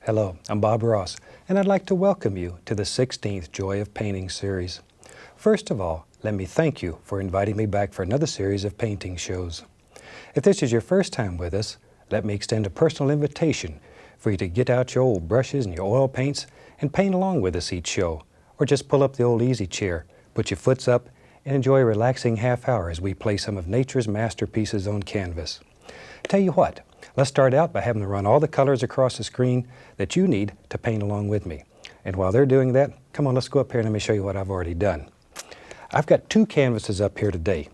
Hello, I'm Bob Ross, and I'd like to welcome you to the 16th Joy of Painting series. First of all, let me thank you for inviting me back for another series of painting shows. If this is your first time with us, let me extend a personal invitation for you to get out your old brushes and your oil paints and paint along with us each show, or just pull up the old easy chair, put your foots up, and enjoy a relaxing half hour as we play some of nature's masterpieces on canvas. Tell you what, let's start out by having them run all the colors across the screen that you need to paint along with me. And while they're doing that, come on, let's go up here and let me show you what I've already done. I've got two canvases up here today.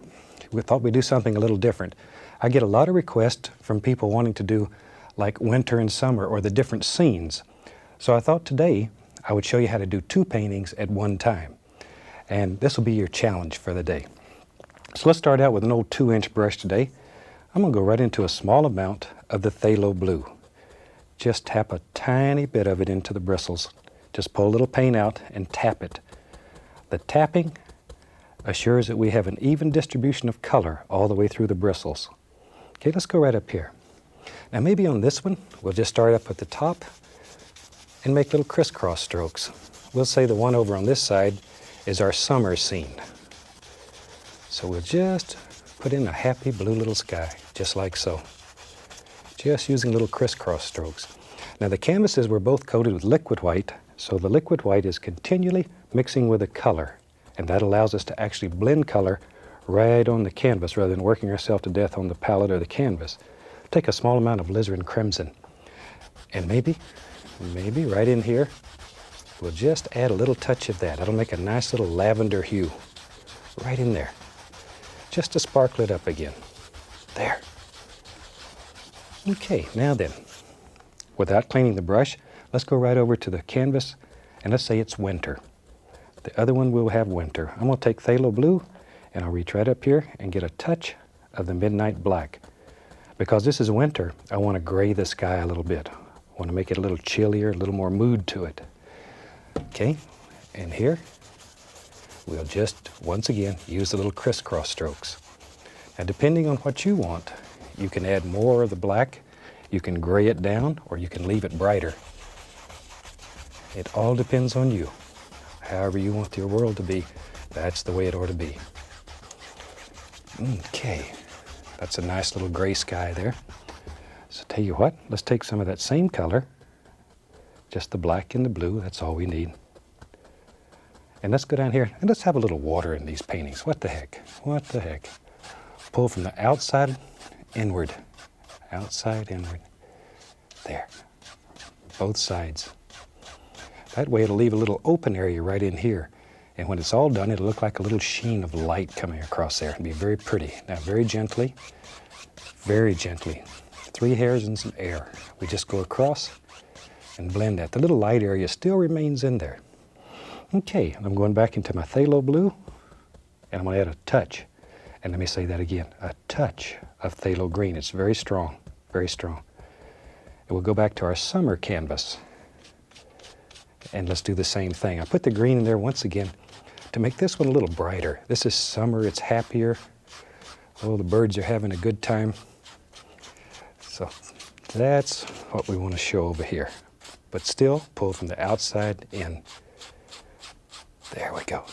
We thought we'd do something a little different. I get a lot of requests from people wanting to do like winter and summer or the different scenes. So I thought today I would show you how to do two paintings at one time. And this will be your challenge for the day. So let's start out with an old 2-inch brush today. I'm going to go right into a small amount of the phthalo blue. Just tap a tiny bit of it into the bristles. Just pull a little paint out and tap it. The tapping assures that we have an even distribution of color all the way through the bristles. Okay, let's go right up here. Now maybe on this one, we'll just start up at the top and make little crisscross strokes. We'll say the one over on this side is our summer scene. So we'll just put in a happy blue little sky, just like so. Just using little crisscross strokes. Now the canvases were both coated with liquid white, so the liquid white is continually mixing with the color, and that allows us to actually blend color right on the canvas rather than working ourselves to death on the palette or the canvas. Take a small amount of alizarin crimson, and maybe right in here, we'll just add a little touch of that. That'll make a nice little lavender hue right in there, just to sparkle it up again. There. Okay, now then, without cleaning the brush, let's go right over to the canvas and let's say it's winter. The other one will have winter. I'm going to take phthalo blue and I'll reach right up here and get a touch of the midnight black. Because this is winter, I want to gray the sky a little bit. I want to make it a little chillier, a little more mood to it. Okay, and here we'll just, once again, use the little crisscross strokes. Now depending on what you want, you can add more of the black, you can gray it down, or you can leave it brighter. It all depends on you. However you want your world to be, that's the way it ought to be. Okay, that's a nice little gray sky there. So tell you what, let's take some of that same color, just the black and the blue, that's all we need. And let's go down here and let's have a little water in these paintings. What the heck? What the heck? Pull from the outside inward. Outside inward. There. Both sides. That way it'll leave a little open area right in here. And when it's all done, it'll look like a little sheen of light coming across there. It'll be very pretty. Now very gently, 3 hairs and some air. We just go across and blend that. The little light area still remains in there. Okay, I'm going back into my phthalo blue, and I'm going to add a touch. And let me say that again, a touch of phthalo green. It's very strong, very strong. And we'll go back to our summer canvas. And let's do the same thing. I put the green in there once again to make this one a little brighter. This is summer, it's happier. Oh, the birds are having a good time. So that's what we want to show over here. But still, pull from the outside in. There we go.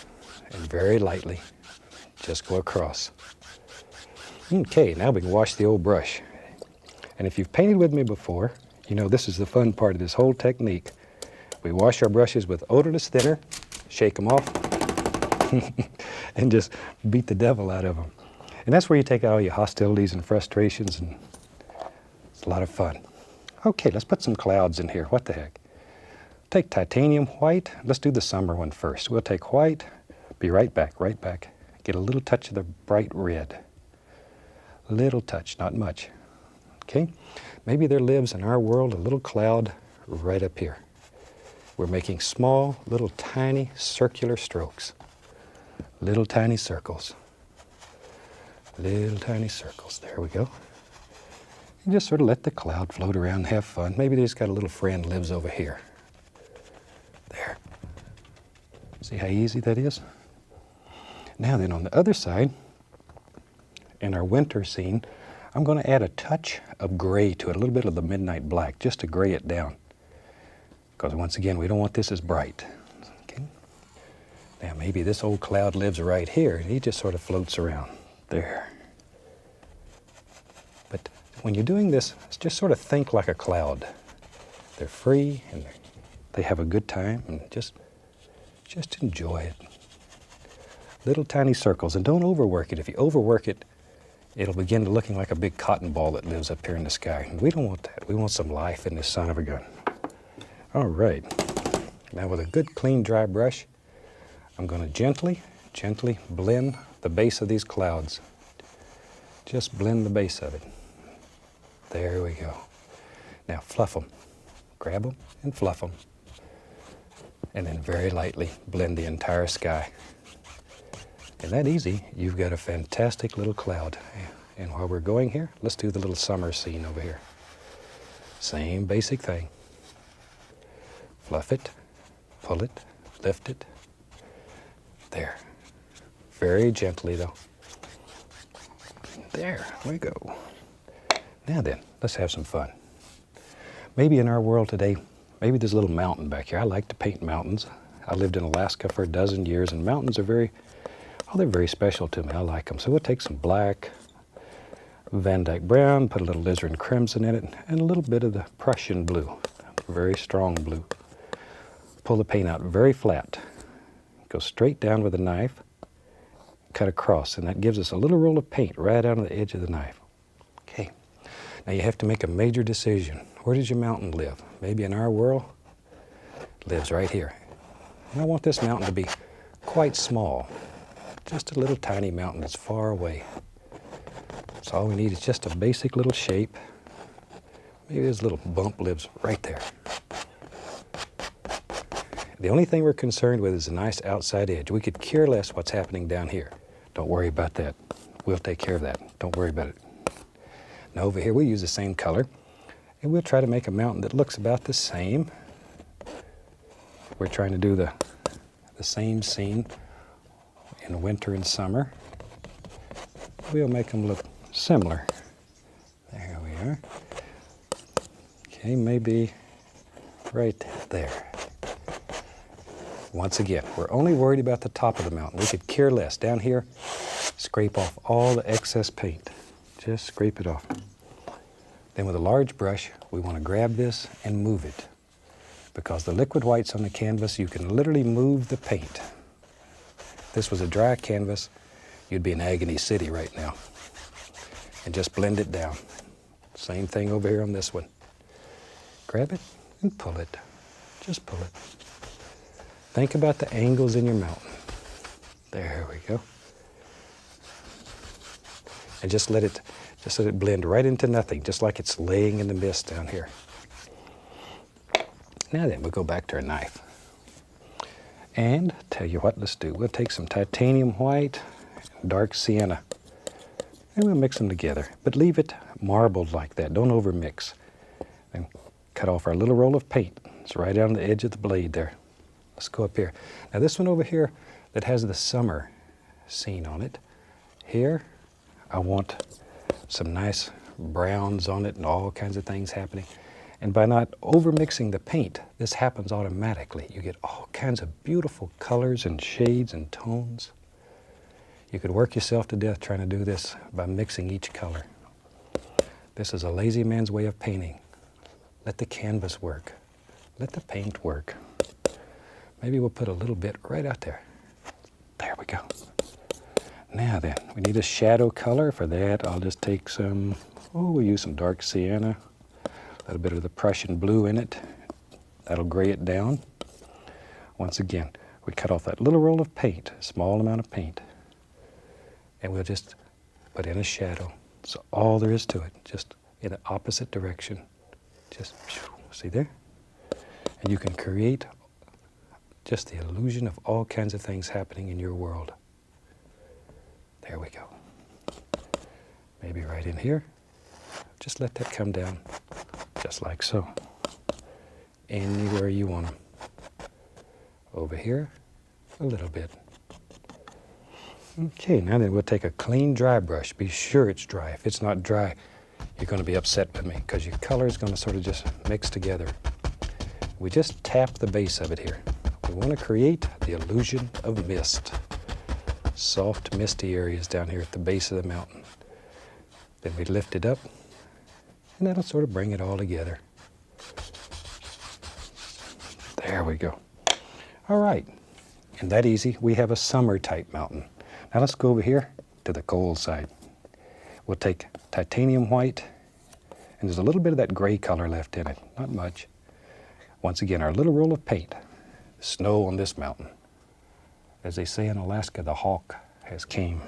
And very lightly, just go across. Okay, now we can wash the old brush. And if you've painted with me before, you know this is the fun part of this whole technique. We wash our brushes with odorless thinner, shake them off, and just beat the devil out of them. And that's where you take out all your hostilities and frustrations, and it's a lot of fun. Okay, let's put some clouds in here. What the heck? Take titanium white. Let's do the summer one first. We'll take white, be right back. Get a little touch of the bright red. Little touch, not much. Okay? Maybe there lives in our world a little cloud right up here. We're making small, little tiny circular strokes. Little tiny circles. Little tiny circles. There we go. And just sort of let the cloud float around and have fun. Maybe they just got a little friend lives over here. There. See how easy that is? Now then, on the other side, in our winter scene, I'm going to add a touch of gray to it, a little bit of the midnight black, just to gray it down. because once again, we don't want this as bright. Okay. Now maybe this old cloud lives right here, and he just sort of floats around there. But when you're doing this, just sort of think like a cloud. They're free, and they have a good time, and just enjoy it. Little tiny circles, and don't overwork it. If you overwork it, it'll begin to looking like a big cotton ball that lives up here in the sky. And we don't want that. We want some life in this son of a gun. All right. Now with a good clean dry brush, I'm going to gently blend the base of these clouds. Just blend the base of it. There we go. Now fluff them. Grab them and fluff them. And then very lightly blend the entire sky. And that easy, you've got a fantastic little cloud. And while we're going here, let's do the little summer scene over here. Same basic thing. Fluff it, pull it, lift it. There. Very gently though. There we go. Now then, let's have some fun. Maybe in our world today, maybe there's a little mountain back here. I like to paint mountains. I lived in Alaska for a dozen years, and mountains are they're very special to me. I like them. So we'll take some black, Van Dyke brown, put a little alizarin crimson in it, and a little bit of the Prussian blue, very strong blue. Pull the paint out very flat. Go straight down with a knife, cut across, and that gives us a little roll of paint right out on the edge of the knife. Okay. Now you have to make a major decision. Where does your mountain live? Maybe in our world, it lives right here. And I want this mountain to be quite small. Just a little tiny mountain that's far away. So all we need is just a basic little shape. Maybe this little bump lives right there. The only thing we're concerned with is a nice outside edge. We could care less what's happening down here. Don't worry about that. We'll take care of that. Don't worry about it. Now over here, we'll use the same color, and we'll try to make a mountain that looks about the same. We're trying to do the same scene in winter and summer. We'll make them look similar. There we are. Okay, maybe right there. Once again, we're only worried about the top of the mountain. We could care less. Down here, scrape off all the excess paint. Just scrape it off. Then with a large brush, we want to grab this and move it. Because the liquid whites on the canvas, you can literally move the paint. If this was a dry canvas, you'd be in Agony City right now. And just blend it down. Same thing over here on this one. Grab it and pull it. Just pull it. Think about the angles in your mountain. There we go. And just let it blend right into nothing, just like it's laying in the mist down here. Now then, we'll go back to our knife. And tell you what, let's do. We'll take some titanium white, dark sienna, and we'll mix them together. But leave it marbled like that. Don't overmix. And cut off our little roll of paint. It's right on the edge of the blade there. Let's go up here. Now this one over here that has the summer scene on it, here I want some nice browns on it and all kinds of things happening. And by not over-mixing the paint, this happens automatically. You get all kinds of beautiful colors and shades and tones. You could work yourself to death trying to do this by mixing each color. This is a lazy man's way of painting. Let the canvas work. Let the paint work. Maybe we'll put a little bit right out there. There we go. Now then, we need a shadow color. For that, I'll just take some, we'll use some dark sienna, a little bit of the Prussian blue in it. That'll gray it down. Once again, we cut off that little roll of paint, a small amount of paint, and we'll just put in a shadow. So all there is to it, just in the opposite direction. Just, see there? And you can create just the illusion of all kinds of things happening in your world. There we go. Maybe right in here. Just let that come down, just like so. Anywhere you want them. Over here, a little bit. Okay, now then we'll take a clean dry brush. Be sure it's dry. If it's not dry, you're going to be upset with me because your color is going to sort of just mix together. we just tap the base of it here. We want to create the illusion of mist. Soft, misty areas down here at the base of the mountain. Then we lift it up, and that'll sort of bring it all together. There we go. All right, and that easy, we have a summer type mountain. Now let's go over here to the cold side. We'll take titanium white, and there's a little bit of that gray color left in it, not much. Once again, our little roll of paint. Snow on this mountain. As they say in Alaska, the hawk has came.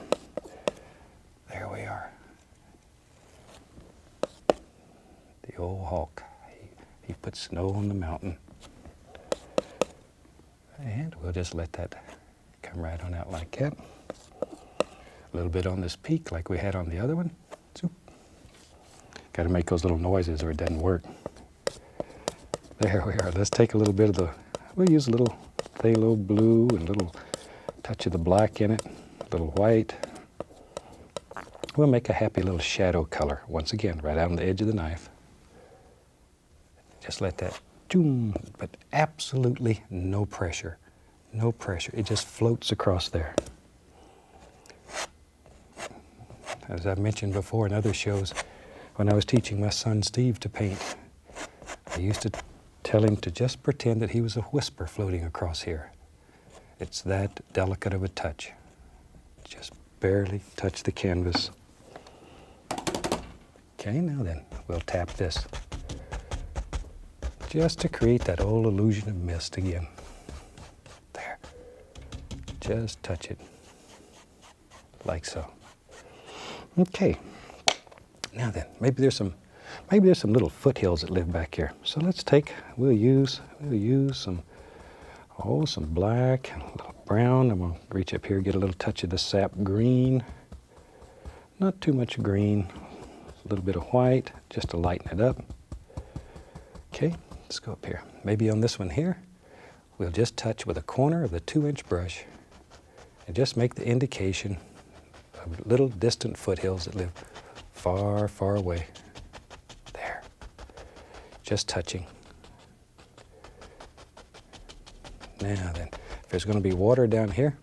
There we are. The old hawk. He put snow on the mountain. And we'll just let that come right on out like that. A little bit on this peak like we had on the other one. Got to make those little noises or it doesn't work. There we are. Let's take a little bit of the, we'll use a little phthalo blue and a little touch of the black in it, a little white. We'll make a happy little shadow color, once again, right out on the edge of the knife. Just let that, but absolutely no pressure. No pressure. It just floats across there. As I've mentioned before in other shows, when I was teaching my son Steve to paint, I used to tell him to just pretend that he was a whisper floating across here. It's that delicate of a touch. Just barely touch the canvas. Okay, now then, we'll tap this. Just to create that old illusion of mist again. There. Just touch it. Like so. Okay. Now then, maybe there's some little foothills that live back here. So let's take, we'll use some black, and a little brown. I'm going to reach up here, get a little touch of the sap green. Not too much green, a little bit of white, just to lighten it up. Okay, let's go up here. Maybe on this one here, we'll just touch with a corner of the 2-inch brush and just make the indication of little distant foothills that live far, far away. There. Just touching. Now then, if there's going to be water down here,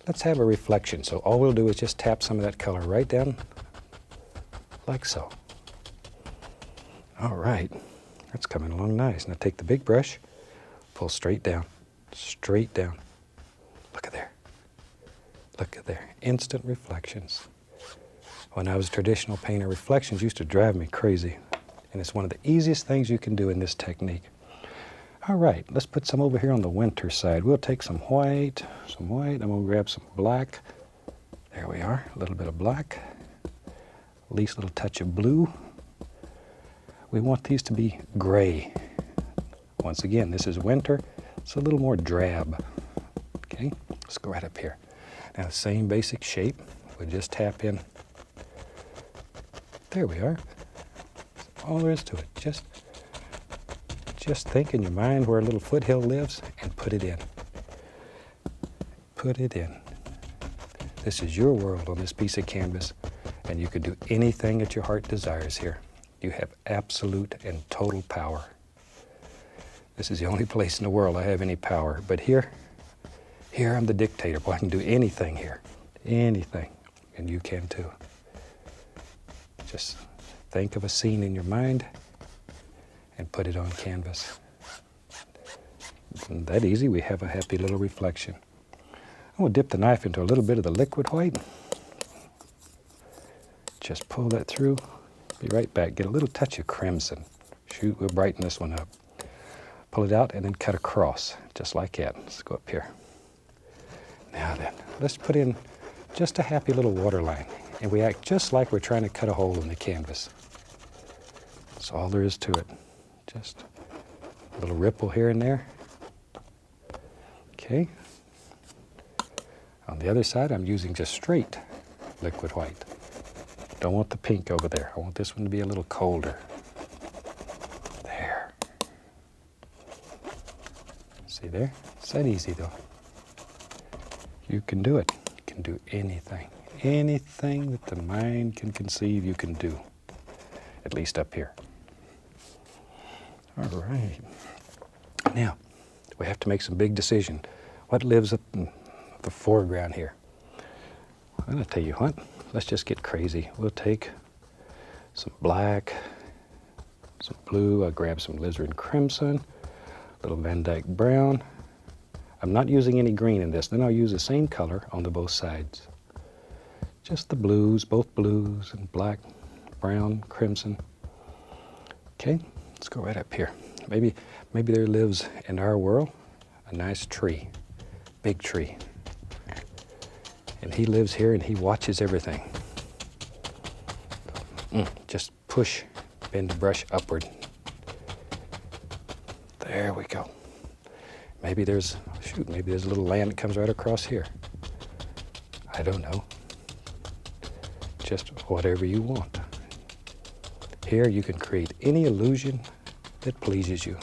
let's have a reflection. So all we'll do is just tap some of that color right down, like so. All right, that's coming along nice. Now take the big brush, pull straight down, straight down. Look at there. Look at there, instant reflections. When I was a traditional painter, reflections used to drive me crazy. And it's one of the easiest things you can do in this technique. All right, let's put some over here on the winter side. We'll take some white. I'm going to grab some black. There we are, a little bit of black. At least a little touch of blue. We want these to be gray. Once again, this is winter. It's a little more drab. Okay, let's go right up here. Now, the same basic shape. We'll just tap in. There we are. That's all there is to it. Just think in your mind where a little foothill lives and put it in. Put it in. This is your world on this piece of canvas, and you can do anything that your heart desires here. You have absolute and total power. This is the only place in the world I have any power, but here I'm the dictator. Well, I can do anything here, anything, and you can too. Just think of a scene in your mind and put it on canvas. Isn't that easy? We have a happy little reflection. I'm going to dip the knife into a little bit of the liquid white. Just pull that through. Be right back. Get a little touch of crimson. Shoot, we'll brighten this one up. Pull it out and then cut across, just like that. Let's go up here. Now then, let's put in just a happy little water line. And we act just like we're trying to cut a hole in the canvas. That's all there is to it. Just a little ripple here and there. Okay. On the other side, I'm using just straight liquid white. Don't want the pink over there. I want this one to be a little colder. There. See there? It's that easy though. You can do it. You can do anything. Anything that the mind can conceive, you can do. At least up here. All right. Now, we have to make some big decisions. What lives up in the foreground here? Well, I'll tell you what, let's just get crazy. We'll take some black, some blue, I'll grab some alizarin crimson, a little Van Dyke brown. I'm not using any green in this, then I'll use the same color on the both sides. Just the blues, both blues and black, brown, crimson. Okay, let's go right up here. Maybe there lives in our world a nice tree, big tree. And he lives here and he watches everything. Just push, bend the brush upward. There we go. Maybe there's a little land that comes right across here. I don't know. Just whatever you want. Here you can create any illusion that pleases you.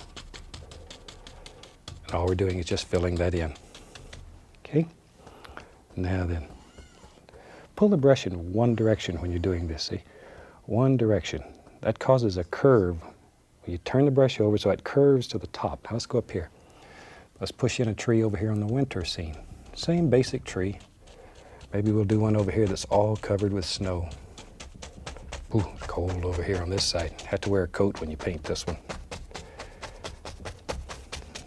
And all we're doing is just filling that in. Okay? Now then, pull the brush in one direction when you're doing this, see? One direction. That causes a curve. You turn the brush over so it curves to the top. Now let's go up here. Let's push in a tree over here on the winter scene. Same basic tree. Maybe we'll do one over here that's all covered with snow. Ooh, it's cold over here on this side. Have to wear a coat when you paint this one.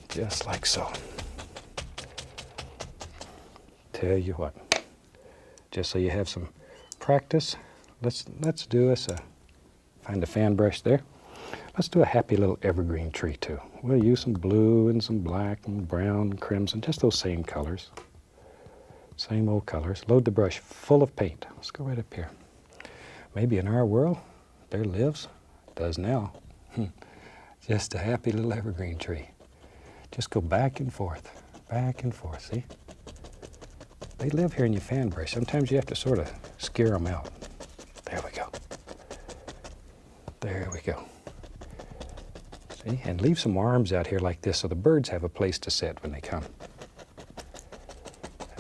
Just like so. Tell you what, just so you have some practice, let's do us find a fan brush there. Let's do a happy little evergreen tree too. We'll use some blue and some black and brown and crimson, just those same colors. Same old colors. Load the brush full of paint. Let's go right up here. Maybe in our world, there lives, does now, just a happy little evergreen tree. Just go back and forth, see? They live here in your fan brush. Sometimes you have to sort of scare them out. There we go. There we go. See? And leave some arms out here like this so the birds have a place to sit when they come.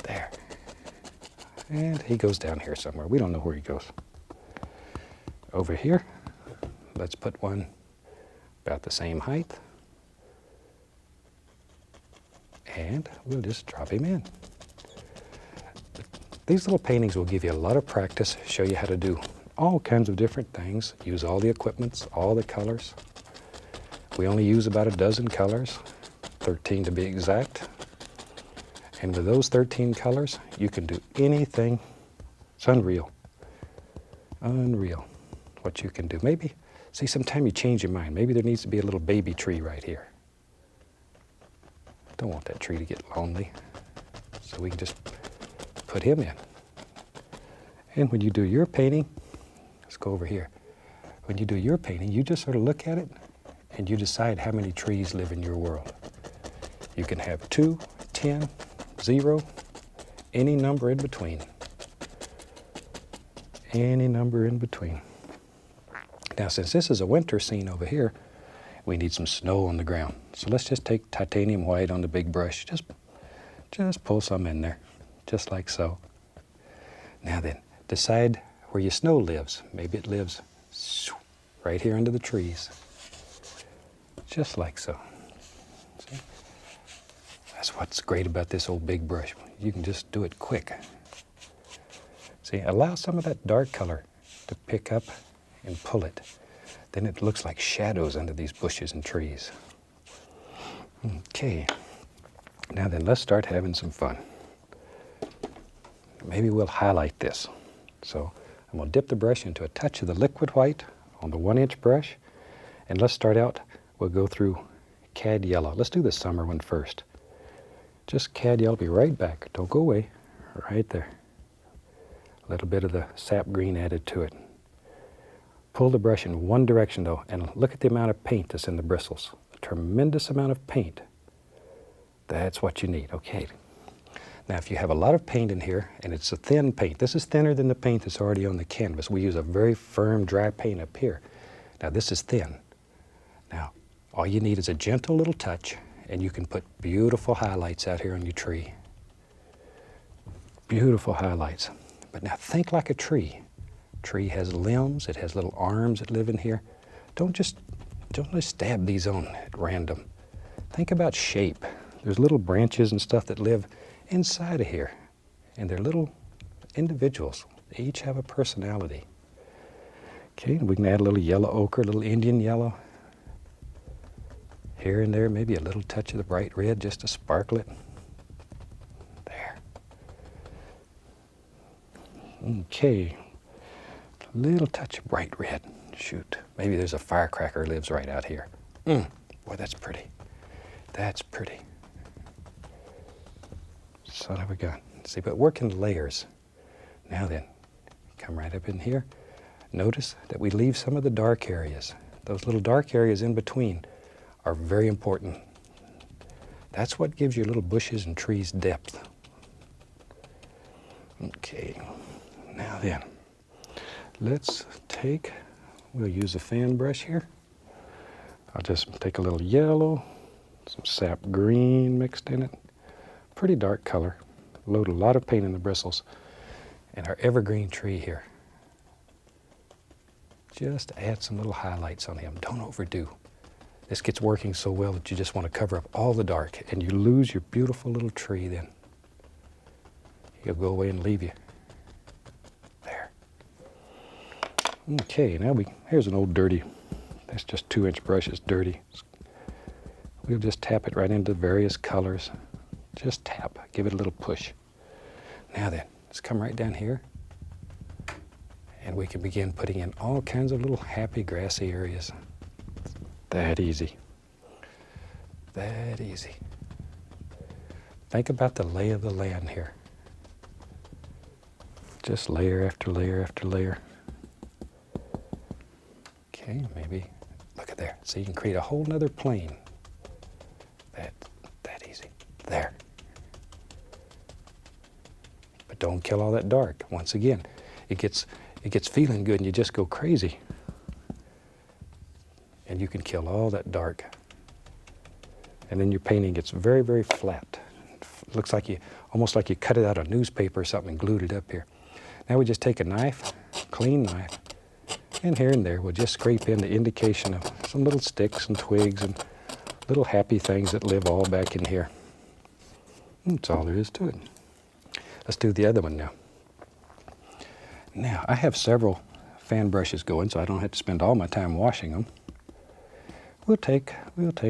There. And he goes down here somewhere. We don't know where he goes. Over here, let's put one about the same height. And we'll just drop him in. These little paintings will give you a lot of practice, show you how to do all kinds of different things, use all the equipments, all the colors. We only use about a dozen colors, 13 to be exact. And with those 13 colors, you can do anything. It's unreal. Unreal what you can do. Maybe, see, sometime you change your mind. Maybe there needs to be a little baby tree right here. Don't want that tree to get lonely. So we can just put him in. And when you do your painting, let's go over here. When you do your painting, you just sort of look at it and you decide how many trees live in your world. You can have 2, 10, 0, any number in between. Any number in between. Now, since this is a winter scene over here, we need some snow on the ground. So let's just take titanium white on the big brush. Just pull some in there, just like so. Now then, decide where your snow lives. Maybe it lives right here under the trees. Just like so. See? That's what's great about this old big brush. You can just do it quick. See, allow some of that dark color to pick up and pull it. Then it looks like shadows under these bushes and trees. Okay, now then let's start having some fun. Maybe we'll highlight this. So I'm going to dip the brush into a touch of the liquid white on the 1-inch brush. And let's start out, we'll go through cad yellow. Let's do the summer one first. Just cad yellow, be right back. Don't go away, right there. A little bit of the sap green added to it. Pull the brush in one direction though, and look at the amount of paint that's in the bristles. A tremendous amount of paint. That's what you need, okay. Now if you have a lot of paint in here, and it's a thin paint, this is thinner than the paint that's already on the canvas. We use a very firm, dry paint up here. Now this is thin. Now, all you need is a gentle little touch, and you can put beautiful highlights out here on your tree. Beautiful highlights. But now think like a tree. Tree has limbs, it has little arms that live in here. Don't just stab these on at random. think about shape. There's little branches and stuff that live inside of here, and they're little individuals. They each have a personality. Okay, we can add a little yellow ochre, a little Indian yellow. Here and there, maybe a little touch of the bright red just to sparkle it. There. Okay, a little touch of bright red. Shoot, maybe there's a firecracker lives right out here. Boy, that's pretty. That's pretty. Son of a gun. See, but work in layers. Now then, come right up in here. Notice that we leave some of the dark areas. Those little dark areas in between are very important. That's what gives your little bushes and trees depth. Okay, now then, we'll use a fan brush here. I'll just take a little yellow, some sap green mixed in it. Pretty dark color. Load a lot of paint in the bristles. And our evergreen tree here. Just add some little highlights on him. Don't overdo. This gets working so well that you just want to cover up all the dark, and you lose your beautiful little tree then. He'll go away and leave you. There. Okay, now here's an old dirty, that's just 2-inch brush, it's dirty. We'll just tap it right into various colors. Just tap, give it a little push. Now then, let's come right down here, and we can begin putting in all kinds of little happy grassy areas. That easy. That easy. Think about the lay of the land here. Just layer after layer after layer. Okay, maybe, look at there. So you can create a whole nother plane. That easy. There. But don't kill all that dark. Once again, it gets feeling good and you just go crazy. And you can kill all that dark. And then your painting gets very, very flat. It looks like almost like you cut it out of newspaper or something and glued it up here. Now we just take a knife, clean knife, and here and there we'll just scrape in the indication of some little sticks and twigs and little happy things that live all back in here. That's all there is to it. Let's do the other one now. Now, I have several fan brushes going, so I don't have to spend all my time washing them. We'll take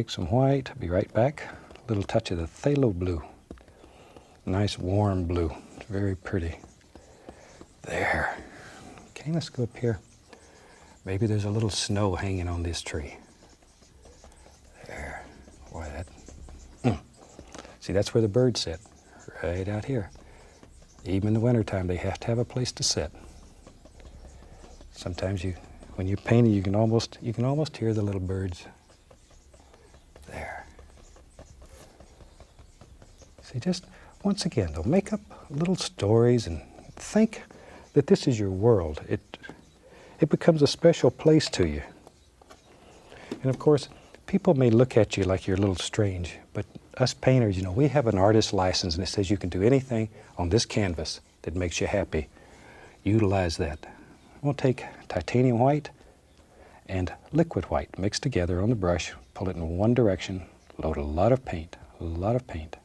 some white, be right back. A little touch of the phthalo blue. Nice warm blue, very pretty. There. Okay, let's go up here. Maybe there's a little snow hanging on this tree. There. Boy, See, that's where the birds sit, right out here. Even in the wintertime, they have to have a place to sit. Sometimes when you're painting, you can almost hear the little birds. There. See, just once again, though, make up little stories and think that this is your world. It becomes a special place to you. And of course, people may look at you like you're a little strange, but us painters, we have an artist's license, and it says you can do anything on this canvas that makes you happy. Utilize that. We'll take titanium white and liquid white mixed together on the brush, pull it in one direction, load a lot of paint, a lot of paint.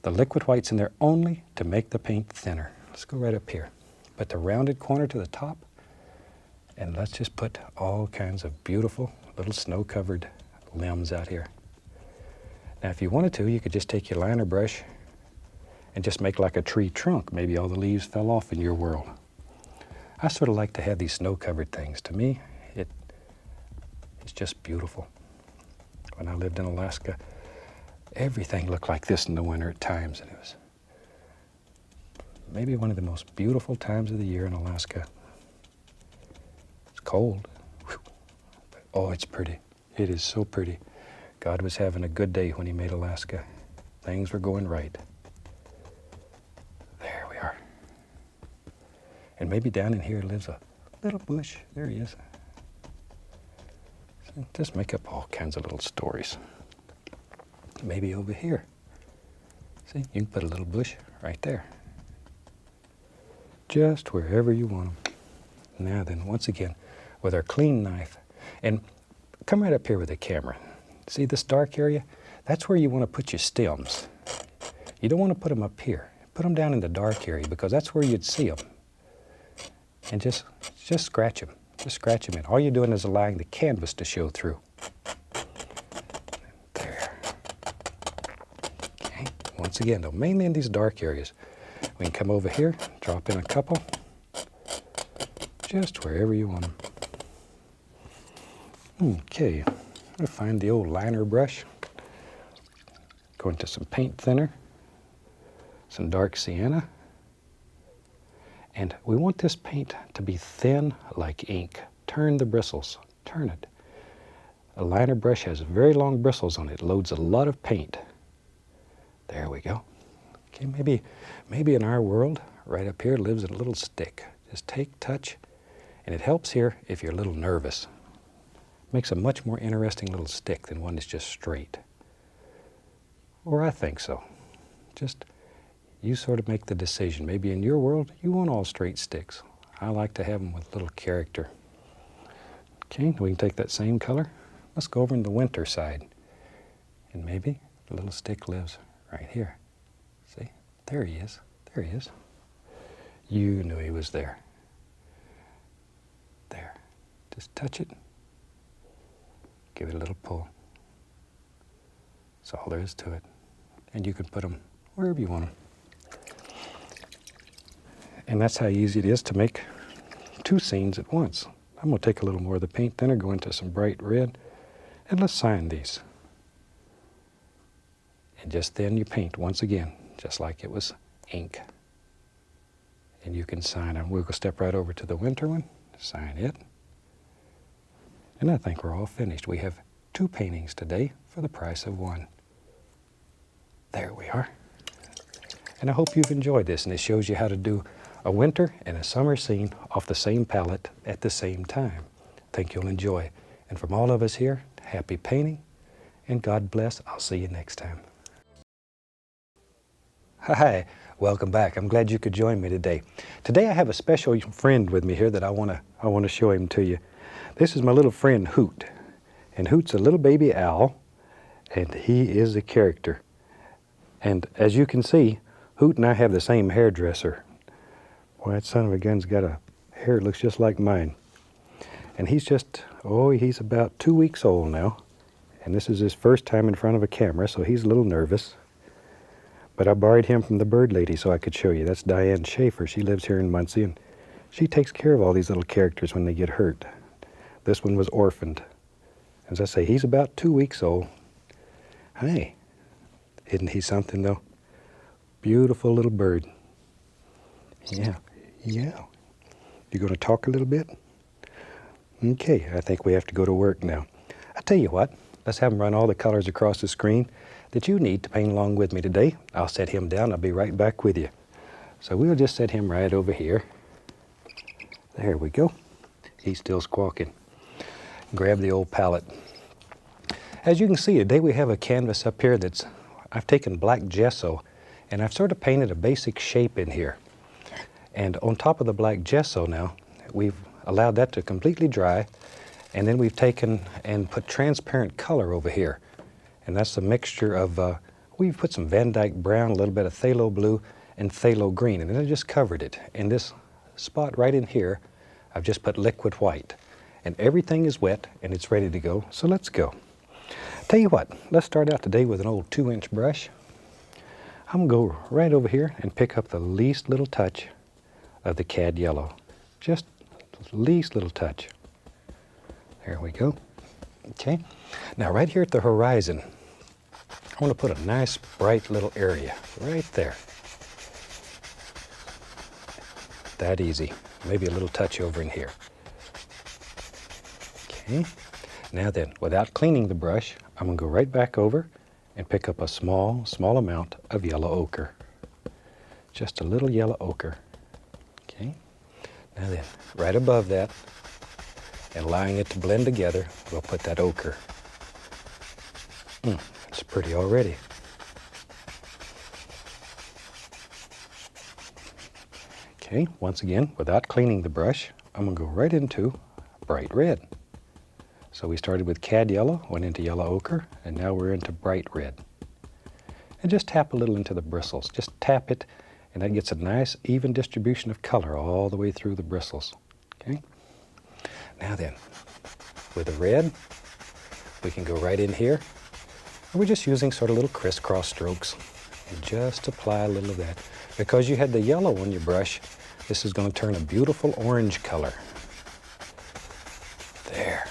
The liquid white's in there only to make the paint thinner. Let's go right up here. Put the rounded corner to the top, and let's just put all kinds of beautiful little snow-covered limbs out here. Now, if you wanted to, you could just take your liner brush and just make like a tree trunk. Maybe all the leaves fell off in your world. I sort of like to have these snow-covered things. To me, it's just beautiful. When I lived in Alaska, everything looked like this in the winter at times, and it was maybe one of the most beautiful times of the year in Alaska. It's cold. Whew. But, oh, it's pretty. It is so pretty. God was having a good day when he made Alaska. Things were going right. There we are. And maybe down in here lives a little bush. There he is. So just make up all kinds of little stories. Maybe over here. See, you can put a little bush right there. Just wherever you want them. Now then, once again, with our clean knife, and come right up here with the camera. See this dark area? That's where you want to put your stems. You don't want to put them up here. Put them down in the dark area because that's where you'd see them. And just scratch them. Just scratch them in. All you're doing is allowing the canvas to show through. There. Okay. Once again, though, mainly in these dark areas. We can come over here, drop in a couple, just wherever you want them. Okay, I'm going to find the old liner brush. Go into some paint thinner, some dark sienna. And we want this paint to be thin like ink. Turn the bristles, turn it. A liner brush has very long bristles on it. It loads a lot of paint. There we go. Okay, maybe in our world, right up here lives a little stick. Just take, touch, and it helps here if you're a little nervous. Makes a much more interesting little stick than one that's just straight. Or I think so. Just, you sort of make the decision. Maybe in your world, you want all straight sticks. I like to have them with little character. Okay, we can take that same color. Let's go over in the winter side. And maybe the little stick lives right here. See, there he is. There he is. You knew he was there. There. Just touch it. Give it a little pull. That's all there is to it. And you can put them wherever you want them. And that's how easy it is to make two scenes at once. I'm going to take a little more of the paint thinner, go into some bright red, and let's sign these. And just then you paint once again, just like it was ink. And you can sign them. We'll go step right over to the winter one, sign it. And I think we're all finished. We have two paintings today for the price of one. There we are. And I hope you've enjoyed this, and it shows you how to do a winter and a summer scene off the same palette at the same time. Think you'll enjoy. And from all of us here, happy painting, and God bless. I'll see you next time. Hi, welcome back. I'm glad you could join me today. Today I have a special friend with me here that I want to show him to you. This is my little friend Hoot, and Hoot's a little baby owl, and he is a character. And as you can see, Hoot and I have the same hairdresser. Boy, that son of a gun's got a hair that looks just like mine. And he's about 2 weeks old now, and this is his first time in front of a camera, so he's a little nervous. But I borrowed him from the bird lady so I could show you. That's Diane Schaefer. She lives here in Muncie, and she takes care of all these little characters when they get hurt. This one was orphaned. As I say, he's about 2 weeks old. Hey, isn't he something though? Beautiful little bird. Yeah. You going to talk a little bit? Okay, I think we have to go to work now. I tell you what, let's have him run all the colors across the screen that you need to paint along with me today. I'll set him down. I'll be right back with you. So we'll just set him right over here. There we go. He's still squawking. Grab the old palette. As you can see, today we have a canvas up here I've taken black gesso and I've sort of painted a basic shape in here. And on top of the black gesso now, we've allowed that to completely dry, and then we've taken and put transparent color over here. And that's a mixture of, we've put some Van Dyke brown, a little bit of phthalo blue, and phthalo green, and then I just covered it. In this spot right in here, I've just put liquid white. And everything is wet and it's ready to go, so let's go. Tell you what, let's start out today with an old 2-inch brush. I'm going to go right over here and pick up the least little touch of the cad yellow. Just the least little touch. There we go. Okay, now right here at the horizon, I want to put a nice bright little area right there. That easy. Maybe a little touch over in here. Okay, now then, without cleaning the brush, I'm going to go right back over and pick up a small amount of yellow ochre. Just a little yellow ochre. Okay, now then, right above that, and allowing it to blend together, we'll put that ochre. It's pretty already. Okay, once again, without cleaning the brush, I'm going to go right into bright red. So we started with cad yellow, went into yellow ochre, and now we're into bright red. And just tap a little into the bristles. Just tap it, and that gets a nice even distribution of color all the way through the bristles. Okay? Now then, with the red, we can go right in here. And we're just using sort of little crisscross strokes. And just apply a little of that. Because you had the yellow on your brush, this is going to turn a beautiful orange color. There.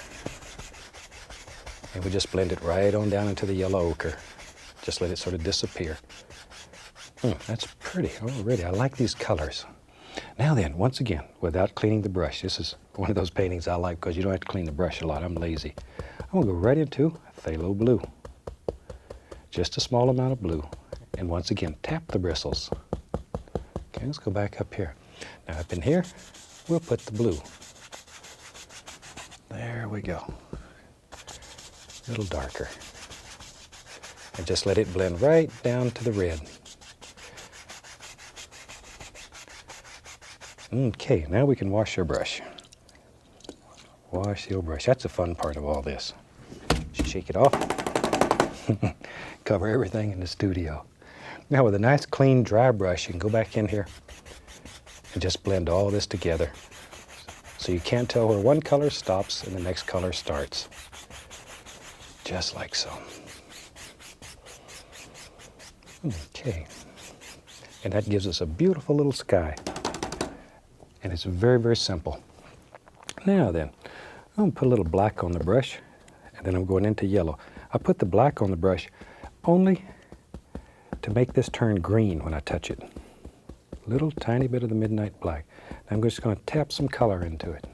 And we just blend it right on down into the yellow ochre. Just let it sort of disappear. That's pretty already. I like these colors. Now then, once again, without cleaning the brush, this is one of those paintings I like because you don't have to clean the brush a lot. I'm lazy. I'm going to go right into phthalo blue. Just a small amount of blue. And once again, tap the bristles. Okay, let's go back up here. Now up in here, we'll put the blue. There we go. A little darker. And just let it blend right down to the red. Okay, now we can wash your brush. Wash the old brush. That's the fun part of all this. Shake it off. Cover everything in the studio. Now with a nice clean dry brush, you can go back in here and just blend all this together. So you can't tell where one color stops and the next color starts. Just like so. Okay, and that gives us a beautiful little sky. And it's very, very simple. Now then, I'm going to put a little black on the brush, and then I'm going into yellow. I put the black on the brush only to make this turn green when I touch it. Little tiny bit of the midnight black. And I'm just going to tap some color into it.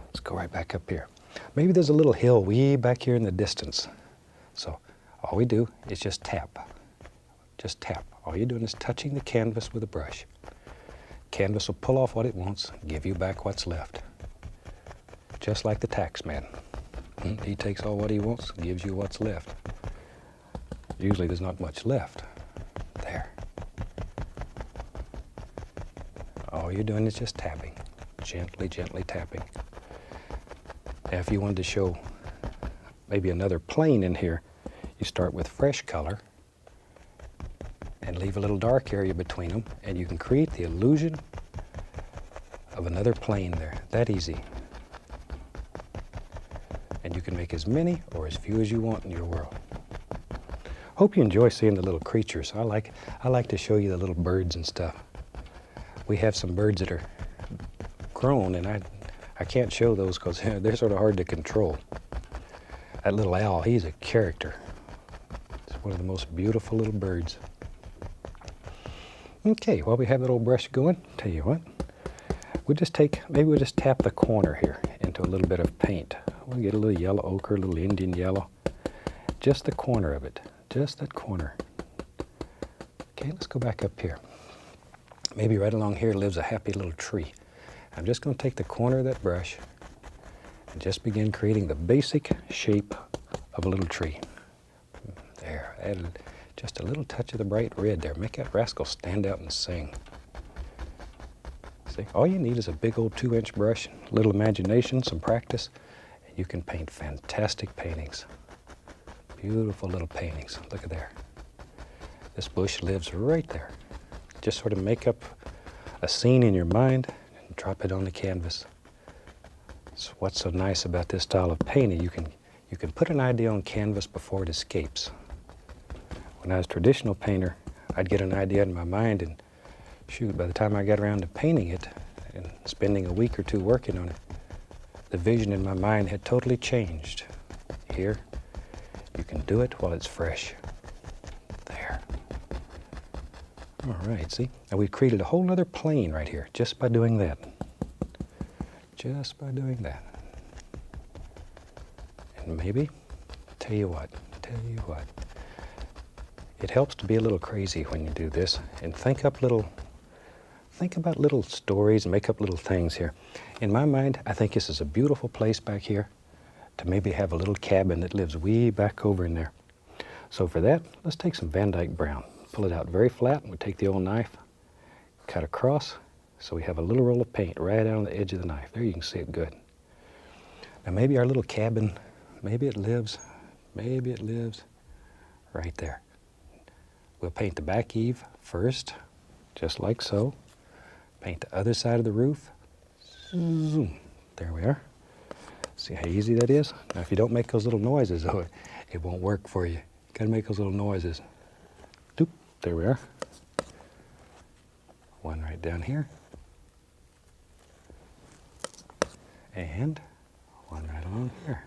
Let's go right back up here. Maybe there's a little hill way back here in the distance. So all we do is just tap. Just tap. All you're doing is touching the canvas with a brush. Canvas will pull off what it wants, give you back what's left. Just like the tax man. He takes all what he wants and gives you what's left. Usually there's not much left. There. All you're doing is just tapping. Gently, gently tapping. Now if you wanted to show maybe another plane in here, you start with fresh color and leave a little dark area between them, and you can create the illusion of another plane there. That easy. And you can make as many or as few as you want in your world. Hope you enjoy seeing the little creatures. I like to show you the little birds and stuff. We have some birds that are grown, and I can't show those because they're sort of hard to control. That little owl, he's a character. It's one of the most beautiful little birds. Okay, while we have that old brush going, tell you what, maybe we'll just tap the corner here into a little bit of paint. We'll get a little yellow ochre, a little Indian yellow. Just the corner of it, just that corner. Okay, let's go back up here. Maybe right along here lives a happy little tree. I'm just going to take the corner of that brush and just begin creating the basic shape of a little tree. There, add just a little touch of the bright red there. Make that rascal stand out and sing. See, all you need is a big old 2-inch brush, a little imagination, some practice, and you can paint fantastic paintings. Beautiful little paintings. Look at there. This bush lives right there. Just sort of make up a scene in your mind and drop it on the canvas. So what's so nice about this style of painting, you can put an idea on canvas before it escapes. When I was a traditional painter, I'd get an idea in my mind and shoot, by the time I got around to painting it and spending a week or two working on it, the vision in my mind had totally changed. Here, you can do it while it's fresh. There. All right, see? Now we've created a whole other plane right here just by doing that. Just by doing that. And maybe, tell you what, it helps to be a little crazy when you do this and think about little stories and make up little things here. In my mind, I think this is a beautiful place back here to maybe have a little cabin that lives way back over in there. So for that, let's take some Van Dyke brown. Pull it out very flat, and we take the old knife, cut across, so we have a little roll of paint right out on the edge of the knife. There you can see it good. Now maybe our little cabin maybe it lives right there. We'll paint the back eave first, just like so. Paint the other side of the roof. Zoom. There we are. See how easy that is? Now if you don't make those little noises, though, it won't work for you. You gotta make those little noises. Doop. There we are. One right down here. And one right along here.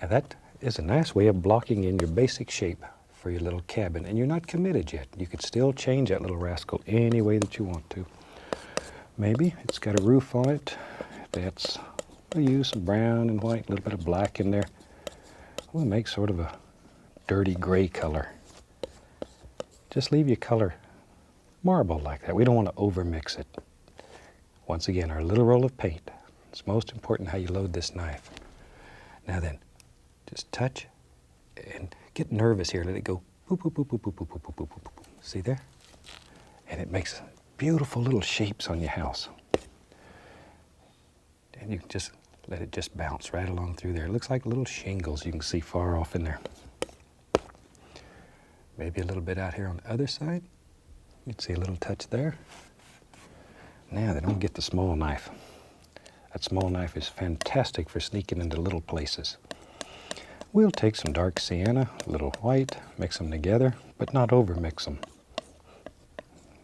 Now that is a nice way of blocking in your basic shape for your little cabin. And you're not committed yet. You could still change that little rascal any way that you want to. Maybe it's got a roof on it. We'll use some brown and white, a little bit of black in there. We'll make sort of a dirty gray color. Just leave your color marble like that. We don't want to overmix it. Once again, our little roll of paint. It's most important how you load this knife. Now then, just touch and get nervous here. Let it go. Boop, boop, boop, boop, boop, boop, boop, boop, boop, boop. See there? And it makes beautiful little shapes on your house. And you can just let it just bounce right along through there. It looks like little shingles you can see far off in there. Maybe a little bit out here on the other side. You can see a little touch there. Now then, I'm gonna get the small knife. That small knife is fantastic for sneaking into little places. We'll take some dark sienna, a little white, mix them together, but not over mix them.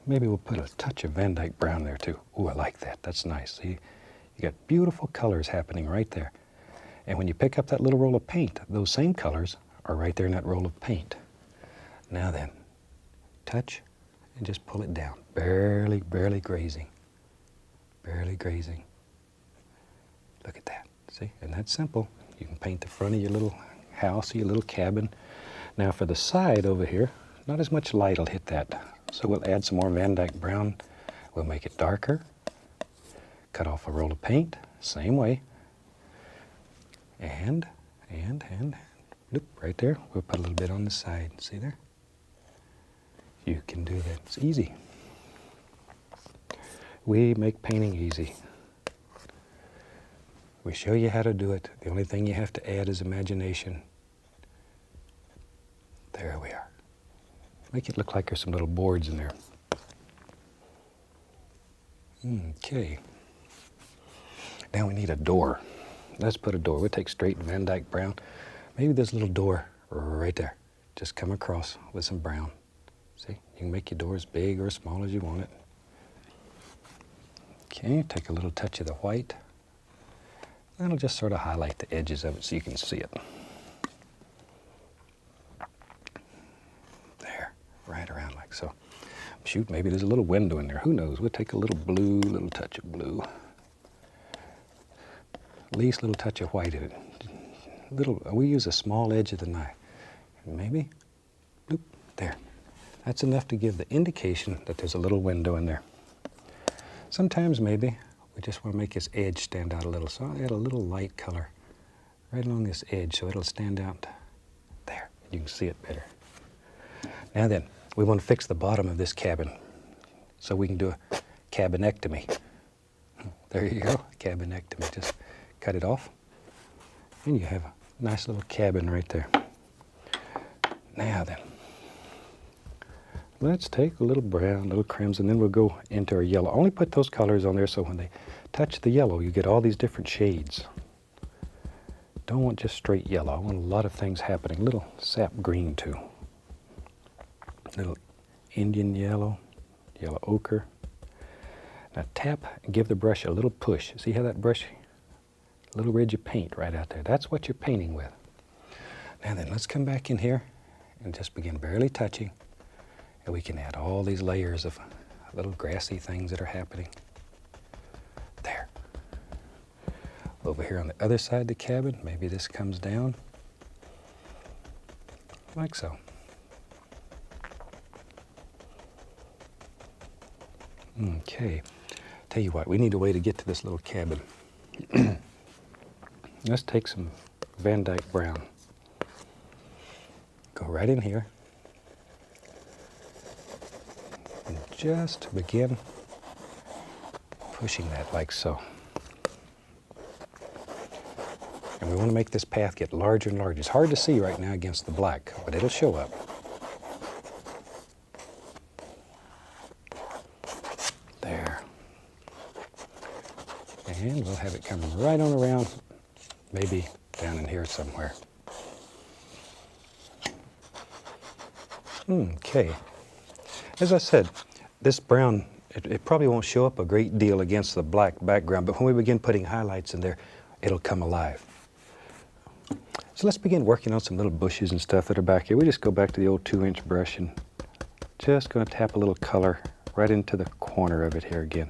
Maybe we'll put a touch of Van Dyke brown there too. Ooh, I like that. That's nice. See, you got beautiful colors happening right there. And when you pick up that little roll of paint, those same colors are right there in that roll of paint. Now then, touch and just pull it down. Barely, barely grazing. Barely grazing. Look at that. See? And that's simple. You can paint the front of your little house, your little cabin. Now for the side over here, not as much light will hit that. So we'll add some more Van Dyke brown. We'll make it darker. Cut off a roll of paint, same way. And, loop, right there. We'll put a little bit on the side. See there? You can do that. It's easy. We make painting easy. We show you how to do it. The only thing you have to add is imagination. There we are. Make it look like there's some little boards in there. Okay. Now we need a door. Let's put a door. We'll take straight Van Dyke brown. Maybe this little door right there. Just come across with some brown. See, you can make your door as big or as small as you want it. Okay, take a little touch of the white. That'll just sort of highlight the edges of it so you can see it. There, right around like so. Shoot, maybe there's a little window in there. Who knows? We'll take a little blue, little touch of blue. Least little touch of white in it. We use a small edge of the knife. Maybe, bloop, there. That's enough to give the indication that there's a little window in there. Sometimes maybe we just want to make this edge stand out a little. So I'll add a little light color right along this edge so it'll stand out there. You can see it better. Now then, we want to fix the bottom of this cabin so we can do a cabinectomy. There you go, cabinectomy. Just cut it off and you have a nice little cabin right there. Now then, let's take a little brown, a little crimson, then we'll go into our yellow. Only put those colors on there so when they touch the yellow, you get all these different shades. Don't want just straight yellow. I want a lot of things happening. A little sap green too. A little Indian yellow, yellow ochre. Now tap and give the brush a little push. See how that brush, a little ridge of paint right out there. That's what you're painting with. Now then, let's come back in here and just begin barely touching. And we can add all these layers of little grassy things that are happening. There. Over here on the other side of the cabin, maybe this comes down. Like so. Okay. Tell you what, we need a way to get to this little cabin. Let's take some Van Dyke brown. Go right in here. And just begin pushing that like so. And we want to make this path get larger and larger. It's hard to see right now against the black, but it'll show up. There. And we'll have it coming right on around, maybe down in here somewhere. Okay. As I said, this brown, it probably won't show up a great deal against the black background, but when we begin putting highlights in there, it'll come alive. So let's begin working on some little bushes and stuff that are back here. We just go back to the old 2-inch brush and just going to tap a little color right into the corner of it here again.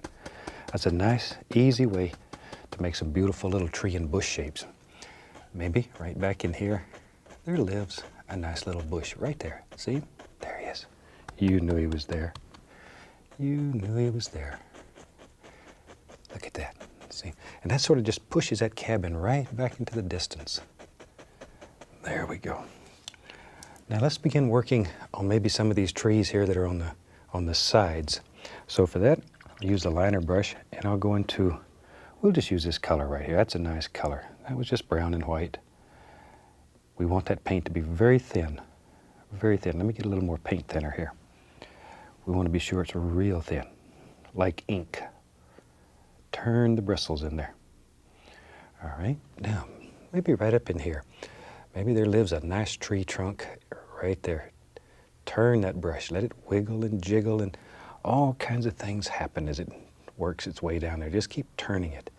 That's a nice, easy way to make some beautiful little tree and bush shapes. Maybe right back in here, there lives a nice little bush right there. See? There he is. You knew he was there. You knew he was there. Look at that. See? And that sort of just pushes that cabin right back into the distance. There we go. Now let's begin working on maybe some of these trees here that are on the sides. So for that, I'll use the liner brush and I'll go into, we'll just use this color right here. That's a nice color. That was just brown and white. We want that paint to be very thin, very thin. Let me get a little more paint thinner here. We want to be sure it's real thin, like ink. Turn the bristles in there. All right, now maybe right up in here. Maybe there lives a nice tree trunk right there. Turn that brush, let it wiggle and jiggle, and all kinds of things happen as it works its way down there. Just keep turning it.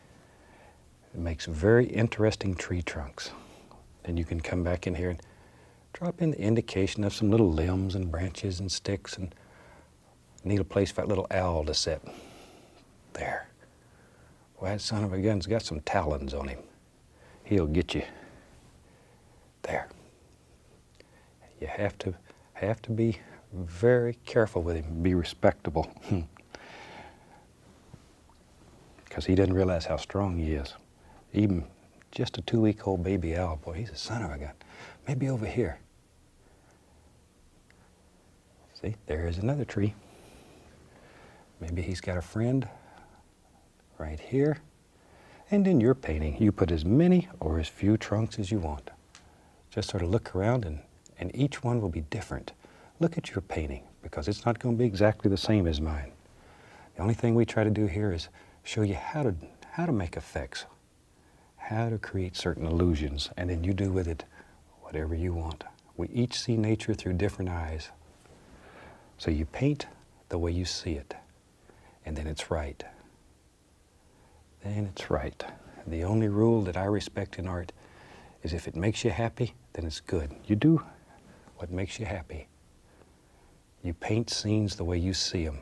It makes very interesting tree trunks. Then you can come back in here and drop in the indication of some little limbs and branches and sticks, and need a place for that little owl to sit. There. Well, that son of a gun's got some talons on him. He'll get you. There. You have to be very careful with him, be respectable. Because he doesn't realize how strong he is. Even just a 2-week-old baby owl, boy, he's a son of a gun. Maybe over here. See, there's another tree. Maybe he's got a friend right here. And in your painting, you put as many or as few trunks as you want. Just sort of look around and each one will be different. Look at your painting, because it's not going to be exactly the same as mine. The only thing we try to do here is show you how to make effects, how to create certain illusions, and then you do with it whatever you want. We each see nature through different eyes. So you paint the way you see it, and then it's right. Then it's right. The only rule that I respect in art is if it makes you happy, then it's good. You do what makes you happy. You paint scenes the way you see them.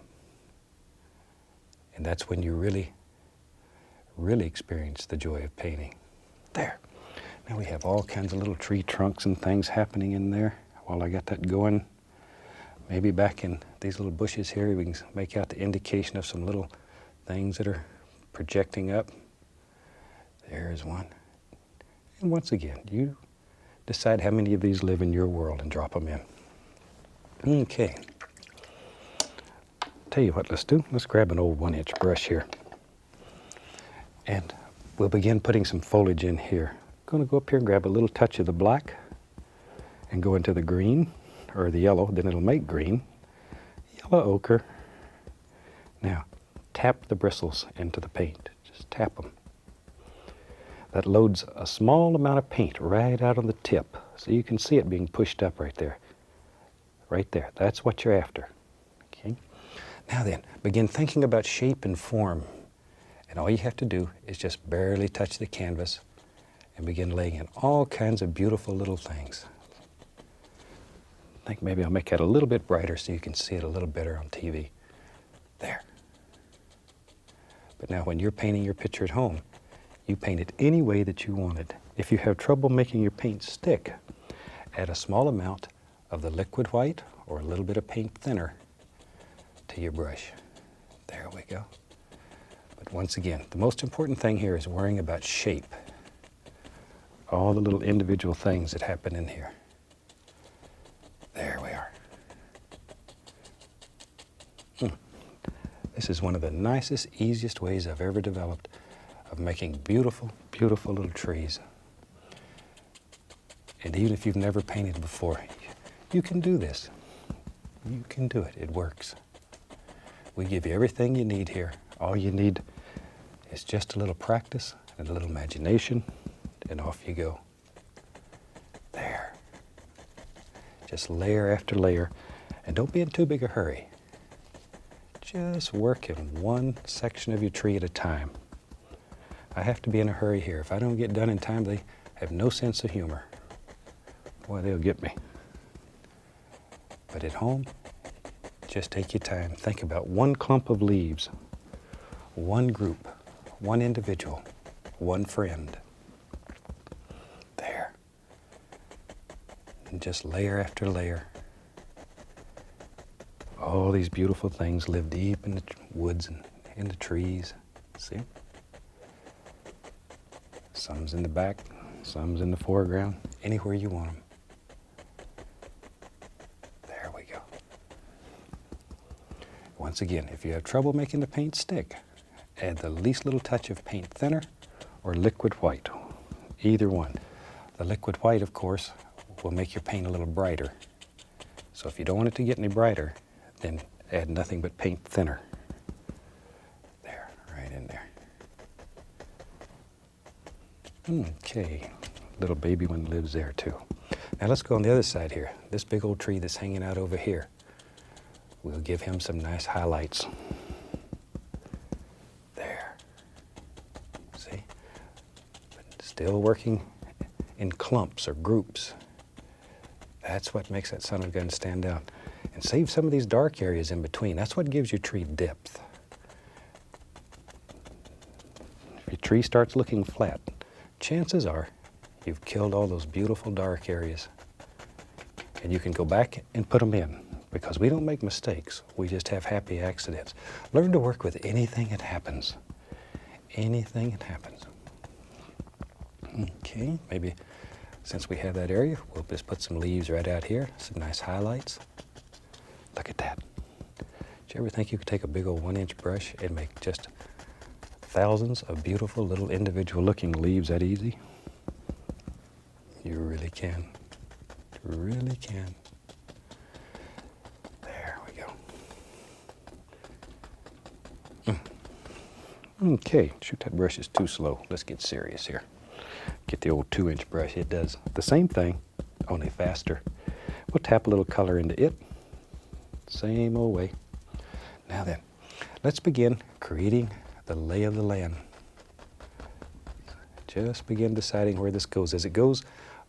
And that's when you really, really experience the joy of painting. There. Now we have all kinds of little tree trunks and things happening in there. While I got that going, maybe back in these little bushes here, we can make out the indication of some little things that are projecting up. There's one. And once again, you decide how many of these live in your world and drop them in. Okay. Tell you what, let's do. Let's grab an old 1-inch brush here. And we'll begin putting some foliage in here. I'm going to go up here and grab a little touch of the black and go into the green, or the yellow, then it'll make green. Yellow ochre. Now, tap the bristles into the paint. Just tap them. That loads a small amount of paint right out on the tip, so you can see it being pushed up right there. Right there. That's what you're after. Okay. Now then, begin thinking about shape and form. And all you have to do is just barely touch the canvas and begin laying in all kinds of beautiful little things. I think maybe I'll make that a little bit brighter so you can see it a little better on TV. There. But now when you're painting your picture at home, you paint it any way that you want it. If you have trouble making your paint stick, add a small amount of the liquid white or a little bit of paint thinner to your brush. There we go. But once again, the most important thing here is worrying about shape. All the little individual things that happen in here. There we are. This is one of the nicest, easiest ways I've ever developed of making beautiful, beautiful little trees. And even if you've never painted before, you can do this. You can do it. It works. We give you everything you need here. All you need is just a little practice and a little imagination, and off you go. There. Just layer after layer, and don't be in too big a hurry. Just work in one section of your tree at a time. I have to be in a hurry here. If I don't get done in time, they have no sense of humor. Boy, they'll get me. But at home, just take your time. Think about one clump of leaves, one group, one individual, one friend. There. And just layer after layer. All these beautiful things live deep in the woods and in the trees. See? Some's in the back, some's in the foreground, anywhere you want them. There we go. Once again, if you have trouble making the paint stick, add the least little touch of paint thinner or liquid white, either one. The liquid white, of course, will make your paint a little brighter. So if you don't want it to get any brighter, then add nothing but paint thinner. There, right in there. Okay, little baby one lives there too. Now let's go on the other side here. This big old tree that's hanging out over here. We'll give him some nice highlights. There. See? But still working in clumps or groups. That's what makes that son of a gun stand out. And save some of these dark areas in between. That's what gives your tree depth. If your tree starts looking flat, chances are you've killed all those beautiful dark areas. And you can go back and put them in, because we don't make mistakes. We just have happy accidents. Learn to work with anything that happens. Anything that happens. Okay, maybe since we have that area, we'll just put some leaves right out here, some nice highlights. Look at that. Did you ever think you could take a big old 1-inch brush and make just thousands of beautiful little individual looking leaves that easy? You really can. You really can. There we go. Okay, shoot, that brush is too slow. Let's get serious here. Get the old 2-inch brush. It does the same thing, only faster. We'll tap a little color into it. Same old way. Now then, let's begin creating the lay of the land. Just begin deciding where this goes. As it goes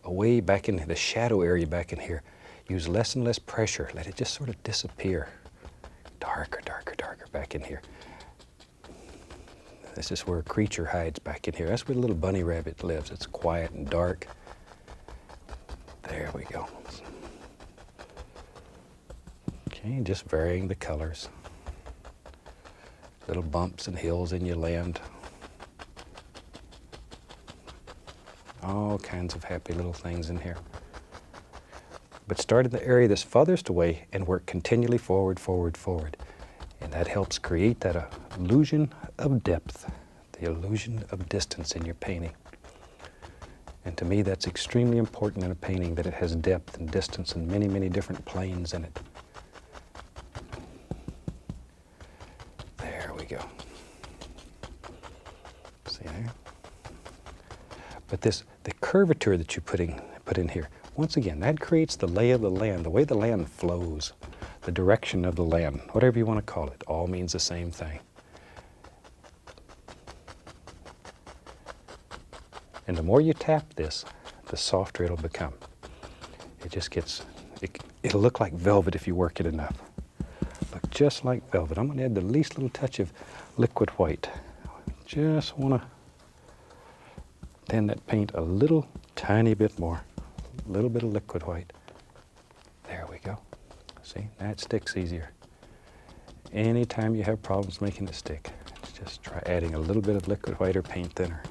away back in the shadow area back in here, use less and less pressure. Let it just sort of disappear. Darker, darker, darker back in here. This is where a creature hides back in here. That's where the little bunny rabbit lives. It's quiet and dark. There we go. Okay, just varying the colors. Little bumps and hills in your land. All kinds of happy little things in here. But start in the area that's farthest away and work continually forward, forward, forward. And that helps create that illusion of depth, the illusion of distance in your painting. And to me, that's extremely important in a painting, that it has depth and distance and many, many different planes in it. There we go. See there? But the curvature that you put in here, once again, that creates the lay of the land, the way the land flows, the direction of the land, whatever you want to call it, all means the same thing. And the more you tap this, the softer it'll become. It just gets, it'll look like velvet if you work it enough. Look just like velvet. I'm going to add the least little touch of liquid white. Just want to thin that paint a little tiny bit more. A little bit of liquid white. There we go. See, that sticks easier. Anytime you have problems making it stick, just try adding a little bit of liquid white or paint thinner.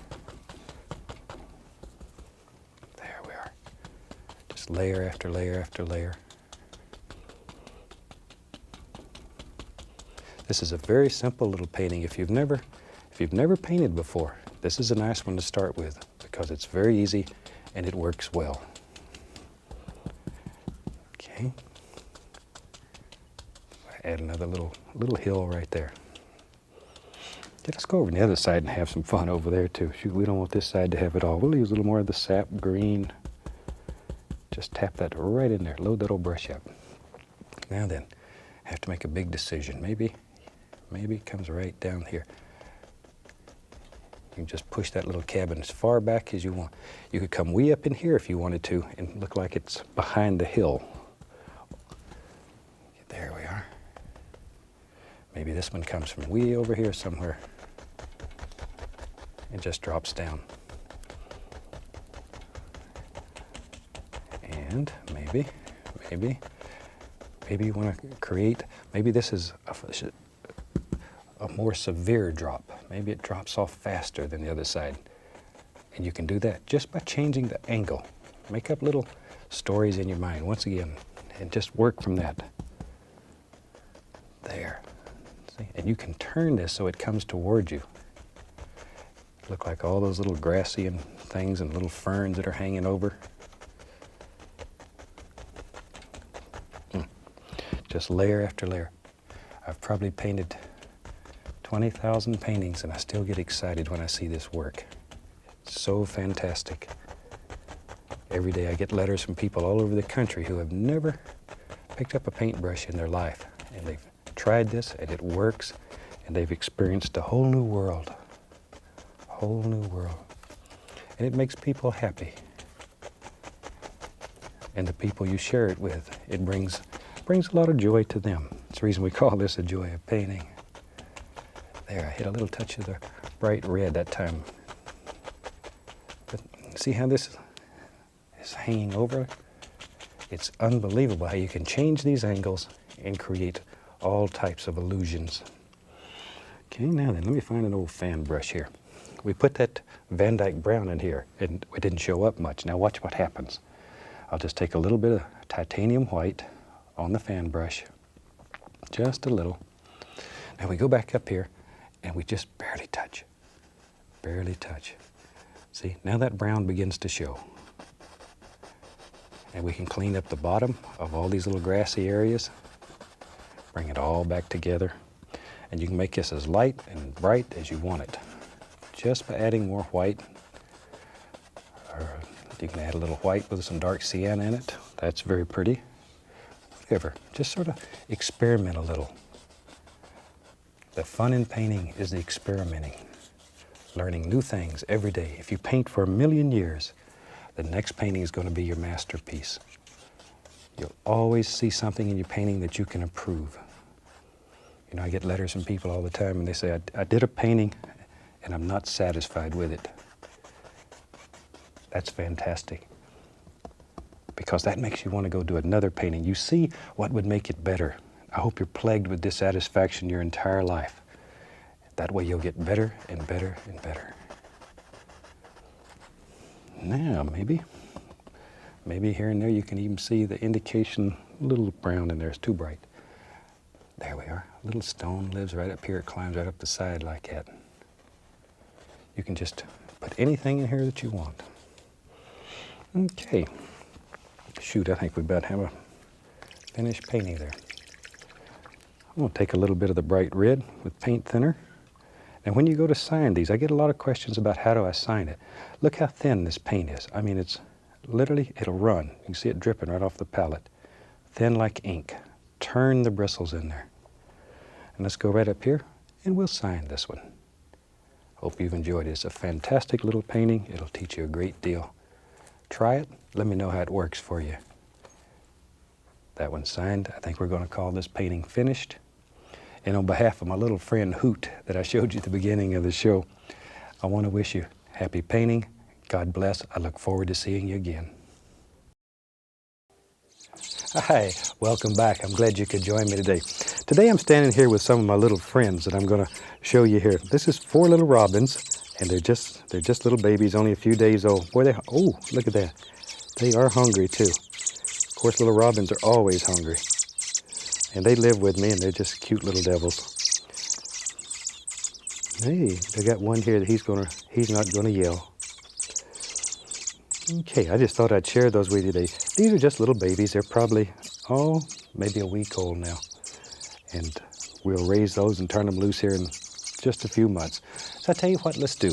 There we are. Just layer after layer after layer. This is a very simple little painting. If you've never painted before, this is a nice one to start with because it's very easy and it works well. Okay. Add another little hill right there. Yeah, let's go over to the other side and have some fun over there too. Shoot, we don't want this side to have it all. We'll use a little more of the sap green. Just tap that right in there. Load that old brush up. Now then, I have to make a big decision. Maybe it comes right down here. You can just push that little cabin as far back as you want. You could come way up in here if you wanted to and look like it's behind the hill. There we are. Maybe this one comes from way over here somewhere. It just drops down. And maybe you want to create, maybe this is a more severe drop. Maybe it drops off faster than the other side. And you can do that just by changing the angle. Make up little stories in your mind, once again, and just work from that. There. See? And you can turn this so it comes towards you. Look like all those little grassy and things and little ferns that are hanging over. Just layer after layer. I've probably painted 20,000 paintings and I still get excited when I see this work. It's so fantastic. Every day I get letters from people all over the country who have never picked up a paintbrush in their life. And they've tried this and it works and they've experienced a whole new world. Whole new world. And it makes people happy. And the people you share it with, it brings a lot of joy to them. It's the reason we call this a joy of painting. There, I hit a little touch of the bright red that time. But see how this is hanging over? It's unbelievable how you can change these angles and create all types of illusions. Okay, now then, let me find an old fan brush here. We put that Van Dyke brown in here and it didn't show up much. Now watch what happens. I'll just take a little bit of titanium white on the fan brush, just a little. Now we go back up here and we just barely touch. See, now that brown begins to show. And we can clean up the bottom of all these little grassy areas, bring it all back together. And you can make this as light and bright as you want it, just by adding more white. Or you can add a little white with some dark sienna in it. That's very pretty. Whatever, just sort of experiment a little. The fun in painting is the experimenting, learning new things every day. If you paint for 1,000,000 years, the next painting is going to be your masterpiece. You'll always see something in your painting that you can improve. You know, I get letters from people all the time and they say, I did a painting and I'm not satisfied with it. That's fantastic. Because that makes you want to go do another painting. You see what would make it better. I hope you're plagued with dissatisfaction your entire life. That way you'll get better and better and better. Now, maybe here and there you can even see the indication, a little brown in there, it's too bright. There we are. A little stone lives right up here. It climbs right up the side like that. You can just put anything in here that you want. Okay. Shoot, I think we about have a finished painting there. I'm going to take a little bit of the bright red with paint thinner. And when you go to sign these, I get a lot of questions about how do I sign it. Look how thin this paint is. I mean, it's literally, it'll run. You can see it dripping right off the palette. Thin like ink. Turn the bristles in there. And let's go right up here and we'll sign this one. Hope you've enjoyed it. It's a fantastic little painting. It'll teach you a great deal. Try it. Let me know how it works for you. That one's signed. I think we're going to call this painting finished. And on behalf of my little friend Hoot that I showed you at the beginning of the show, I want to wish you happy painting. God bless. I look forward to seeing you again. Hi, welcome back. I'm glad you could join me today. Today I'm standing here with some of my little friends that I'm going to show you here. This is 4 little robins, and they're just little babies, only a few days old. Boy, oh, look at that. They are hungry too. Of course, little robins are always hungry. And they live with me, and they're just cute little devils. Hey, they got one here that he's not gonna yell. Okay, I just thought I'd share those with you today. These are just little babies. They're probably, oh, maybe a week old now. And we'll raise those and turn them loose here in just a few months. So I tell you what, let's do.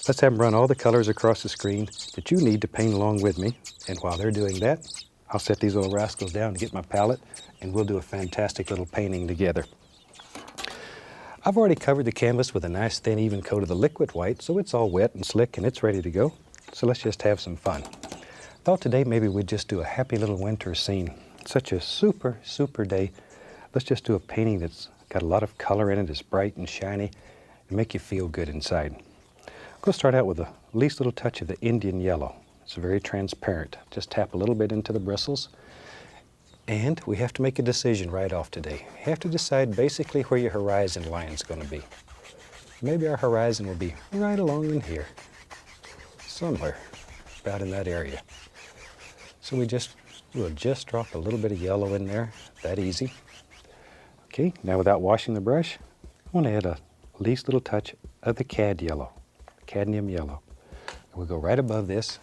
Let's have them run all the colors across the screen that you need to paint along with me. And while they're doing that, I'll set these little rascals down and get my palette, and we'll do a fantastic little painting together. I've already covered the canvas with a nice thin even coat of the liquid white, so it's all wet and slick and it's ready to go. So let's just have some fun. Thought today maybe we'd just do a happy little winter scene. Such a super, super day. Let's just do a painting that's got a lot of color in it, it's bright and shiny, and make you feel good inside. I'm going to start out with the least little touch of the Indian yellow. It's very transparent. Just tap a little bit into the bristles. And we have to make a decision right off today. You have to decide basically where your horizon line is going to be. Maybe our horizon will be right along in here, somewhere about in that area. So we'll just drop a little bit of yellow in there, that easy. Okay, now without washing the brush, I want to add a least little touch of the cadmium yellow. And we'll go right above this,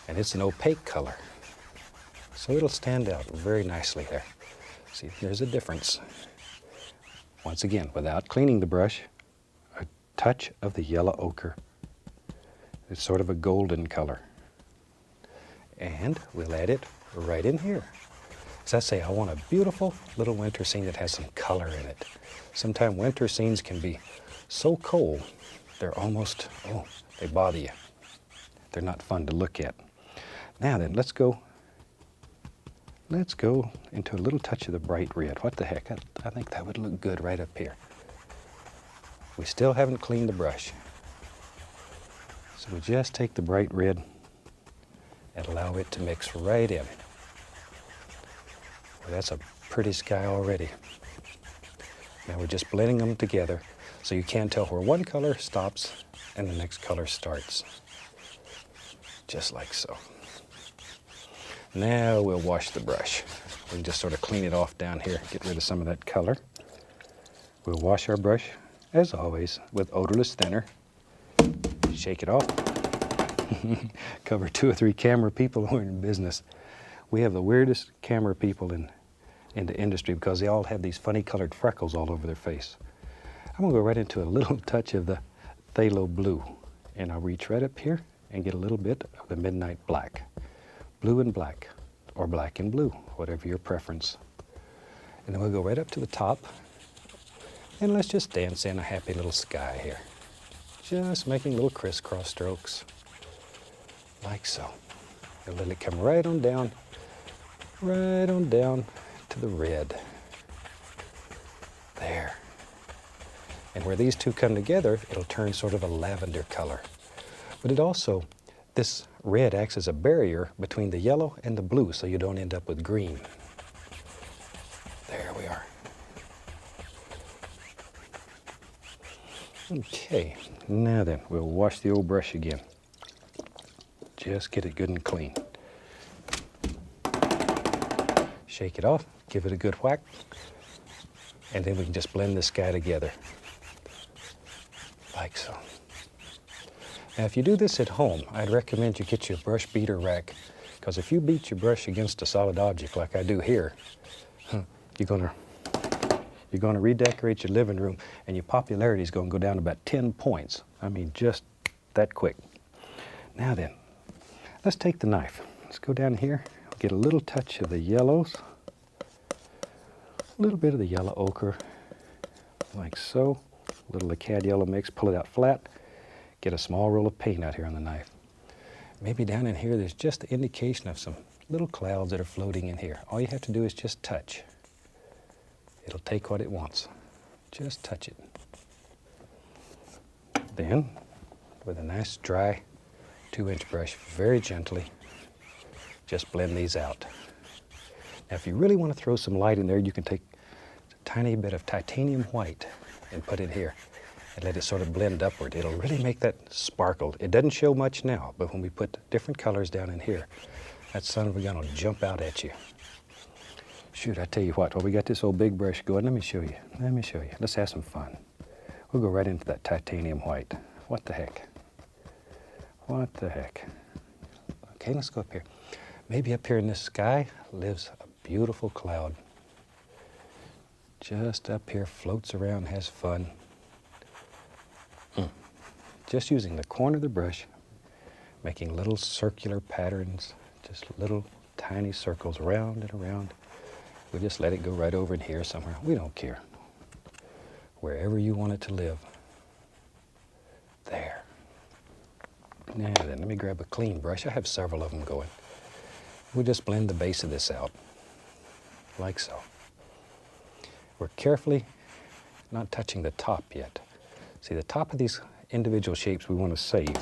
and it's an opaque color. So it'll stand out very nicely there. See, there's a difference. Once again, without cleaning the brush, a touch of the yellow ochre. It's sort of a golden color. And we'll add it right in here. As I say, I want a beautiful little winter scene that has some color in it. Sometimes winter scenes can be so cold, they're almost, they bother you. They're not fun to look at. Now then, let's go into a little touch of the bright red. What the heck? I think that would look good right up here. We still haven't cleaned the brush. So we just take the bright red and allow it to mix right in. Well, that's a pretty sky already. Now we're just blending them together so you can't tell where one color stops and the next color starts. Just like so. Now we'll wash the brush. We can just sort of clean it off down here, get rid of some of that color. We'll wash our brush, as always, with odorless thinner. Shake it off. Cover 2 or 3 camera people who are in business. We have the weirdest camera people in the industry because they all have these funny colored freckles all over their face. I'm going to go right into a little touch of the phthalo blue, and I'll reach right up here and get a little bit of the midnight black. Blue and black, or black and blue, whatever your preference. And then we'll go right up to the top, and let's just dance in a happy little sky here. Just making little crisscross strokes, like so. And let it come right on down to the red. There. And where these two come together, it'll turn sort of a lavender color. But it also, this red acts as a barrier between the yellow and the blue, so you don't end up with green. There we are. Okay, now then, we'll wash the old brush again. Just get it good and clean. Shake it off, give it a good whack, and then we can just blend the sky together, like so. Now, if you do this at home, I'd recommend you get your brush beater rack, because if you beat your brush against a solid object like I do here, you're gonna redecorate your living room, and your popularity is going to go down about 10 points. I mean, just that quick. Now then, let's take the knife. Let's go down here, get a little touch of the yellows, a little bit of the yellow ochre, like so. A little of the cad yellow mix, pull it out flat. Get a small roll of paint out here on the knife. Maybe down in here there's just the indication of some little clouds that are floating in here. All you have to do is just touch. It'll take what it wants. Just touch it. Then, with a nice dry 2-inch brush, very gently, just blend these out. Now if you really want to throw some light in there, you can take a tiny bit of titanium white and put it here and let it sort of blend upward. It'll really make that sparkle. It doesn't show much now, but when we put different colors down in here, that son of a gun will jump out at you. Shoot, I tell you what, while we got this old big brush going, let me show you. Let's have some fun. We'll go right into that titanium white. What the heck? Okay, let's go up here. Maybe up here in this sky lives a beautiful cloud. Just up here, floats around, has fun. Just using the corner of the brush, making little circular patterns, just little tiny circles around and around. We just let it go right over in here somewhere. We don't care. Wherever you want it to live. There. Now then, let me grab a clean brush. I have several of them going. We'll just blend the base of this out, like so. We're carefully not touching the top yet. See, the top of these individual shapes we want to save.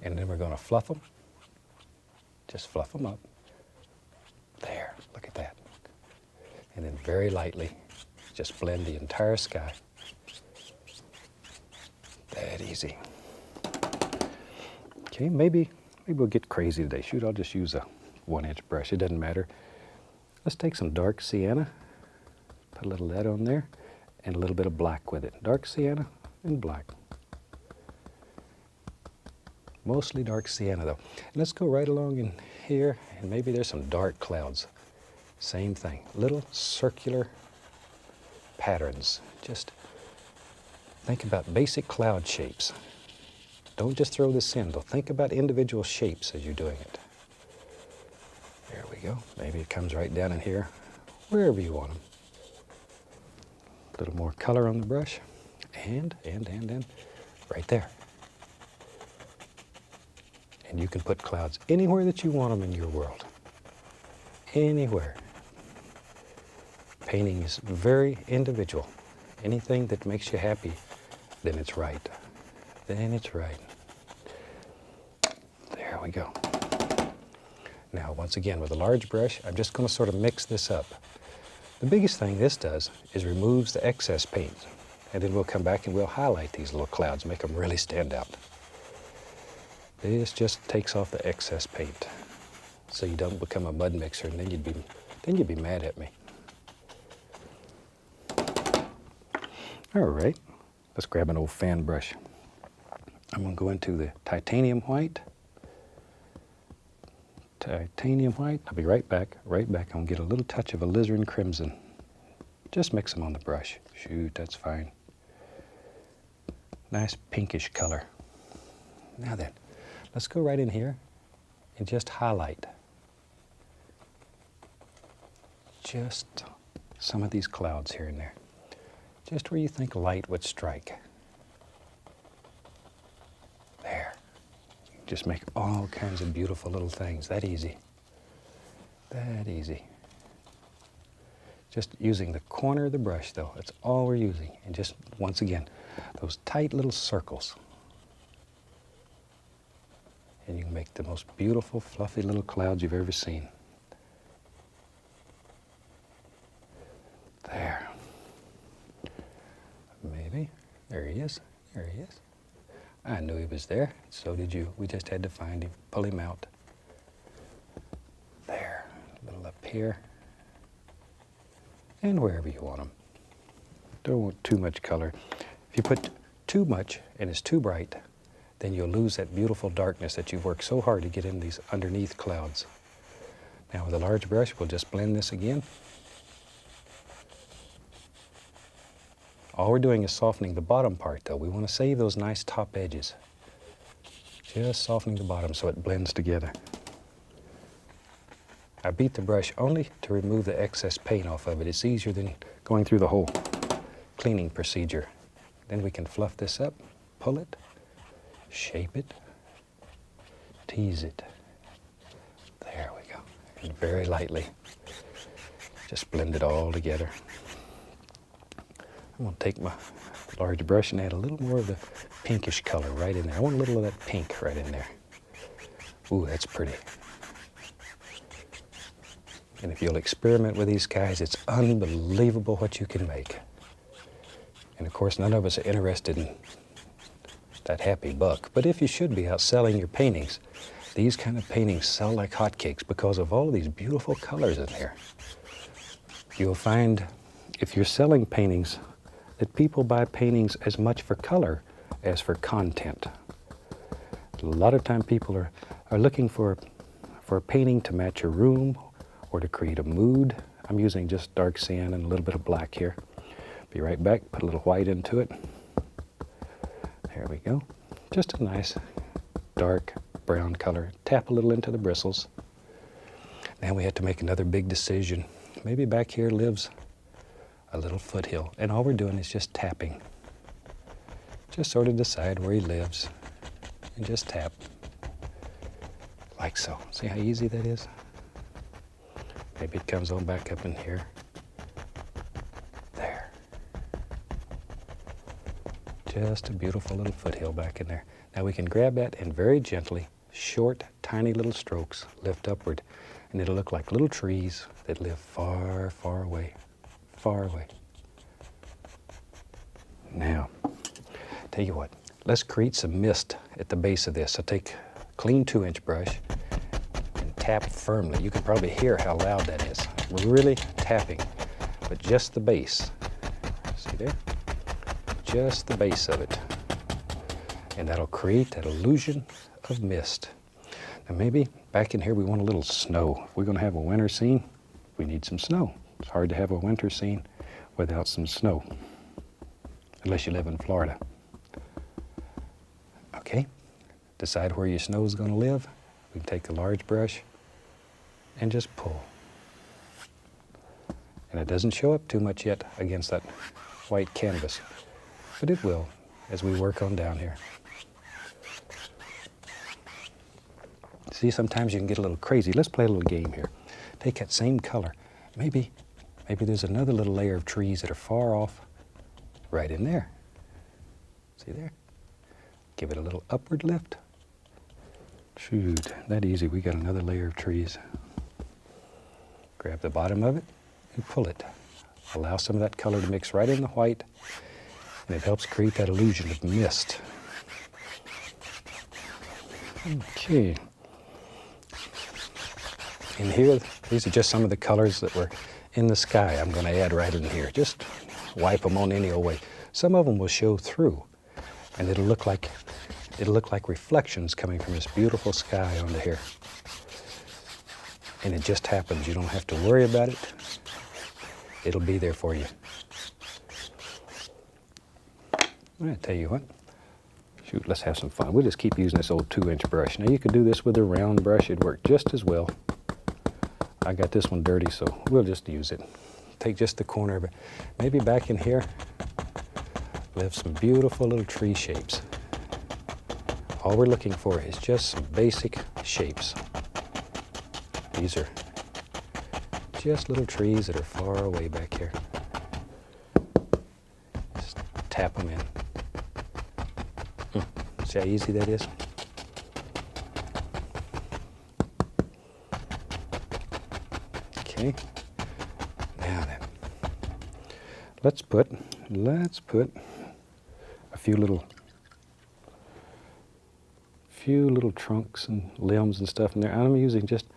And then we're going to fluff them. Just fluff them up. There, look at that. And then very lightly, just blend the entire sky. That easy. Okay, maybe we'll get crazy today. Shoot, I'll just use a 1-inch brush. It doesn't matter. Let's take some dark sienna, put a little of that on there, and a little bit of black with it. Dark sienna and black. Mostly dark sienna though. And let's go right along in here, and maybe there's some dark clouds. Same thing, little circular patterns. Just think about basic cloud shapes. Don't just throw this in, though. Think about individual shapes as you're doing it. There we go. Maybe it comes right down in here, wherever you want them. A little more color on the brush, and right there. And you can put clouds anywhere that you want them in your world. Anywhere. Painting is very individual. Anything that makes you happy, then it's right. Then it's right. There we go. Now, once again, with a large brush, I'm just going to sort of mix this up. The biggest thing this does is removes the excess paint. And then we'll come back and we'll highlight these little clouds, make them really stand out. This just takes off the excess paint, so you don't become a mud mixer, and then you'd be mad at me. All right, let's grab an old fan brush. I'm going to go into the titanium white. Titanium white. I'll be right back. I'm going to get a little touch of alizarin crimson. Just mix them on the brush. Shoot, that's fine. Nice pinkish color. Now then, let's go right in here and just highlight just some of these clouds here and there. Just where you think light would strike. There. Just make all kinds of beautiful little things. That easy. That easy. Just using the corner of the brush though. That's all we're using. And just, once again, those tight little circles. And you can make the most beautiful, fluffy little clouds you've ever seen. There. Maybe. There he is. There he is. I knew he was there. So did you. We just had to find him, pull him out. There. A little up here. And wherever you want them. Don't want too much color. If you put too much and it's too bright, then you'll lose that beautiful darkness that you've worked so hard to get in these underneath clouds. Now with a large brush, we'll just blend this again. All we're doing is softening the bottom part though. We want to save those nice top edges. Just softening the bottom so it blends together. I beat the brush only to remove the excess paint off of it. It's easier than going through the whole cleaning procedure. Then we can fluff this up, pull it, shape it, tease it. There we go. And very lightly, just blend it all together. I'm going to take my large brush and add a little more of the pinkish color right in there. I want a little of that pink right in there. Ooh, that's pretty. And if you'll experiment with these guys, it's unbelievable what you can make. And of course, none of us are interested in that happy buck. But if you should be out selling your paintings, these kind of paintings sell like hotcakes because of all of these beautiful colors in there. You'll find if you're selling paintings that people buy paintings as much for color as for content. A lot of time people are looking for a painting to match a room or to create a mood. I'm using just dark sand and a little bit of black here. Be right back, put a little white into it. There we go. Just a nice dark brown color. Tap a little into the bristles. Now we have to make another big decision. Maybe back here lives a little foothill, and all we're doing is just tapping. Just sort of decide where he lives and just tap. Like so. See how easy that is? Maybe it comes on back up in here. There. Just a beautiful little foothill back in there. Now we can grab that and very gently, short, tiny little strokes, lift upward. And it'll look like little trees that live far, far away. Far away. Now, tell you what, let's create some mist at the base of this. So take a clean 2-inch brush and tap firmly. You can probably hear how loud that is. We're really tapping, but just the base. See there? Just the base of it. And that'll create that illusion of mist. Now maybe back in here we want a little snow. If we're going to have a winter scene, we need some snow. It's hard to have a winter scene without some snow, unless you live in Florida. Okay, decide where your snow is going to live. We can take a large brush and just pull. And it doesn't show up too much yet against that white canvas, but it will as we work on down here. See, sometimes you can get a little crazy. Let's play a little game here. Take that same color. Maybe there's another little layer of trees that are far off right in there. See there? Give it a little upward lift. Shoot, that easy. We got another layer of trees. Grab the bottom of it and pull it. Allow some of that color to mix right in the white, and it helps create that illusion of mist. Okay. And here, these are just some of the colors that were in the sky I'm going to add right in here. Just wipe them on any old way. Some of them will show through, and it'll look like reflections coming from this beautiful sky onto here. And it just happens. You don't have to worry about it. It'll be there for you. I tell you what. Shoot, let's have some fun. We'll just keep using this old 2-inch brush. Now you could do this with a round brush. It'd work just as well. I got this one dirty, so we'll just use it. Take just the corner of it. Maybe back in here, we have some beautiful little tree shapes. All we're looking for is just some basic shapes. These are just little trees that are far away back here. Just tap them in. See how easy that is? Okay. Now then, let's put a few little trunks and limbs and stuff in there. I'm using just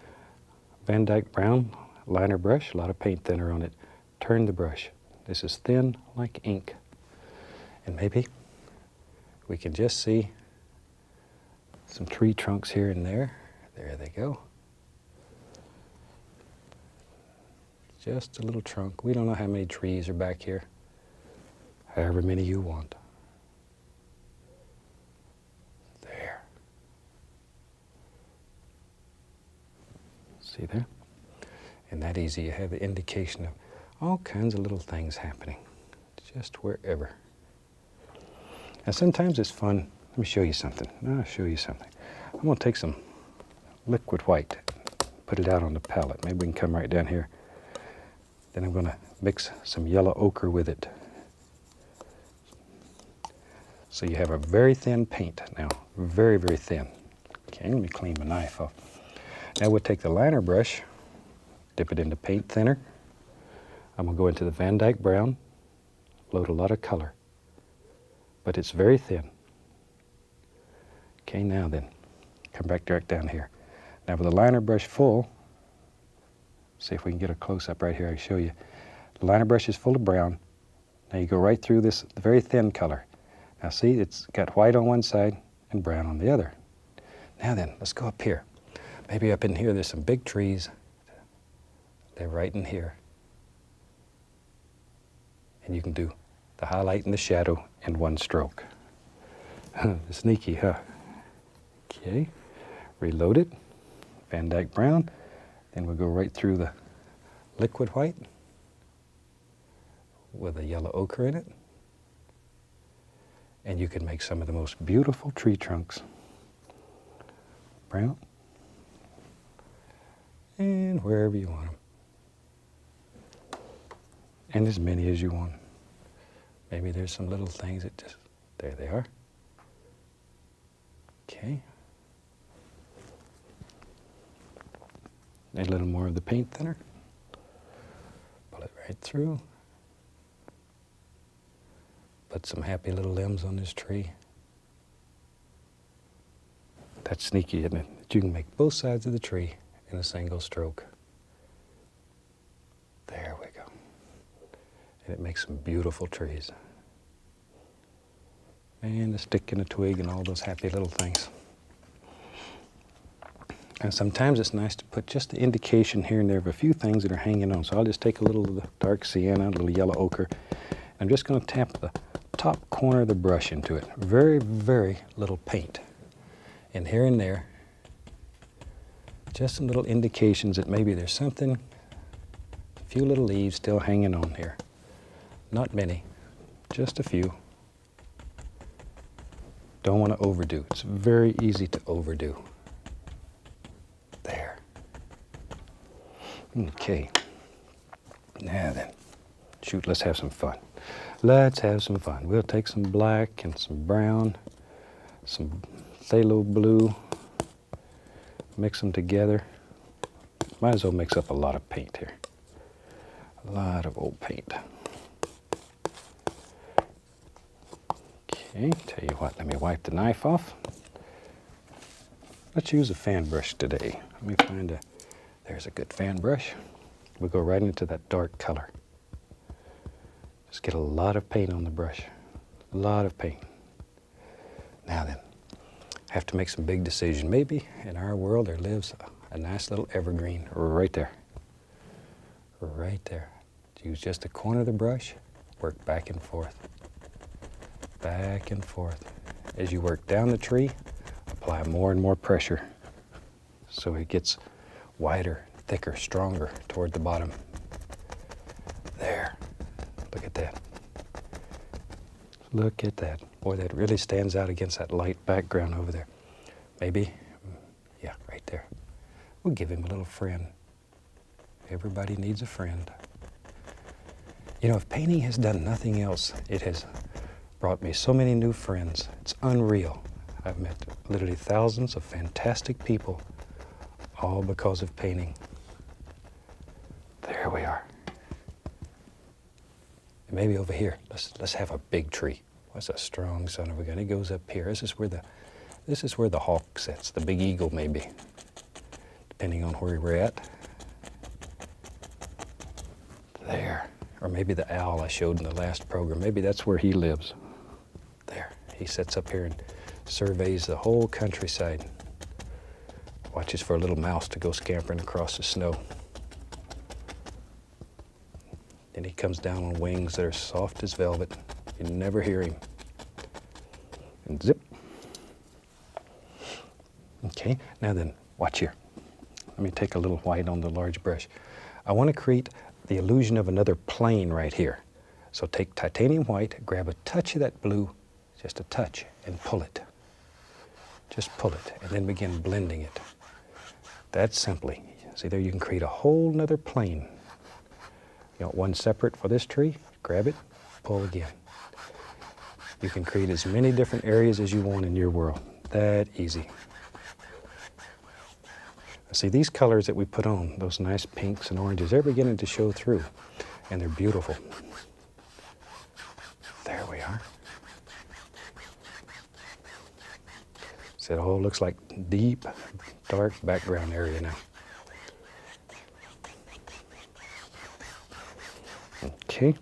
Van Dyke brown liner brush, a lot of paint thinner on it. Turn the brush. This is thin like ink. And maybe we can just see some tree trunks here and there. There they go. Just a little trunk. We don't know how many trees are back here. However many you want. There. See there? And that easy, you have the indication of all kinds of little things happening. Just wherever. Now sometimes it's fun. Let me show you something. I'll show you something. I'm going to take some liquid white, put it out on the palette. Maybe we can come right down here. Then I'm going to mix some yellow ochre with it. So you have a very thin paint now, very, very thin. Okay, let me clean my knife off. Now we'll take the liner brush, dip it into paint thinner. I'm going to go into the Van Dyke brown, load a lot of color, but it's very thin. Okay, now then, come back direct down here. Now with the liner brush full, see if we can get a close-up right here. I can show you. The liner brush is full of brown. Now you go right through this very thin color. Now see, it's got white on one side and brown on the other. Now then, let's go up here. Maybe up in here there's some big trees. They're right in here. And you can do the highlight and the shadow in one stroke. Sneaky, huh? Okay, reload it. Van Dyke brown. Then we'll go right through the liquid white with a yellow ochre in it. And you can make some of the most beautiful tree trunks. Brown. And wherever you want them. And as many as you want. Maybe there's some little things that just, there they are. Okay. Add a little more of the paint thinner. Pull it right through. Put some happy little limbs on this tree. That's sneaky, isn't it? That you can make both sides of the tree in a single stroke. There we go. And it makes some beautiful trees. And a stick and a twig and all those happy little things. And sometimes it's nice to put just the indication here and there of a few things that are hanging on. So I'll just take a little of the dark sienna, a little yellow ochre. I'm just going to tap the top corner of the brush into it. Very, very little paint. And here and there, just some little indications that maybe there's something, a few little leaves still hanging on here. Not many, just a few. Don't want to overdo. It's very easy to overdo. There. Okay. Now then, shoot, let's have some fun. Let's have some fun. We'll take some black and some brown, some phthalo blue, mix them together. Might as well mix up a lot of paint here. A lot of old paint. Okay, tell you what, let me wipe the knife off. Let's use a fan brush today. Let me find there's a good fan brush. We'll go right into that dark color. Just get a lot of paint on the brush. A lot of paint. Now then, I have to make some big decisions. Maybe in our world there lives a nice little evergreen right there. Right there. Use just the corner of the brush, work back and forth. Back and forth. As you work down the tree, apply more and more pressure so it gets wider, thicker, stronger toward the bottom. There. Look at that. Look at that. Boy, that really stands out against that light background over there. Maybe, yeah, right there. We'll give him a little friend. Everybody needs a friend. You know, if painting has done nothing else, it has brought me so many new friends. It's unreal. I've met literally thousands of fantastic people, all because of painting. There we are. And maybe over here, let's have a big tree. What's a strong son of a gun? It goes up here. This is where the hawk sits, the big eagle maybe, depending on where we're at. There. Or maybe the owl I showed in the last program. Maybe that's where he lives. There. He sits up here and surveys the whole countryside. Watches for a little mouse to go scampering across the snow. Then he comes down on wings that are soft as velvet. You never hear him. And zip. Okay, now then, watch here. Let me take a little white on the large brush. I want to create the illusion of another plane right here. So take titanium white, grab a touch of that blue, just a touch, and pull it. Just pull it, and then begin blending it. That simply. See there, you can create a whole nother plane. You want one separate for this tree? Grab it, pull again. You can create as many different areas as you want in your world. That easy. See, these colors that we put on, those nice pinks and oranges, they're beginning to show through, and they're beautiful. There we are. See, it all looks like deep, dark background area now. Okay.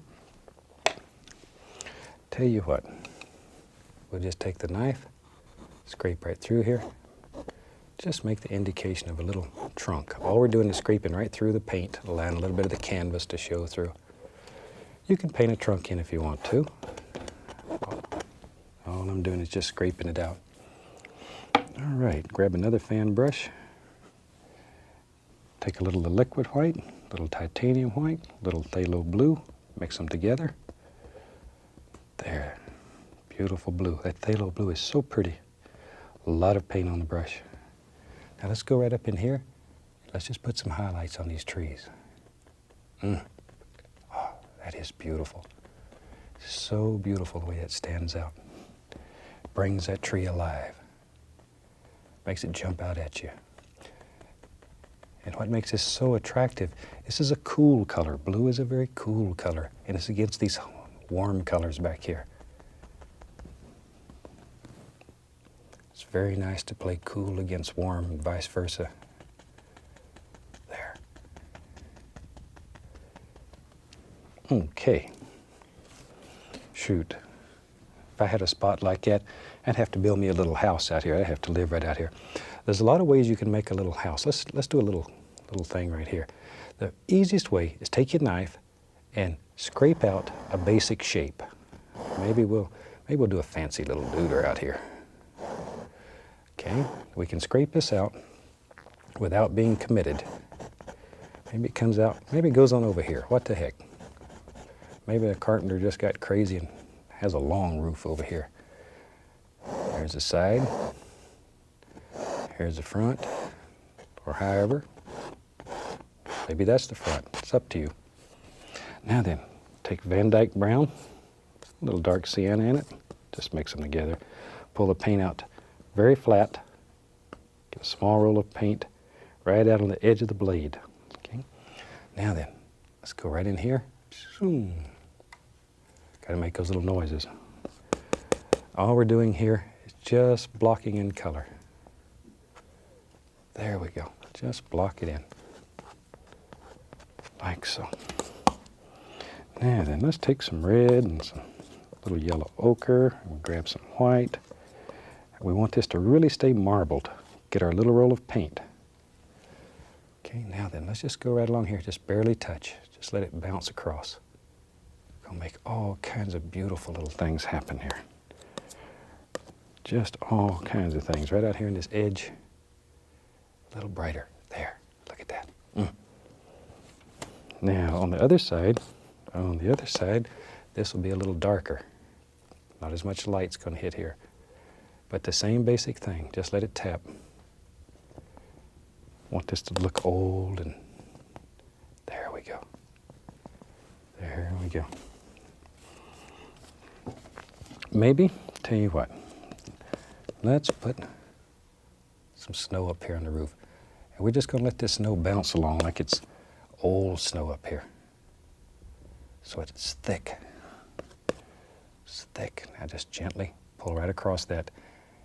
Tell you what, we'll just take the knife, scrape right through here, just make the indication of a little trunk. All we're doing is scraping right through the paint, allowing a little bit of the canvas to show through. You can paint a trunk in if you want to. All I'm doing is just scraping it out. All right, grab another fan brush. Take a little of the liquid white, a little titanium white, a little phthalo blue, mix them together. There, beautiful blue. That phthalo blue is so pretty. A lot of paint on the brush. Now let's go right up in here. Let's just put some highlights on these trees. Oh, that is beautiful. So beautiful the way that stands out. Brings that tree alive. Makes it jump out at you. And what makes this so attractive, this is a cool color. Blue is a very cool color, and it's against these warm colors back here. It's very nice to play cool against warm and vice versa. There. Okay. Shoot. If I had a spot like that, I'd have to build me a little house out here. I'd have to live right out here. There's a lot of ways you can make a little house. Let's do a little thing right here. The easiest way is take your knife and scrape out a basic shape. Maybe we'll do a fancy little duder out here. Okay, we can scrape this out without being committed. Maybe it comes out, maybe it goes on over here. What the heck? Maybe the carpenter just got crazy and has a long roof over here. There's the side. Here's the front, or however. Maybe that's the front. It's up to you. Now then, take Van Dyke brown, a little dark sienna in it. Just mix them together. Pull the paint out very flat. Get a small roll of paint right out on the edge of the blade. Okay. Now then, let's go right in here. Got to make those little noises. All we're doing here is just blocking in color. There we go. Just block it in. Like so. Now then, let's take some red and some little yellow ochre and grab some white. We want this to really stay marbled. Get our little roll of paint. Okay, now then, let's just go right along here. Just barely touch. Just let it bounce across. Gonna make all kinds of beautiful little things happen here. Just all kinds of things. Right out here in this edge. A little brighter. There. Look at that. Now, on the other side, this will be a little darker. Not as much light's going to hit here. But the same basic thing. Just let it tap. Want this to look old, and there we go. There we go. Maybe, tell you what, let's put some snow up here on the roof. And we're just going to let this snow bounce along like it's old snow up here. So it's thick. It's thick. Now just gently pull right across that,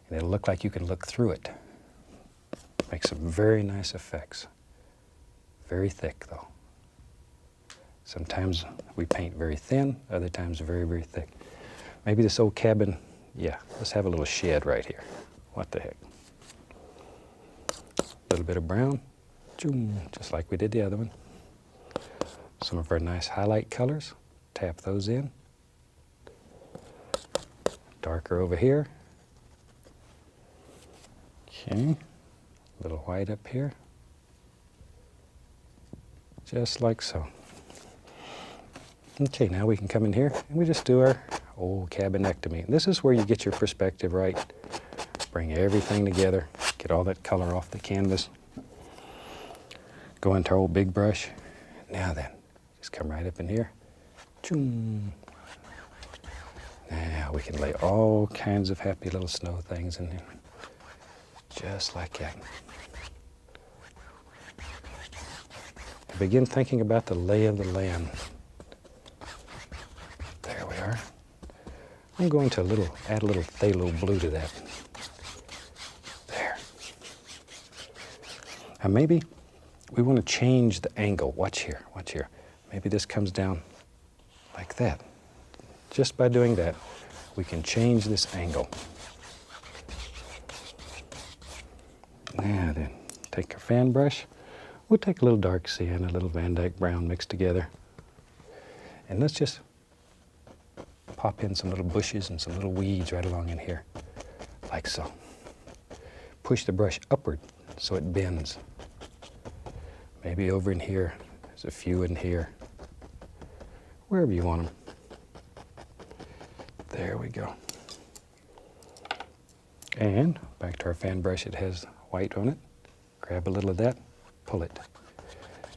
and it'll look like you can look through it. Make some very nice effects. Very thick, though. Sometimes we paint very thin, other times very, very thick. Maybe this old cabin, yeah, let's have a little shed right here. What the heck? A little bit of brown, just like we did the other one. Some of our nice highlight colors, tap those in. Darker over here. Okay, a little white up here. Just like so. Okay, now we can come in here and we just do our old cabinectomy. This is where you get your perspective right. Bring everything together, get all that color off the canvas. Go into our old big brush. Now then, just come right up in here. Now we can lay all kinds of happy little snow things in there. Just like that. Begin thinking about the lay of the land. There we are. I'm going to add a little phthalo blue to that. There. Now maybe we want to change the angle. Watch here, watch here. Maybe this comes down like that. Just by doing that, we can change this angle. Now then, take our fan brush. We'll take a little dark sienna, a little Van Dyke brown mixed together. And let's just pop in some little bushes and some little weeds right along in here, like so. Push the brush upward so it bends. Maybe over in here, there's a few in here. Wherever you want them. There we go. And back to our fan brush, it has white on it. Grab a little of that, pull it.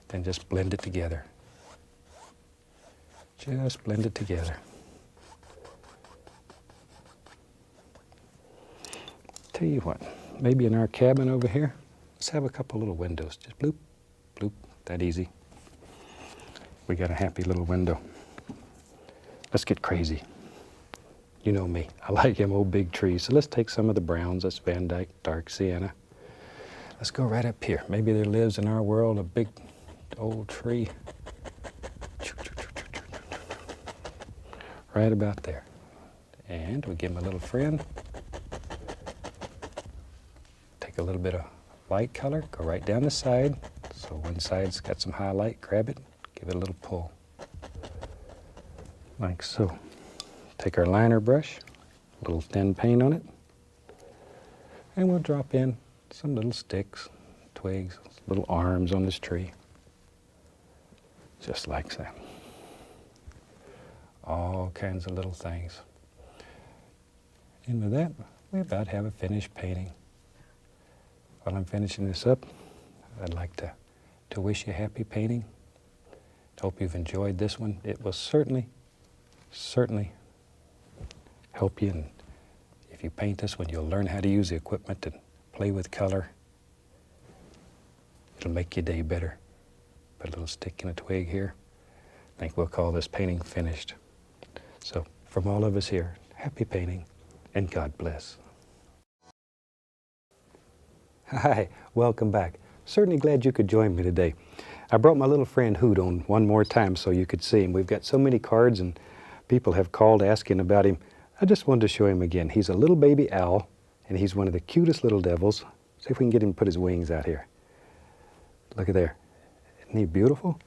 Then just blend it together. Just blend it together. Tell you what, maybe in our cabin over here, let's have a couple little windows. Just bloop, bloop, that easy. We got a happy little window. Let's get crazy. You know me, I like them old big trees. So let's take some of the browns, that's Van Dyke, dark sienna. Let's go right up here. Maybe there lives in our world a big old tree. Right about there. And we give him a little friend. Take a little bit of light color, go right down the side. So one side's got some highlight, grab it, give it a little pull. Like so. Take our liner brush, a little thin paint on it, and we'll drop in some little sticks, twigs, little arms on this tree. Just like that. All kinds of little things. And with that, we about have a finished painting. While I'm finishing this up, I'd like to wish you a happy painting. Hope you've enjoyed this one. It will certainly help you. And if you paint this one, you'll learn how to use the equipment and play with color. It'll make your day better. Put a little stick and a twig here. I think we'll call this painting finished. So from all of us here, happy painting and God bless. Hi, welcome back. Certainly glad you could join me today. I brought my little friend Hoot on one more time so you could see him. We've got so many cards and people have called asking about him. I just wanted to show him again. He's a little baby owl, and he's one of the cutest little devils. See if we can get him to put his wings out here. Look at there. Isn't he beautiful?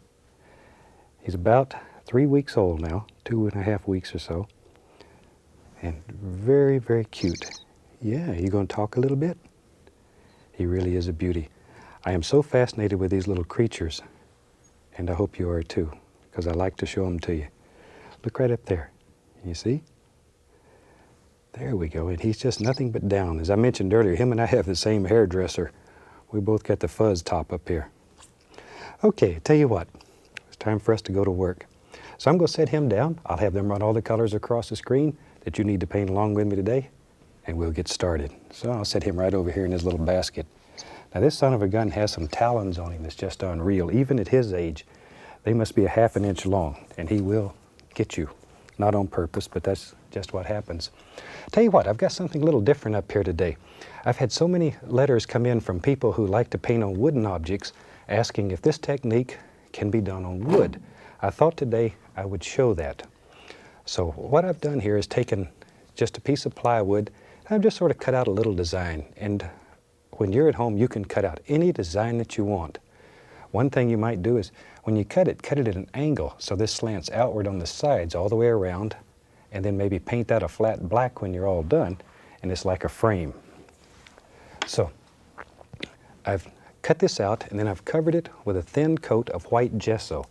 He's about 3 weeks old now, 2.5 weeks or so. And very, very cute. Yeah, you going to talk a little bit? He really is a beauty. I am so fascinated with these little creatures, and I hope you are too, because I like to show them to you. Look right up there. You see? There we go, and he's just nothing but down. As I mentioned earlier, him and I have the same hairdresser. We both got the fuzz top up here. Okay, tell you what, it's time for us to go to work. So I'm going to set him down. I'll have them run all the colors across the screen that you need to paint along with me today, and we'll get started. So I'll set him right over here in his little basket. Now this son of a gun has some talons on him that's just unreal. Even at his age, they must be a 1/2 inch long, and he will get you. Not on purpose, but that's just what happens. Tell you what, I've got something a little different up here today. I've had so many letters come in from people who like to paint on wooden objects, asking if this technique can be done on wood. I thought today I would show that. So what I've done here is taken just a piece of plywood, and I've just sort of cut out a little design. And when you're at home, you can cut out any design that you want. One thing you might do is, when you cut it at an angle, so this slants outward on the sides all the way around, and then maybe paint that a flat black when you're all done, and it's like a frame. So I've cut this out, and then I've covered it with a thin coat of white gesso.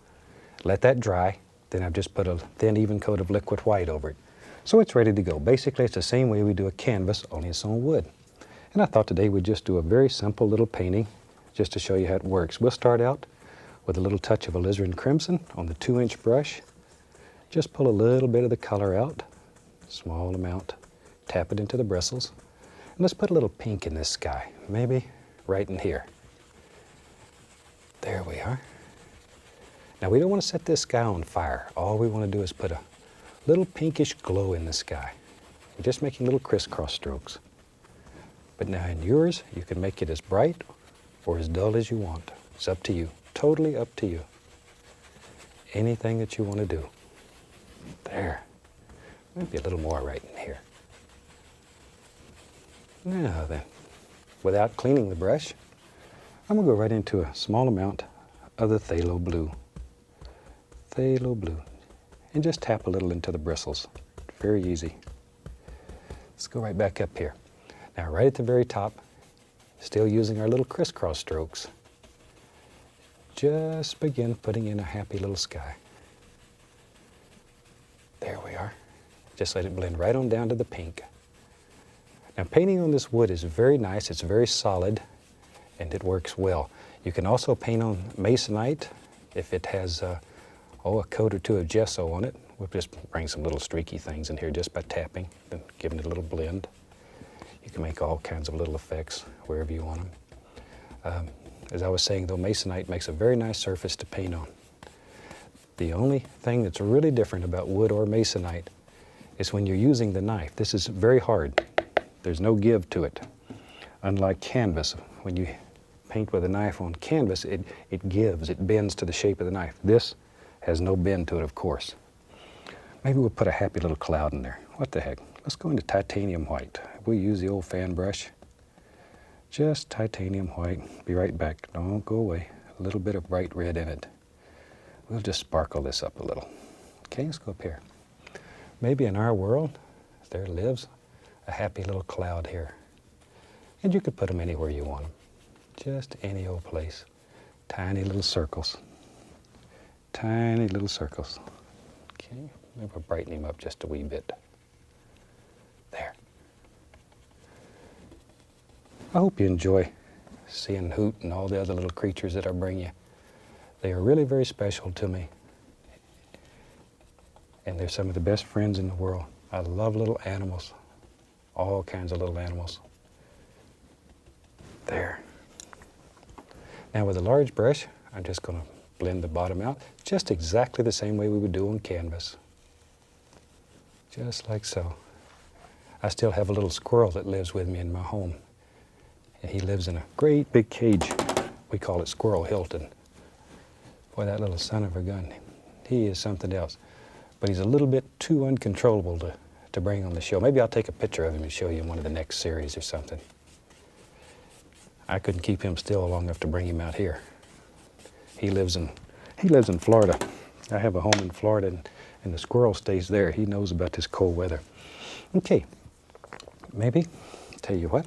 Let that dry, then I've just put a thin, even coat of liquid white over it. So it's ready to go. Basically, it's the same way we do a canvas, only it's on wood. And I thought today we'd just do a very simple little painting, just to show you how it works. We'll start out with a little touch of alizarin crimson on the 2-inch brush. Just pull a little bit of the color out, small amount, tap it into the bristles. And let's put a little pink in this sky, maybe right in here. There we are. Now we don't want to set this sky on fire. All we want to do is put a little pinkish glow in the sky. We're just making little crisscross strokes. But now in yours, you can make it as bright or as dull as you want. It's up to you, totally up to you. Anything that you want to do. There. Maybe a little more right in here. Now then, without cleaning the brush, I'm going to go right into a small amount of the phthalo blue. Phthalo blue. And just tap a little into the bristles. Very easy. Let's go right back up here. Now right at the very top, still using our little crisscross strokes, just begin putting in a happy little sky. There we are. Just let it blend right on down to the pink. Now painting on this wood is very nice, it's very solid, and it works well. You can also paint on masonite if it has a coat or two of gesso on it. We'll just bring some little streaky things in here just by tapping and giving it a little blend. You can make all kinds of little effects wherever you want them. As I was saying though, masonite makes a very nice surface to paint on. The only thing that's really different about wood or masonite is when you're using the knife. This is very hard. There's no give to it. Unlike canvas, when you paint with a knife on canvas, it gives, it bends to the shape of the knife. This has no bend to it, of course. Maybe we'll put a happy little cloud in there. What the heck? Let's go into titanium white. We'll use the old fan brush. Just titanium white. Be right back. Don't go away. A little bit of bright red in it. We'll just sparkle this up a little. Okay, let's go up here. Maybe in our world, there lives a happy little cloud here. And you could put them anywhere you want them. Just any old place. Tiny little circles. Tiny little circles. Okay, maybe we'll brighten him up just a wee bit. There. I hope you enjoy seeing Hoot and all the other little creatures that I bring you. They are really very special to me. And they're some of the best friends in the world. I love little animals. All kinds of little animals. There. Now with a large brush, I'm just going to blend the bottom out just exactly the same way we would do on canvas. Just like so. I still have a little squirrel that lives with me in my home. And he lives in a great big cage. We call it Squirrel Hilton. Boy, that little son of a gun, he is something else. But he's a little bit too uncontrollable to bring on the show. Maybe I'll take a picture of him and show you in one of the next series or something. I couldn't keep him still long enough to bring him out here. He lives in Florida. I have a home in Florida, and the squirrel stays there. He knows about this cold weather. Okay, maybe, tell you what,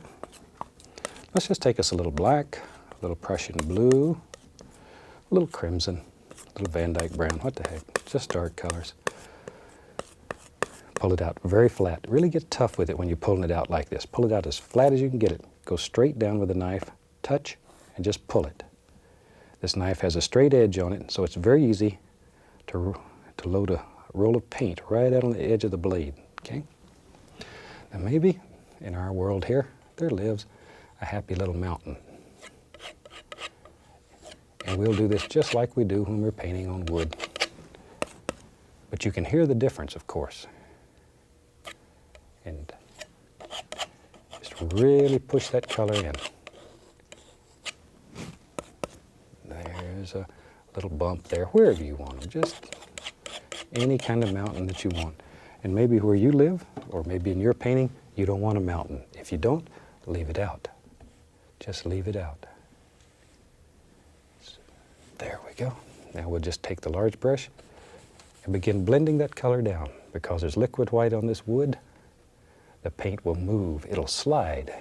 let's just take us a little black, a little Prussian blue, a little crimson, a little Van Dyke brown, what the heck, just dark colors. Pull it out very flat. Really get tough with it when you're pulling it out like this. Pull it out as flat as you can get it. Go straight down with a knife, touch, and just pull it. This knife has a straight edge on it, so it's very easy to load a roll of paint right out on the edge of the blade, okay? Now maybe in our world here, there lives a happy little mountain. And we'll do this just like we do when we're painting on wood. But you can hear the difference, of course. And just really push that color in. There's a little bump there, wherever you want them, just any kind of mountain that you want. And maybe where you live, or maybe in your painting, you don't want a mountain. If you don't, leave it out. Just leave it out. There we go. Now we'll just take the large brush and begin blending that color down. Because there's liquid white on this wood, the paint will move, it'll slide.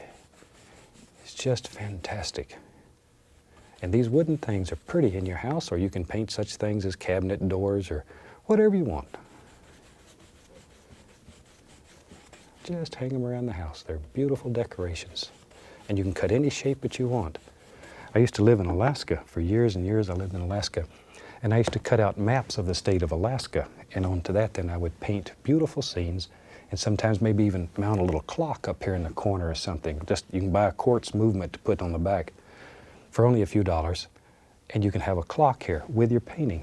It's just fantastic. And these wooden things are pretty in your house, or you can paint such things as cabinet doors or whatever you want. Just hang them around the house. They're beautiful decorations. And you can cut any shape that you want. I used to live in Alaska for years and years. I lived in Alaska. And I used to cut out maps of the state of Alaska. And onto that, then I would paint beautiful scenes, and sometimes maybe even mount a little clock up here in the corner or something. Just, you can buy a quartz movement to put on the back for only a few dollars, and you can have a clock here with your painting.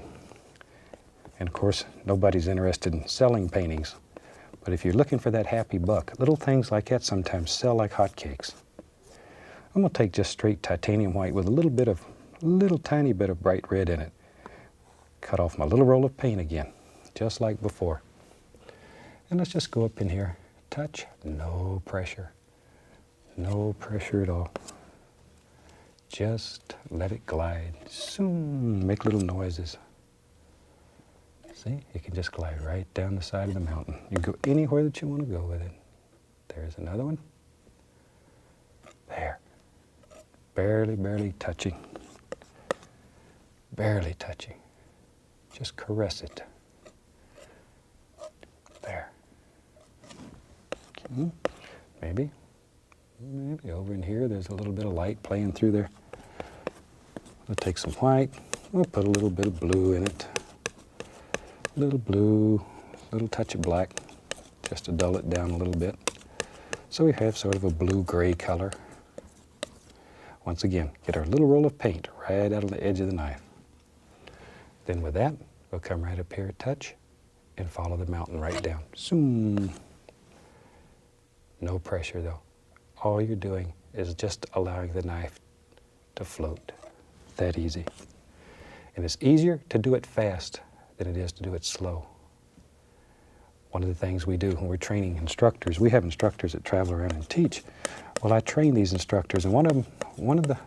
And of course, nobody's interested in selling paintings. But if you're looking for that happy buck, little things like that sometimes sell like hotcakes. I'm going to take just straight titanium white with a little tiny bit of bright red in it. Cut off my little roll of paint again, just like before. And let's just go up in here, touch, no pressure. No pressure at all. Just let it glide. Zoom, make little noises. See, you can just glide right down the side of the mountain. You go anywhere that you want to go with it. There's another one. There. Barely, barely touching. Barely touching. Just caress it. There. Okay. Maybe over in here there's a little bit of light playing through there. We'll take some white. We'll put a little bit of blue in it. A little blue, a little touch of black, just to dull it down a little bit. So we have sort of a blue-gray color. Once again, get our little roll of paint right out on the edge of the knife. Then with that, we'll come right up here, touch, and follow the mountain right down. Zoom. No pressure though. All you're doing is just allowing the knife to float. That easy. And it's easier to do it fast than it is to do it slow. One of the things we do when we're training instructors, we have instructors that travel around and teach. Well, I train these instructors, and one of the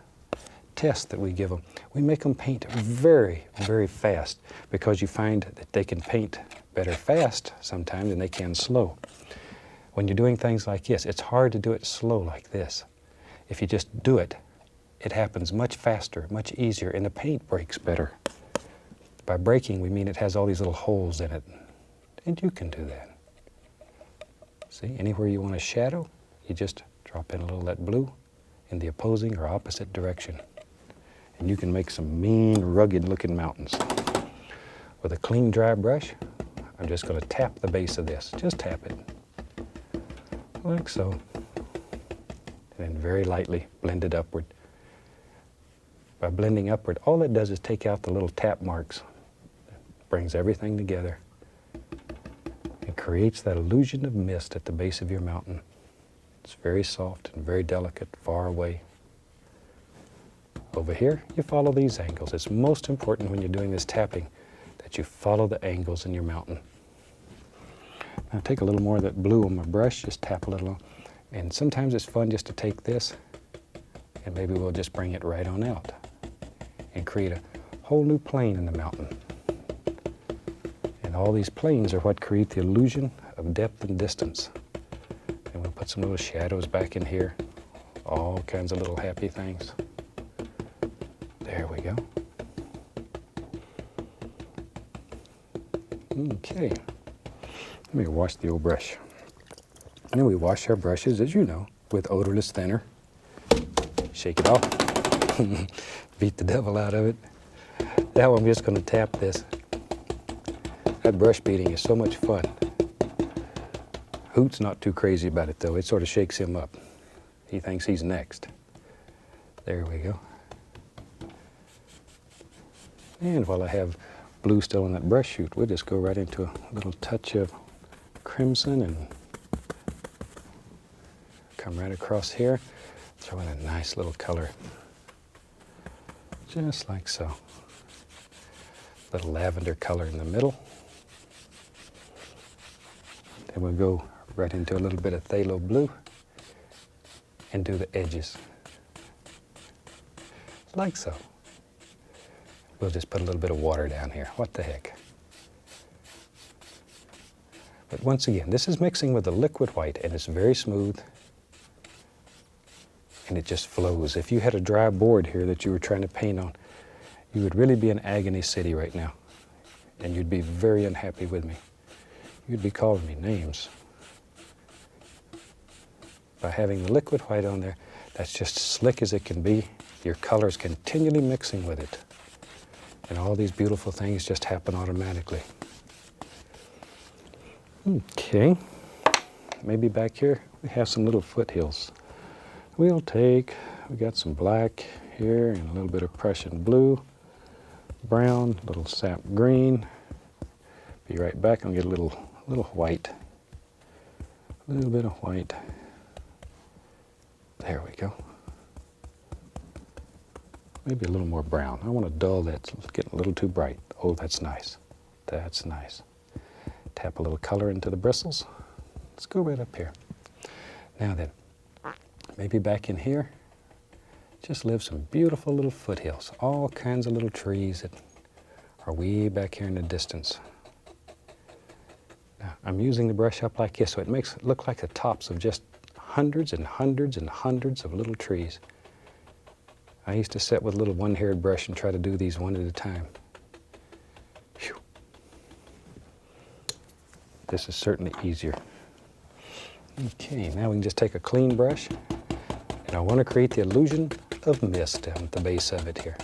tests that we give them, we make them paint very, very fast, because you find that they can paint better fast sometimes than they can slow. When you're doing things like this, it's hard to do it slow like this. If you just do it, it happens much faster, much easier, and the paint breaks better. By breaking, we mean it has all these little holes in it. And you can do that. See, anywhere you want a shadow, you just drop in a little of that blue in the opposing or opposite direction. And you can make some mean, rugged-looking mountains. With a clean, dry brush, I'm just going to tap the base of this. Just tap it. Like so. And then very lightly blend it upward. By blending upward, all it does is take out the little tap marks. It brings everything together. It creates that illusion of mist at the base of your mountain. It's very soft and very delicate, far away. Over here, you follow these angles. It's most important when you're doing this tapping that you follow the angles in your mountain. Now take a little more of that blue on my brush, just tap a little. And sometimes it's fun just to take this and maybe we'll just bring it right on out and create a whole new plane in the mountain. And all these planes are what create the illusion of depth and distance. And we'll put some little shadows back in here, all kinds of little happy things. There we go. Okay, let me wash the old brush. And we wash our brushes, as you know, with odorless thinner. Shake it off. Beat the devil out of it. Now I'm just going to tap this. That brush beating is so much fun. Hoot's not too crazy about it though. It sort of shakes him up. He thinks he's next. There we go. And while I have blue still in that brush shoot, we'll just go right into a little touch of crimson and come right across here. Throw in a nice little color. Just like so. Little lavender color in the middle. Then we'll go right into a little bit of phthalo blue and do the edges. Like so. We'll just put a little bit of water down here. What the heck? But once again, this is mixing with the liquid white and it's very smooth and it just flows. If you had a dry board here that you were trying to paint on, you would really be in agony city right now and you'd be very unhappy with me. You'd be calling me names. By having the liquid white on there, that's just slick as it can be. Your color's continually mixing with it. And all these beautiful things just happen automatically. Okay, maybe back here we have some little foothills. We got some black here and a little bit of Prussian blue, brown, a little sap green. Be right back and get a little white. A little bit of white. There we go. Maybe a little more brown. I want to dull that. It's getting a little too bright. Oh, that's nice. That's nice. Tap a little color into the bristles. Let's go right up here. Now then, maybe back in here, just live some beautiful little foothills, all kinds of little trees that are way back here in the distance. Now, I'm using the brush up like this so it makes it look like the tops of just hundreds and hundreds and hundreds of little trees. I used to sit with a little one-haired brush and try to do these one at a time. Whew. This is certainly easier. Okay, now we can just take a clean brush, and I want to create the illusion of mist down at the base of it here.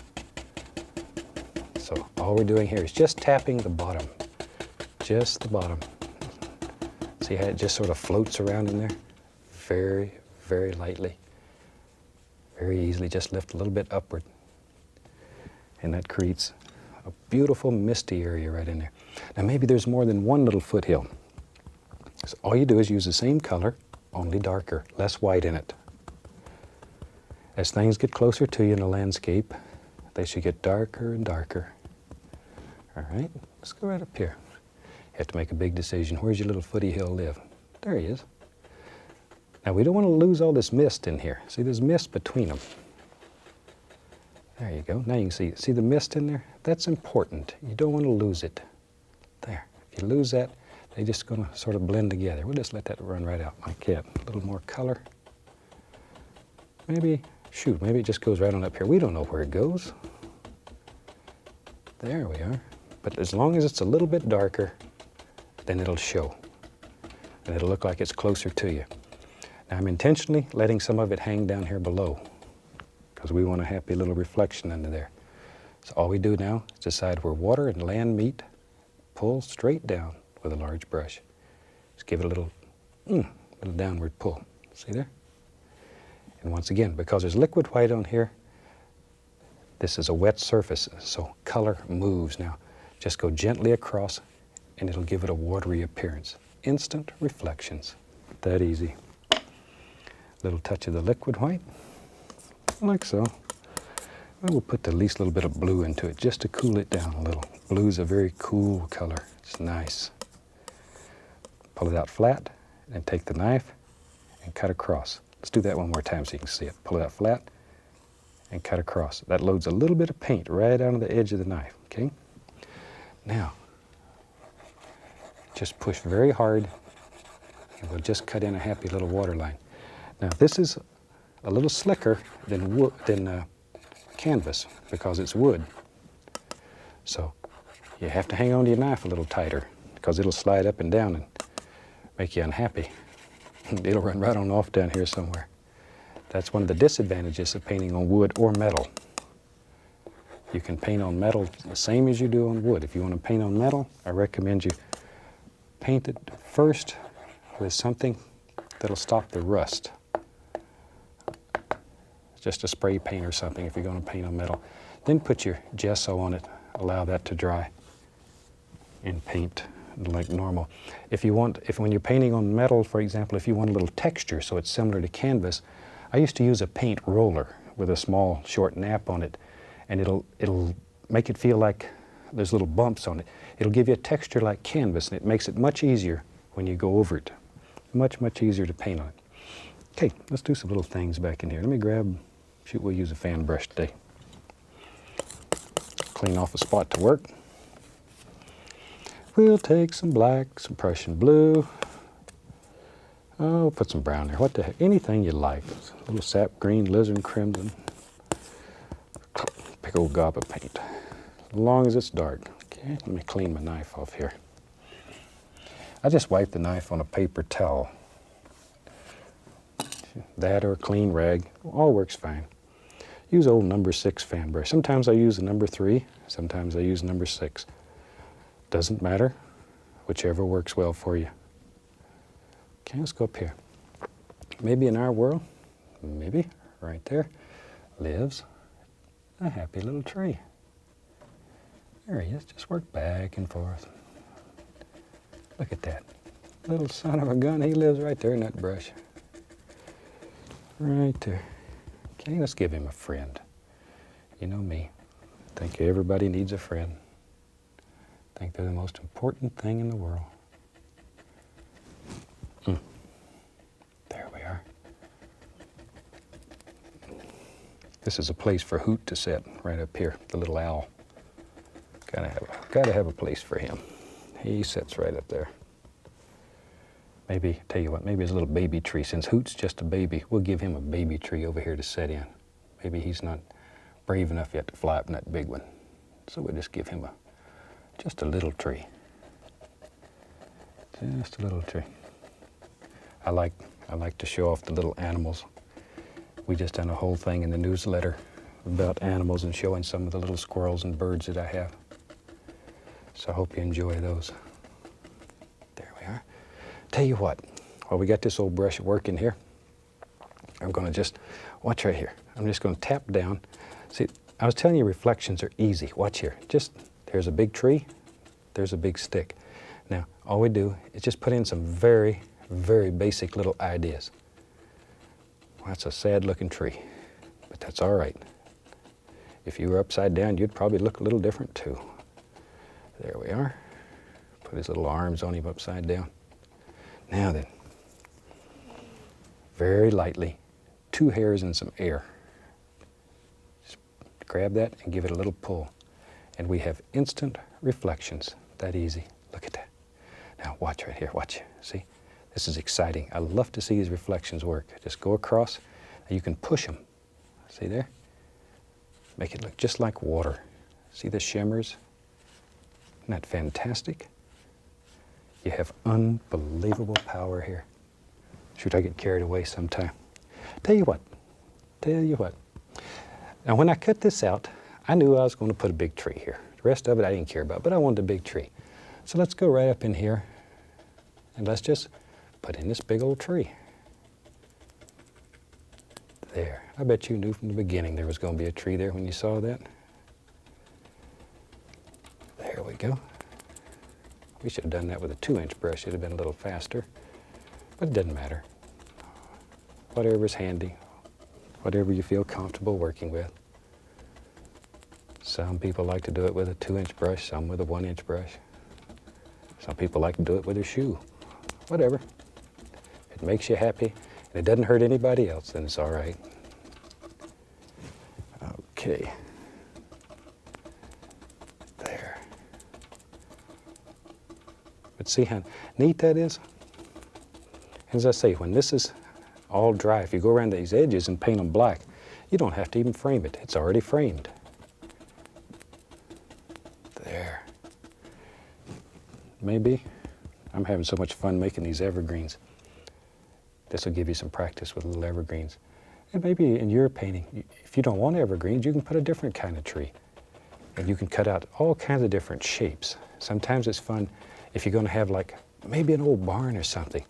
So all we're doing here is just tapping the bottom, just the bottom. See how it just sort of floats around in there? Very, very lightly. Very easily, just lift a little bit upward. And that creates a beautiful misty area right in there. Now maybe there's more than one little foothill. So all you do is use the same color, only darker, less white in it. As things get closer to you in the landscape, they should get darker and darker. All right, let's go right up here. You have to make a big decision. Where's your little footy hill live? There he is. Now we don't want to lose all this mist in here. See, there's mist between them. There you go. Now you can see the mist in there? That's important. You don't want to lose it. There. If you lose that, they're just going to sort of blend together. We'll just let that run right out like that. A little more color. Maybe it just goes right on up here. We don't know where it goes. There we are. But as long as it's a little bit darker, then it'll show. And it'll look like it's closer to you. Now I'm intentionally letting some of it hang down here below because we want a happy little reflection under there. So all we do now is decide where water and land meet, pull straight down with a large brush. Just give it a little downward pull. See there? And once again, because there's liquid white on here, this is a wet surface, so color moves. Now, just go gently across and it'll give it a watery appearance. Instant reflections. That easy. Little touch of the liquid white, like so. And we'll put the least little bit of blue into it just to cool it down a little. Blue's a very cool color. It's nice. Pull it out flat and take the knife and cut across. Let's do that one more time so you can see it. Pull it out flat and cut across. That loads a little bit of paint right onto the edge of the knife, okay? Now, just push very hard and we'll just cut in a happy little water line. Now this is a little slicker than canvas because it's wood. So you have to hang on to your knife a little tighter because it'll slide up and down and make you unhappy. It'll run right on off down here somewhere. That's one of the disadvantages of painting on wood or metal. You can paint on metal the same as you do on wood. If you want to paint on metal, I recommend you paint it first with something that'll stop the rust. Just a spray paint or something if you're going to paint on metal. Then put your gesso on it, allow that to dry, and paint like normal. When you're painting on metal, for example, if you want a little texture so it's similar to canvas, I used to use a paint roller with a small short nap on it, and it'll make it feel like there's little bumps on it. It'll give you a texture like canvas, and it makes it much easier when you go over it. Much, much easier to paint on it. Okay, let's do some little things back in here. Let me we'll use a fan brush today. Clean off a spot to work. We'll take some black, some Prussian blue. Oh, put some brown there. What the heck? Anything you like. A little sap green, lizard crimson. Big old gob of paint. As long as it's dark. Okay, let me clean my knife off here. I just wipe the knife on a paper towel. That or a clean rag, all works fine. Use old number 6 fan brush. Sometimes I use a number 3, sometimes I use number 6. Doesn't matter, whichever works well for you. Okay, let's go up here. Maybe in our world, maybe right there, lives a happy little tree. There he is, just work back and forth. Look at that. Little son of a gun, he lives right there in that brush. Right there. Okay, let's give him a friend. You know me. I think everybody needs a friend. I think they're the most important thing in the world. There we are. This is a place for Hoot to sit, right up here, the little owl. Gotta have a place for him. He sits right up there. Maybe, tell you what, maybe his little baby tree, since Hoot's just a baby, we'll give him a baby tree over here to sit in. Maybe he's not brave enough yet to fly up in that big one. So we'll just give him just a little tree. Just a little tree. I like to show off the little animals. We just done a whole thing in the newsletter about animals and showing some of the little squirrels and birds that I have. So I hope you enjoy those. There we are. Tell you what, while we got this old brush working here, I'm going to just, watch right here. I'm just going to tap down. See, I was telling you reflections are easy. Watch here. Just, there's a big tree, there's a big stick. Now, all we do is just put in some very, very basic little ideas. Well, that's a sad looking tree, but that's all right. If you were upside down, you'd probably look a little different too. There we are. Put his little arms on him upside down. Now then, very lightly, 2 hairs and some air. Just grab that and give it a little pull. And we have instant reflections. That easy. Look at that. Now watch right here, watch. See? This is exciting. I love to see these reflections work. Just go across, and you can push them. See there? Make it look just like water. See the shimmers? Isn't that fantastic? You have unbelievable power here. Shoot, I get carried away sometime. Tell you what. Now when I cut this out, I knew I was going to put a big tree here. The rest of it I didn't care about, but I wanted a big tree. So let's go right up in here and let's just put in this big old tree. There. I bet you knew from the beginning there was going to be a tree there when you saw that. There we go. We should have done that with a 2-inch brush. It would have been a little faster, but it doesn't matter. Whatever's handy, whatever you feel comfortable working with. Some people like to do it with a 2-inch brush, some with a 1-inch brush. Some people like to do it with a shoe. Whatever. If it makes you happy and it doesn't hurt anybody else, then it's all right. Okay. There. But see how neat that is? As I say, when this is all dry, if you go around these edges and paint them black, you don't have to even frame it. It's already framed. There. Maybe I'm having so much fun making these evergreens. This will give you some practice with little evergreens. And maybe in your painting, if you don't want evergreens, you can put a different kind of tree. And you can cut out all kinds of different shapes. Sometimes it's fun if you're going to have like maybe an old barn or something.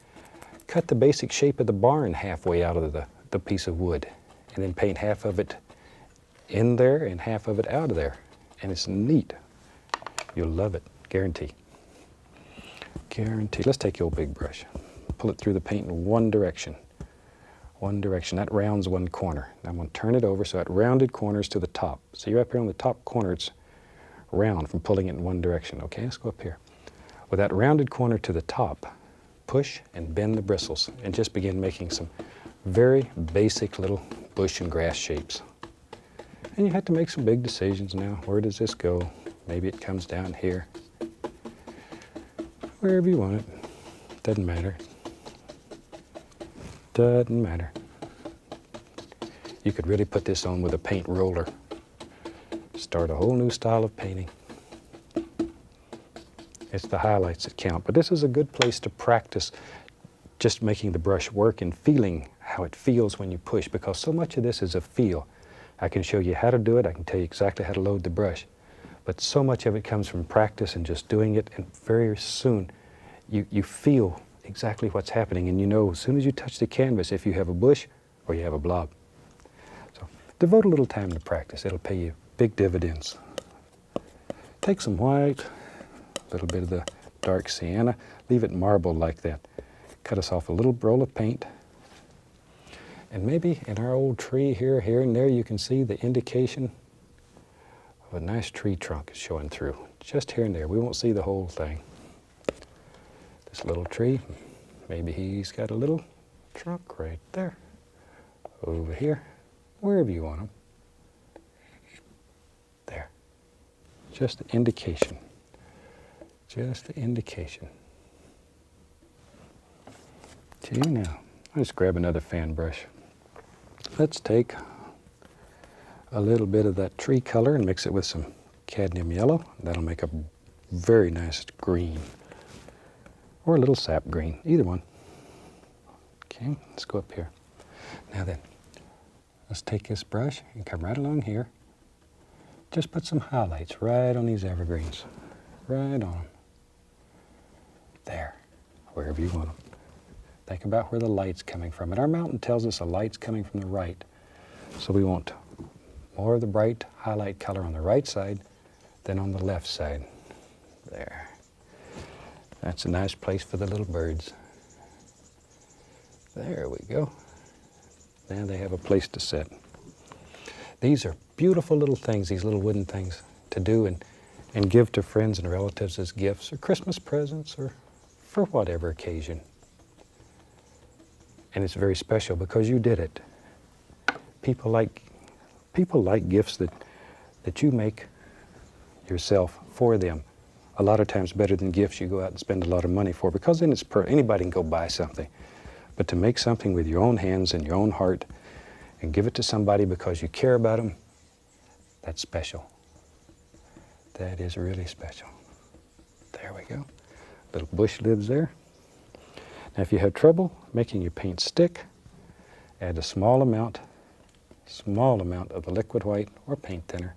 Cut the basic shape of the barn halfway out of the piece of wood and then paint half of it in there and half of it out of there. And it's neat. You'll love it, guarantee. Guarantee. Let's take your big brush. Pull it through the paint in one direction. One direction. That rounds one corner. Now I'm going to turn it over so that rounded corner is to the top. So you're up here on the top corner, it's round from pulling it in one direction. Okay, let's go up here. With that rounded corner to the top, push and bend the bristles and just begin making some very basic little bush and grass shapes. And you have to make some big decisions now. Where does this go? Maybe it comes down here. Wherever you want it. Doesn't matter. Doesn't matter. You could really put this on with a paint roller. Start a whole new style of painting. It's the highlights that count. But this is a good place to practice just making the brush work and feeling how it feels when you push, because so much of this is a feel. I can show you how to do it. I can tell you exactly how to load the brush. But so much of it comes from practice and just doing it, and very soon you feel exactly what's happening, and you know as soon as you touch the canvas if you have a bush or you have a blob. So devote a little time to practice. It'll pay you big dividends. Take some white, a little bit of the dark sienna, leave it marbled like that. Cut us off a little roll of paint. And maybe in our old tree here and there, you can see the indication of a nice tree trunk showing through. Just here and there. We won't see the whole thing. This little tree, maybe he's got a little trunk right there. Over here, wherever you want him. Just the indication. Just the indication. Okay, now, let's grab another fan brush. Let's take a little bit of that tree color and mix it with some cadmium yellow. That'll make a very nice green. Or a little sap green, either one. Okay, let's go up here. Now then, let's take this brush and come right along here. Just put some highlights right on these evergreens. Right on them. There, wherever you want them. Think about where the light's coming from. And our mountain tells us the light's coming from the right. So we want more of the bright highlight color on the right side than on the left side. There. That's a nice place for the little birds. There we go. Now they have a place to sit. These are beautiful little things, these little wooden things, to do and give to friends and relatives as gifts or Christmas presents or for whatever occasion. And it's very special because you did it. People like gifts that you make yourself for them. A lot of times better than gifts you go out and spend a lot of money for, because then it's anybody can go buy something. But to make something with your own hands and your own heart and give it to somebody because you care about them, that's special. That is really special. There we go. Little bush lives there. Now if you have trouble making your paint stick, add a small amount of the liquid white or paint thinner.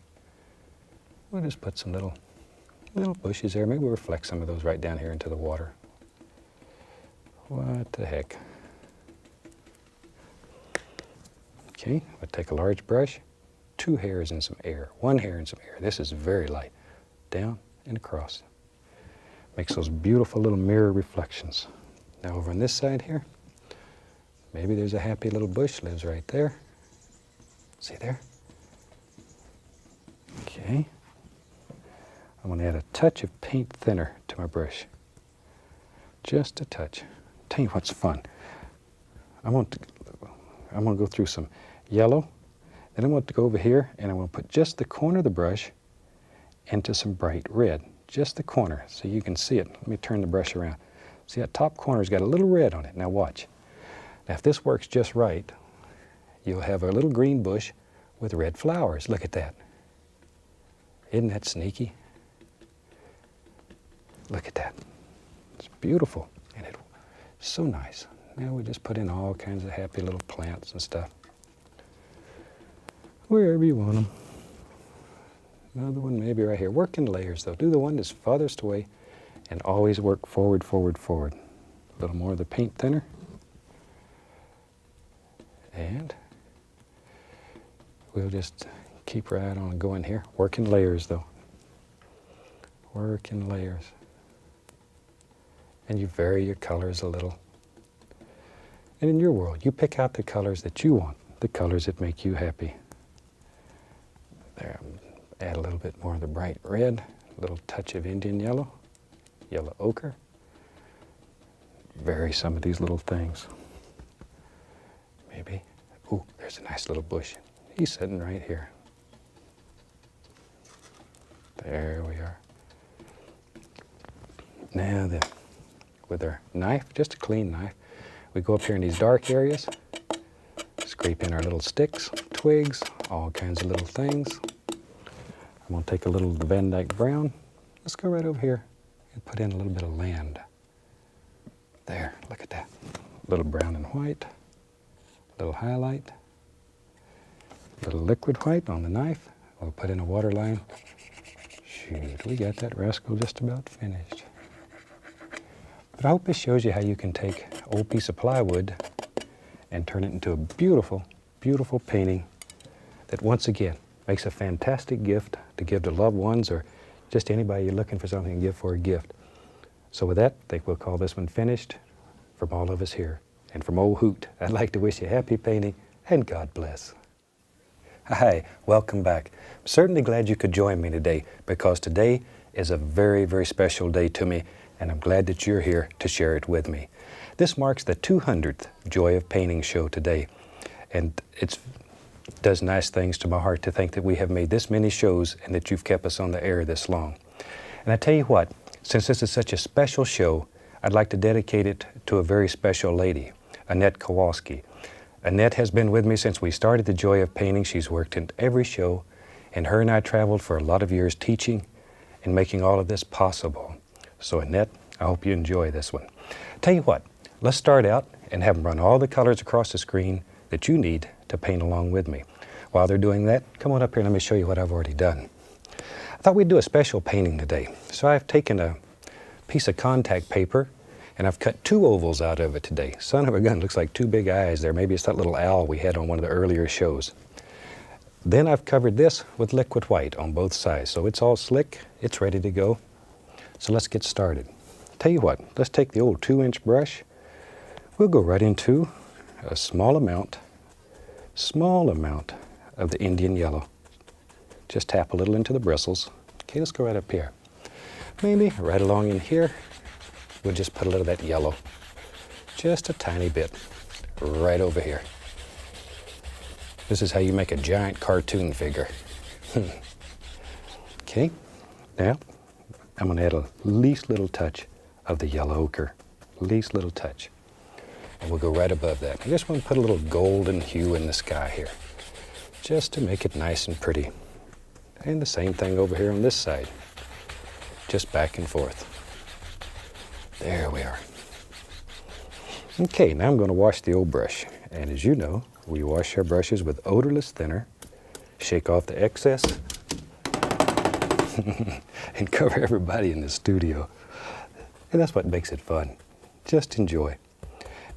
We'll just put some little bushes there. Maybe we'll reflect some of those right down here into the water. What the heck? Okay, we'll take a large brush, 2 hairs and some air, 1 hair and some air. This is very light. Down and across. Makes those beautiful little mirror reflections. Now over on this side here, maybe there's a happy little bush lives right there. See there? Okay. I'm going to add a touch of paint thinner to my brush. Just a touch. Tell you what's fun. I'm going to go through some yellow, then I want to go over here and I'm going to put just the corner of the brush into some bright red. Just the corner so you can see it. Let me turn the brush around. See that top corner's got a little red on it. Now watch. Now if this works just right, you'll have a little green bush with red flowers. Look at that. Isn't that sneaky? Look at that. It's beautiful and it's so nice. Now we just put in all kinds of happy little plants and stuff. Wherever you want them. Another one maybe right here. Work in layers though. Do the one that's farthest away and always work forward, forward, forward. A little more of the paint thinner. And we'll just keep right on going here. Work in layers though. Work in layers. And you vary your colors a little. And in your world, you pick out the colors that you want, the colors that make you happy. There, add a little bit more of the bright red, a little touch of Indian yellow, yellow ochre. Vary some of these little things. Maybe, ooh, there's a nice little bush. He's sitting right here. There we are. Now then, with our knife, just a clean knife, we go up here in these dark areas, scrape in our little sticks, twigs, all kinds of little things. I'm going to take a little of the Van Dyke brown. Let's go right over here and put in a little bit of land. There, look at that. A little brown and white, a little highlight, a little liquid white on the knife. We'll put in a water line. Shoot, we got that rascal just about finished. But I hope this shows you how you can take an old piece of plywood and turn it into a beautiful, beautiful painting that once again makes a fantastic gift to give to loved ones or just anybody you're looking for something to give for a gift. So with that, I think we'll call this one finished from all of us here. And from Old Hoot, I'd like to wish you happy painting and God bless. Hi, welcome back. I'm certainly glad you could join me today because today is a very, very special day to me and I'm glad that you're here to share it with me. This marks the 200th Joy of Painting show today and it's does nice things to my heart to think that we have made this many shows and that you've kept us on the air this long. And I tell you what, since this is such a special show, I'd like to dedicate it to a very special lady, Annette Kowalski. Annette has been with me since we started The Joy of Painting. She's worked in every show, and her and I traveled for a lot of years teaching and making all of this possible. So Annette, I hope you enjoy this one. Tell you what, let's start out and have them run all the colors across the screen that you need to paint along with me. While they're doing that, come on up here and let me show you what I've already done. I thought we'd do a special painting today. So I've taken a piece of contact paper and I've cut 2 ovals out of it today. Son of a gun, looks like 2 big eyes there. Maybe it's that little owl we had on one of the earlier shows. Then I've covered this with liquid white on both sides. So it's all slick, it's ready to go. So let's get started. Tell you what, let's take the old 2-inch brush. We'll go right into a small amount of the Indian yellow. Just tap a little into the bristles. Okay, let's go right up here. Maybe right along in here, we'll just put a little of that yellow. Just a tiny bit, right over here. This is how you make a giant cartoon figure. Okay, now I'm gonna add a least little touch of the yellow ochre. Least little touch. And we'll go right above that. I just want to put a little golden hue in the sky here, just to make it nice and pretty. And the same thing over here on this side. Just back and forth. There we are. Okay, now I'm going to wash the old brush. And as you know, we wash our brushes with odorless thinner, shake off the excess, and cover everybody in the studio. And that's what makes it fun. Just enjoy.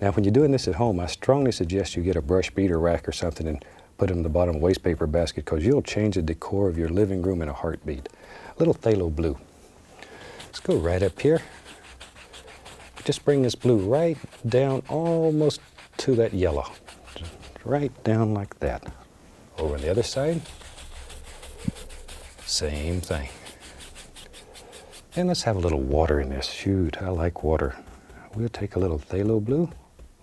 Now, when you're doing this at home, I strongly suggest you get a brush beater rack or something and put them in the bottom of a waste paper basket, because you'll change the decor of your living room in a heartbeat. A little phthalo blue. Let's go right up here. Just bring this blue right down almost to that yellow. Just right down like that. Over on the other side, same thing. And let's have a little water in this. Shoot, I like water. We'll take a little phthalo blue,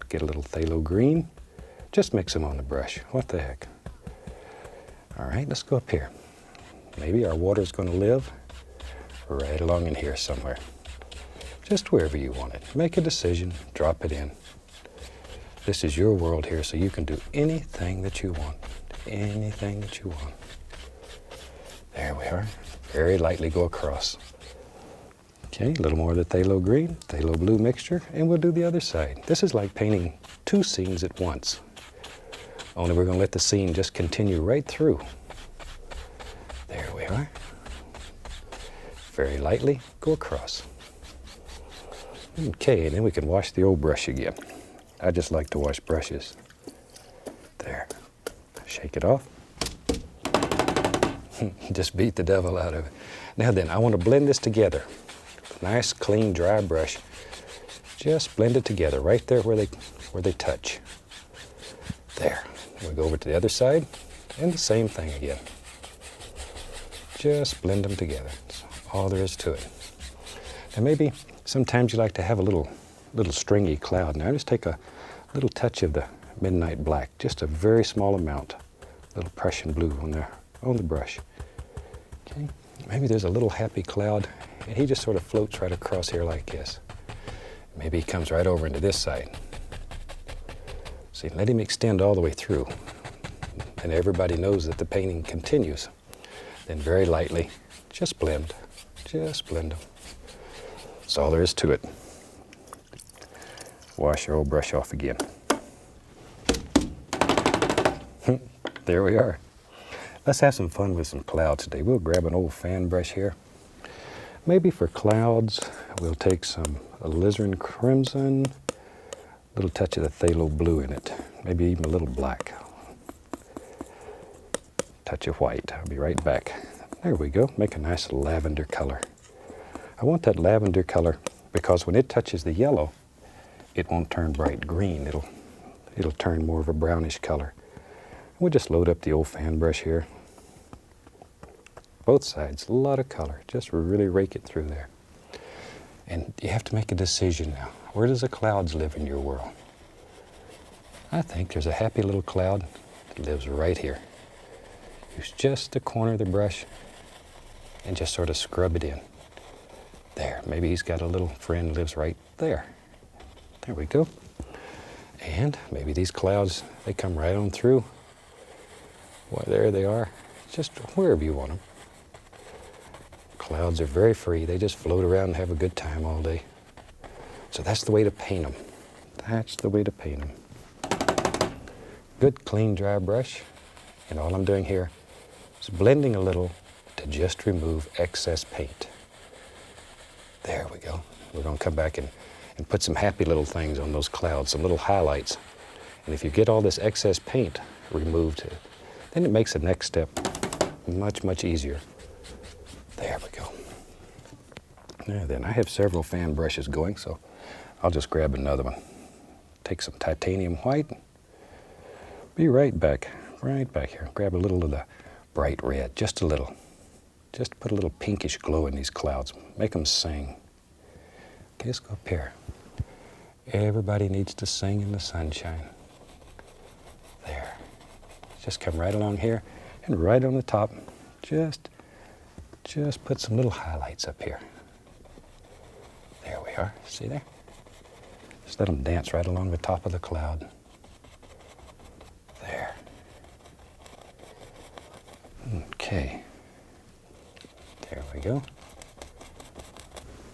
get a little phthalo green, just mix them on the brush. What the heck? All right, let's go up here. Maybe our water's going to live right along in here somewhere. Just wherever you want it. Make a decision, drop it in. This is your world here, so you can do anything that you want. Anything that you want. There we are. Very lightly go across. Okay, a little more of the phthalo green, phthalo blue mixture, and we'll do the other side. This is like painting 2 scenes at once. Only we're going to let the scene just continue right through. There we are. Very lightly go across. Okay, and then we can wash the old brush again. I just like to wash brushes. There. Shake it off. Just beat the devil out of it. Now then, I want to blend this together. Nice, clean, dry brush. Just blend it together right there where they touch. There. We'll go over to the other side and the same thing again. Just blend them together. That's all there is to it. And maybe sometimes you like to have a little stringy cloud. Now just take a little touch of the midnight black, just a very small amount. A little Prussian blue on the brush. Okay. Maybe there's a little happy cloud, and he just sort of floats right across here like this. Maybe he comes right over into this side. See, let him extend all the way through. And everybody knows that the painting continues. Then very lightly, just blend them. That's all there is to it. Wash your old brush off again. There we are. Let's have some fun with some clouds today. We'll grab an old fan brush here. Maybe for clouds, we'll take some alizarin crimson, a little touch of the phthalo blue in it, maybe even a little black. Touch of white. I'll be right back. There we go. Make a nice lavender color. I want that lavender color because when it touches the yellow, it won't turn bright green. It'll turn more of a brownish color. We'll just load up the old fan brush here. Both sides, a lot of color. Just really rake it through there. And you have to make a decision now. Where does the clouds live in your world? I think there's a happy little cloud that lives right here. Use just the corner of the brush and just sort of scrub it in. There, maybe he's got a little friend lives right there. There we go. And maybe these clouds, they come right on through. Well, there they are, just wherever you want them. Clouds are very free. They just float around and have a good time all day. So that's the way to paint them. That's the way to paint them. Good, clean, dry brush. And all I'm doing here is blending a little to just remove excess paint. There we go. We're going to come back and put some happy little things on those clouds, some little highlights. And if you get all this excess paint removed, then it makes the next step much, much easier. There we go. Now then, I have several fan brushes going, so I'll just grab another one. Take some titanium white. Be right back here. Grab a little of the bright red, just a little. Just put a little pinkish glow in these clouds. Make them sing. Okay, let's go up here. Everybody needs to sing in the sunshine. There. Just come right along here and right on the top, just put some little highlights up here. There we are. See there? Just let them dance right along the top of the cloud. There. Okay. There we go.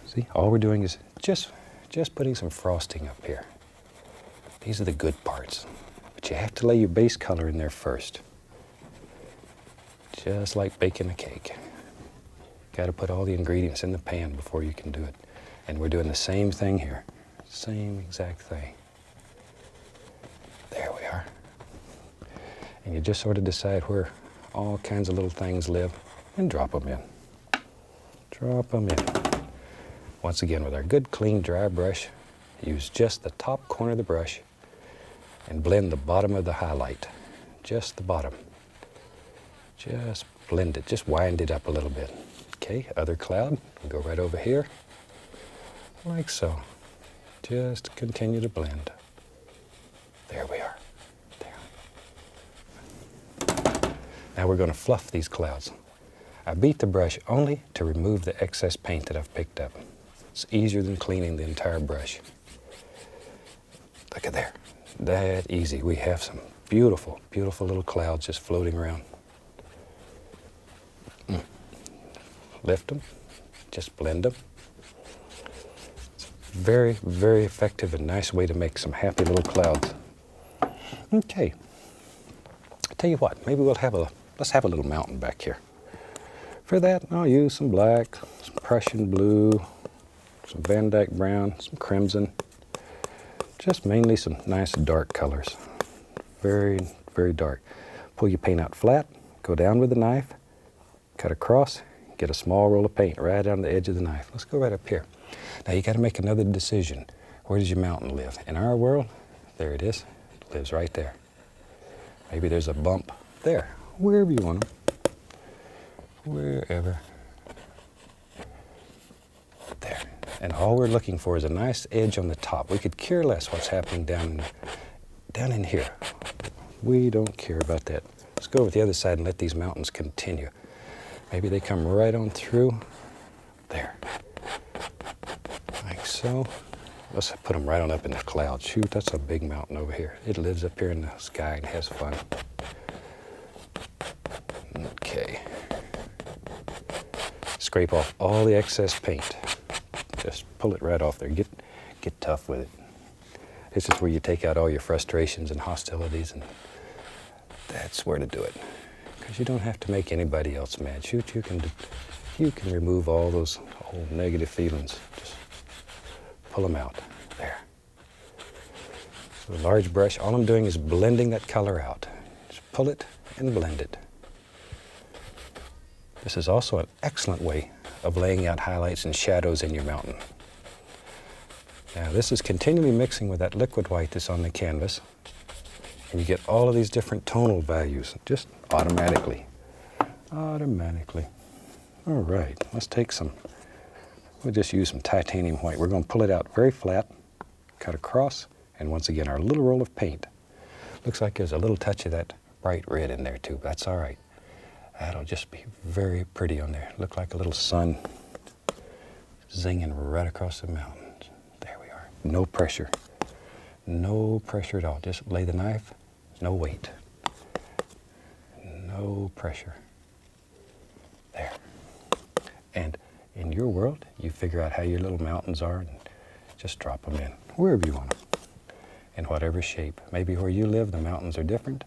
See, all we're doing is just putting some frosting up here. These are the good parts. But you have to lay your base color in there first. Just like baking a cake. Got to put all the ingredients in the pan before you can do it. And we're doing the same thing here. Same exact thing. There we are. And you just sort of decide where all kinds of little things live and drop them in. Drop them in. Once again, with our good, clean, dry brush, use just the top corner of the brush and blend the bottom of the highlight. Just the bottom. Just blend it, just wind it up a little bit. Okay, other cloud, we'll go right over here, like so. Just continue to blend. There we are. There. Now we're going to fluff these clouds. I beat the brush only to remove the excess paint that I've picked up. It's easier than cleaning the entire brush. Look at there. That easy. We have some beautiful, beautiful little clouds just floating around. Lift them. Just blend them. It's very, very effective and nice way to make some happy little clouds. Okay. I'll tell you what. Maybe let's have a little mountain back here. For that, I'll use some black, some Prussian blue, some Van Dyke brown, some crimson. Just mainly some nice dark colors. Very, very dark. Pull your paint out flat, go down with the knife, cut across, get a small roll of paint right on the edge of the knife. Let's go right up here. Now you got to make another decision. Where does your mountain live? In our world, there it is. It lives right there. Maybe there's a bump there, wherever you want them. Wherever. There. And all we're looking for is a nice edge on the top. We could care less what's happening down in here. We don't care about that. Let's go over the other side and let these mountains continue. Maybe they come right on through. There. Like so. Let's put them right on up in the clouds. Shoot, that's a big mountain over here. It lives up here in the sky and has fun. Okay. Scrape off all the excess paint. Just pull it right off there. Get tough with it. This is where you take out all your frustrations and hostilities, and that's where to do it. Because you don't have to make anybody else mad. Shoot, you can remove all those old negative feelings. Just pull them out. There. So a large brush, all I'm doing is blending that color out. Just pull it and blend it. This is also an excellent way of laying out highlights and shadows in your mountain. Now this is continually mixing with that liquid white that's on the canvas, and you get all of these different tonal values just automatically. Automatically. All right, let's take some, we'll just use some titanium white. We're going to pull it out very flat, cut across, and once again our little roll of paint. Looks like there's a little touch of that bright red in there too, but that's all right. That'll just be very pretty on there. Look like a little sun zinging right across the mountains. There we are. No pressure. No pressure at all. Just lay the knife, no weight. No pressure. There. And in your world, you figure out how your little mountains are and just drop them in, wherever you want them, in whatever shape. Maybe where you live, the mountains are different.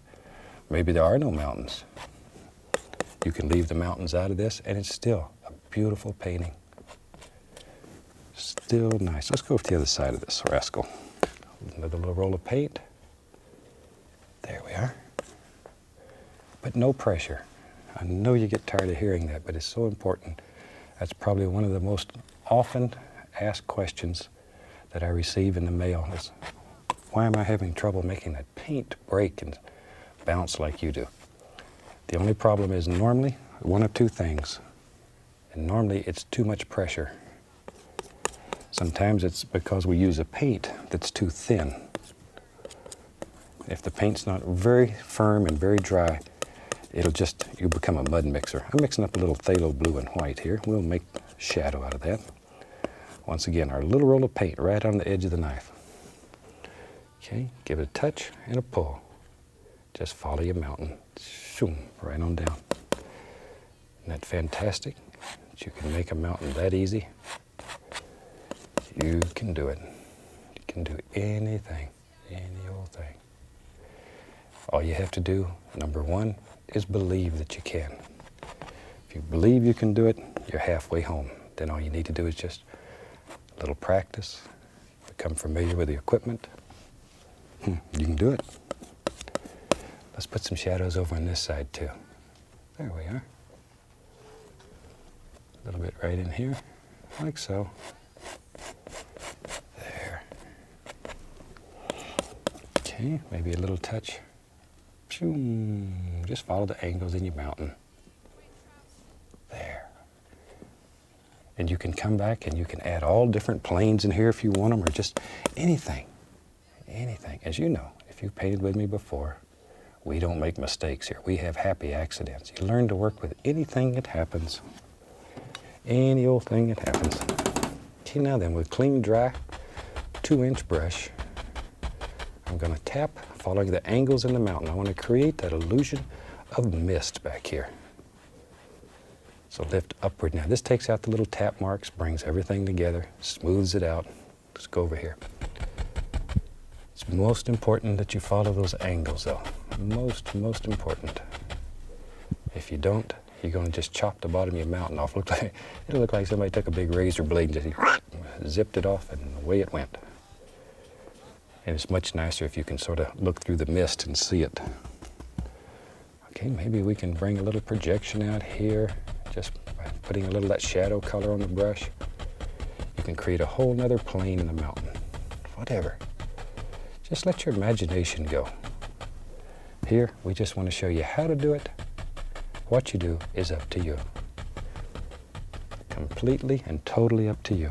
Maybe there are no mountains. You can leave the mountains out of this, and it's still a beautiful painting. Still nice. Let's go to the other side of this rascal. Another little roll of paint. There we are. But no pressure. I know you get tired of hearing that, but it's so important. That's probably one of the most often asked questions that I receive in the mail is, why am I having trouble making that paint break and bounce like you do? The only problem is normally one of two things. And normally it's too much pressure. Sometimes it's because we use a paint that's too thin. If the paint's not very firm and very dry, you'll become a mud mixer. I'm mixing up a little phthalo blue and white here. We'll make shadow out of that. Once again, our little roll of paint right on the edge of the knife. Okay, give it a touch and a pull. Just follow your mountain. Shoom, right on down. Isn't that fantastic? That you can make a mountain that easy? You can do it. You can do anything, any old thing. All you have to do, number one, is believe that you can. If you believe you can do it, you're halfway home. Then all you need to do is just a little practice, become familiar with the equipment. You can do it. Let's put some shadows over on this side too. There we are. A little bit right in here, like so. There. Okay, maybe a little touch. Just follow the angles in your mountain. There. And you can come back and you can add all different planes in here if you want them, or just anything. Anything. As you know, if you've painted with me before, we don't make mistakes here. We have happy accidents. You learn to work with anything that happens. Any old thing that happens. Okay, now then, with clean, dry, 2-inch brush, I'm going to tap, following the angles in the mountain. I want to create that illusion of mist back here. So lift upward. Now, this takes out the little tap marks, brings everything together, smooths it out. Let's go over here. It's most important that you follow those angles, though. Most important. If you don't, you're going to just chop the bottom of your mountain off. It'll look like somebody took a big razor blade and just zipped it off, and away it went. And it's much nicer if you can sort of look through the mist and see it. Okay, maybe we can bring a little projection out here, just by putting a little of that shadow color on the brush. You can create a whole nother plane in the mountain. Whatever. Just let your imagination go. Here, we just want to show you how to do it. What you do is up to you. Completely and totally up to you.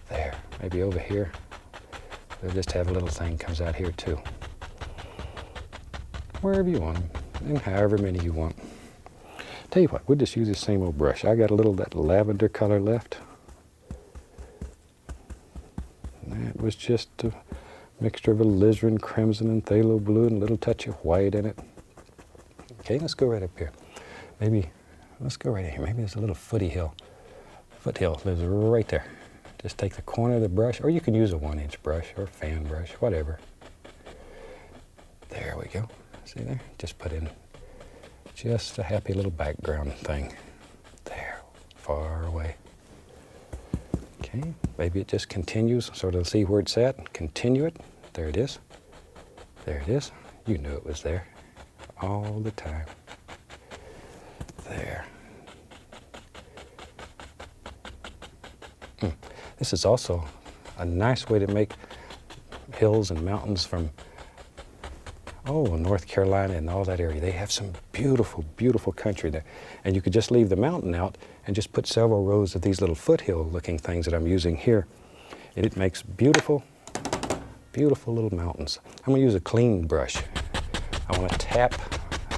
There, maybe over here. We'll just have a little thing comes out here too. Wherever you want them, and however many you want. Tell you what, we'll just use the same old brush. I got a little of that lavender color left. That was just a mixture of alizarin, crimson, and phthalo blue, and a little touch of white in it. Okay, let's go right up here. Let's go right in here. Maybe there's a little foothill lives right there. Just take the corner of the brush, or you can use a 1-inch brush or fan brush, whatever. There we go. See there? Just put in just a happy little background thing. There, far away. Okay, maybe it just continues, sort of see where it's at, continue it. There it is. There it is. You knew it was there all the time. There. This is also a nice way to make hills and mountains from, North Carolina and all that area. They have some beautiful, beautiful country there. And you could just leave the mountain out and just put several rows of these little foothill-looking things that I'm using here. And it makes beautiful, beautiful little mountains. I'm going to use a clean brush. I want to tap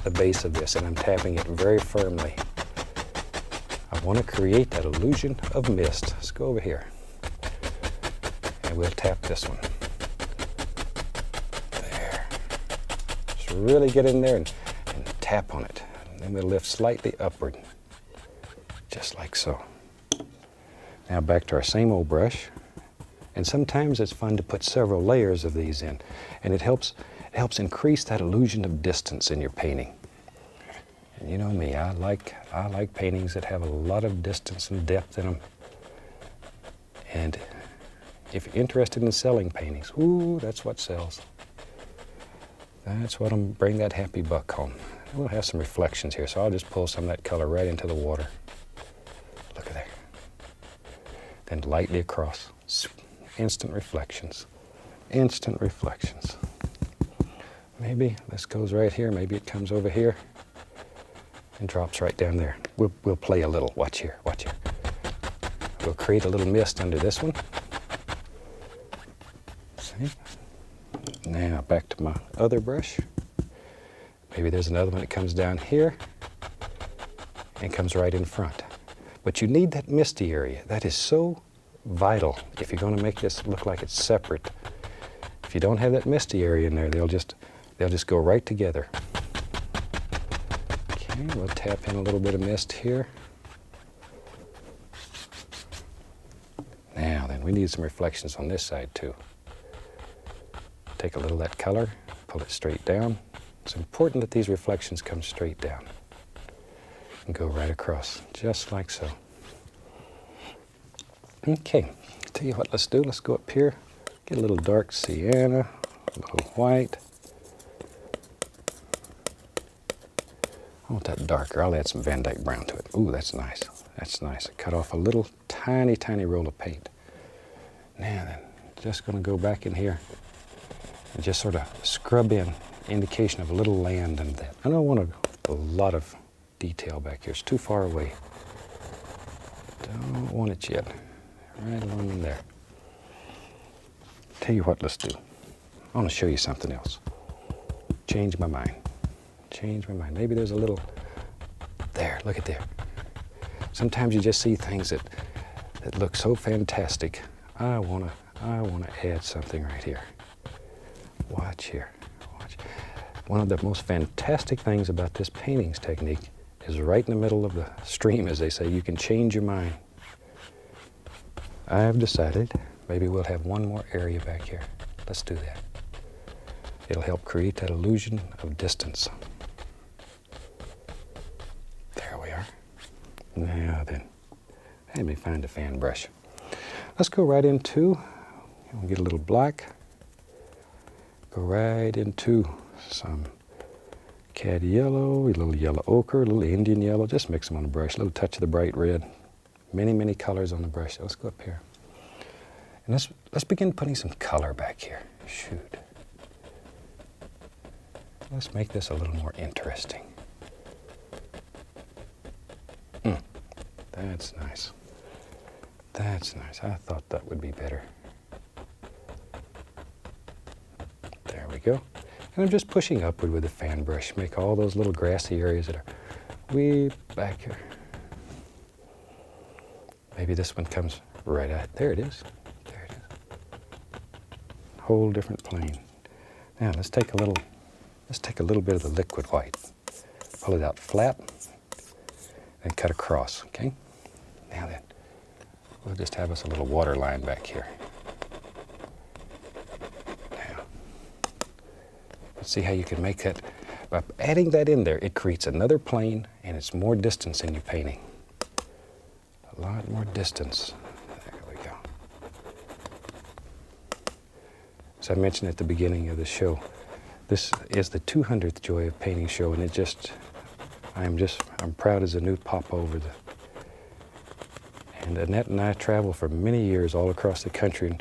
the base of this, and I'm tapping it very firmly. I want to create that illusion of mist. Let's go over here. And we'll tap this one. There. Just really get in there and tap on it. And then we'll lift slightly upward. Just like so. Now back to our same old brush. And sometimes it's fun to put several layers of these in. And it helps increase that illusion of distance in your painting. And you know me, I like paintings that have a lot of distance and depth in them. And if you're interested in selling paintings, ooh, that's what sells. That's what bring that happy buck home. We'll have some reflections here, so I'll just pull some of that color right into the water. Look at there. Then lightly across. Instant reflections. Instant reflections. Maybe this goes right here, maybe it comes over here and drops right down there. We'll play a little. Watch here, watch here. We'll create a little mist under this one. See? Now back to my other brush. Maybe there's another one that comes down here and comes right in front. But you need that misty area. That is so vital if you're going to make this look like it's separate. If you don't have that misty area in there, they'll just go right together. Okay, we'll tap in a little bit of mist here. Now then, we need some reflections on this side too. Take a little of that color, pull it straight down. It's important that these reflections come straight down and go right across, just like so. Okay, tell you what, let's do. Let's go up here, get a little dark sienna, a little white. I want that darker. I'll add some Van Dyke brown to it. Ooh, that's nice. That's nice. I cut off a little tiny, tiny roll of paint. Now then, just going to go back in here and just sort of scrub in indication of a little land and that. I don't want a lot of detail back here. It's too far away. Don't want it yet. Right along in there. Tell you what, let's do. I want to show you something else. Change my mind. Change my mind. Maybe there's a little there. Look at there. Sometimes you just see things that look so fantastic. I wanna add something right here. Watch here. Watch. One of the most fantastic things about this paintings technique is right in the middle of the stream, as they say, you can change your mind. I have decided maybe we'll have one more area back here. Let's do that. It'll help create that illusion of distance. There we are. Now then, let me find a fan brush. Let's go right into, we'll get a little black. Go right into some cad yellow, a little yellow ochre, a little Indian yellow. Just mix them on the brush. A little touch of the bright red. Many, many colors on the brush. Let's go up here. And let's begin putting some color back here. Shoot. Let's make this a little more interesting. That's nice. That's nice. I thought that would be better. There we go. And I'm just pushing upward with the fan brush. Make all those little grassy areas that are way back here. Maybe this one comes right out. There it is. There it is. Whole different plane. Now let's take a little bit of the liquid white. Pull it out flat and cut across, okay? Now then, we'll just have us a little water line back here. Now, let's see how you can make that. By adding that in there, it creates another plane and it's more distance in your painting. A lot more distance. There we go. As I mentioned at the beginning of the show, this is the 200th Joy of Painting show, and I'm proud as a new pop over the. And Annette and I traveled for many years all across the country,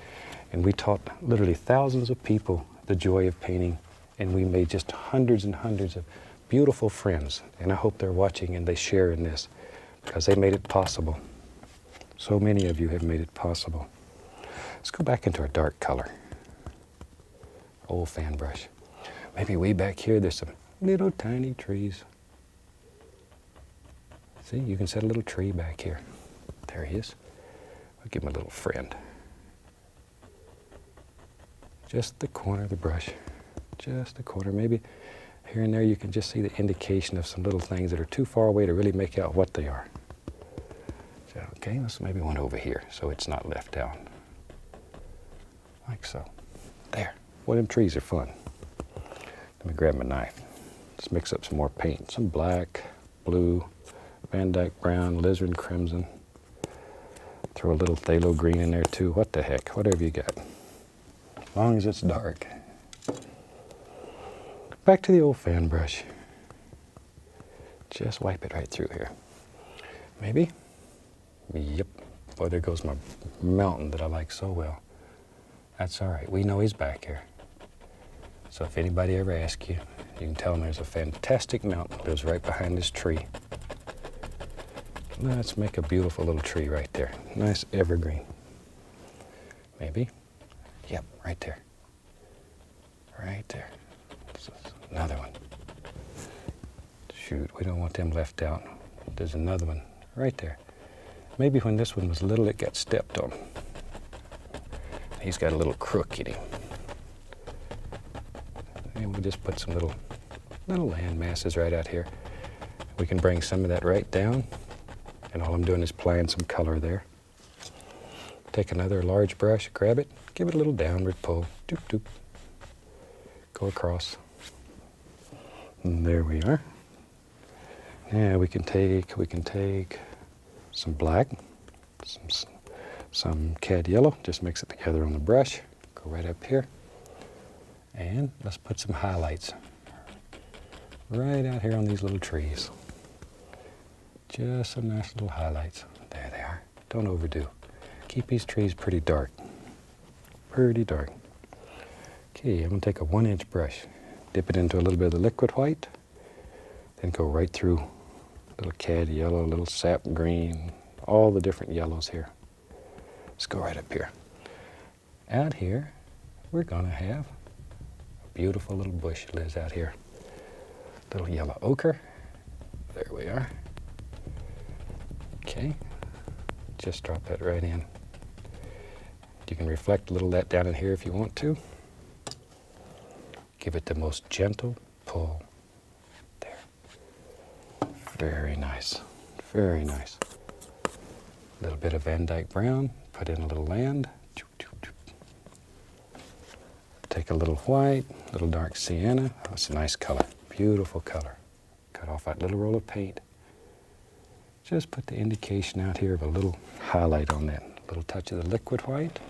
and we taught literally thousands of people the joy of painting, and we made just hundreds and hundreds of beautiful friends. And I hope they're watching and they share in this, because they made it possible. So many of you have made it possible. Let's go back into our dark color. Old fan brush. Maybe way back here there's some Little tiny trees. See, you can set a little tree back here. There he is. I'll give him a little friend. Just the corner of the brush. Just the corner. Maybe here and there you can just see the indication of some little things that are too far away to really make out what they are. So, okay, let's maybe one over here so it's not left out. Like so. There. Well, them trees are fun. Let me grab my knife. Let's mix up some more paint. Some black, blue, Van Dyke brown, alizarin crimson. Throw a little phthalo green in there too. What the heck, whatever you got. As long as it's dark. Back to the old fan brush. Just wipe it right through here. Maybe? Yep. Boy, there goes my mountain that I like so well. That's all right. We know he's back here. So if anybody ever asks you, you can tell them there's a fantastic mountain that lives right behind this tree. Let's make a beautiful little tree right there. Nice evergreen. Maybe? Yep, right there. Right there. Another one. Shoot, we don't want them left out. There's another one right there. Maybe when this one was little, it got stepped on. He's got a little crook in him. And we'll just put some little land masses right out here. We can bring some of that right down. And all I'm doing is applying some color there. Take another large brush, grab it, give it a little downward pull. Doop, doop. Go across. And there we are. Now we can take some black, some cad yellow, just mix it together on the brush. Go right up here. And let's put some highlights right out here on these little trees. Just some nice little highlights. There they are. Don't overdo. Keep these trees pretty dark. Pretty dark. Okay, I'm going to take a 1-inch brush, dip it into a little bit of the liquid white, then go right through a little cad yellow, a little sap green, all the different yellows here. Let's go right up here. Out here, we're going to have a beautiful little bush that lives out here. Little yellow ochre. There we are. Okay, just drop that right in. You can reflect a little of that down in here if you want to. Give it the most gentle pull. There. Very nice, very nice. A little bit of Van Dyke brown, put in a little land. Take a little white, a little dark sienna. Oh, it's a nice color, beautiful color. Cut off that little roll of paint. Just put the indication out here of a little highlight on that. A little touch of the liquid white.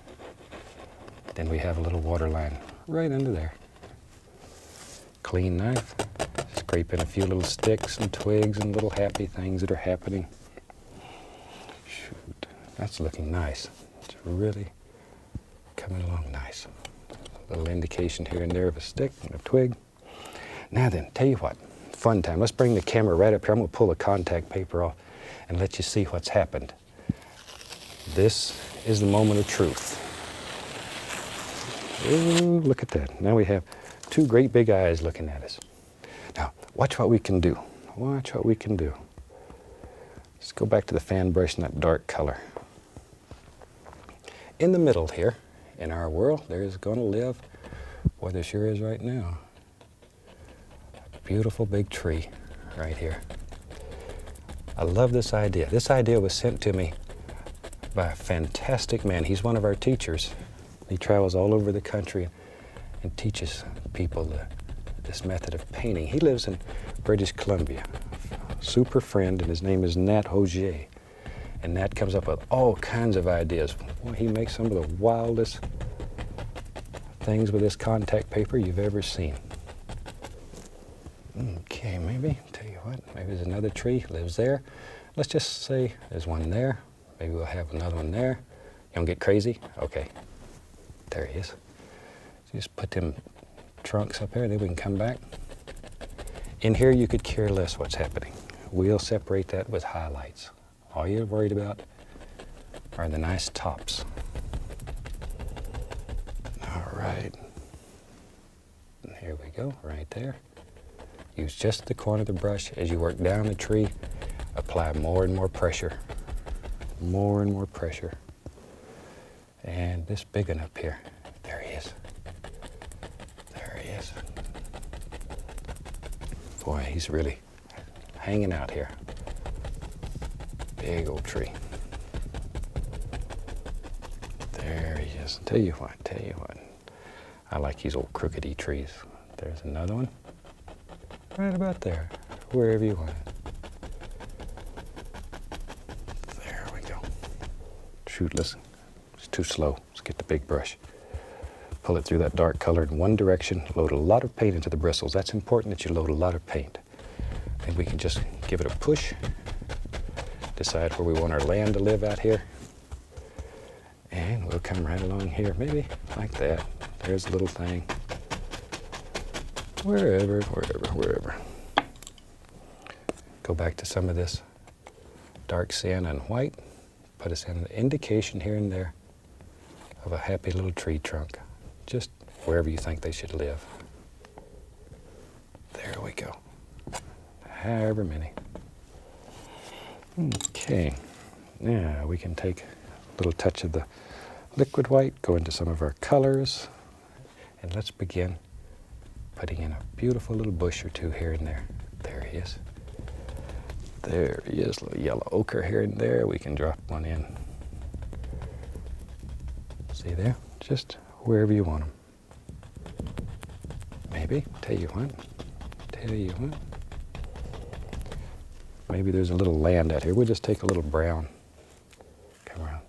Then we have a little water line right under there. Clean knife. Scrape in a few little sticks and twigs and little happy things that are happening. Shoot, that's looking nice. It's really coming along nice. A little indication here and there of a stick and a twig. Now then, tell you what, fun time. Let's bring the camera right up here. I'm going to pull the contact paper off and let you see what's happened. This is the moment of truth. Ooh, look at that. Now we have two great big eyes looking at us. Now, watch what we can do. Watch what we can do. Let's go back to the fan brush in that dark color. In the middle here, in our world, there is going to live, boy, there sure is right now, a beautiful big tree right here. I love this idea. This idea was sent to me by a fantastic man. He's one of our teachers. He travels all over the country and teaches people this method of painting. He lives in British Columbia. Super friend, and his name is Nat Auger. And Nat comes up with all kinds of ideas. Boy, he makes some of the wildest things with this contact paper you've ever seen. Okay, maybe, tell you what, maybe there's another tree lives there. Let's just say there's one there. Maybe we'll have another one there. You don't get crazy? Okay, there he is. So just put them trunks up there, then we can come back. In here, you could care less what's happening. We'll separate that with highlights. All you're worried about are the nice tops. All right. And here we go, right there. Use just the corner of the brush. As you work down the tree, apply more and more pressure. More and more pressure. And this big one up here. There he is. There he is. Boy, he's really hanging out here. Big old tree. There he is. Tell you what. I like these old crookedy trees. There's another one. Right about there. Wherever you want it. There we go. Shoot, listen. It's too slow. Let's get the big brush. Pull it through that dark color in one direction. Load a lot of paint into the bristles. That's important that you load a lot of paint. Then we can just give it a push. Decide where we want our land to live out here. And we'll come right along here, maybe like that. There's a little thing. Wherever. Go back to some of this dark sienna and white. Put us in an indication here and there of a happy little tree trunk. Just wherever you think they should live. There we go. However many. Okay. Now we can take a little touch of the liquid white, go into some of our colors, and let's begin putting in a beautiful little bush or two here and there. There he is. There he is, a little yellow ochre here and there. We can drop one in. See there? Just wherever you want them. Maybe, tell you what. Maybe there's a little land out here. We'll just take a little brown. Come around.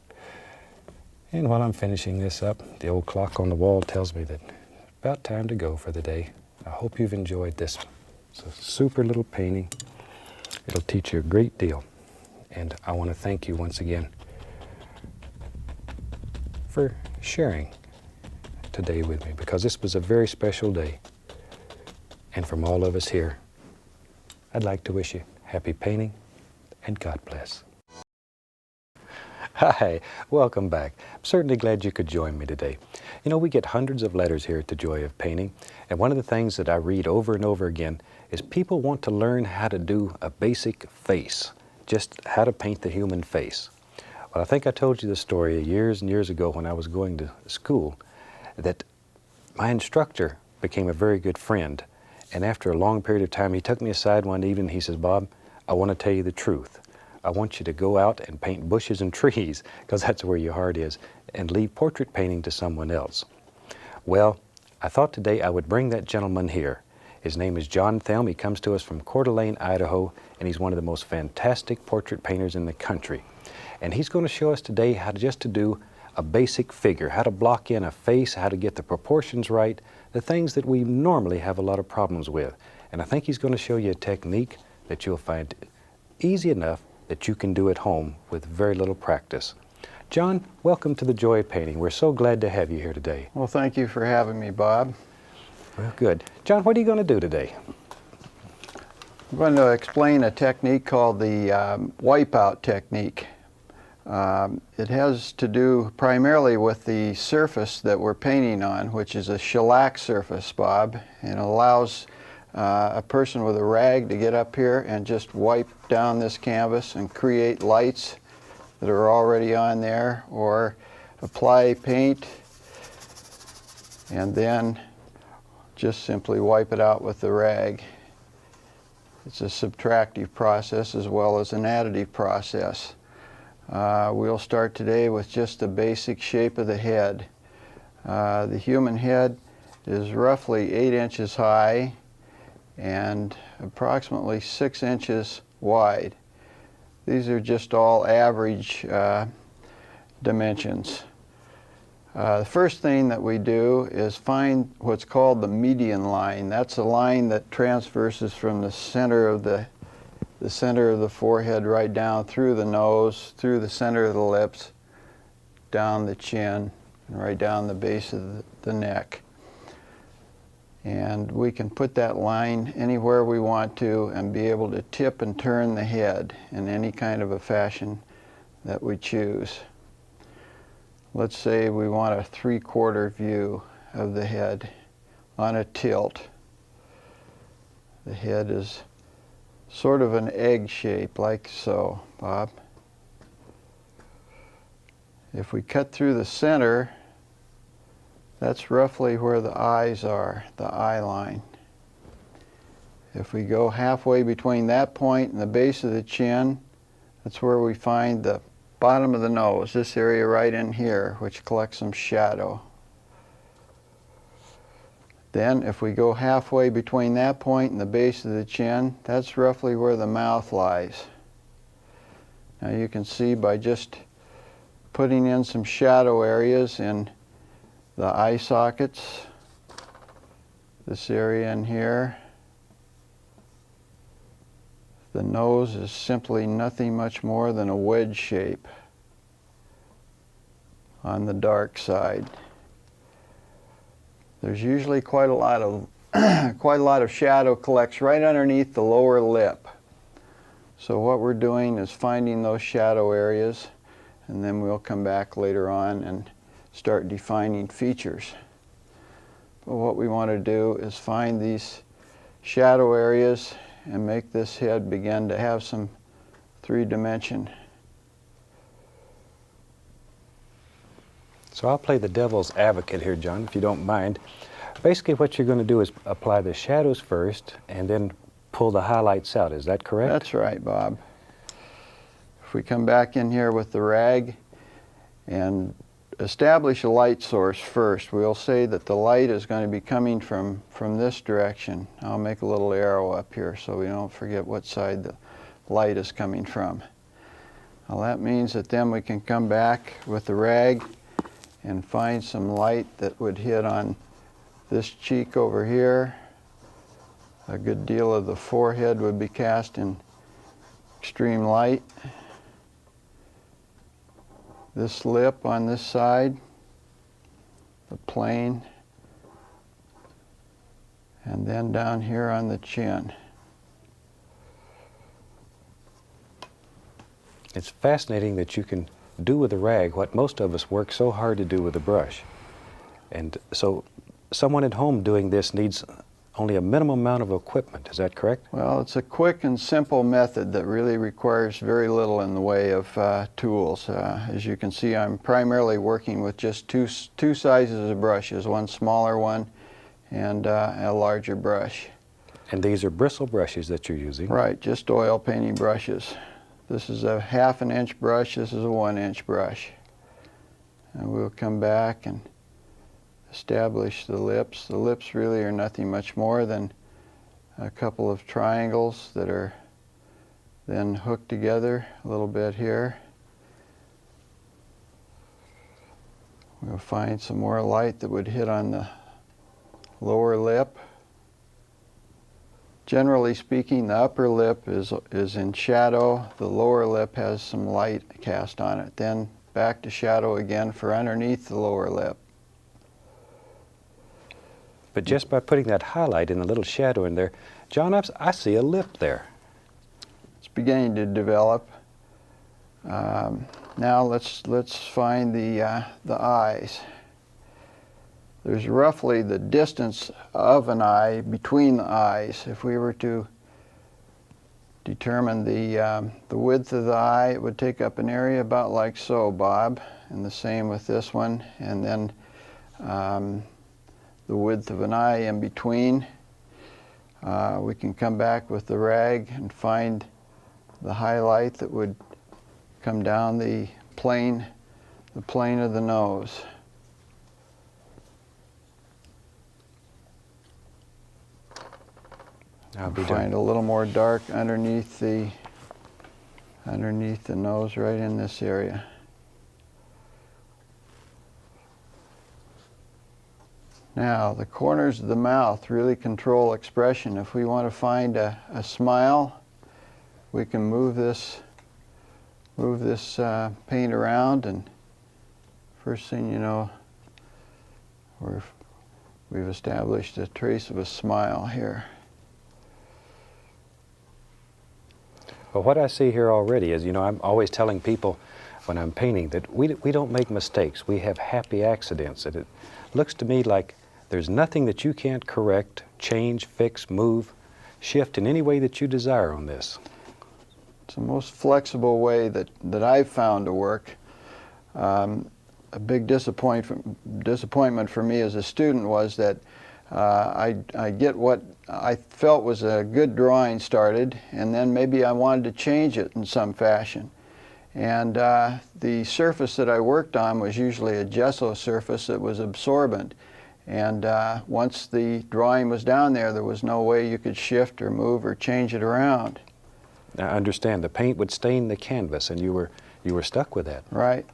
And while I'm finishing this up, the old clock on the wall tells me that it's about time to go for the day. I hope you've enjoyed this. It's a super little painting. It'll teach you a great deal. And I want to thank you once again for sharing today with me, because this was a very special day. And from all of us here, I'd like to wish you happy painting and God bless. Hi, welcome back. I'm certainly glad you could join me today. You know, we get hundreds of letters here at the Joy of Painting, and one of the things that I read over and over again is people want to learn how to do a basic face, just how to paint the human face. Well, I think I told you the story years and years ago when I was going to school, that my instructor became a very good friend, and after a long period of time, he took me aside one evening. He says, "Bob, I want to tell you the truth. I want you to go out and paint bushes and trees, because that's where your heart is, and leave portrait painting to someone else." Well, I thought today I would bring that gentleman here. His name is John Thelm. He comes to us from Coeur d'Alene, Idaho, and he's one of the most fantastic portrait painters in the country. And he's going to show us today how to do a basic figure, how to block in a face, how to get the proportions right, the things that we normally have a lot of problems with. And I think he's going to show you a technique that you'll find easy enough that you can do at home with very little practice. John, welcome to the Joy of Painting. We're so glad to have you here today. Well, thank you for having me, Bob. Well, good. John, what are you going to do today? I'm going to explain a technique called the wipeout technique. It has to do primarily with the surface that we're painting on, which is a shellac surface, Bob, and it allows a person with a rag to get up here and just wipe down this canvas and create lights that are already on there, or apply paint and then just simply wipe it out with the rag. It's a subtractive process as well as an additive process. We'll start today with just the basic shape of the head. The human head is roughly 8 inches high and approximately 6 inches wide. These are just all average dimensions. The first thing that we do is find what's called the median line. That's a line that transverses from the center of the forehead right down through the nose, through the center of the lips, down the chin, and right down the base of the neck. And we can put that line anywhere we want to and be able to tip and turn the head in any kind of a fashion that we choose. Let's say we want a 3/4 view of the head on a tilt. The head is sort of an egg shape, like so, Bob. If we cut through the center, that's roughly where the eyes are, the eye line. If we go halfway between that point and the base of the chin, that's where we find the bottom of the nose, this area right in here, which collects some shadow. Then if we go halfway between that point and the base of the chin, that's roughly where the mouth lies. Now you can see by just putting in some shadow areas in the eye sockets, this area in here, the nose is simply nothing much more than a wedge shape on the dark side. There's usually quite a lot of shadow collects right underneath the lower lip. So what we're doing is finding those shadow areas, and then we'll come back later on and start defining features. But what we want to do is find these shadow areas and make this head begin to have some three-dimension. So I'll play the devil's advocate here, John, if you don't mind. Basically what you're going to do is apply the shadows first and then pull the highlights out. Is that correct? That's right, Bob. If we come back in here with the rag and establish a light source first, we'll say that the light is going to be coming from this direction. I'll make a little arrow up here so we don't forget what side the light is coming from. Well, that means that then we can come back with the rag and find some light that would hit on this cheek over here. A good deal of the forehead would be cast in extreme light. This lip on this side, the plane, and then down here on the chin. It's fascinating that you can do with a rag what most of us work so hard to do with a brush. And so someone at home doing this needs only a minimum amount of equipment. Is that correct? Well, it's a quick and simple method that really requires very little in the way of tools. As you can see, I'm primarily working with just two sizes of brushes, one smaller one and a larger brush. And these are bristle brushes that you're using? Right, just oil painting brushes. This is a 1/2 inch brush, this is a 1 inch brush. And we'll come back and establish the lips. The lips really are nothing much more than a couple of triangles that are then hooked together a little bit here. We'll find some more light that would hit on the lower lip. Generally speaking, the upper lip is in shadow. The lower lip has some light cast on it. Then back to shadow again for underneath the lower lip. But just by putting that highlight and a little shadow in there, John, I see a lip there. It's beginning to develop. Now let's find the eyes. There's roughly the distance of an eye between the eyes. If we were to determine the width of the eye, it would take up an area about like so, Bob. And the same with this one. And then the width of an eye in between. We can come back with the rag and find the highlight that would come down the plane of the nose. Find a little more dark underneath the nose, right in this area. Now, the corners of the mouth really control expression. If we want to find a smile, we can move this paint around, and first thing you know, we've established a trace of a smile here. Well, what I see here already is, I'm always telling people when I'm painting that we don't make mistakes. We have happy accidents. And it looks to me like there's nothing that you can't correct, change, fix, move, shift in any way that you desire on this. It's the most flexible way that I've found to work. A big disappointment for me as a student was that I get what I felt was a good drawing started, and then maybe I wanted to change it in some fashion. And the surface that I worked on was usually a gesso surface that was absorbent. And once the drawing was down there, there was no way you could shift or move or change it around. Now, I understand the paint would stain the canvas, and you were stuck with that. Right.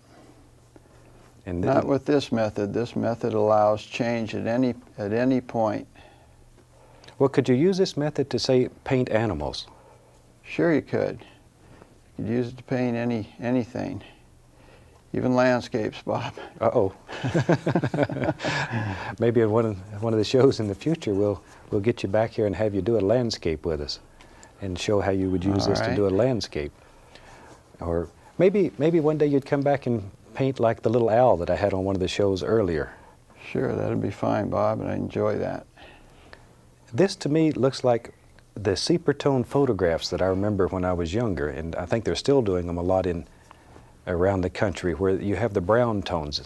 And Not with this method. This method allows change at any point. Well, could you use this method to, say, paint animals? Sure you could. You could use it to paint anything. Even landscapes, Bob. Uh-oh. Maybe in one of the shows in the future, we'll get you back here and have you do a landscape with us and show how you would use this to do a landscape. Or maybe one day you'd come back and paint like the little owl that I had on one of the shows earlier. Sure, that'd be fine, Bob, and I enjoy that. This to me looks like the sepia tone photographs that I remember when I was younger, and I think they're still doing them a lot around the country, where you have the brown tones.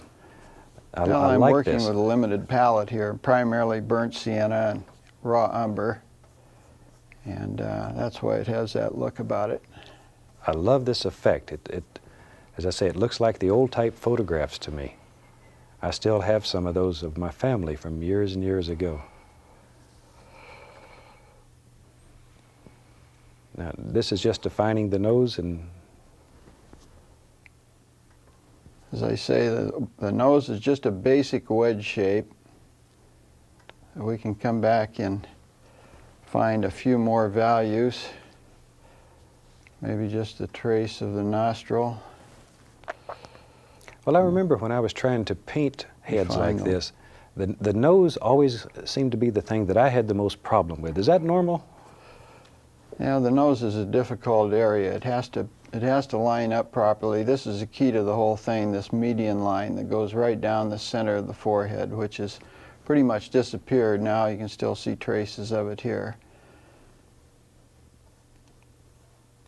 I'm like working this. with a limited palette here, primarily burnt sienna and raw umber, and that's why it has that look about it. I love this effect. As I say, it looks like the old type photographs to me. I still have some of those of my family from years and years ago. Now, this is just defining the nose, and as I say, the nose is just a basic wedge shape. We can come back and find a few more values. Maybe just a trace of the nostril. well, I remember when I was trying to paint heads like this, the nose always seemed to be the thing that I had the most problem with. Is that normal? Yeah, the nose is a difficult area. It has to line up properly. This is the key to the whole thing, this median line that goes right down the center of the forehead, which has pretty much disappeared now. You can still see traces of it here.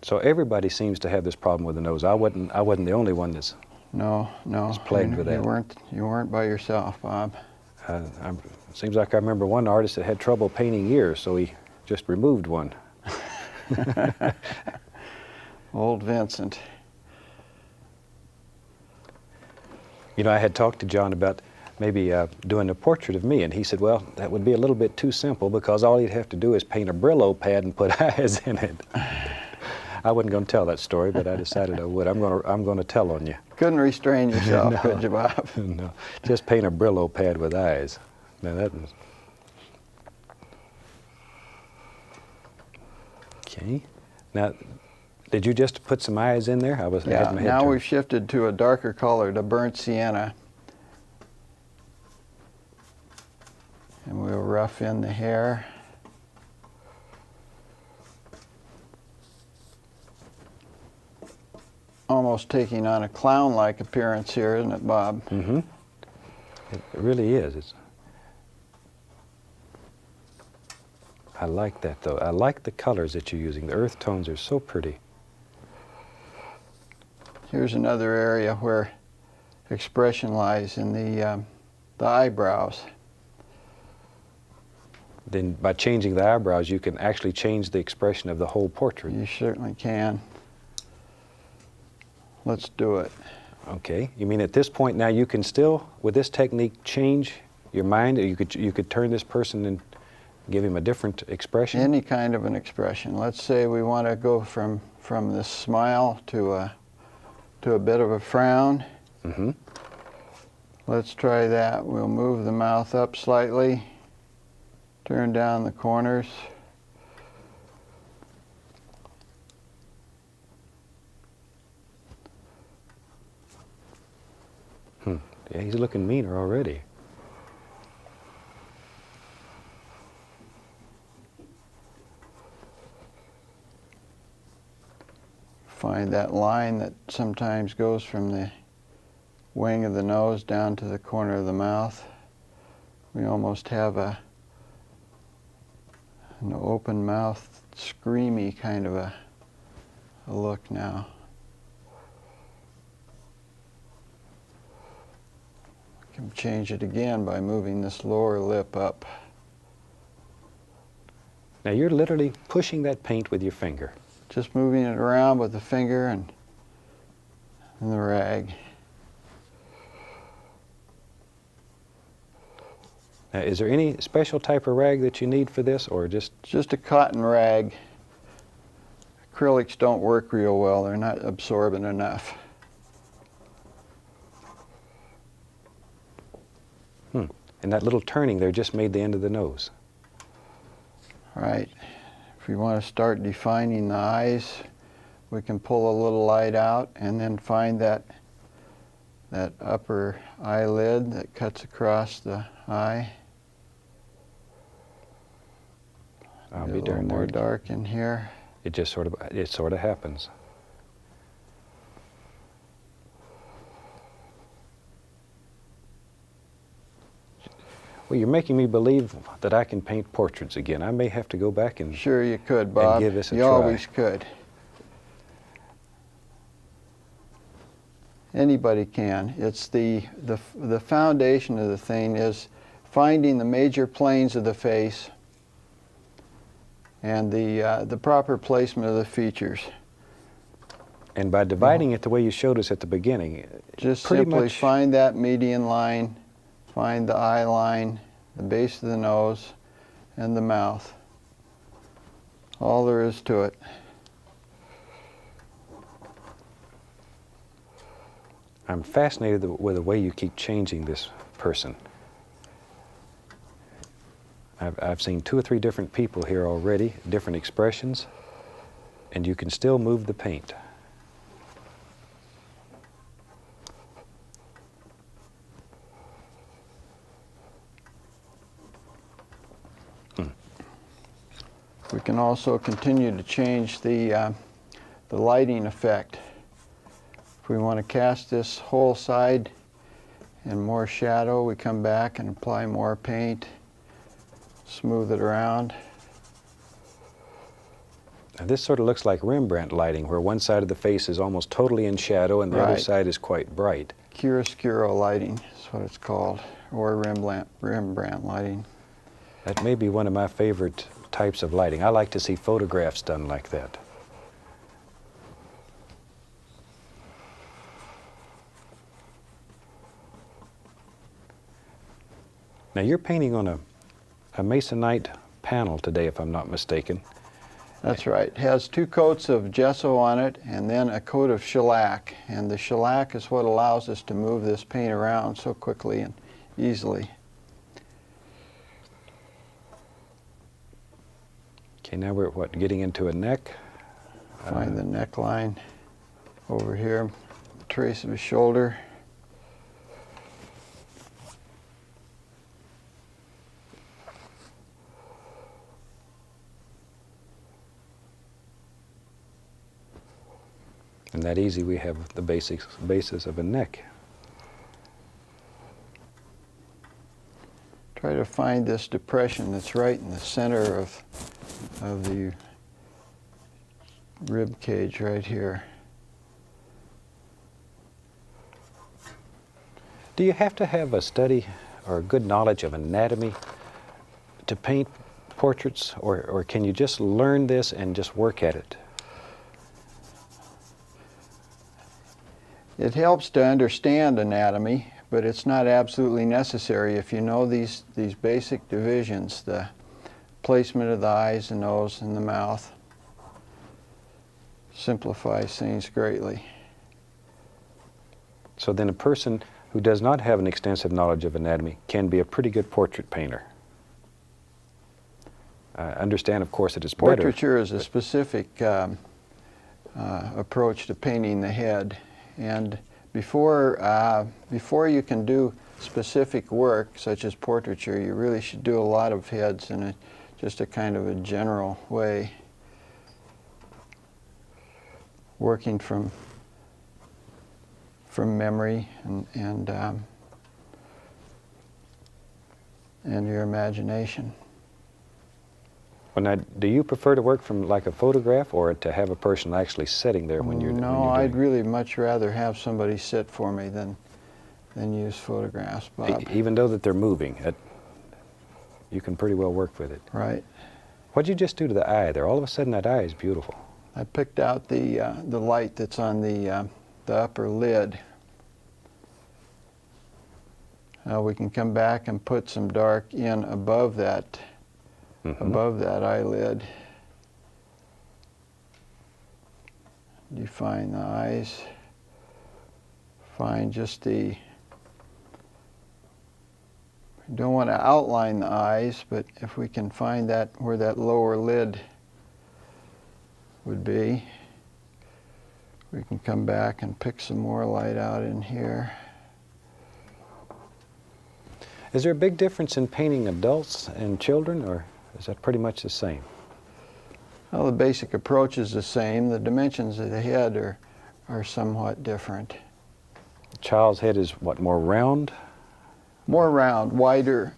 So everybody seems to have this problem with the nose. I wasn't the only one that's No, plagued with that. You weren't by yourself, Bob. It seems like I remember one artist that had trouble painting ears, so he just removed one. Old Vincent. You know, I had talked to John about maybe doing a portrait of me, and he said, well, that would be a little bit too simple because all he'd have to do is paint a Brillo pad and put eyes in it. I wasn't going to tell that story, but I decided I would. I'm going to tell on you. Couldn't restrain yourself, No. could you, Bob? No, just paint a Brillo pad with eyes. Now that was... Okay. Now, did you just put some eyes in there? I had my head Now turned. we've shifted to a darker color, to burnt sienna. And we'll rough in the hair. Almost taking on a clown-like appearance here, isn't it, Bob? Mm-hmm. It really is. I like that, though. I like the colors that you're using. The earth tones are so pretty. Here's another area where expression lies in the eyebrows. Then by changing the eyebrows, you can actually change the expression of the whole portrait. You certainly can. Let's do it. Okay. You mean at this point now you can still, with this technique, change your mind? Or you could turn this person and give him a different expression? Any kind of an expression. Let's say we want to go from this smile to a bit of a frown. Mm-hmm. Let's try that. We'll move the mouth up slightly, turn down the corners. Yeah, he's looking meaner already. Find that line that sometimes goes from the wing of the nose down to the corner of the mouth. We almost have a an open mouth, screamy kind of a look now. I can change it again by moving this lower lip up. Now you're literally pushing that paint with your finger. Just moving it around with the finger and the rag. Now, is there any special type of rag that you need for this, or just... Just a cotton rag. Acrylics don't work real well. They're not absorbent enough. And that little turning there just made the end of the nose. Right. If we want to start defining the eyes, we can pull a little light out and then find that upper eyelid that cuts across the eye. I'll A be little darned. more dark in here. It just sort of happens. Well, you're making me believe that I can paint portraits again. I may have to go back and... Sure you could, Bob. give this a you try. always could. Anybody can. It's the foundation of the thing is finding the major planes of the face and the proper placement of the features. And by dividing it the way you showed us at the beginning, Just pretty simply much... find that median line, find the eye line, the base of the nose, and the mouth. All there is to it. I'm fascinated with the way you keep changing this person. I've seen 2 or 3 different people here already, different expressions, and you can still move the paint. We can also continue to change the lighting effect. If we want to cast this whole side in more shadow, we come back and apply more paint, smooth it around. Now this sort of looks like Rembrandt lighting, where one side of the face is almost totally in shadow and the other Right. side is quite bright. Chiaroscuro lighting is what it's called, or Rembrandt lighting. That may be one of my favorite types of lighting. I like to see photographs done like that. Now you're painting on a masonite panel today, if I'm not mistaken. That's right. It has 2 coats of gesso on it and then a coat of shellac. And the shellac is what allows us to move this paint around so quickly and easily. Okay, now we're getting into a neck. Find the neckline over here, trace of his shoulder. And that easy, we have the basis of a neck. Try to find this depression that's right in the center of the rib cage right here. Do you have to have a study or a good knowledge of anatomy to paint portraits, or can you just learn this and just work at it? It helps to understand anatomy, but it's not absolutely necessary. If you know these basic divisions, the placement of the eyes, the nose, and the mouth, simplifies things greatly. So then a person who does not have an extensive knowledge of anatomy can be a pretty good portrait painter. I understand, of course, that it's better. Portraiture is a specific approach to painting the head. And before you can do specific work, such as portraiture, you really should do a lot of heads in just a kind of a general way, working from memory and your imagination. Well, now, do you prefer to work from like a photograph or to have a person actually sitting there when you're No, when you're I'd doing really much rather have somebody sit for me than use photographs, Bob. Even though that they're moving, you can pretty well work with it. Right. What'd you just do to the eye there? All of a sudden that eye is beautiful. I picked out the light that's on the upper lid. Now we can come back and put some dark in above that eyelid. Define the eyes. Find just the, don't want to outline the eyes, but if we can find that where that lower lid would be, we can come back and pick some more light out in here. Is there a big difference in painting adults and children, or is that pretty much the same? Well, the basic approach is the same. The dimensions of the head are somewhat different. The child's head is what, more round? More round, wider.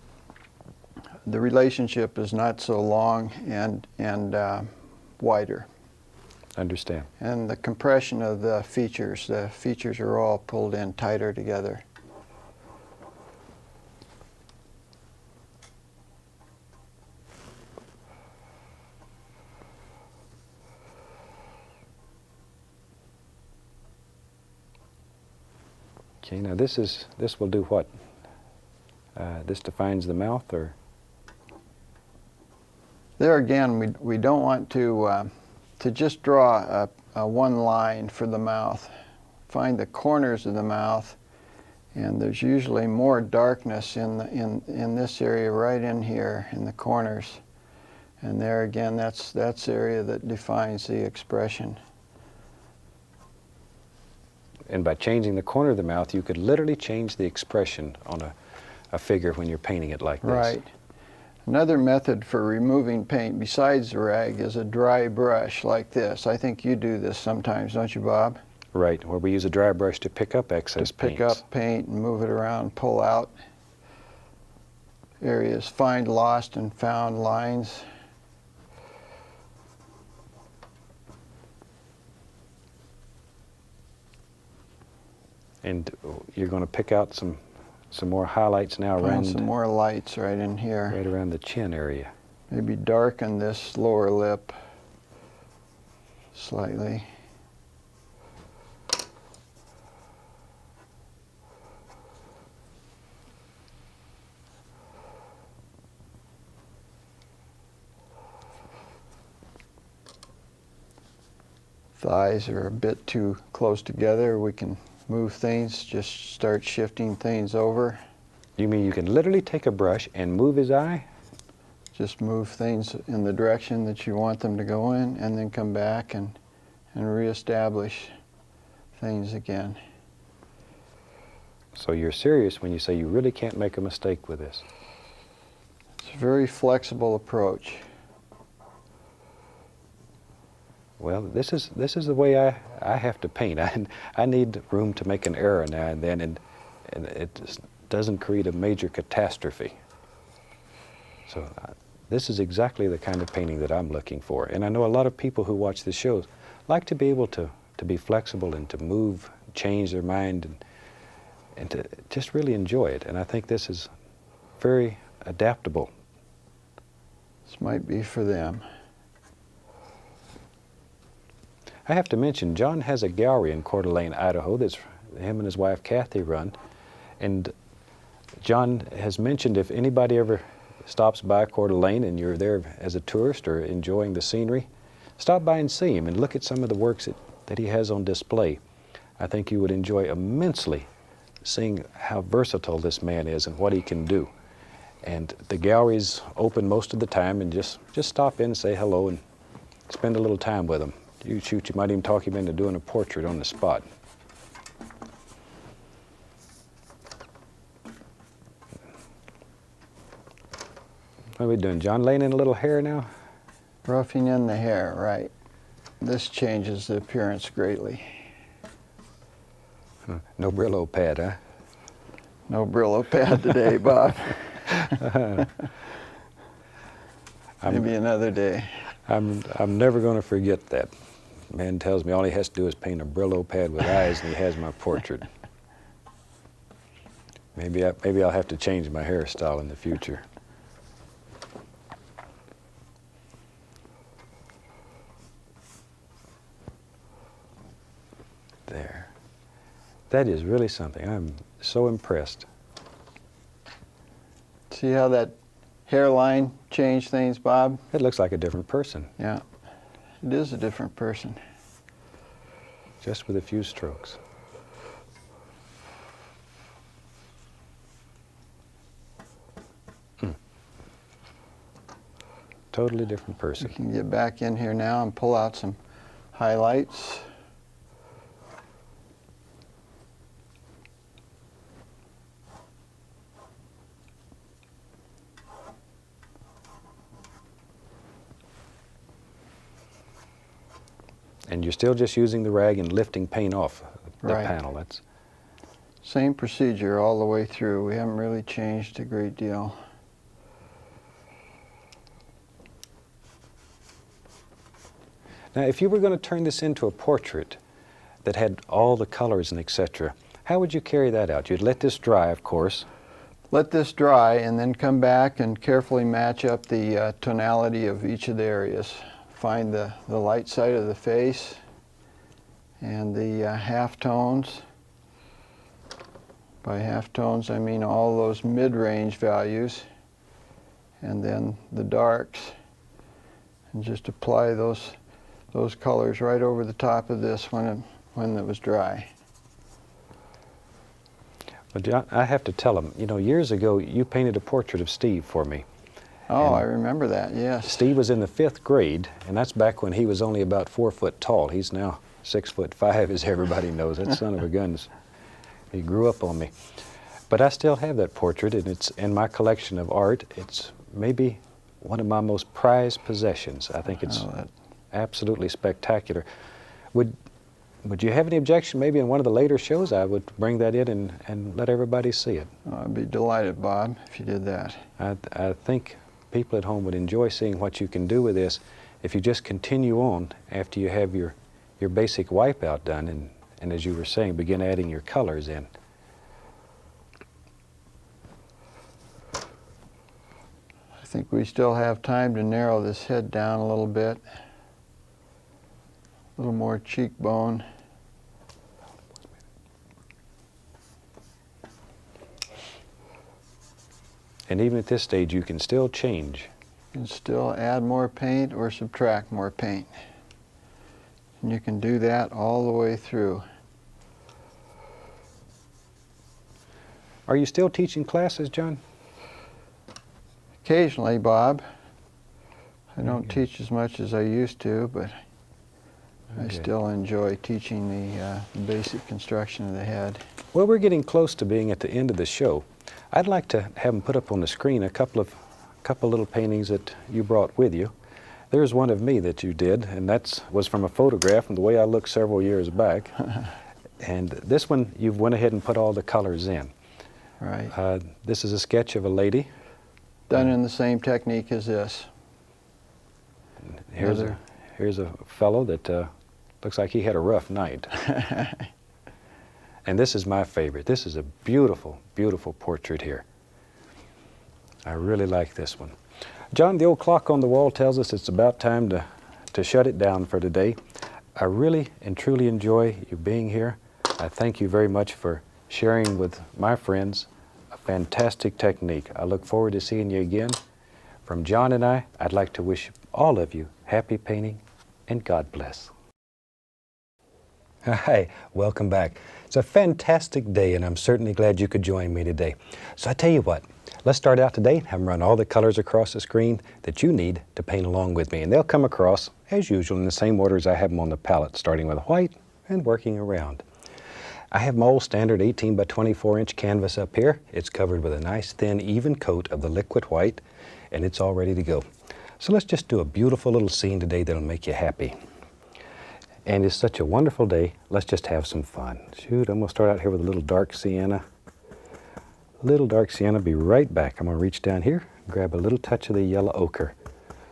The relationship is not so long and wider. Understand. And the compression of the features are all pulled in tighter together. Okay, now this will do what? This defines the mouth, or? There again, we don't want to just draw a one line for the mouth. Find the corners of the mouth, and there's usually more darkness in this area right in here in the corners. And there again, that's the area that defines the expression. And by changing the corner of the mouth, you could literally change the expression on a figure when you're painting it like this. Right. Another method for removing paint besides the rag is a dry brush like this. I think you do this sometimes, don't you, Bob? Right, where we use a dry brush to pick up excess paint. Pick up paint and move it around, pull out areas, find lost and found lines. And you're going to pick out some more highlights now Find around some more lights right in here. right around the chin area. Maybe darken this lower lip slightly. Thighs are a bit too close together. We can move things, just start shifting things over. You mean you can literally take a brush and move his eye? Just move things in the direction that you want them to go in, and then come back and reestablish things again. So you're serious when you say you really can't make a mistake with this? It's a very flexible approach. Well, this is the way I have to paint. I need room to make an error now and then, and it just doesn't create a major catastrophe. So this is exactly the kind of painting that I'm looking for. And I know a lot of people who watch the shows like to be able to be flexible and to move, change their mind, and to just really enjoy it. And I think this is very adaptable. This might be for them. I have to mention, John has a gallery in Coeur d'Alene, Idaho, that's him and his wife Kathy run. And John has mentioned if anybody ever stops by Coeur d'Alene and you're there as a tourist or enjoying the scenery, stop by and see him and look at some of the works that he has on display. I think you would enjoy immensely seeing how versatile this man is and what he can do. And the gallery's open most of the time, and just stop in and say hello and spend a little time with him. You might even talk him into doing a portrait on the spot. What are we doing, John? Laying in a little hair now? Roughing in the hair, right. This changes the appearance greatly. No Brillo pad, huh? No Brillo pad today, Bob. Maybe another day. I'm never going to forget that. Man tells me all he has to do is paint a Brillo pad with eyes and he has my portrait. Maybe I'll have to change my hairstyle in the future. There. That is really something. I'm so impressed. See how that hairline changed things, Bob? It looks like a different person, Yeah, it is a different person. just with a few strokes. Totally different We person. can get back in here now and pull out some highlights. And you're still just using the rag and lifting paint off the Right. panel. That's Same procedure all the way through. We haven't really changed a great deal. Now, if you were going to turn this into a portrait that had all the colors and etc., how would you carry that out? You'd let this dry, of course. Let this dry and then come back and carefully match up the tonality of each of the areas. Find the light side of the face and the half tones. By half tones, I mean all those mid-range values, and then the darks, and just apply those colors right over the top of this when it was dry. But John, I have to tell him, you know, years ago you painted a portrait of Steve for me. Oh, And I remember that, yes. Steve was in the 5th grade, and that's back when he was only about 4 foot tall. He's now 6'5", as everybody knows. That son of a gun, he grew up on me. But I still have that portrait, and it's in my collection of art. It's maybe one of my most prized possessions. I think it's absolutely spectacular. Would you have any objection? Maybe in one of the later shows I would bring that in and let everybody see it. I'd be delighted, Bob, if you did that. I think people at home would enjoy seeing what you can do with this if you just continue on after you have your basic wipeout done and as you were saying, begin adding your colors in. I think we still have time to narrow this head down a little bit. A little more cheekbone. And even at this stage, you can still change. You can still add more paint or subtract more paint. And you can do that all the way through. Are you still teaching classes, John? Occasionally, Bob. I don't teach as much as I used to, but I still enjoy teaching the basic construction of the head. Well, we're getting close to being at the end of the show. I'd like to have them put up on the screen a couple little paintings that you brought with you. There's one of me that you did, and that was from a photograph and the way I looked several years back. And this one, you've went ahead and put all the colors in. Right. This is a sketch of a lady. Done in the same technique as this. Here's a fellow that looks like he had a rough night. And this is my favorite. This is a beautiful, beautiful portrait here. I really like this one. John, the old clock on the wall tells us it's about time to shut it down for today. I really and truly enjoy you being here. I thank you very much for sharing with my friends a fantastic technique. I look forward to seeing you again. From John and I'd like to wish all of you happy painting and God bless. Hi, welcome back. It's a fantastic day and I'm certainly glad you could join me today. So I tell you what, let's start out today and have them run all the colors across the screen that you need to paint along with me. And they'll come across, as usual, in the same order as I have them on the palette, starting with white and working around. I have my old standard 18 by 24 inch canvas up here. It's covered with a nice thin even coat of the liquid white and it's all ready to go. So let's just do a beautiful little scene today that'll make you happy. And it's such a wonderful day, let's just have some fun. Shoot, I'm gonna start out here with a little dark sienna. Little dark sienna, be right back. I'm gonna reach down here, grab a little touch of the yellow ochre.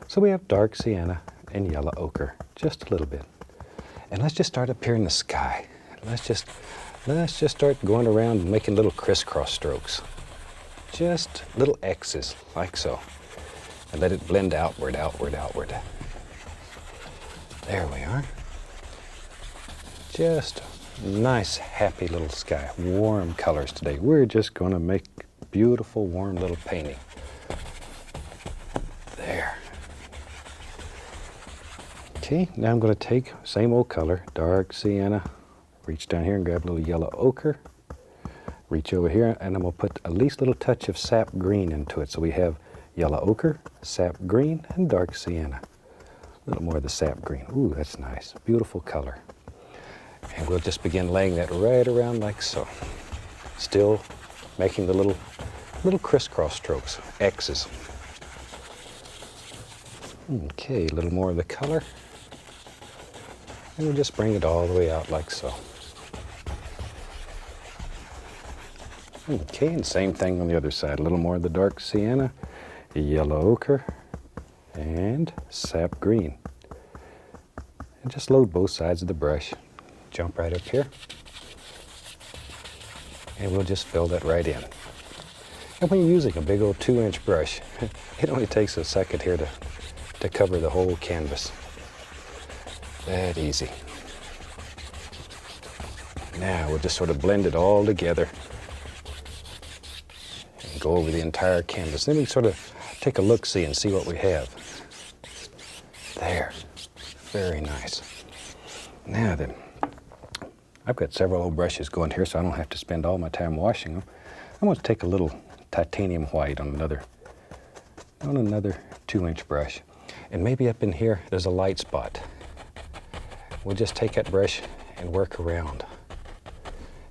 So we have dark sienna and yellow ochre, just a little bit. And let's just start up here in the sky. Let's just start going around and making little crisscross strokes. Just little X's, like so. And let it blend outward, outward, outward. There we are. Just nice, happy little sky. Warm colors today. We're just going to make beautiful, warm little painting. There. Okay, now I'm going to take same old color, dark sienna, reach down here and grab a little yellow ochre, reach over here, and I'm going to put at least a little touch of sap green into it. So we have yellow ochre, sap green, and dark sienna. A little more of the sap green. Ooh, that's nice. Beautiful color. And we'll just begin laying that right around like so. Still making the little crisscross strokes, X's. Okay, a little more of the color. And we'll just bring it all the way out like so. Okay, and same thing on the other side. A little more of the dark sienna, yellow ochre, and sap green. And just load both sides of the brush. Jump right up here. And we'll just fill that right in. And when you're using a big old 2-inch brush, it only takes a second here to cover the whole canvas. That easy. Now we'll just sort of blend it all together and go over the entire canvas. Then we sort of take a look-see and see what we have. There. Very nice. Now then, I've got several old brushes going here, so I don't have to spend all my time washing them. I'm going to take a little titanium white on another 2-inch brush. And maybe up in here, there's a light spot. We'll just take that brush and work around.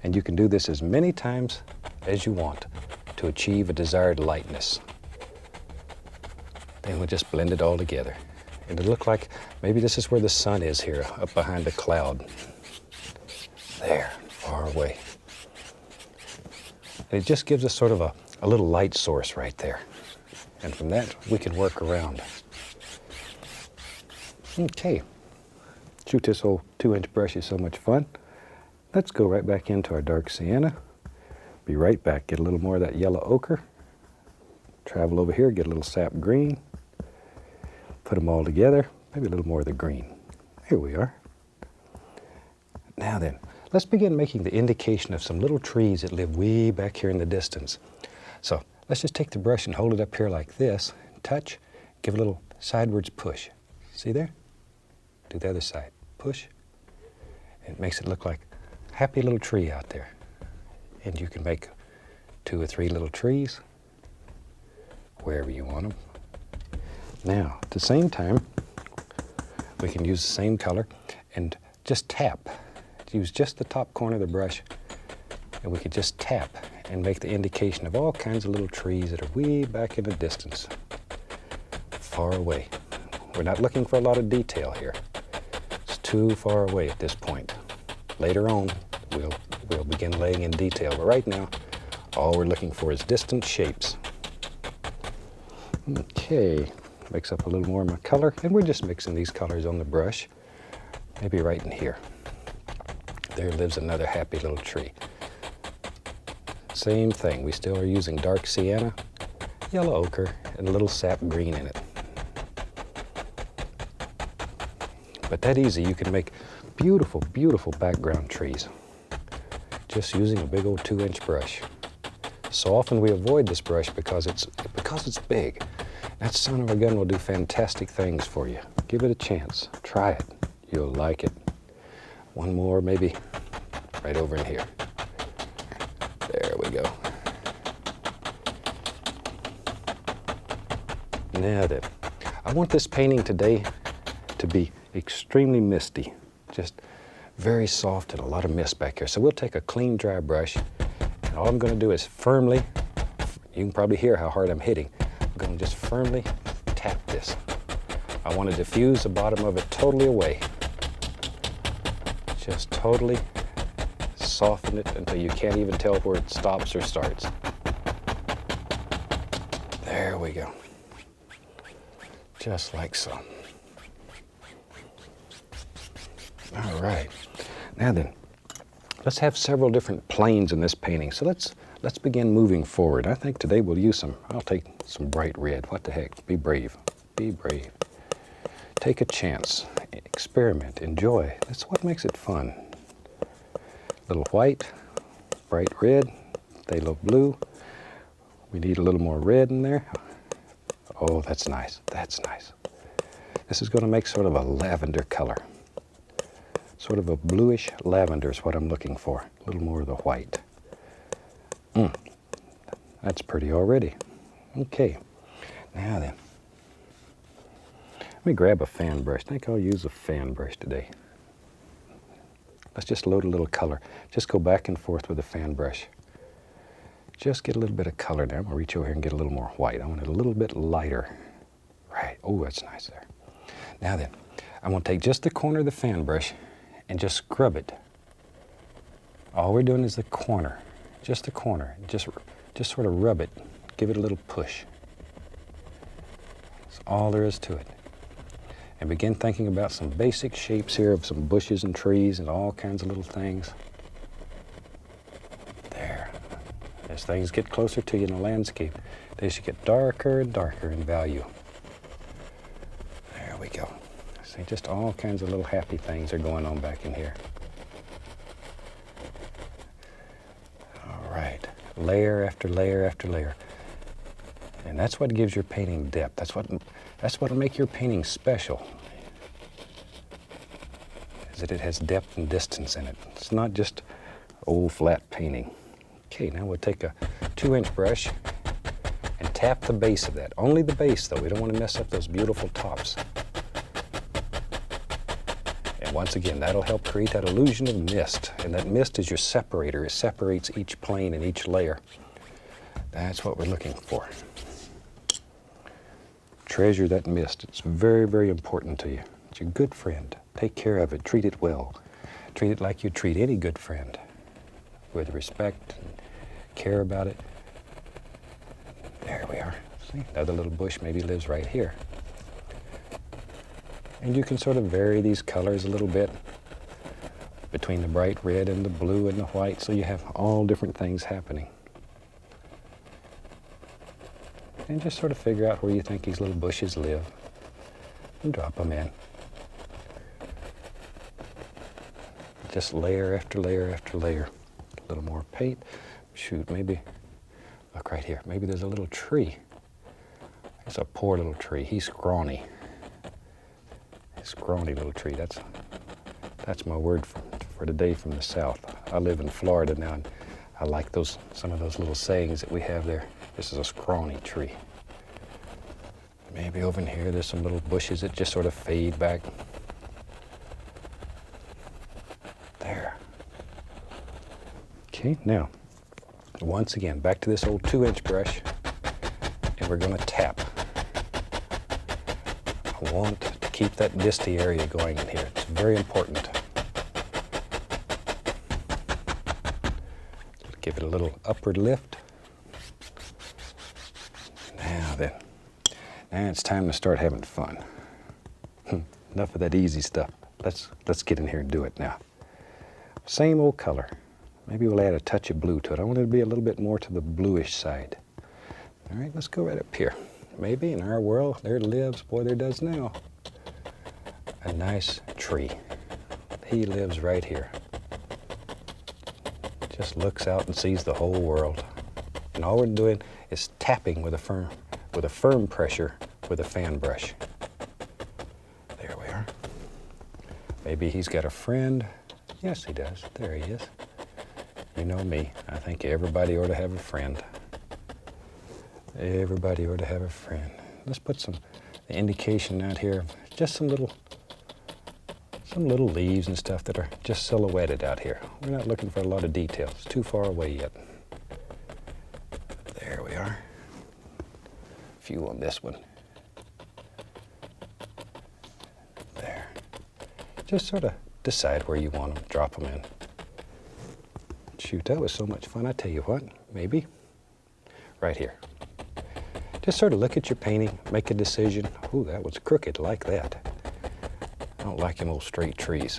And you can do this as many times as you want to achieve a desired lightness. Then we'll just blend it all together. And it'll look like maybe this is where the sun is here, up behind a cloud. There, far away. And it just gives us sort of a little light source right there. And from that, we can work around. Okay. Shoot, this old 2-inch brush is so much fun. Let's go right back into our dark sienna. Be right back. Get a little more of that yellow ochre. Travel over here, get a little sap green. Put them all together. Maybe a little more of the green. Here we are. Now then, let's begin making the indication of some little trees that live way back here in the distance. So let's just take the brush and hold it up here like this. Touch, give a little sidewards push. See there? Do the other side. Push. It makes it look like a happy little tree out there. And you can make 2 or 3 little trees wherever you want them. Now, at the same time, we can use the same color and just tap. Use just the top corner of the brush, and we could just tap and make the indication of all kinds of little trees that are way back in the distance, far away. We're not looking for a lot of detail here. It's too far away at this point. Later on, we'll begin laying in detail, but right now, all we're looking for is distant shapes. Okay, mix up a little more of my color, and we're just mixing these colors on the brush, maybe right in here. There lives another happy little tree. Same thing, we still are using dark sienna, yellow ochre, and a little sap green in it. But that easy, you can make beautiful, beautiful background trees just using a big old 2-inch brush. So often we avoid this brush because it's big. That son of a gun will do fantastic things for you. Give it a chance. Try it. You'll like it. One more, maybe right over in here. There we go. Now then, I want this painting today to be extremely misty. Just very soft and a lot of mist back here. So we'll take a clean, dry brush, and all I'm going to do is firmly, you can probably hear how hard I'm hitting, I'm going to just firmly tap this. I want to diffuse the bottom of it totally away. Just totally soften it until you can't even tell where it stops or starts. There we go. just like so. All right. Now then, let's have several different planes in this painting. So let's begin moving forward. I think today we'll use I'll take some bright red. What the heck? Be brave. Be brave. Take a chance. Experiment. Enjoy. That's what makes it fun. Little white, bright red, phthalo blue. We need a little more red in there. Oh, that's nice. That's nice. This is going to make sort of a lavender color. Sort of a bluish lavender is what I'm looking for. A little more of the white. That's pretty already. Okay, now then. Let me grab a fan brush. I think I'll use a fan brush today. Let's just load a little color. Just go back and forth with a fan brush. Just get a little bit of color there. I'm gonna reach over here and get a little more white. I want it a little bit lighter. Right, oh, that's nice there. Now then, I'm gonna take just the corner of the fan brush and just scrub it. All we're doing is the corner, just the corner. Just sort of rub it, give it a little push. That's all there is to it. And begin thinking about some basic shapes here of some bushes and trees and all kinds of little things. There. As things get closer to you in the landscape, they should get darker and darker in value. There we go. See, just all kinds of little happy things are going on back in here. All right. Layer after layer after layer. And that's what gives your painting depth. That's what'll make your painting special. Is that it has depth and distance in it. It's not just old flat painting. Okay, now we'll take a 2-inch brush and tap the base of that. Only the base though, we don't want to mess up those beautiful tops. And once again, that'll help create that illusion of mist. And that mist is your separator. It separates each plane and each layer. That's what we're looking for. Treasure that mist. It's very, very important to you. It's your good friend. Take care of it. Treat it well. Treat it like you treat any good friend, with respect and care about it. There we are. See, another little bush maybe lives right here. And you can sort of vary these colors a little bit between the bright red and the blue and the white, so you have all different things happening. And just sort of figure out where you think these little bushes live and drop them in. Just layer after layer after layer. A little more paint. Shoot, maybe, look right here. Maybe there's a little tree. It's a poor little tree. He's scrawny. Scrawny little tree. That's my word for today from the South. I live in Florida now, and I like some of those little sayings that we have there. This is a scrawny tree. Maybe over in here there's some little bushes that just sort of fade back. There. Okay, now, once again, back to this old 2-inch brush, and we're going to tap. I want to keep that misty area going in here. It's very important. Give it a little upward lift. Now it's time to start having fun. Enough of that easy stuff. Let's get in here and do it now. Same old color. Maybe we'll add a touch of blue to it. I want it to be a little bit more to the bluish side. All right, let's go right up here. Maybe in our world, there lives, boy, there does now, a nice tree. He lives right here. Just looks out and sees the whole world. And all we're doing is tapping with a firm pressure with a fan brush. There we are. Maybe he's got a friend. Yes, he does. There he is. You know me. I think everybody ought to have a friend. Everybody ought to have a friend. Let's put the indication out here of just some little leaves and stuff that are just silhouetted out here. We're not looking for a lot of details. It's too far away yet. There we are. A few on this one. There. Just sort of decide where you want them. Drop them in. Shoot, that was so much fun. I tell you what, maybe right here. Just sort of look at your painting, make a decision. Ooh, that was crooked, like that. I don't like them old straight trees.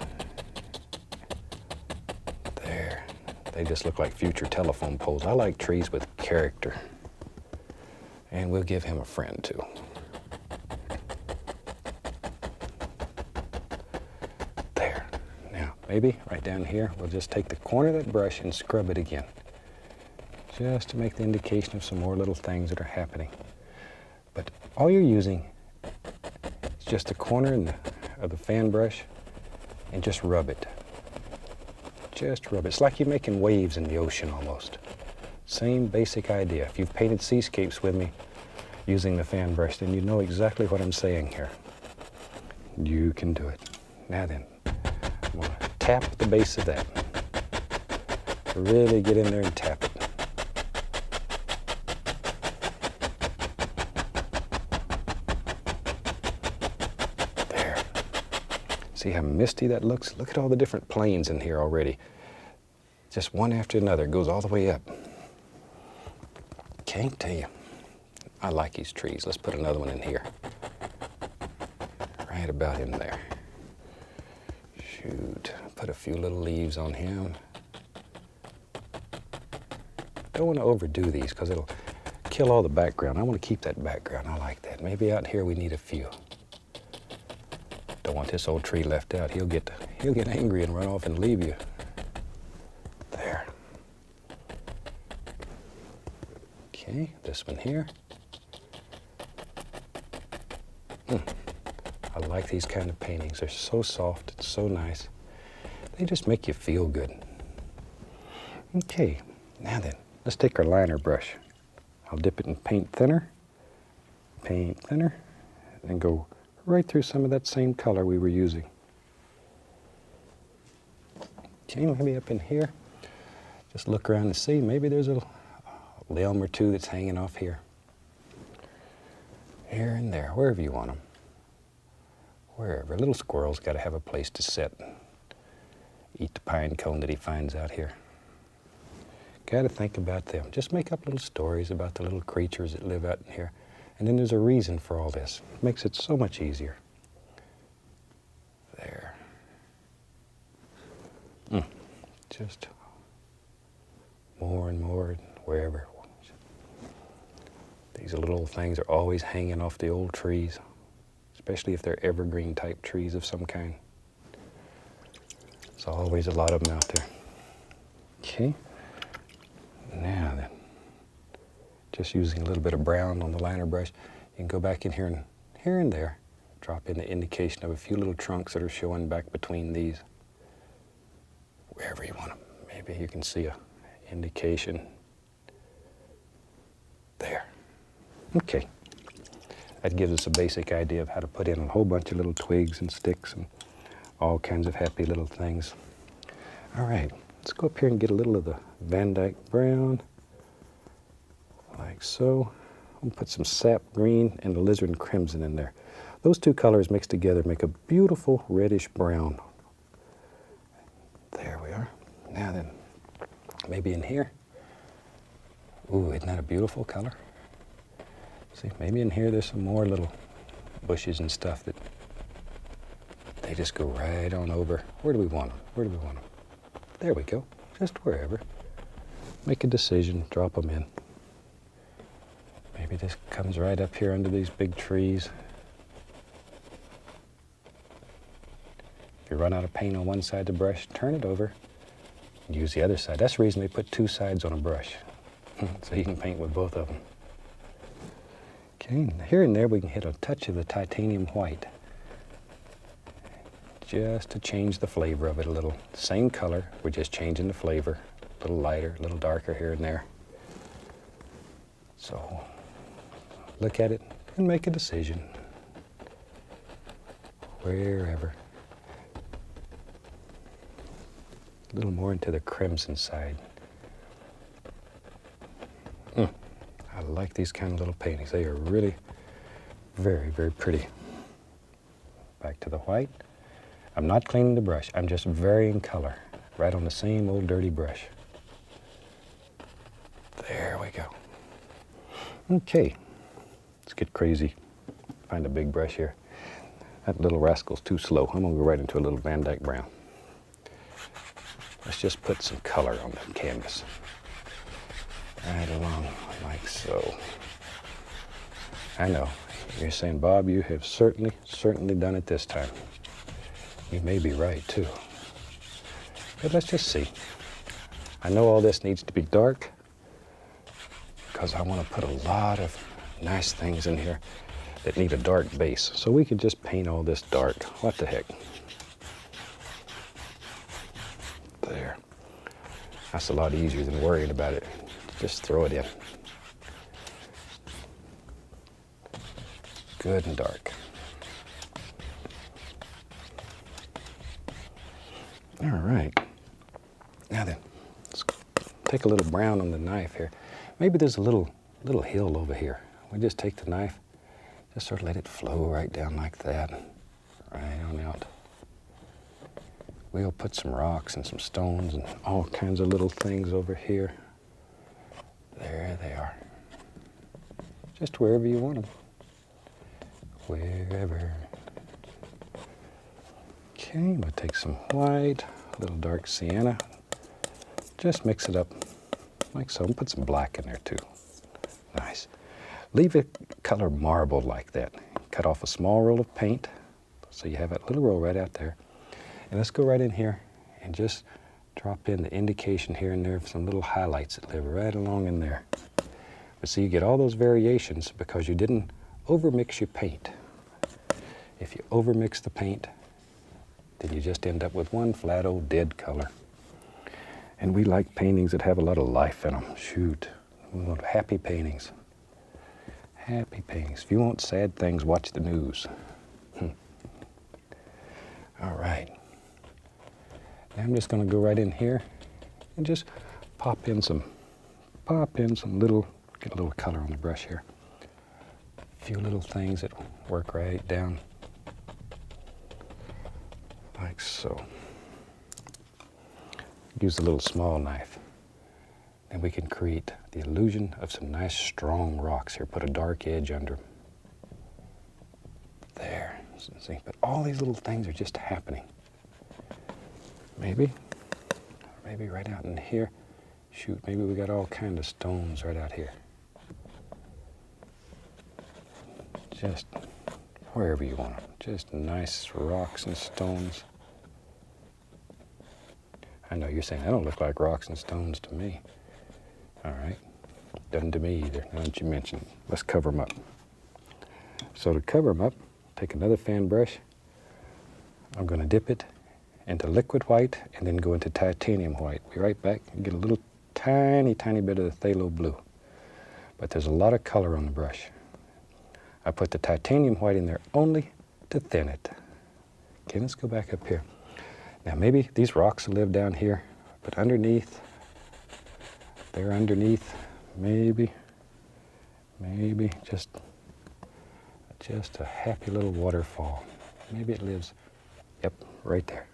There, they just look like future telephone poles. I like trees with character. And we'll give him a friend too. There. Now, maybe right down here, we'll just take the corner of that brush and scrub it again. Just to make the indication of some more little things that are happening. But all you're using is just the corner of the fan brush and just rub it. Just rub it. It's like you're making waves in the ocean almost. Same basic idea. If you've painted seascapes with me using the fan brush, then you know exactly what I'm saying here. You can do it. Now then, I'm going to tap the base of that. Really get in there and tap it. There. See how misty that looks? Look at all the different planes in here already. Just one after another. It goes all the way up. Can't tell you. I like these trees. Let's put another one in here. Right about in there. Shoot. Put a few little leaves on him. Don't want to overdo these because it'll kill all the background. I want to keep that background. I like that. Maybe out here we need a few. Don't want this old tree left out. He'll get angry and run off and leave you. There. Okay, this one here. I like these kind of paintings. They're so soft, it's so nice. They just make you feel good. Okay, now then, let's take our liner brush. I'll dip it in paint thinner, and go right through some of that same color we were using. Okay, maybe up in here, just look around and see, maybe there's a limb or two that's hanging off here. Here and there, wherever you want them. Wherever. A little squirrel's got to have a place to sit. Eat the pine cone that he finds out here. Got to think about them. Just make up little stories about the little creatures that live out in here. And then there's a reason for all this. It makes it so much easier. There. Just more and more, wherever. These little things are always hanging off the old trees, especially if they're evergreen type trees of some kind. There's always a lot of them out there. Okay. Now then, just using a little bit of brown on the liner brush, you can go back in here and there, drop in the indication of a few little trunks that are showing back between these. Wherever you want them. Maybe you can see a indication. There. Okay. That gives us a basic idea of how to put in a whole bunch of little twigs and sticks and all kinds of happy little things. All right, let's go up here and get a little of the Van Dyke brown, like so. We'll put some sap green and alizarin crimson in there. Those two colors mixed together make a beautiful reddish brown. There we are. Now then, maybe in here. Ooh, isn't that a beautiful color? See, maybe in here there's some more little bushes and stuff that they just go right on over. Where do we want them? Where do we want them? There we go. Just wherever. Make a decision, drop them in. Maybe this comes right up here under these big trees. If you run out of paint on one side of the brush, turn it over and use the other side. That's the reason they put two sides on a brush, so you can paint with both of them. Okay, here and there we can hit a touch of the titanium white, just to change the flavor of it a little. Same color, we're just changing the flavor. A little lighter, a little darker here and there. So, look at it and make a decision. Wherever. A little more into the crimson side. I like these kind of little paintings. They are really very, very pretty. Back to the white. I'm not cleaning the brush. I'm just varying color right on the same old dirty brush. There we go. Okay. get crazy. Find a big brush here. That little rascal's too slow. I'm gonna go right into a little Van Dyke brown. Let's just put some color on the canvas. Right along, like so. I know, you're saying, Bob, you have certainly done it this time. You may be right, too. But let's just see. I know all this needs to be dark because I want to put a lot of nice things in here that need a dark base. So we could just paint all this dark. What the heck? There. That's a lot easier than worrying about it. Just throw it in. Good and dark. All right. Now then, let's take a little brown on the knife here. Maybe there's a little hill over here. We just take the knife, just sort of let it flow right down like that, right on out. We'll put some rocks and some stones and all kinds of little things over here. There they are. Just wherever you want them. Wherever. Okay, I'm gonna take some white, a little dark sienna. Just mix it up like so, and put some black in there too. Nice. Leave it color marbled like that. Cut off a small roll of paint, so you have that little roll right out there. And let's go right in here and just drop in the indication here and there of some little highlights that live right along in there. But see, you get all those variations because you didn't overmix your paint. If you overmix the paint, then you just end up with one flat old dead color. And we like paintings that have a lot of life in them. Shoot, we want happy paintings. Happy paintings. If you want sad things, watch the news. All right. Now I'm just going to go right in here and just pop in some little, get a little color on the brush here. A few little things that work right down like so. Use a little small knife. Then we can create the illusion of some nice strong rocks here. Put a dark edge under them. There. See, but all these little things are just happening. Maybe right out in here. Shoot, maybe we got all kinds of stones right out here. Just wherever you want them. Just nice rocks and stones. I know you're saying, that don't look like rocks and stones to me. All right, doesn't to me either, now that you mention it. Let's cover them up. So to cover them up, take another fan brush. I'm going to dip it into liquid white and then go into titanium white. Be right back and get a little tiny bit of the phthalo blue. But there's a lot of color on the brush. I put the titanium white in there only to thin it. Okay, let's go back up here. Now maybe these rocks will live down here, but underneath, they're underneath, maybe just a happy little waterfall. Maybe it lives, yep, right there.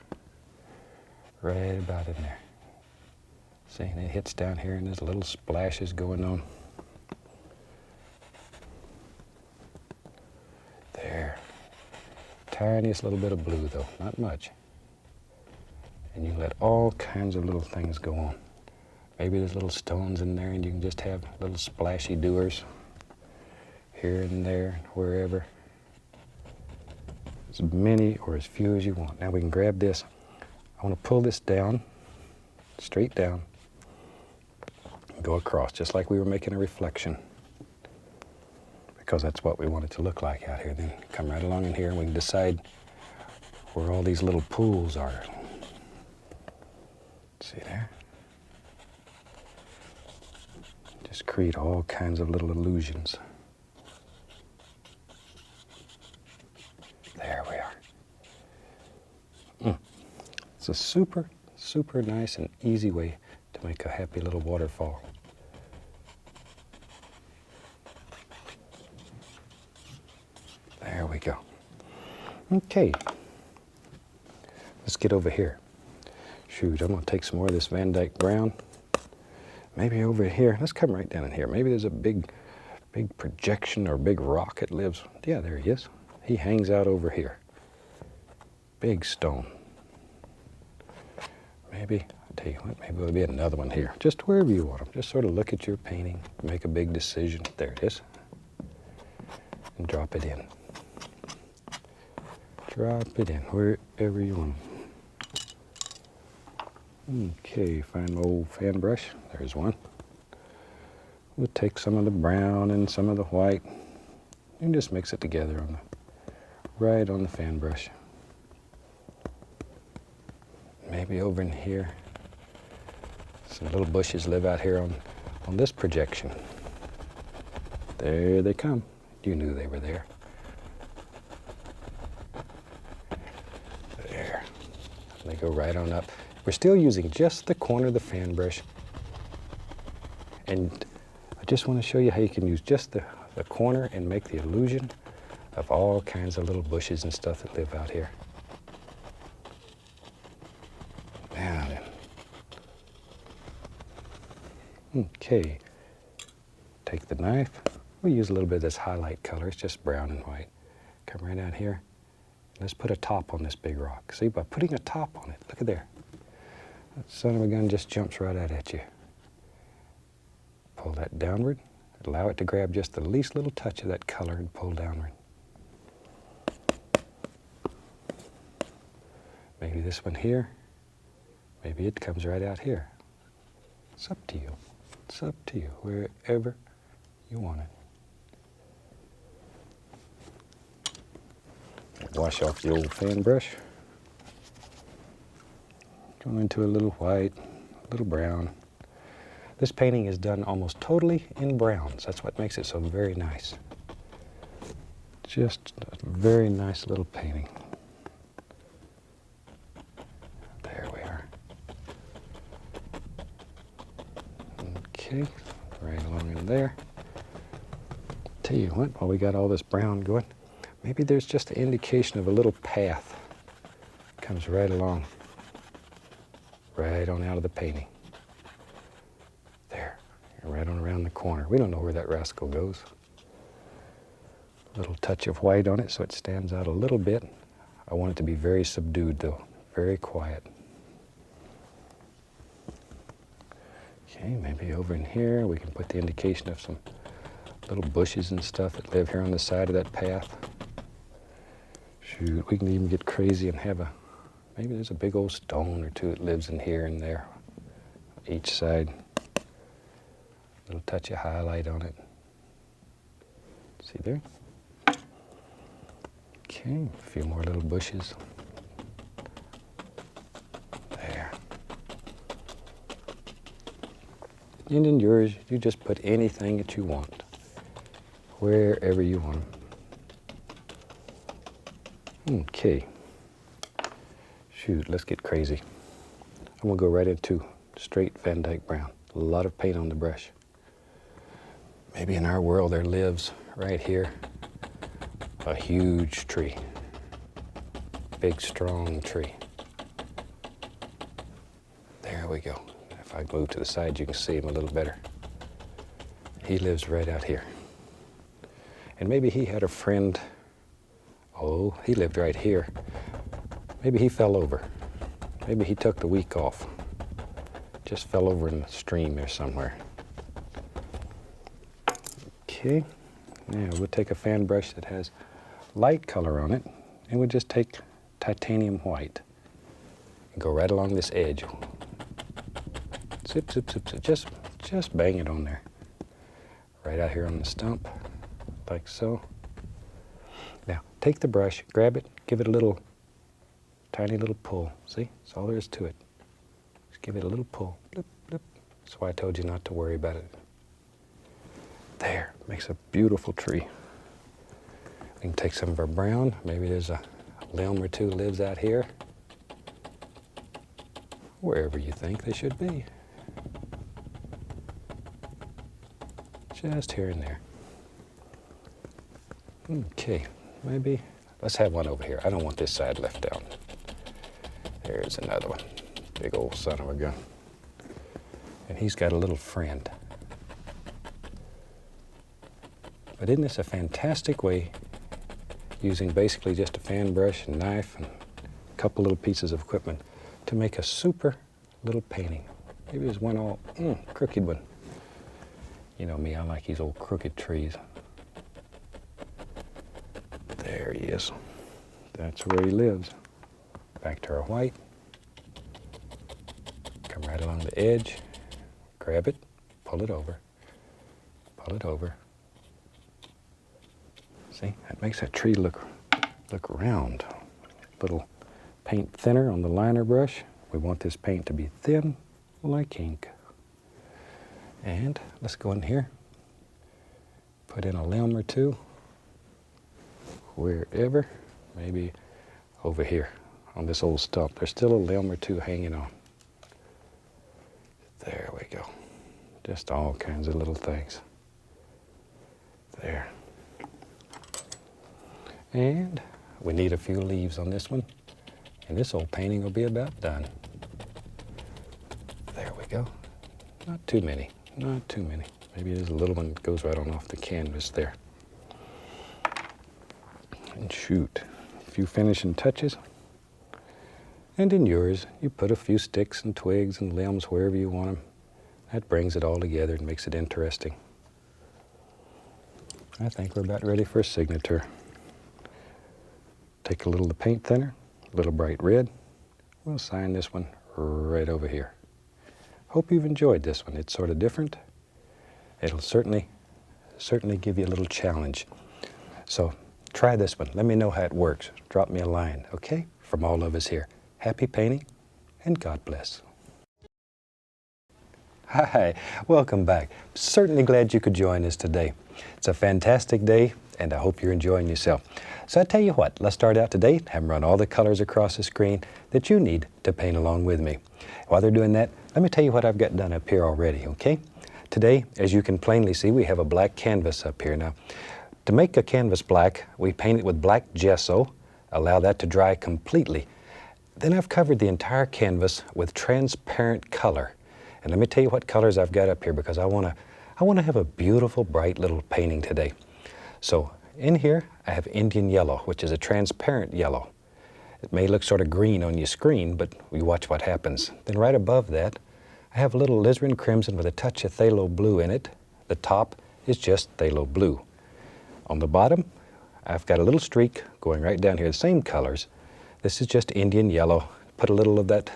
Right about in there. See, and it hits down here and there's little splashes going on. There. Tiniest little bit of blue though, not much. And you let all kinds of little things go on. Maybe there's little stones in there and you can just have little splashy doers here and there, wherever. As many or as few as you want. Now we can grab this. I want to pull this down, straight down, and go across, just like we were making a reflection. Because that's what we want it to look like out here. Then come right along in here and we can decide where all these little pools are. See there? Just create all kinds of little illusions. There we are. It's a super nice and easy way to make a happy little waterfall. There we go. Okay. Let's get over here. Shoot, I'm going to take some more of this Van Dyke brown. Maybe over here. Let's come right down in here. Maybe there's a big Big projection or big rock that lives. Yeah, there he is. He hangs out over here. Big stone. Maybe, I'll tell you what, maybe there'll be another one here. Just wherever you want them. Just sort of look at your painting, make a big decision. There it is. And drop it in. Drop it in wherever you want. Okay, find my old fan brush. There's one. We'll take some of the brown and some of the white and just mix it together on right on the fan brush. Maybe over in here. Some little bushes live out here on this projection. There they come. You knew they were there. There. They go right on up. We're still using just the corner of the fan brush. And I just want to show you how you can use just the corner and make the illusion of all kinds of little bushes and stuff that live out here. Now then. Okay. Take the knife. We'll use a little bit of this highlight color. It's just brown and white. Come right out here. Let's put a top on this big rock. See, by putting a top on it, look at there. That son of a gun just jumps right out at you. Pull that downward. Allow it to grab just the least little touch of that color and pull downward. Maybe this one here. Maybe it comes right out here. It's up to you. It's up to you, wherever you want it. Wash off the old fan brush. Go into a little white, a little brown. This painting is done almost totally in browns. That's what makes it so very nice. Just a very nice little painting. There we are. Okay, right along in there. Tell you what, while we got all this brown going, maybe there's just an indication of a little path. Comes right along, right on out of the painting. There, right on around the corner. We don't know where that rascal goes. A little touch of white on it so it stands out a little bit. I want it to be very subdued though, very quiet. Okay, maybe over in here we can put the indication of some little bushes and stuff that live here on the side of that path. Shoot, we can even get crazy and have maybe there's a big old stone or two that lives in here and there, each side. A little touch of highlight on it. See there? Okay, a few more little bushes. There. And in yours, you just put anything that you want, wherever you want them. Okay. Shoot, let's get crazy. I'm gonna go right into straight Van Dyke brown. A lot of paint on the brush. Maybe in our world there lives right here a huge tree. Big, strong tree. There we go. If I move to the side, you can see him a little better. He lives right out here. And maybe he had a friend. Oh, he lived right here. Maybe he fell over. Maybe he took the week off. Just fell over in the stream there somewhere. Okay, now we'll take a fan brush that has light color on it, and we'll just take titanium white and go right along this edge. Zip, zip, zip, zip. Just bang it on there. Right out here on the stump, like so. Now, take the brush, grab it, give it a little, tiny little pull. See, that's all there is to it. Just give it a little pull. Blip, blip. That's why I told you not to worry about it. There, makes a beautiful tree. We can take some of our brown. Maybe there's a limb or two lives out here. Wherever you think they should be. Just here and there. Okay, maybe, let's have one over here. I don't want this side left out. There's another one. Big old son of a gun. And he's got a little friend. But isn't this a fantastic way, using basically just a fan brush and knife and a couple little pieces of equipment, to make a super little painting. Maybe there's one all crooked one. You know me, I like these old crooked trees. There he is. That's where he lives. Back to our white. Come right along the edge. Grab it, pull it over, pull it over. See, that makes that tree look round. Little paint thinner on the liner brush. We want this paint to be thin like ink. And let's go in here, put in a limb or two, wherever, maybe over here on this old stump. There's still a limb or two hanging on. There we go. Just all kinds of little things. There. And we need a few leaves on this one. And this old painting will be about done. There we go. Not too many. Not too many. Maybe there's a little one that goes right on off the canvas there. And shoot. A few finishing touches. And in yours, you put a few sticks and twigs and limbs wherever you want them. That brings it all together and makes it interesting. I think we're about ready for a signature. Take a little of the paint thinner, a little bright red. We'll sign this one right over here. Hope you've enjoyed this one. It's sort of different. It'll certainly give you a little challenge. So try this one. Let me know how it works. Drop me a line, okay? From all of us here. Happy painting, and God bless. Hi, welcome back. Certainly glad you could join us today. It's a fantastic day, and I hope you're enjoying yourself. So I tell you what, let's start out today, have them run all the colors across the screen that you need to paint along with me. While they're doing that, let me tell you what I've got done up here already, okay? Today, as you can plainly see, we have a black canvas up here. Now, to make a canvas black, we paint it with black gesso, allow that to dry completely. Then I've covered the entire canvas with transparent color. And let me tell you what colors I've got up here, because I want to have a beautiful, bright little painting today. So in here, I have Indian yellow, which is a transparent yellow. It may look sort of green on your screen, but we watch what happens. Then right above that, I have a little alizarin crimson with a touch of phthalo blue in it. The top is just phthalo blue. On the bottom, I've got a little streak going right down here, the same colors. This is just Indian yellow. Put a little of that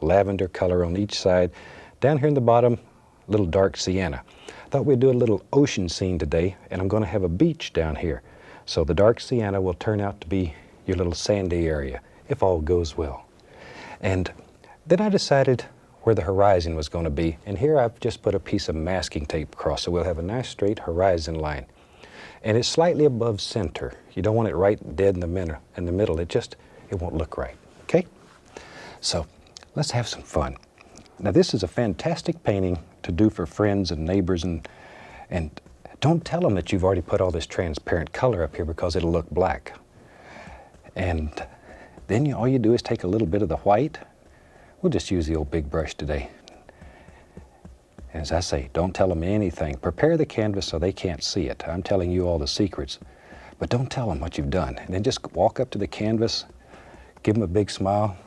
lavender color on each side. Down here in the bottom, a little dark sienna. Thought we'd do a little ocean scene today, and I'm going to have a beach down here. So the dark sienna will turn out to be your little sandy area, if all goes well. And then I decided where the horizon was going to be, and here I've just put a piece of masking tape across, so we'll have a nice straight horizon line. And it's slightly above center. You don't want it right dead in the middle. It won't look right, okay? So let's have some fun. Now this is a fantastic painting to do for friends and neighbors, and don't tell them that you've already put all this transparent color up here, because it'll look black. And then all you do is take a little bit of the white. We'll just use the old big brush today. And as I say, don't tell them anything. Prepare the canvas so they can't see it. I'm telling you all the secrets, but don't tell them what you've done. And then just walk up to the canvas, give them a big smile,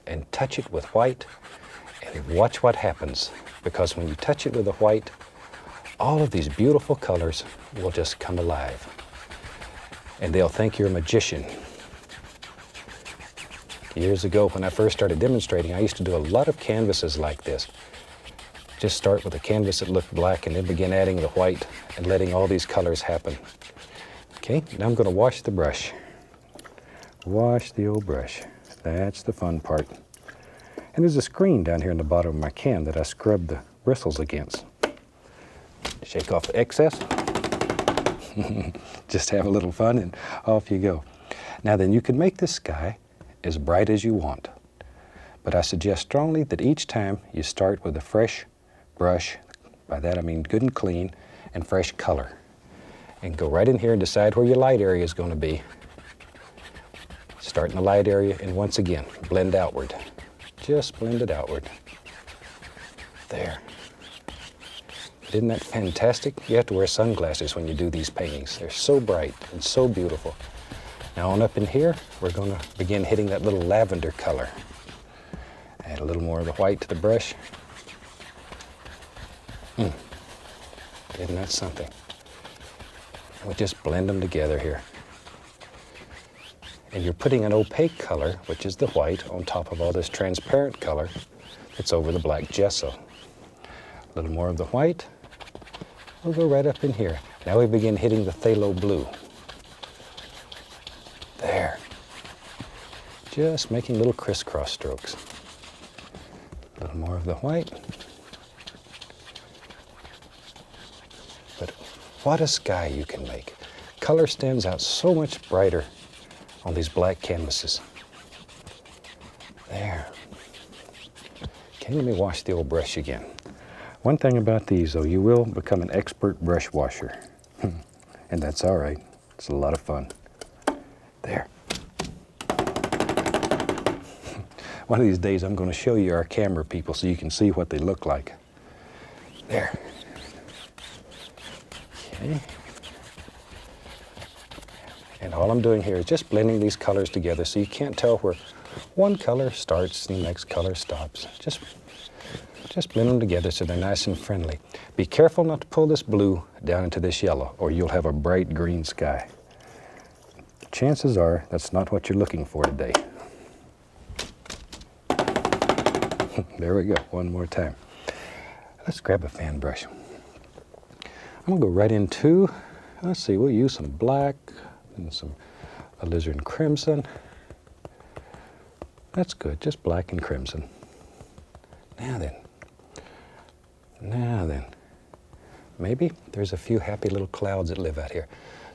and touch it with white, and watch what happens. Because when you touch it with the white, all of these beautiful colors will just come alive. And they'll think you're a magician. Years ago, when I first started demonstrating, I used to do a lot of canvases like this. Just start with a canvas that looked black, and then begin adding the white and letting all these colors happen. Okay, now I'm going to wash the brush. Wash the old brush. That's the fun part. And there's a screen down here in the bottom of my can that I scrubbed the bristles against. Shake off the excess. Just have a little fun, and off you go. Now then, you can make this sky as bright as you want. But I suggest strongly that each time you start with a fresh brush. By that I mean good and clean and fresh color. And go right in here and decide where your light area is going to be. Start in the light area, and once again, blend outward. Just blend it outward. There. Isn't that fantastic? You have to wear sunglasses when you do these paintings. They're so bright and so beautiful. Now on up in here, we're going to begin hitting that little lavender color. Add a little more of the white to the brush. Isn't that something? And we just blend them together here. And you're putting an opaque color, which is the white, on top of all this transparent color that's over the black gesso. A little more of the white. We'll go right up in here. Now we begin hitting the phthalo blue. There. Just making little crisscross strokes. A little more of the white. But what a sky you can make. Color stands out so much brighter on these black canvases. There. Okay, let me wash the old brush again. One thing about these, though, you will become an expert brush washer. And that's all right. It's a lot of fun. There. One of these days, I'm going to show you our camera people so you can see what they look like. There. Okay. And all I'm doing here is just blending these colors together so you can't tell where one color starts and the next color stops. Just blend them together so they're nice and friendly. Be careful not to pull this blue down into this yellow or you'll have a bright green sky. Chances are that's not what you're looking for today. There we go, one more time. Let's grab a fan brush. I'm gonna go right into, let's see, we'll use some black and some alizarin crimson. That's good, just black and crimson. Now then, maybe there's a few happy little clouds that live out here.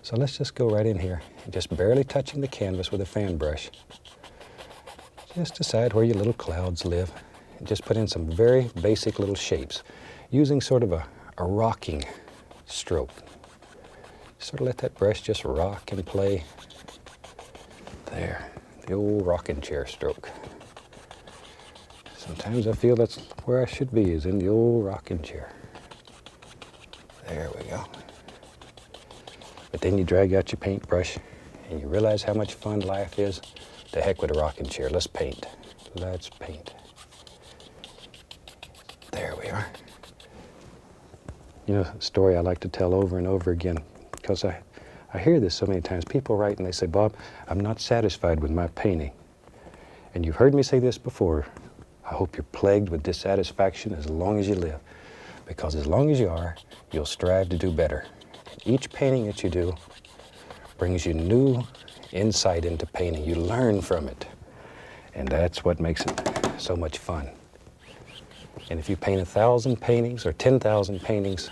So let's just go right in here, and just barely touching the canvas with a fan brush. Just decide where your little clouds live, and just put in some very basic little shapes, using sort of a rocking stroke. Sort of let that brush just rock and play. There, the old rocking chair stroke. Sometimes I feel that's where I should be, is in the old rocking chair. There we go. But then you drag out your paintbrush and you realize how much fun life is. To heck with a rocking chair. Let's paint. Let's paint. There we are. You know, a story I like to tell over and over again, because I hear this so many times. People write and they say, Bob, I'm not satisfied with my painting. And you've heard me say this before. I hope you're plagued with dissatisfaction as long as you live. Because as long as you are, you'll strive to do better. Each painting that you do brings you new insight into painting. You learn from it. And that's what makes it so much fun. And if you paint 1,000 paintings or 10,000 paintings,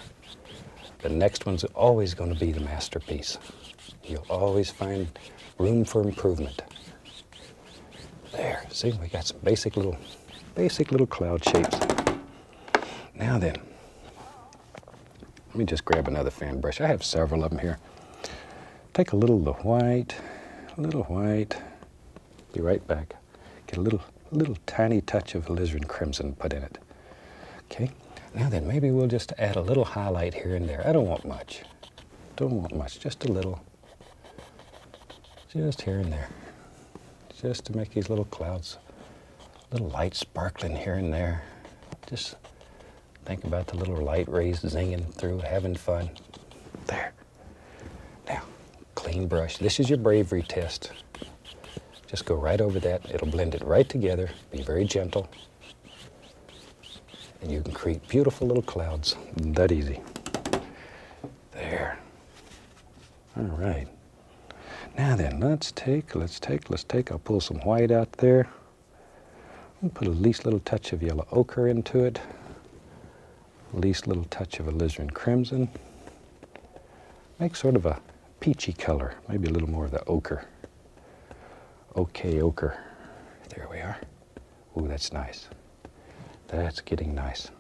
the next one's always going to be the masterpiece. You'll always find room for improvement. There, see, we got some basic little cloud shapes. Now then, let me just grab another fan brush. I have several of them here. Take a little of the white, be right back. Get a little tiny touch of alizarin crimson put in it. Okay, now then maybe we'll just add a little highlight here and there. I don't want much, just a little. Just here and there. Just to make these little clouds, little light sparkling here and there. Just think about the little light rays zinging through, having fun. There. Now, clean brush. This is your bravery test. Just go right over that. It'll blend it right together. Be very gentle. And you can create beautiful little clouds. That easy. There. All right. Now then, let's take. I'll pull some white out there. I'll put a least little touch of yellow ochre into it. Least little touch of alizarin crimson. Make sort of a peachy color, maybe a little more of the ochre. Okay, ochre. There we are. Ooh, that's nice. That's getting nice.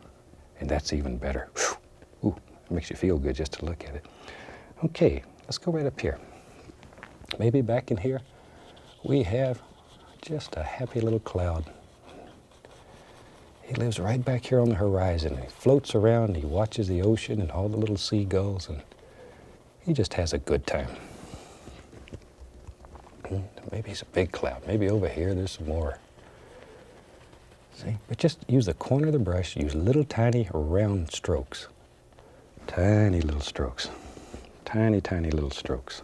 And that's even better. Whew. Ooh, it makes you feel good just to look at it. Okay, let's go right up here. Maybe back in here, we have just a happy little cloud. He lives right back here on the horizon. He floats around, and he watches the ocean and all the little seagulls, and he just has a good time. Maybe it's a big cloud. Maybe over here there's some more. See? But just use the corner of the brush, use little tiny round strokes. Tiny little strokes. Tiny, tiny little strokes.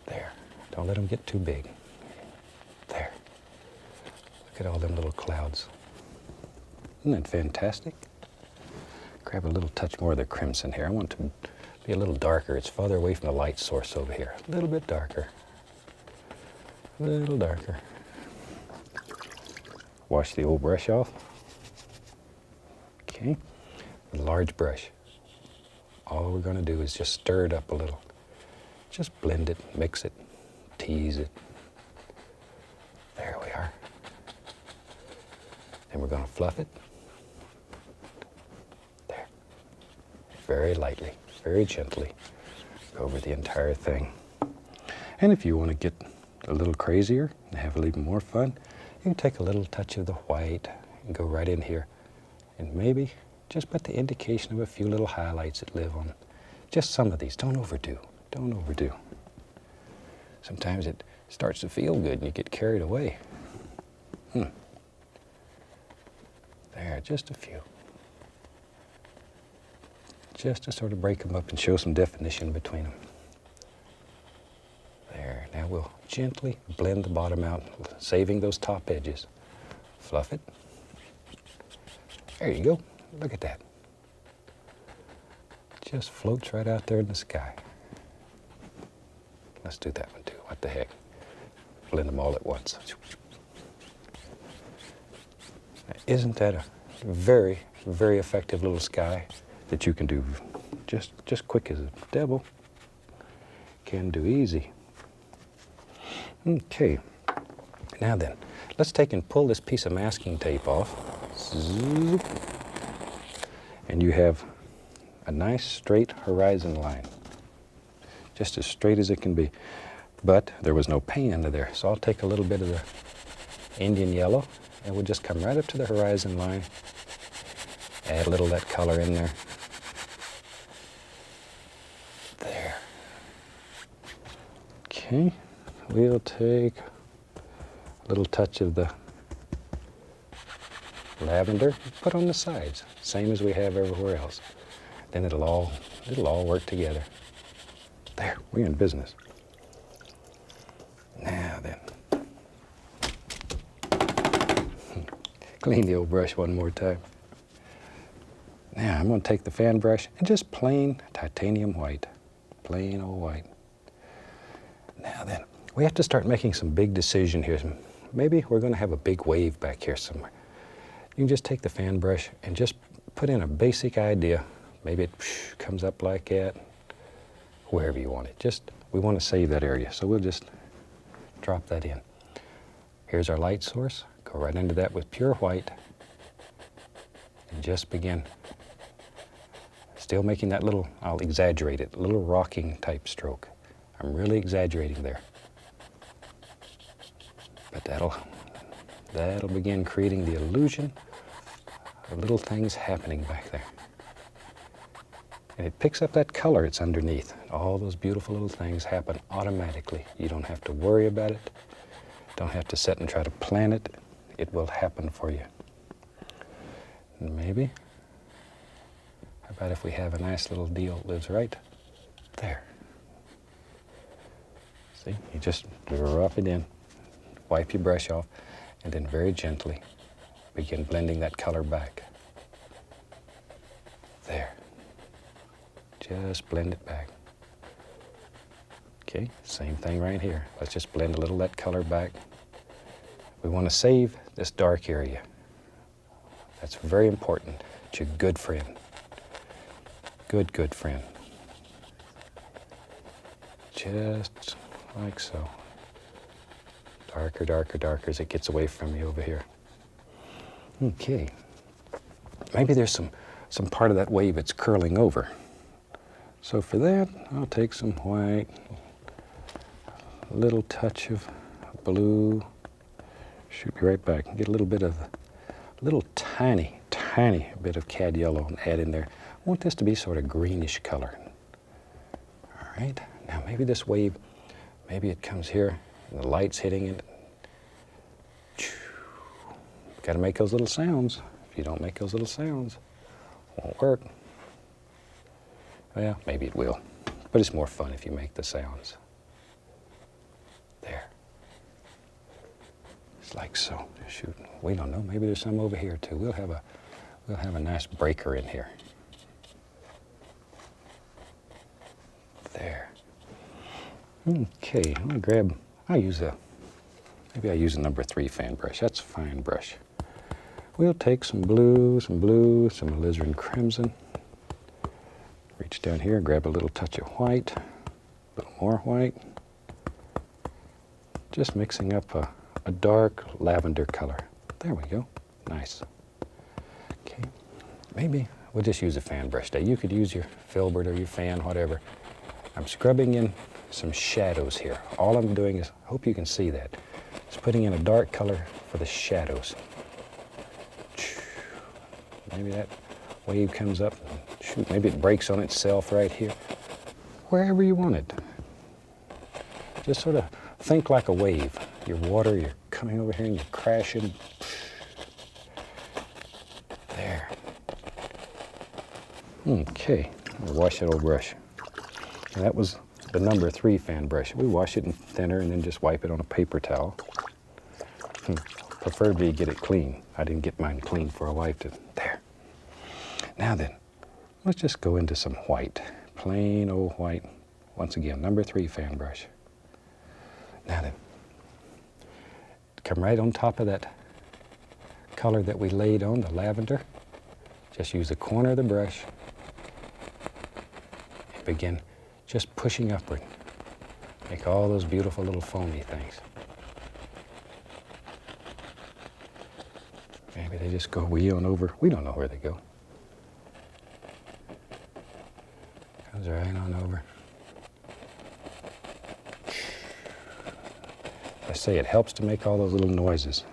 There. Don't let them get too big. There. Look at all them little clouds. Isn't that fantastic? Grab a little touch more of the crimson here. I want to be a little darker. It's farther away from the light source over here. A little bit darker. A little darker. Wash the old brush off. Okay. With a large brush. All we're going to do is just stir it up a little. Just blend it, mix it, tease it. There we are. And we're going to fluff it. There. Very lightly, very gently over the entire thing. And if you want to get a little crazier and have a little more fun, you can take a little touch of the white and go right in here and maybe just put the indication of a few little highlights that live on just some of these. Don't overdo. Don't overdo. Sometimes it starts to feel good and you get carried away. There, just a few. Just to sort of break them up and show some definition between them. There, now we'll gently blend the bottom out, saving those top edges. Fluff it. There you go. Look at that. Just floats right out there in the sky. Let's do that one too. What the heck? Blend them all at once. Now, isn't that a very, very effective little sky that you can do just quick as a devil? Can do easy. Okay. Now then, let's take and pull this piece of masking tape off. Zoop. And you have a nice straight horizon line. Just as straight as it can be. But there was no paint under there, so I'll take a little bit of the Indian yellow and we'll just come right up to the horizon line. Add a little of that color in there. There. Okay, we'll take a little touch of the lavender, put on the sides, same as we have everywhere else. Then it'll all work together. There, we're in business. Now then, clean the old brush one more time. Now I'm going to take the fan brush and just plain titanium white, plain old white. Now then, we have to start making some big decision here. Maybe we're going to have a big wave back here somewhere. You can just take the fan brush and just put in a basic idea. Maybe it comes up like that, wherever you want it. We want to save that area, so we'll just drop that in. Here's our light source. Go right into that with pure white and just begin. Still making that little, I'll exaggerate it, a little rocking type stroke. I'm really exaggerating there. But that'll begin creating the illusion of little things happening back there. And it picks up that color it's underneath. All those beautiful little things happen automatically. You don't have to worry about it. Don't have to sit and try to plan it. It will happen for you. And maybe, how about if we have a nice little deal that lives right there? See, you just drop it in, wipe your brush off, and then very gently begin blending that color back. There. Just blend it back. Okay, same thing right here. Let's just blend a little of that color back. We want to save this dark area. That's very important. It's your good friend. Good friend. Just like so. Darker, darker, darker as it gets away from you over here. Okay. Maybe there's some part of that wave that's curling over. So for that, I'll take some white, a little touch of blue, shoot me right back, and get a little bit of little tiny bit of cad yellow and add in there. I want this to be sort of greenish color. All right, now maybe this wave, maybe it comes here and the light's hitting it. Got to make those little sounds. If you don't make those little sounds, it won't work. Well, maybe it will, but it's more fun if you make the sounds. There. It's like so. Shoot, we don't know. Maybe there's some over here too. We'll have a nice breaker in here. There. Okay, I'm gonna grab. Maybe I use a number 3 fan brush. That's a fine brush. We'll take some blue, some alizarin crimson. Reach down here, grab a little touch of white, a little more white. Just mixing up a dark lavender color. There we go. Nice. Okay. Maybe we'll just use a fan brush today. You could use your filbert or your fan, whatever. I'm scrubbing in some shadows here. All I'm doing is, hope you can see that, is putting in a dark color for the shadows. Maybe that wave comes up, shoot, maybe it breaks on itself right here. Wherever you want it. Just sort of think like a wave. Your water, you're coming over here and you're crashing. There. Okay, I'll wash that old brush. And that was the number 3 fan brush. We wash it in thinner and then just wipe it on a paper towel. Preferably get it clean. I didn't get mine clean before I wiped it. There. Now then, let's just go into some white. Plain old white. Once again, number 3 fan brush. Now then, come right on top of that color that we laid on, the lavender. Just use the corner of the brush and begin just pushing upward. Make all those beautiful little foamy things. Maybe they just go way on over. We don't know where they go. Comes right on over. I say it helps to make all those little noises.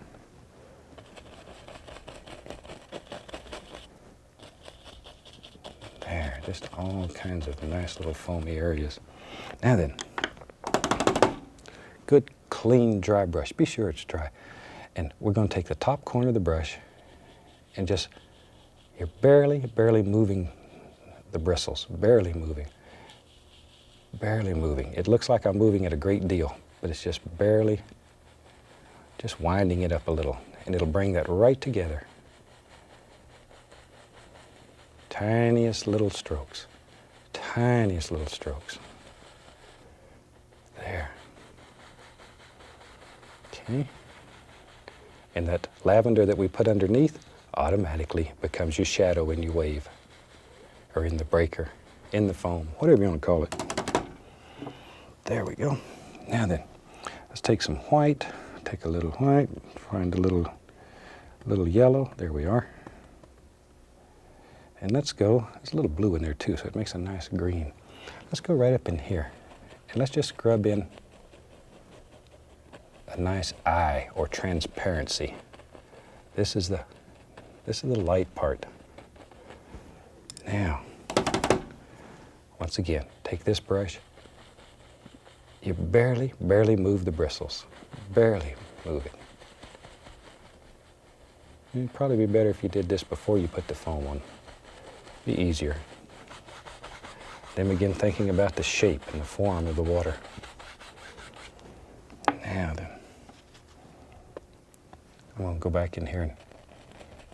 There, just all kinds of nice little foamy areas. Now then, good clean dry brush. Be sure it's dry. And we're going to take the top corner of the brush and just, you're barely moving the bristles, barely moving. It looks like I'm moving it a great deal, but it's just barely, just winding it up a little, and it'll bring that right together. Tiniest little strokes. There. Okay. And that lavender that we put underneath automatically becomes your shadow in your wave, or in the breaker, in the foam, whatever you want to call it. There we go. Now then, let's take some white, take a little white, find a little yellow, there we are. And let's go, there's a little blue in there too, so it makes a nice green. Let's go right up in here, and let's just scrub in a nice eye or transparency. This is the light part. Now, once again, take this brush. You barely move the bristles. Barely move it. It'd probably be better if you did this before you put the foam on. Be easier. Then begin thinking about the shape and the form of the water. Now then, I'm going to go back in here and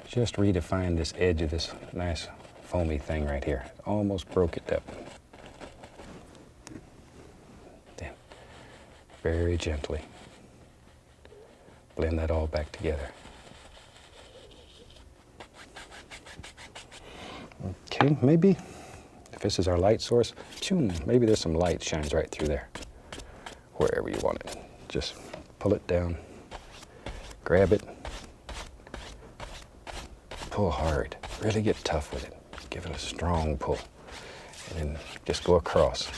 just redefine this edge of this nice foamy thing right here. Almost broke it up. Then, very gently, blend that all back together. Okay, maybe if this is our light source, maybe there's some light shines right through there. Wherever you want it. Just pull it down, grab it, pull hard. Really get tough with it. Give it a strong pull. And then just go across.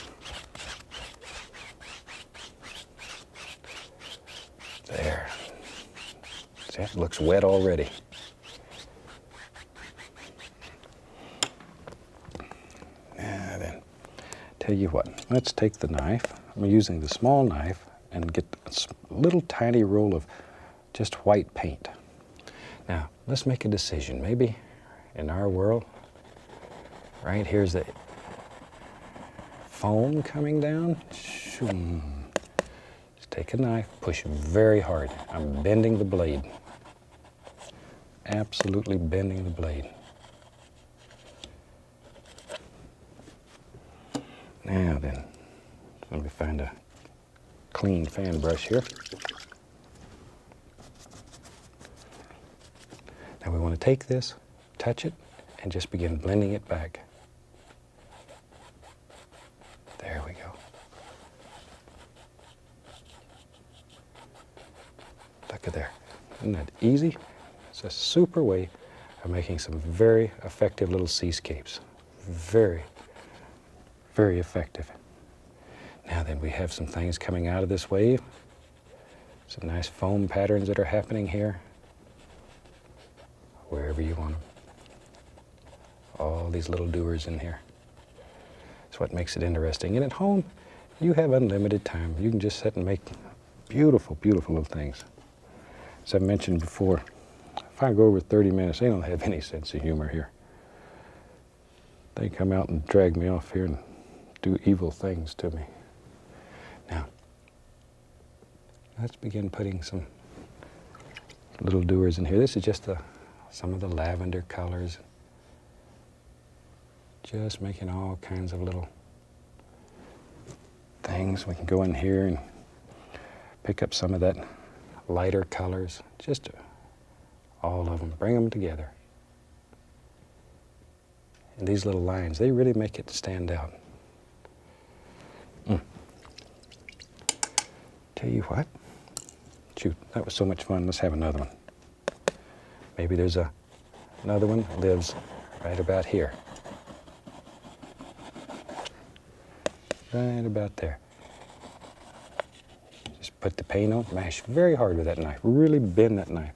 There. See, it looks wet already. Tell you what, let's take the knife. I'm using the small knife and get a little tiny roll of just white paint. Now, let's make a decision. Maybe in our world, right here's the foam coming down. Shoom. Just take a knife, push very hard. I'm bending the blade. Absolutely bending the blade. Now then, let me find a clean fan brush here. Now we want to take this, touch it, and just begin blending it back. There we go. Look at there. Isn't that easy? It's a super way of making some very effective little seascapes. Very, very effective. Now then, we have some things coming out of this wave. Some nice foam patterns that are happening here. Wherever you want them. All these little doers in here. That's what makes it interesting. And at home, you have unlimited time. You can just sit and make beautiful, beautiful little things. As I mentioned before, if I go over 30 minutes, they don't have any sense of humor here. They come out and drag me off here and do evil things to me. Now, let's begin putting some little doers in here. This is just some of the lavender colors. Just making all kinds of little things. We can go in here and pick up some of that lighter colors. Just all of them. Bring them together. And these little lines, they really make it stand out. Tell you what. Shoot, that was so much fun. Let's have another one. Maybe there's another one that lives right about here. Right about there. Just put the paint on, mash very hard with that knife. Really bend that knife.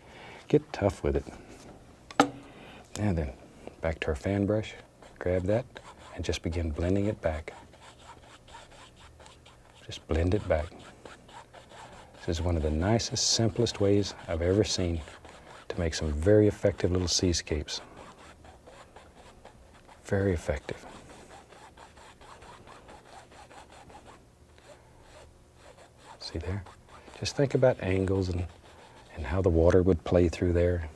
Get tough with it. And then back to our fan brush. Grab that and just begin blending it back. Just blend it back. This is one of the nicest, simplest ways I've ever seen to make some very effective little seascapes. Very effective. See there? Just think about angles and how the water would play through there.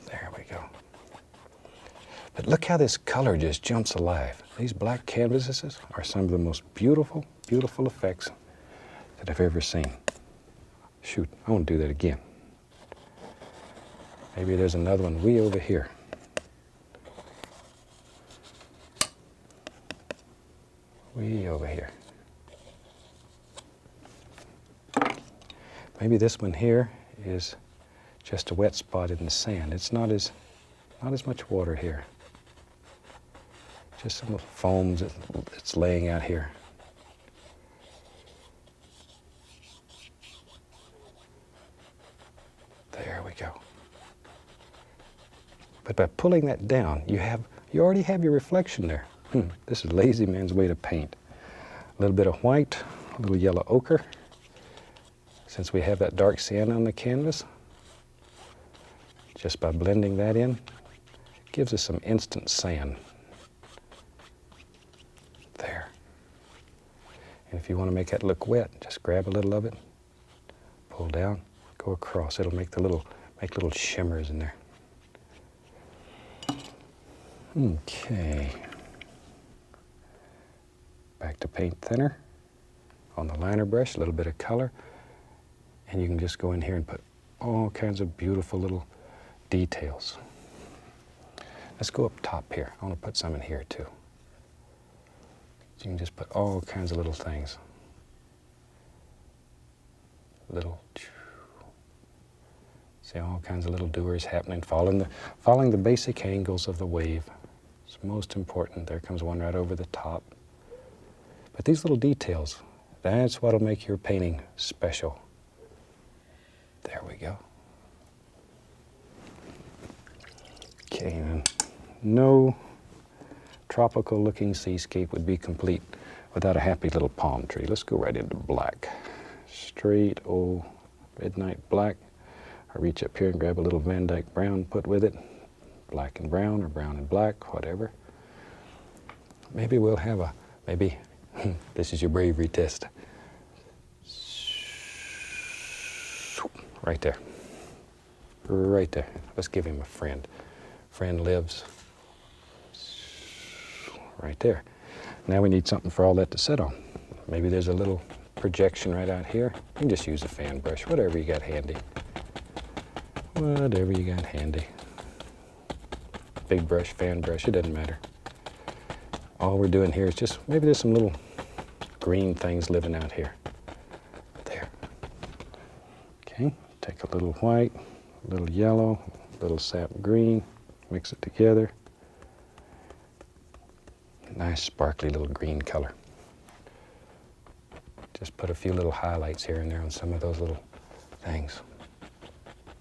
There we go. But look how this color just jumps alive. These black canvases are some of the most beautiful, beautiful effects that I've ever seen. Shoot, I want to do that again. Maybe there's another one way over here. Way over here. Maybe this one here is just a wet spot in the sand. It's not as much water here. Just some little foams that's laying out here. There we go. But by pulling that down, you already have your reflection there. This is lazy man's way to paint. A little bit of white, a little yellow ochre. Since we have that dark sienna on the canvas, just by blending that in, gives us some instant sand. There. And if you want to make that look wet, just grab a little of it, pull down, go across. It'll make little shimmers in there. Okay. Back to paint thinner on the liner brush, a little bit of color. And you can just go in here and put all kinds of beautiful little details. Let's go up top here. I want to put some in here too. You can just put all kinds of little things. See all kinds of little doers happening, following the basic angles of the wave. It's most important. There comes one right over the top. But these little details, that's what'll make your painting special. There we go. Okay, and No tropical looking seascape would be complete without a happy little palm tree. Let's go right into black. Straight old midnight black. I reach up here and grab a little Van Dyke brown, put with it. Black and brown or brown and black, whatever. Maybe we'll have a, maybe, this is your bravery test. Right there. Right there. Let's give him a friend. Friend lives right there. Now we need something for all that to sit on. Maybe there's a little projection right out here. You can just use a fan brush, whatever you got handy. Whatever you got handy. Big brush, fan brush, it doesn't matter. All we're doing here is just, maybe there's some little green things living out here. There. Okay, take a little white, a little yellow, a little sap green, mix it together. Nice sparkly little green color. Just put a few little highlights here and there on some of those little things.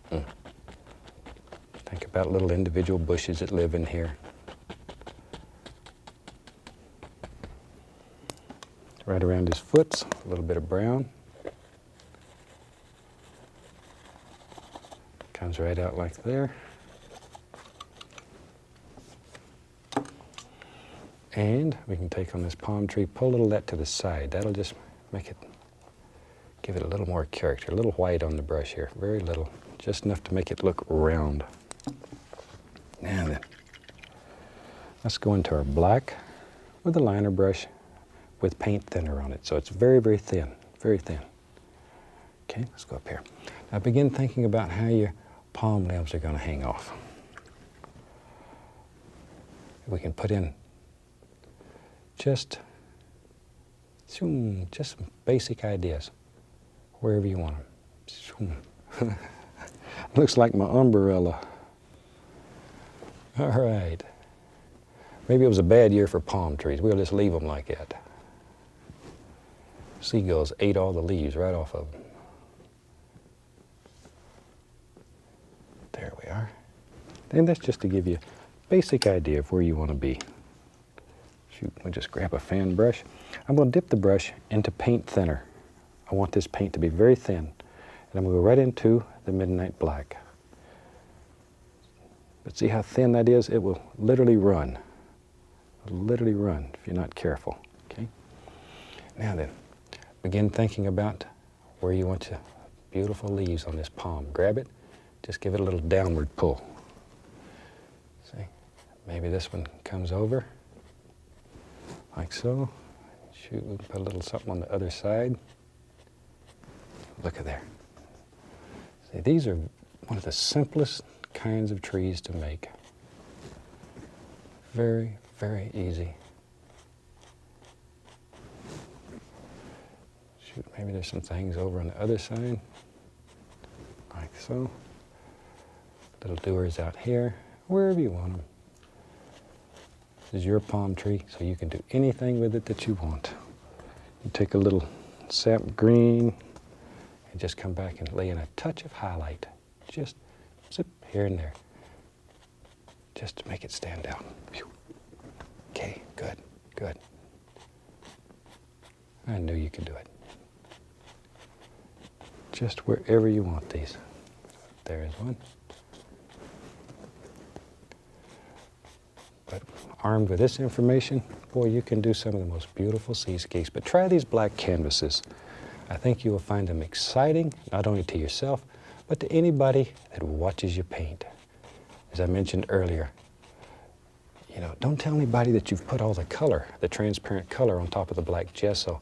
Think about little individual bushes that live in here. Right around his foot, a little bit of brown. Comes right out like there. And we can take on this palm tree, pull a little of that to the side. That'll just make it, give it a little more character. A little white on the brush here, very little. Just enough to make it look round. Now then, let's go into our black with a liner brush with paint thinner on it. So it's very, very thin, very thin. Okay, let's go up here. Now begin thinking about how your palm limbs are going to hang off. We can put in just some basic ideas, wherever you want them. Looks like my umbrella. All right. Maybe it was a bad year for palm trees. We'll just leave them like that. Seagulls ate all the leaves right off of them. There we are. And that's just to give you a basic idea of where you want to be. Shoot, we'll just grab a fan brush. I'm going to dip the brush into paint thinner. I want this paint to be very thin. And I'm going to go right into the midnight black. But see how thin that is? It will literally run. It'll literally run if you're not careful. Okay? Now then, begin thinking about where you want your beautiful leaves on this palm. Grab it, just give it a little downward pull. See? Maybe this one comes over, like so. Shoot, we can put a little something on the other side. Look at there. See, these are one of the simplest kinds of trees to make. Very, very easy. Shoot, maybe there's some things over on the other side, like so. Little doers out here, wherever you want them. This is your palm tree, so you can do anything with it that you want. You take a little sap green and just come back and lay in a touch of highlight. Just zip here and there, just to make it stand out. Phew. Okay, good, good. I knew you could do it. Just wherever you want these. There is one. But armed with this information, boy, you can do some of the most beautiful seascapes. But try these black canvases. I think you will find them exciting, not only to yourself, but to anybody that watches you paint. As I mentioned earlier, don't tell anybody that you've put all the color, the transparent color on top of the black gesso.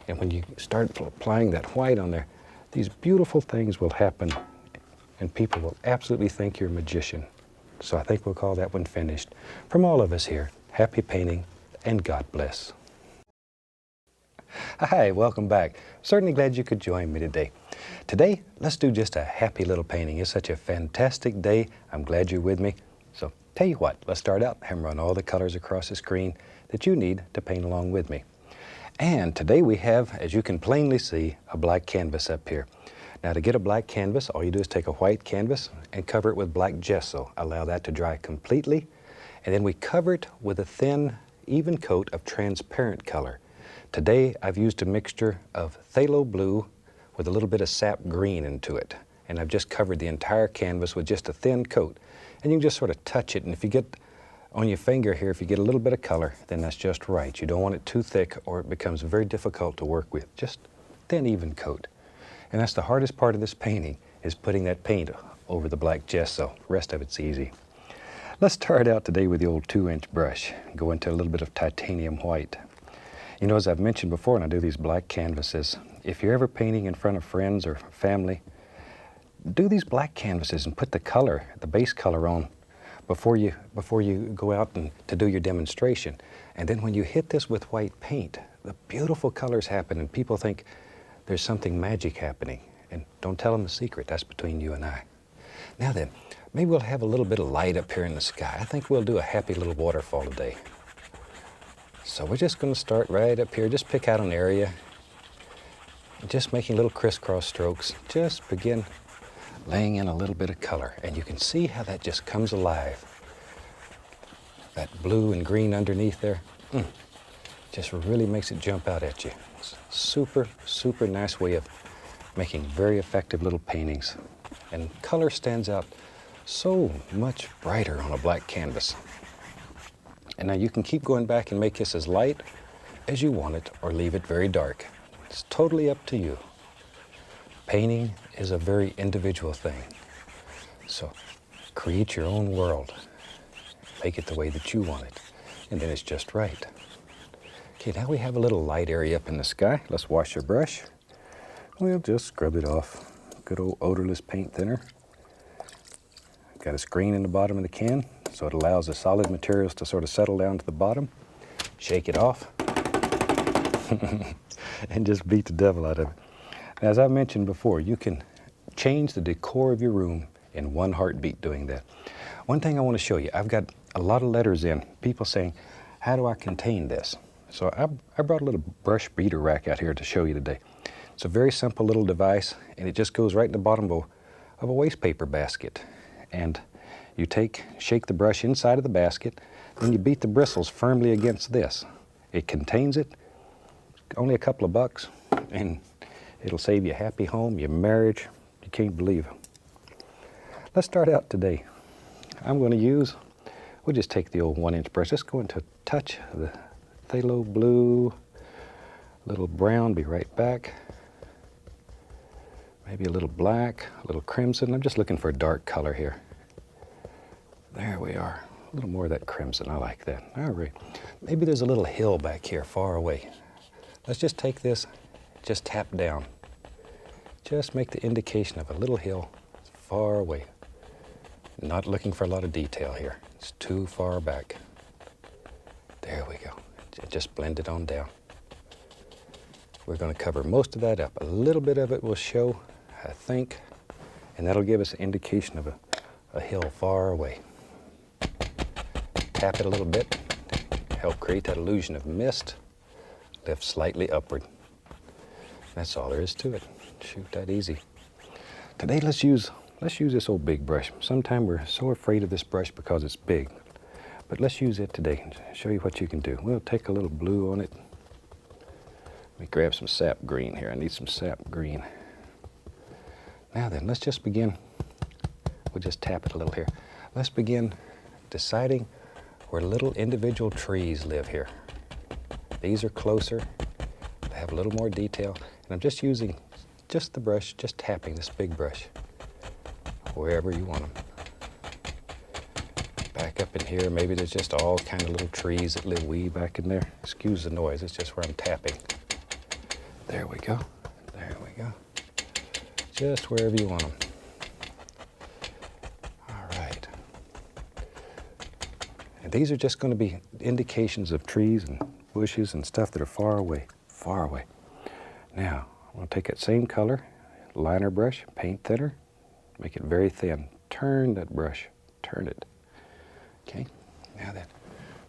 And when you start applying that white on there, these beautiful things will happen and people will absolutely think you're a magician. So I think we'll call that one finished. From all of us here, happy painting and God bless. Hi, welcome back. Certainly glad you could join me today. Today, let's do just a happy little painting. It's such a fantastic day. I'm glad you're with me. So tell you what, let's start out and run all the colors across the screen that you need to paint along with me. And today we have, as you can plainly see, a black canvas up here. Now to get a black canvas, all you do is take a white canvas and cover it with black gesso. Allow that to dry completely. And then we cover it with a thin, even coat of transparent color. Today, I've used a mixture of phthalo blue with a little bit of sap green into it. And I've just covered the entire canvas with just a thin coat. And you can just sort of touch it, and if you get on your finger here, if you get a little bit of color, then that's just right. You don't want it too thick or it becomes very difficult to work with. Just thin, even coat. And that's the hardest part of this painting, is putting that paint over the black gesso. The rest of it's easy. Let's start out today with the old 2-inch brush. Go into a little bit of titanium white. You know, as I've mentioned before, when I do these black canvases, if you're ever painting in front of friends or family, do these black canvases and put the color, the base color on before you go out and to do your demonstration. And then when you hit this with white paint, the beautiful colors happen and people think there's something magic happening. And don't tell them the secret, that's between you and I. Now then, maybe we'll have a little bit of light up here in the sky. I think we'll do a happy little waterfall today. So we're just going to start right up here. Just pick out an area. Just making little crisscross strokes. Just begin laying in a little bit of color. And you can see how that just comes alive. That blue and green underneath there. Just really makes it jump out at you. It's a super, super nice way of making very effective little paintings. And color stands out so much brighter on a black canvas. And now you can keep going back and make this as light as you want it or leave it very dark. It's totally up to you. Painting is a very individual thing. So create your own world. Make it the way that you want it. And then it's just right. Okay, now we have a little light area up in the sky. Let's wash your brush. We'll just scrub it off. Good old odorless paint thinner. Got a screen in the bottom of the can, so it allows the solid materials to sort of settle down to the bottom. Shake it off. And just beat the devil out of it. Now, as I mentioned before, you can change the decor of your room in one heartbeat doing that. One thing I want to show you, I've got a lot of letters in, people saying, how do I contain this? So I brought a little brush beater rack out here to show you today. It's a very simple little device, and it just goes right in the bottom of a waste paper basket. And you shake the brush inside of the basket, then you beat the bristles firmly against this. It contains it, only a couple of bucks, and it'll save you a happy home, your marriage, you can't believe it. Let's start out today. We'll just take the old 1-inch brush, just go into a touch of the phthalo blue, little brown, be right back. Maybe a little black, a little crimson. I'm just looking for a dark color here. There we are. A little more of that crimson. I like that. All right. Maybe there's a little hill back here far away. Let's just take this, just tap down. Just make the indication of a little hill far away. Not looking for a lot of detail here. It's too far back. There we go. Just blend it on down. We're going to cover most of that up. A little bit of it will show, I think, and that'll give us an indication of a hill far away. Tap it a little bit, help create that illusion of mist. Lift slightly upward. That's all there is to it. Shoot that easy. Today let's use this old big brush. Sometimes we're so afraid of this brush because it's big. But let's use it today and show you what you can do. We'll take a little blue on it. Let me grab some sap green here. I need some sap green. Now then, let's just begin. We'll just tap it a little here. Let's begin deciding where little individual trees live here. These are closer. They have a little more detail. And I'm just using just the brush, just tapping this big brush wherever you want them. Back up in here, maybe there's just all kind of little trees that live way back in there. Excuse the noise, it's just where I'm tapping. There we go. There we go. Just wherever you want them. All right. And these are just going to be indications of trees and bushes and stuff that are far away, far away. Now, I'm going to take that same color, liner brush, paint thinner, make it very thin. Turn that brush, turn it. Okay, now then,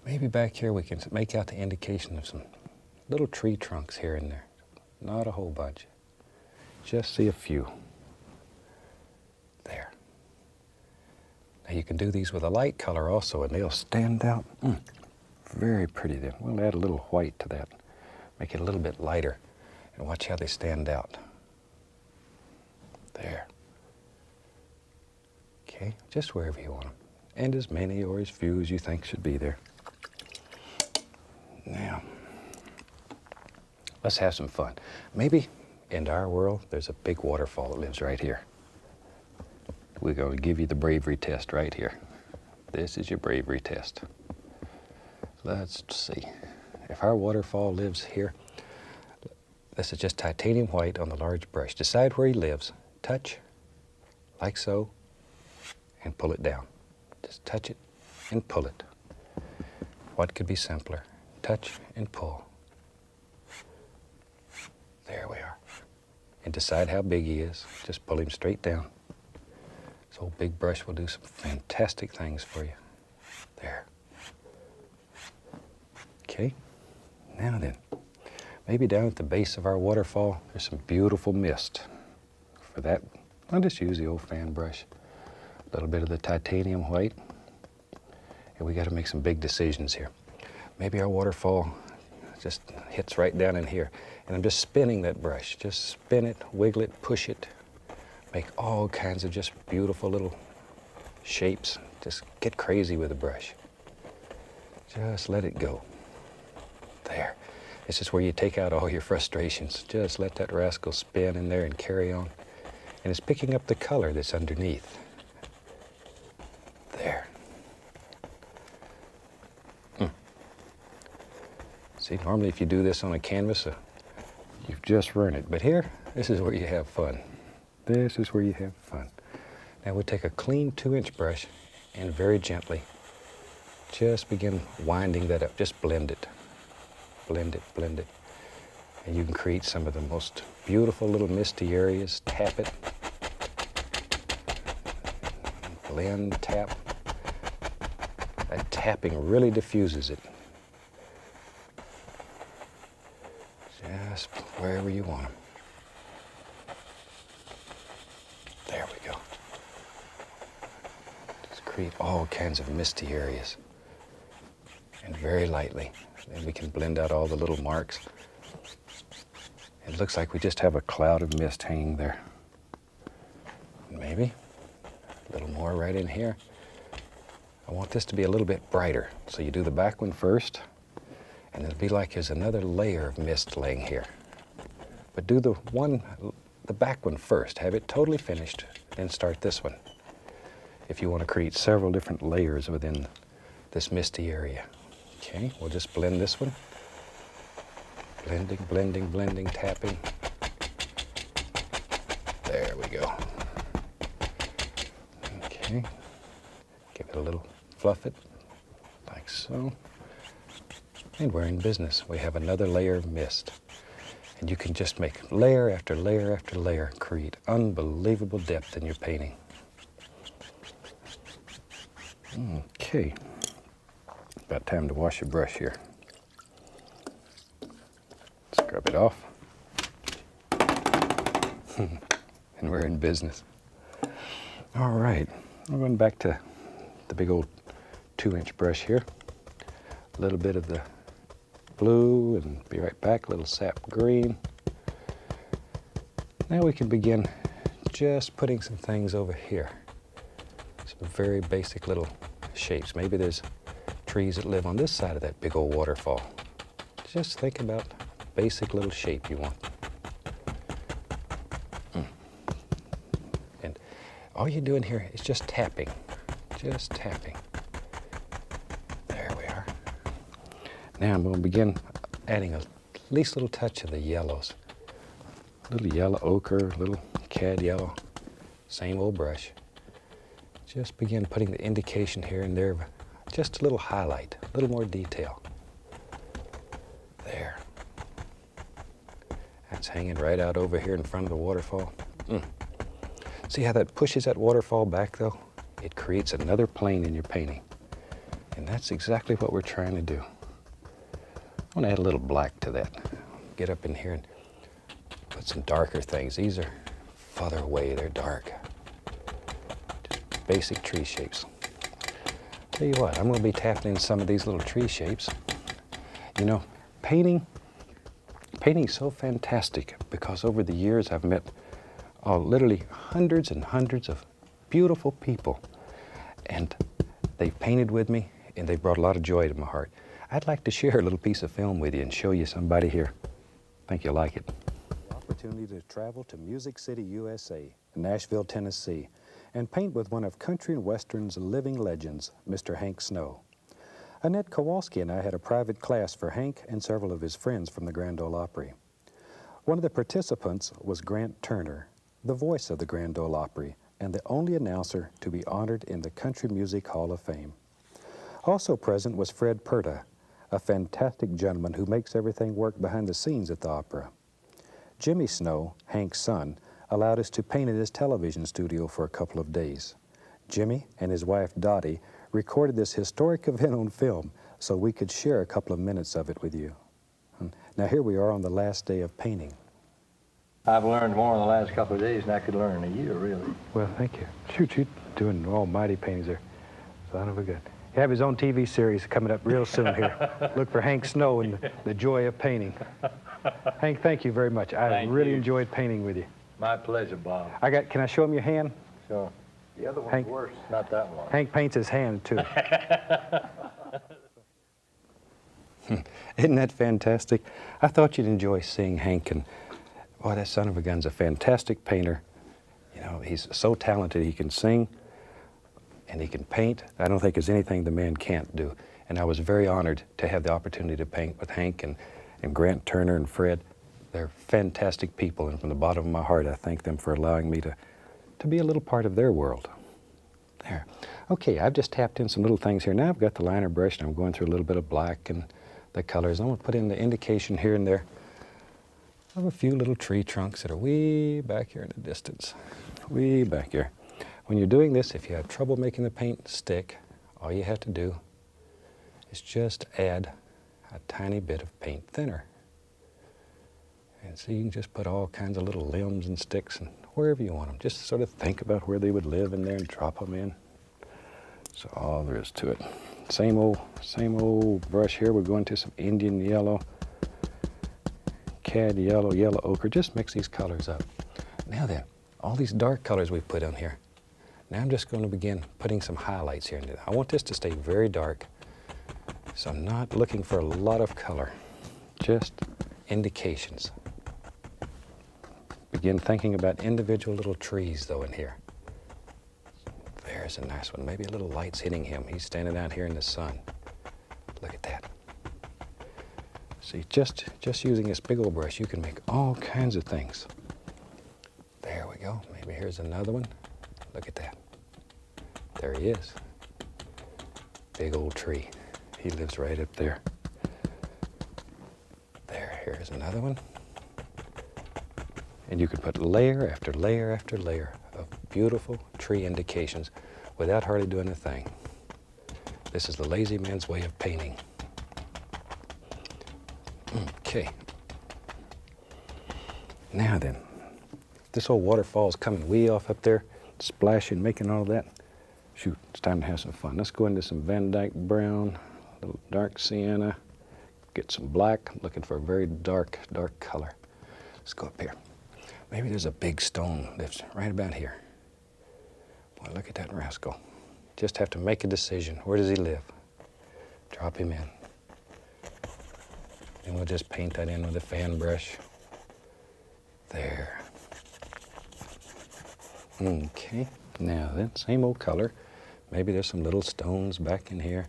maybe back here we can make out the indication of some little tree trunks here and there. Not a whole bunch, just see a few. There. Now you can do these with a light color also, and they'll stand out. Very pretty then. We'll add a little white to that. Make it a little bit lighter. And watch how they stand out. There. Okay, just wherever you want them. And as many or as few as you think should be there. Now, let's have some fun. Maybe in our world, there's a big waterfall that lives right here. We're going to give you the bravery test right here. This is your bravery test. Let's see. If our waterfall lives here, this is just titanium white on the large brush. Decide where he lives. Touch, like so, and pull it down. Just touch it and pull it. What could be simpler? Touch and pull. There we are. And decide how big he is. Just pull him straight down. This old big brush will do some fantastic things for you. There. Okay. Now then, maybe down at the base of our waterfall, there's some beautiful mist. For that, I'll just use the old fan brush. A little bit of the titanium white. And we got to make some big decisions here. Maybe our waterfall just hits right down in here. And I'm just spinning that brush. Just spin it, wiggle it, push it. Make all kinds of just beautiful little shapes. Just get crazy with the brush. Just let it go. There. This is where you take out all your frustrations. Just let that rascal spin in there and carry on. And it's picking up the color that's underneath. There. See, normally if you do this on a canvas, you've just ruined it. But here, this is where you have fun. This is where you have fun. Now we'll take a clean 2-inch brush and very gently just begin winding that up. Just blend it. Blend it, blend it. And you can create some of the most beautiful little misty areas. Tap it. Blend, tap. That tapping really diffuses it. Just wherever you want them. There we go. Just create all kinds of misty areas. And very lightly. Then we can blend out all the little marks. It looks like we just have a cloud of mist hanging there. Maybe a little more right in here. I want this to be a little bit brighter. So you do the back one first, and it'll be like there's another layer of mist laying here. But do the back one first. Have it totally finished, then start this one. If you want to create several different layers within this misty area. Okay, we'll just blend this one. Blending, blending, blending, tapping. There we go. Okay, give it a little fluff it, like so. And we're in business. We have another layer of mist. And you can just make layer after layer after layer, create unbelievable depth in your painting. Okay. About time to wash your brush here. Scrub it off. And we're in business. All right, I'm going back to the big old 2-inch brush here. A little bit of the blue and be right back, a little sap green. Now we can begin just putting some things over here. Some very basic little shapes. Maybe there's trees that live on this side of that big old waterfall. Just think about basic little shape you want. And all you're doing here is just tapping. Just tapping. There we are. Now I'm going to begin adding at least a little touch of the yellows. A little yellow ochre, a little cad yellow. Same old brush. Just begin putting the indication here and there of just a little highlight, a little more detail. There. That's hanging right out over here in front of the waterfall. See how that pushes that waterfall back though? It creates another plane in your painting. And that's exactly what we're trying to do. I want to add a little black to that. Get up in here and put some darker things. These are farther away, they're dark. Just basic tree shapes. Tell you what, I'm going to be tapping in some of these little tree shapes. You know, painting's so fantastic because over the years I've met literally hundreds and hundreds of beautiful people, and they've painted with me and they've brought a lot of joy to my heart. I'd like to share a little piece of film with you and show you somebody here. I think you'll like it. The opportunity to travel to Music City, USA, Nashville, Tennessee, and paint with one of country and western's living legends, Mr. Hank Snow. Annette Kowalski and I had a private class for Hank and several of his friends from the Grand Ole Opry. One of the participants was Grant Turner, the voice of the Grand Ole Opry, and the only announcer to be honored in the Country Music Hall of Fame. Also present was Fred Perta, a fantastic gentleman who makes everything work behind the scenes at the opera. Jimmy Snow, Hank's son, allowed us to paint in his television studio for a couple of days. Jimmy and his wife Dottie recorded this historic event on film so we could share a couple of minutes of it with you. Now here we are on the last day of painting. I've learned more in the last couple of days than I could learn in a year, really. Well, thank you. Shoot, you're doing almighty paintings there. Son of a gun. He have his own TV series coming up real soon here. Look for Hank Snow and the joy of painting. Hank, thank you very much. I really enjoyed painting with you. My pleasure, Bob. Can I show him your hand? Sure. The other one's Hank, worse. Not that one. Hank paints his hand, too. Isn't that fantastic? I thought you'd enjoy seeing Hank, and boy, that son of a gun's a fantastic painter. You know, he's so talented. He can sing and he can paint. I don't think there's anything the man can't do. And I was very honored to have the opportunity to paint with Hank and Grant Turner and Fred. They're fantastic people, and from the bottom of my heart, I thank them for allowing me to be a little part of their world. There. Okay, I've just tapped in some little things here. Now I've got the liner brush, and I'm going through a little bit of black and the colors. I'm going to put in the indication here and there of a few little tree trunks that are way back here in the distance. Way back here. When you're doing this, if you have trouble making the paint stick, all you have to do is just add a tiny bit of paint thinner. And so you can just put all kinds of little limbs and sticks and wherever you want them. Just sort of think about where they would live in there and drop them in. So all there is to it. Same old brush here. We're going to some Indian yellow, cad yellow, yellow ochre. Just mix these colors up. Now then, all these dark colors we put on here. Now I'm just going to begin putting some highlights here. I want this to stay very dark, so I'm not looking for a lot of color, just indications. Begin thinking about individual little trees, though, in here. There's a nice one. Maybe a little light's hitting him. He's standing out here in the sun. Look at that. See, just using this big old brush, you can make all kinds of things. There we go. Maybe here's another one. Look at that. There he is. Big old tree. He lives right up there. Here's another one. And you can put layer after layer after layer of beautiful tree indications without hardly doing a thing. This is the lazy man's way of painting. Okay. Now then, this old waterfall's coming way off up there, splashing, making all that. Shoot, it's time to have some fun. Let's go into some Van Dyke brown, a little dark sienna, get some black. I'm looking for a very dark color. Let's go up here. Maybe there's a big stone that's right about here. Boy, look at that rascal. Just have to make a decision. Where does he live? Drop him in. And we'll just paint that in with a fan brush. There. Okay, now then, same old color. Maybe there's some little stones back in here.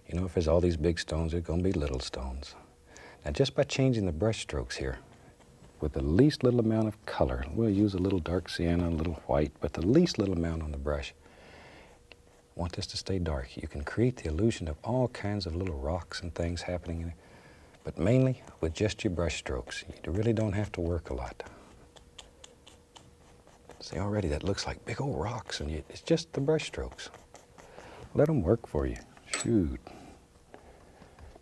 You know, if there's all these big stones, there's going to be little stones. Now, just by changing the brush strokes here, with the least little amount of color, we'll use a little dark sienna, a little white, but the least little amount on the brush. Want this to stay dark. You can create the illusion of all kinds of little rocks and things happening in it, but mainly with just your brush strokes. You really don't have to work a lot. See, already that looks like big old rocks, and it's just the brush strokes. Let them work for you. Shoot.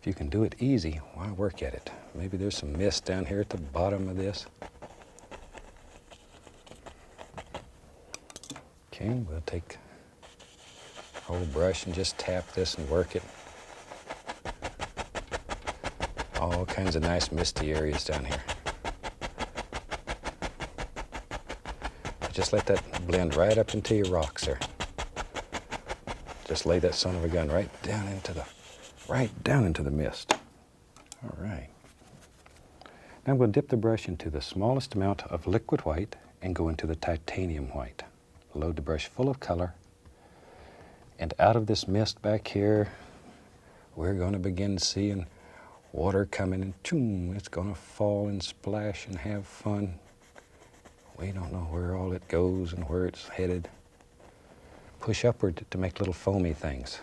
If you can do it easy, why work at it? Maybe there's some mist down here at the bottom of this. Okay, we'll take whole brush and just tap this and work it. All kinds of nice misty areas down here. Just let that blend right up into your rocks there. Just lay that son of a gun right down into the mist. All right. Now I'm going to dip the brush into the smallest amount of liquid white and go into the titanium white. Load the brush full of color. And out of this mist back here, we're going to begin seeing water coming and choom, it's going to fall and splash and have fun. We don't know where all it goes and where it's headed. Push upward to make little foamy things.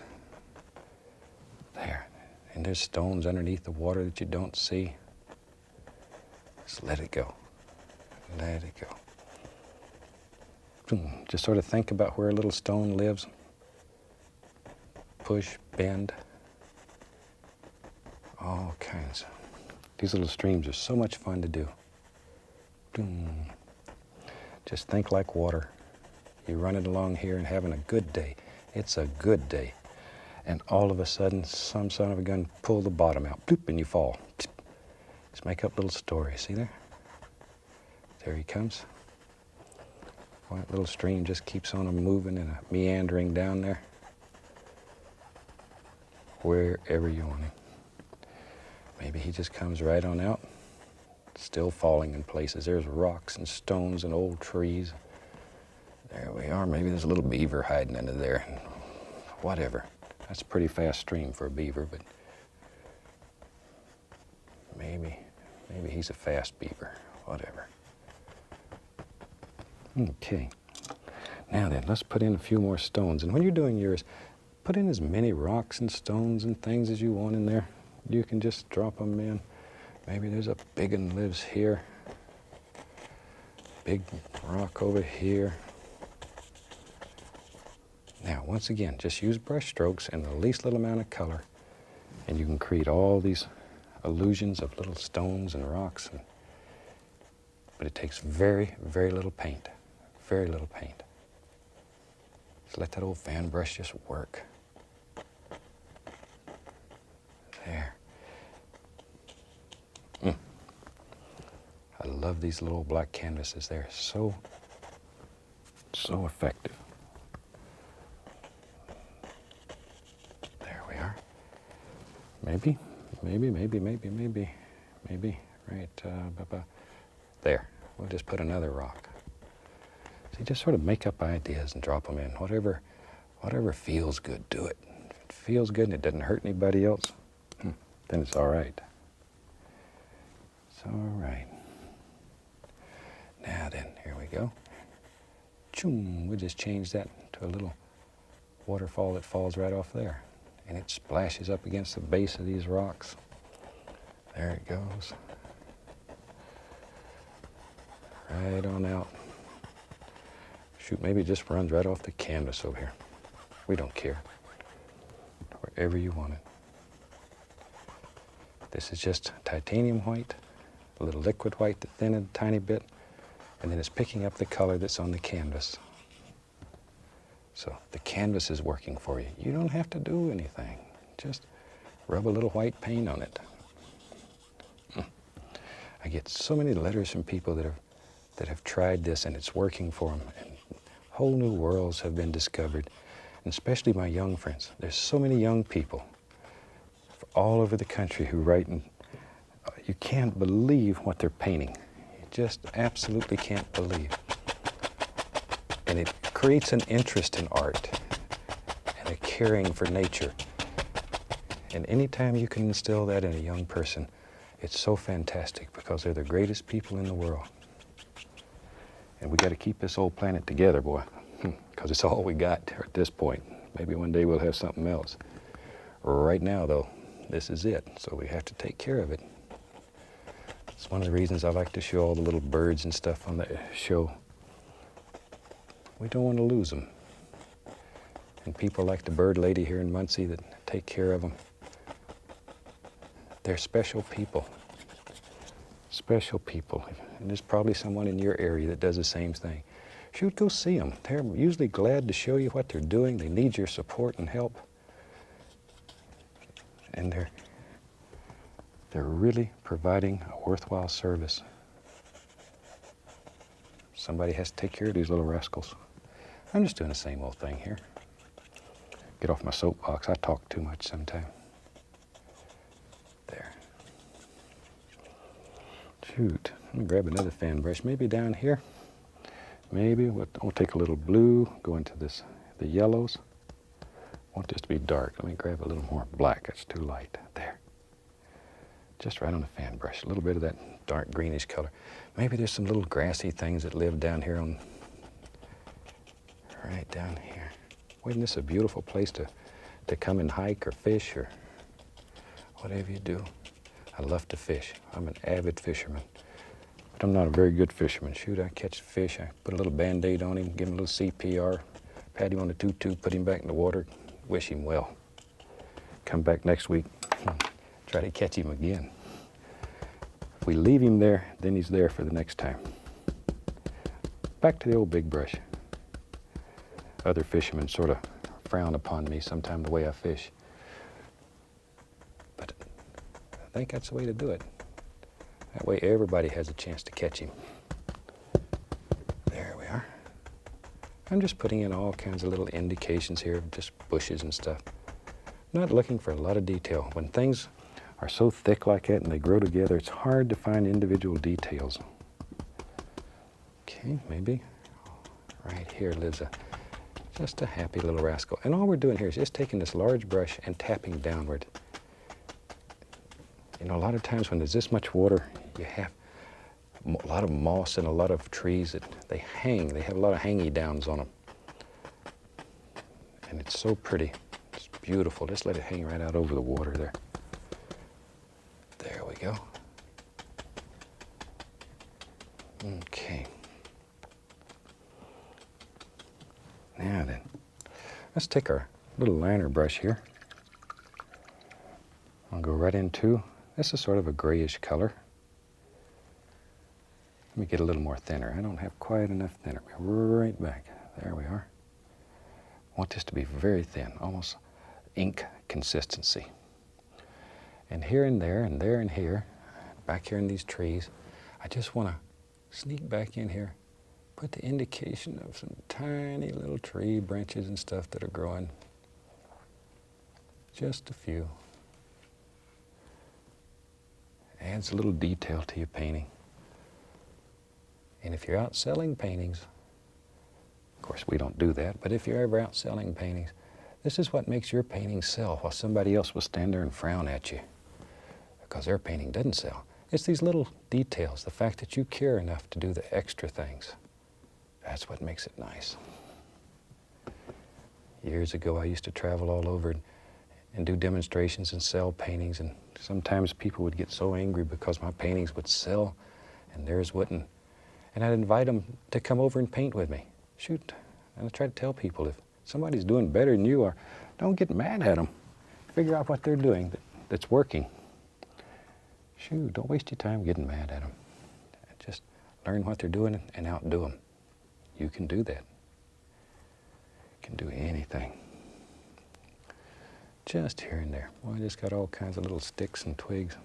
There. And there's stones underneath the water that you don't see. Just let it go. Let it go. Just sort of think about where a little stone lives. Push, bend. All kinds. These little streams are so much fun to do. Just think like water. You're running along here and having a good day. It's a good day. And all of a sudden, some son of a gun pull the bottom out, bloop, and you fall. Just make up little stories. See there? There he comes. That little stream just keeps on moving and meandering down there. Wherever you want him. Maybe he just comes right on out, still falling in places. There's rocks and stones and old trees. There we are. Maybe there's a little beaver hiding under there. Whatever. That's a pretty fast stream for a beaver, but maybe he's a fast beaver. Whatever. Okay. Now then, let's put in a few more stones. And when you're doing yours, put in as many rocks and stones and things as you want in there. You can just drop them in. Maybe there's a big one lives here. Big rock over here. Now, once again, just use brush strokes and the least little amount of color, and you can create all these illusions of little stones and rocks. But it takes very, very little paint. Very little paint. Just let that old fan brush just work. There. I love these little black canvases. They're so effective. There we are. Maybe. Right. There. We'll just put another rock. So you just sort of make up ideas and drop them in. Whatever feels good, do it. If it feels good and it doesn't hurt anybody else, then it's all right. It's all right. Now then, here we go. Choom, we'll just change that to a little waterfall that falls right off there. And it splashes up against the base of these rocks. There it goes. Right on out. Shoot, maybe it just runs right off the canvas over here. We don't care. Wherever you want it. This is just titanium white, a little liquid white that thinned a tiny bit, and then it's picking up the color that's on the canvas. So the canvas is working for you. You don't have to do anything. Just rub a little white paint on it. I get so many letters from people that have tried this and it's working for them. And whole new worlds have been discovered, and especially my young friends. There's so many young people all over the country who write, and you can't believe what they're painting. You just absolutely can't believe. And it creates an interest in art and a caring for nature. And anytime you can instill that in a young person, it's so fantastic because they're the greatest people in the world. And we got to keep this old planet together, boy, because it's all we got at this point. Maybe one day we'll have something else. Right now, though, this is it, so we have to take care of it. It's one of the reasons I like to show all the little birds and stuff on the show. We don't want to lose them. And people like the bird lady here in Muncie that take care of them. They're special people. Special people. And there's probably someone in your area that does the same thing. shoot, go see them. They're usually glad to show you what they're doing. They need your support and help. And they're really providing a worthwhile service. Somebody has to take care of these little rascals. I'm just doing the same old thing here. Get off my soapbox. I talk too much sometimes. There. Shoot. Let me grab another fan brush. Maybe down here. Maybe I'll take a little blue, go into the yellows. I want this to be dark. Let me grab a little more black. That's too light. There. Just right on the fan brush. A little bit of that dark greenish color. Maybe there's some little grassy things that live down here right down here. Isn't this a beautiful place to come and hike or fish or whatever you do? I love to fish. I'm an avid fisherman. But I'm not a very good fisherman. Shoot, I catch fish, I put a little Band-Aid on him, give him a little CPR, pat him on the tutu, put him back in the water, wish him well. Come back next week, try to catch him again. If we leave him there, then he's there for the next time. Back to the old big brush. Other fishermen sort of frown upon me sometimes the way I fish. But I think that's the way to do it. That way everybody has a chance to catch him. There we are. I'm just putting in all kinds of little indications here of just bushes and stuff. Not looking for a lot of detail. When things are so thick like that and they grow together, it's hard to find individual details. Okay, maybe right here lives just a happy little rascal. And all we're doing here is just taking this large brush and tapping downward. You know, a lot of times when there's this much water, you have a lot of moss and a lot of trees that they hang. They have a lot of hangy downs on them. And it's so pretty. It's beautiful. Just let it hang right out over the water there. There we go. Okay. Now then, let's take our little liner brush here. I'll go right into, this is sort of a grayish color. Let me get a little more thinner. I don't have quite enough thinner. Right back. There we are. I want this to be very thin, almost ink consistency. And here and there and there and here, back here in these trees, I just want to sneak back in here, put the indication of some tiny little tree branches and stuff that are growing. Just a few. Adds a little detail to your painting. And if you're out selling paintings, of course we don't do that, but if you're ever out selling paintings, this is what makes your painting sell while somebody else will stand there and frown at you because their painting doesn't sell. It's these little details, the fact that you care enough to do the extra things. That's what makes it nice. Years ago I used to travel all over and do demonstrations and sell paintings, and sometimes people would get so angry because my paintings would sell and theirs wouldn't. And I'd invite them to come over and paint with me. Shoot, and I try to tell people if somebody's doing better than you are, don't get mad at them. Figure out what they're doing that's working. Shoot, don't waste your time getting mad at them. Just learn what they're doing and outdo them. You can do that. You can do anything. Just here and there. Well, I just got all kinds of little sticks and twigs.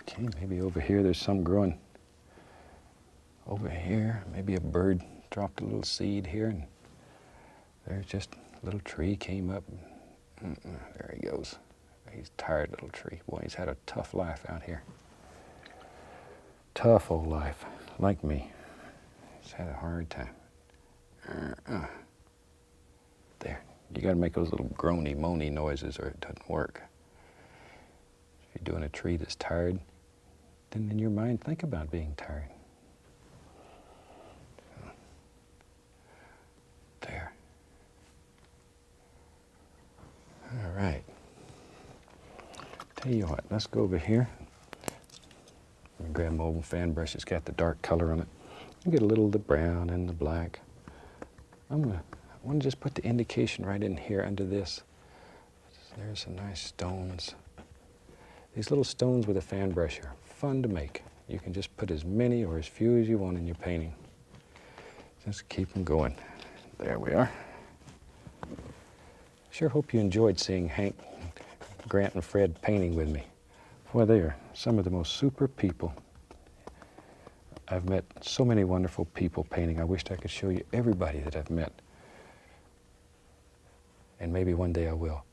Okay, maybe over here there's some growing. Over here, maybe a bird dropped a little seed here, and there's just a little tree came up. There he goes. He's a tired little tree. Boy, he's had a tough life out here. Tough old life, like me. He's had a hard time. There. You got to make those little groany, moany noises or it doesn't work. If you're doing a tree that's tired, then in your mind, think about being tired. There. All right. Tell you what, let's go over here. I'm gonna grab my old fan brush. It's got the dark color on it. You get a little of the brown and the black. I want to just put the indication right in here under this. There's some nice stones. These little stones with a fan brush are fun to make. You can just put as many or as few as you want in your painting. Just keep them going. There we are. Sure hope you enjoyed seeing Hank, Grant, and Fred painting with me. Boy, they are some of the most super people. I've met so many wonderful people painting. I wished I could show you everybody that I've met. And maybe one day I will.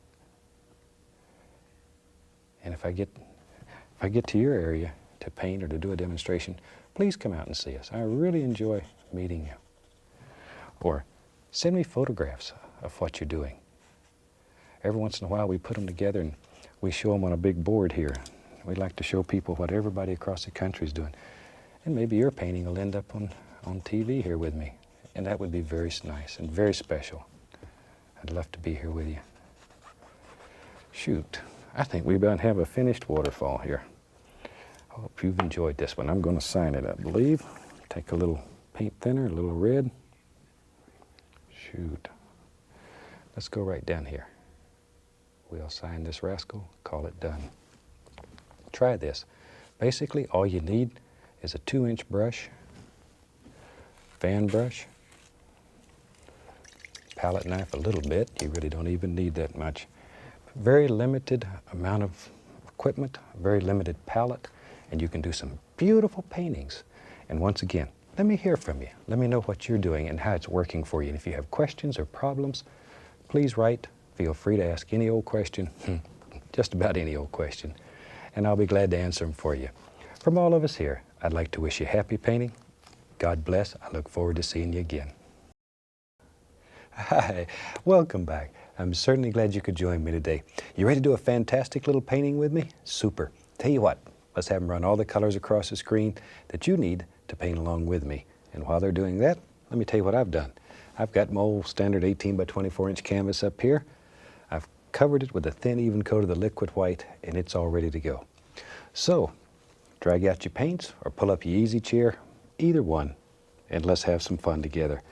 And if I get to your area to paint or to do a demonstration, please come out and see us. I really enjoy meeting you. Or send me photographs of what you're doing. Every once in a while we put them together and we show them on a big board here. We like to show people what everybody across the country is doing. And maybe your painting will end up on TV here with me. And that would be very nice and very special. I'd love to be here with you. Shoot, I think we about have a finished waterfall here. I hope you've enjoyed this one. I'm going to sign it, I believe. Take a little paint thinner, a little red. Shoot. Let's go right down here. We'll sign this rascal, call it done. Try this. Basically, all you need is a 2-inch brush, fan brush, palette knife a little bit. You really don't even need that much. Very limited amount of equipment, very limited palette, and you can do some beautiful paintings. And once again, let me hear from you. Let me know what you're doing and how it's working for you. And if you have questions or problems, please write. Feel free to ask any old question, just about any old question, and I'll be glad to answer them for you. From all of us here, I'd like to wish you happy painting. God bless. I look forward to seeing you again. Hi, welcome back. I'm certainly glad you could join me today. You ready to do a fantastic little painting with me? Super. Tell you what, let's have them run all the colors across the screen that you need to paint along with me. And while they're doing that, let me tell you what I've done. I've got my old standard 18 by 24 inch canvas up here. I've covered it with a thin, even coat of the liquid white, and it's all ready to go. So, drag out your paints or pull up your easy chair, either one, and let's have some fun together.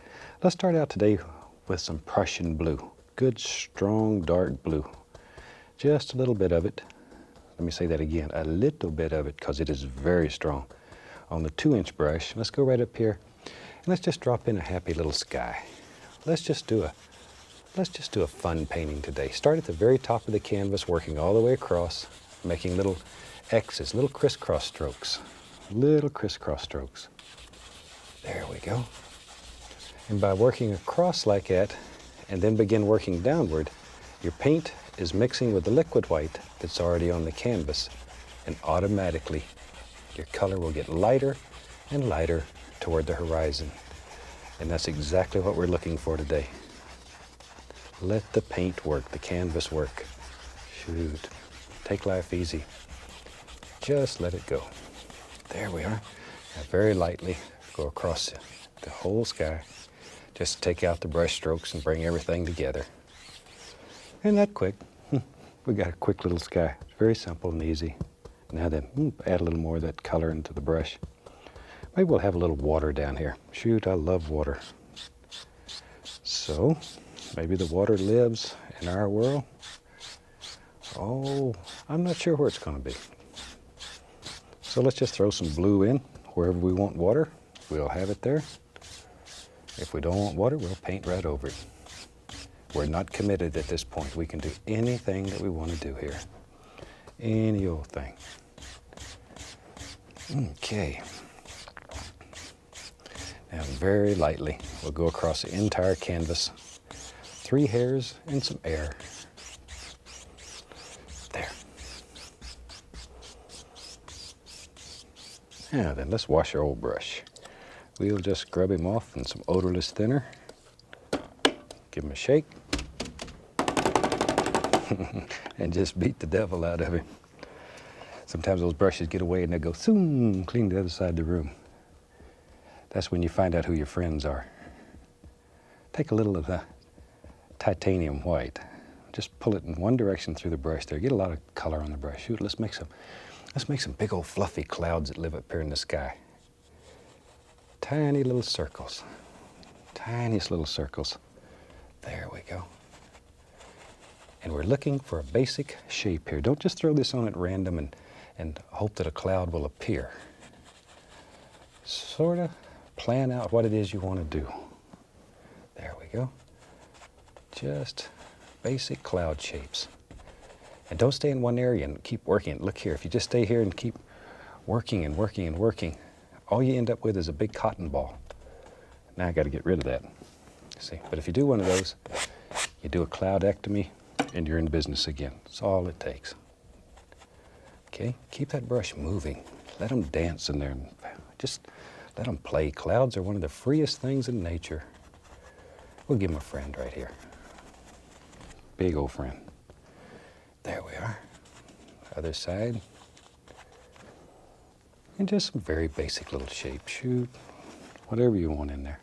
Let's start out today with some Prussian blue. Good, strong, dark blue. Just a little bit of it. Let me say that again, a little bit of it, because it is very strong. On the 2-inch brush, let's go right up here, and let's just drop in a happy little sky. Let's just do a fun painting today. Start at the very top of the canvas, working all the way across, making little X's, little crisscross strokes. Little crisscross strokes. There we go. And by working across like that, and then begin working downward, your paint is mixing with the liquid white that's already on the canvas, and automatically your color will get lighter and lighter toward the horizon. And that's exactly what we're looking for today. Let the paint work, the canvas work. Shoot, take life easy. Just let it go. There we are. Now very lightly go across the whole sky. Just take out the brush strokes and bring everything together. Isn't that quick? We got a quick little sky. It's very simple and easy. Now then, add a little more of that color into the brush. Maybe we'll have a little water down here. Shoot, I love water. So, maybe the water lives in our world. Oh, I'm not sure where it's going to be. So let's just throw some blue in. Wherever we want water, we'll have it there. If we don't want water, we'll paint right over it. We're not committed at this point. We can do anything that we want to do here. Any old thing. Okay. Now very lightly, we'll go across the entire canvas. 3 hairs and some air. There. Now then, let's wash our old brush. We'll just scrub him off in some odorless thinner. Give him a shake. And just beat the devil out of him. Sometimes those brushes get away and they go, zoom, clean the other side of the room. That's when you find out who your friends are. Take a little of the titanium white. Just pull it in one direction through the brush there. Get a lot of color on the brush. Shoot, let's make some big old fluffy clouds that live up here in the sky. Tiny little circles. Tiniest little circles. There we go. And we're looking for a basic shape here. Don't just throw this on at random and hope that a cloud will appear. sort of plan out what it is you want to do. There we go. Just basic cloud shapes. And don't stay in one area and keep working. Look here, if you just stay here and keep working and working and working, all you end up with is a big cotton ball. Now I got to get rid of that. See, but if you do one of those, you do a cloudectomy and you're in business again. That's all it takes. Okay, keep that brush moving. Let them dance in there. Just let them play. Clouds are one of the freest things in nature. We'll give them a friend right here. Big old friend. There we are. Other side. And just some very basic little shape. Shoot, whatever you want in there.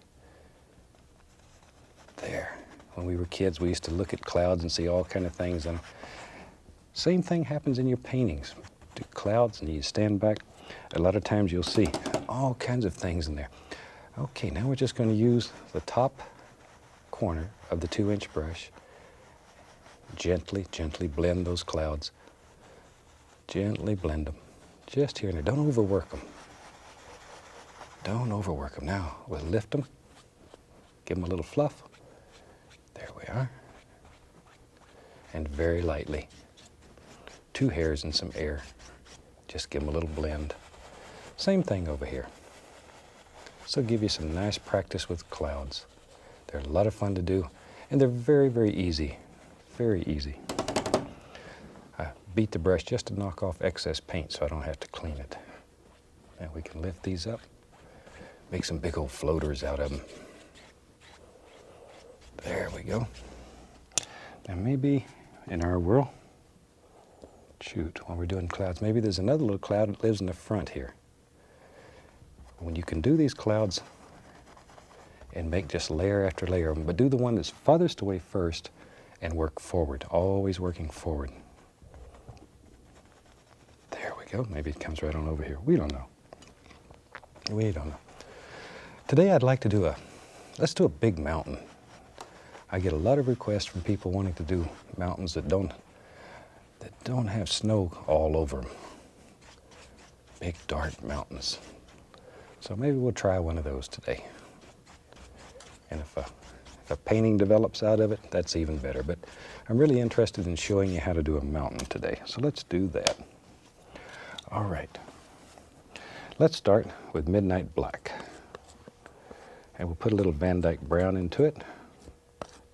There. When we were kids, we used to look at clouds and see all kind of things. And same thing happens in your paintings. Do clouds and you stand back. A lot of times you'll see all kinds of things in there. Okay, now we're just going to use the top corner of the 2-inch brush. Gently, gently blend those clouds. Gently blend them. Just here and there. Don't overwork them. Don't overwork them. Now, we'll lift them. Give them a little fluff. There we are. And very lightly. 2 hairs and some air. Just give them a little blend. Same thing over here. So give you some nice practice with clouds. They're a lot of fun to do, and they're very, very easy. Very easy. I beat the brush just to knock off excess paint so I don't have to clean it. Now we can lift these up, make some big old floaters out of them. There we go. Now maybe in our world, shoot, when we're doing clouds, maybe there's another little cloud that lives in the front here. When you can do these clouds and make just layer after layer of them, but do the one that's farthest away first and work forward, always working forward. There we go. Maybe it comes right on over here. We don't know. We don't know. Today I'd like to let's do a big mountain. I get a lot of requests from people wanting to do mountains that don't have snow all over them. Big dark mountains. So maybe we'll try one of those today. And if a painting develops out of it, that's even better. But I'm really interested in showing you how to do a mountain today. So let's do that. All right. Let's start with Midnight Black. And we'll put a little Van Dyke brown into it.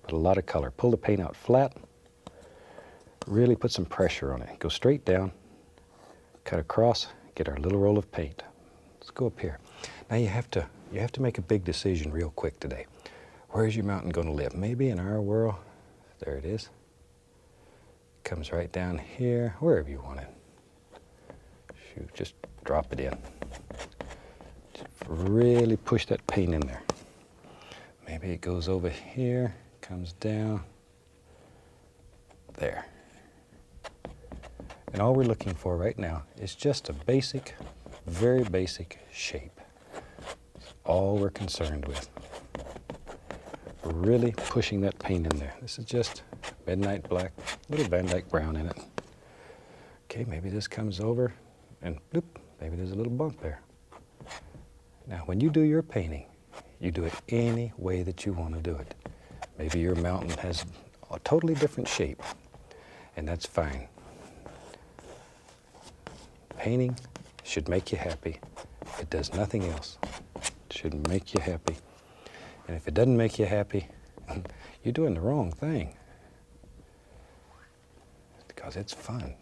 Put a lot of color. Pull the paint out flat. Really put some pressure on it. Go straight down. Cut across. Get our little roll of paint. Let's go up here. Now you have to make a big decision real quick today. Where is your mountain going to live? Maybe in our world, there it is. Comes right down here, wherever you want it. Shoot, just drop it in. Just really push that paint in there. Maybe it goes over here, comes down. There. And all we're looking for right now is just a basic, very basic shape. That's all we're concerned with. We're really pushing that paint in there. This is just Midnight Black, little Van Dyke brown in it. Okay, maybe this comes over and bloop, maybe there's a little bump there. Now, when you do your painting, you do it any way that you want to do it. Maybe your mountain has a totally different shape, and that's fine. Painting should make you happy. It does nothing else. It should make you happy. And if it doesn't make you happy, you're doing the wrong thing. Because it's fun.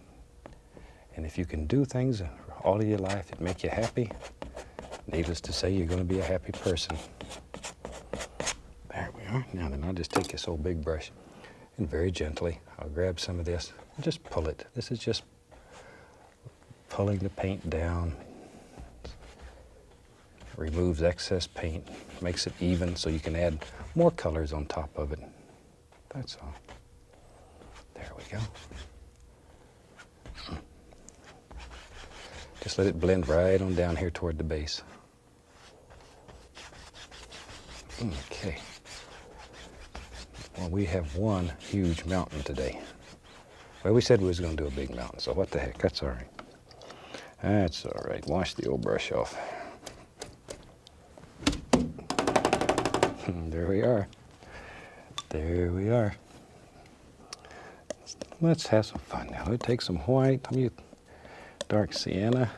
And if you can do things all of your life that make you happy, needless to say, you're going to be a happy person. There we are. Now then, I'll just take this old big brush and very gently, I'll grab some of this and just pull it. This is just pulling the paint down. Removes excess paint, makes it even so you can add more colors on top of it. That's all. There we go. Just let it blend right on down here toward the base. Okay. Well, we have one huge mountain today. Well, we said we was going to do a big mountain, so what the heck, that's all right. That's all right. Wash the old brush off. There we are. There we are. Let's have some fun now. Let's take some white. I'm using dark sienna.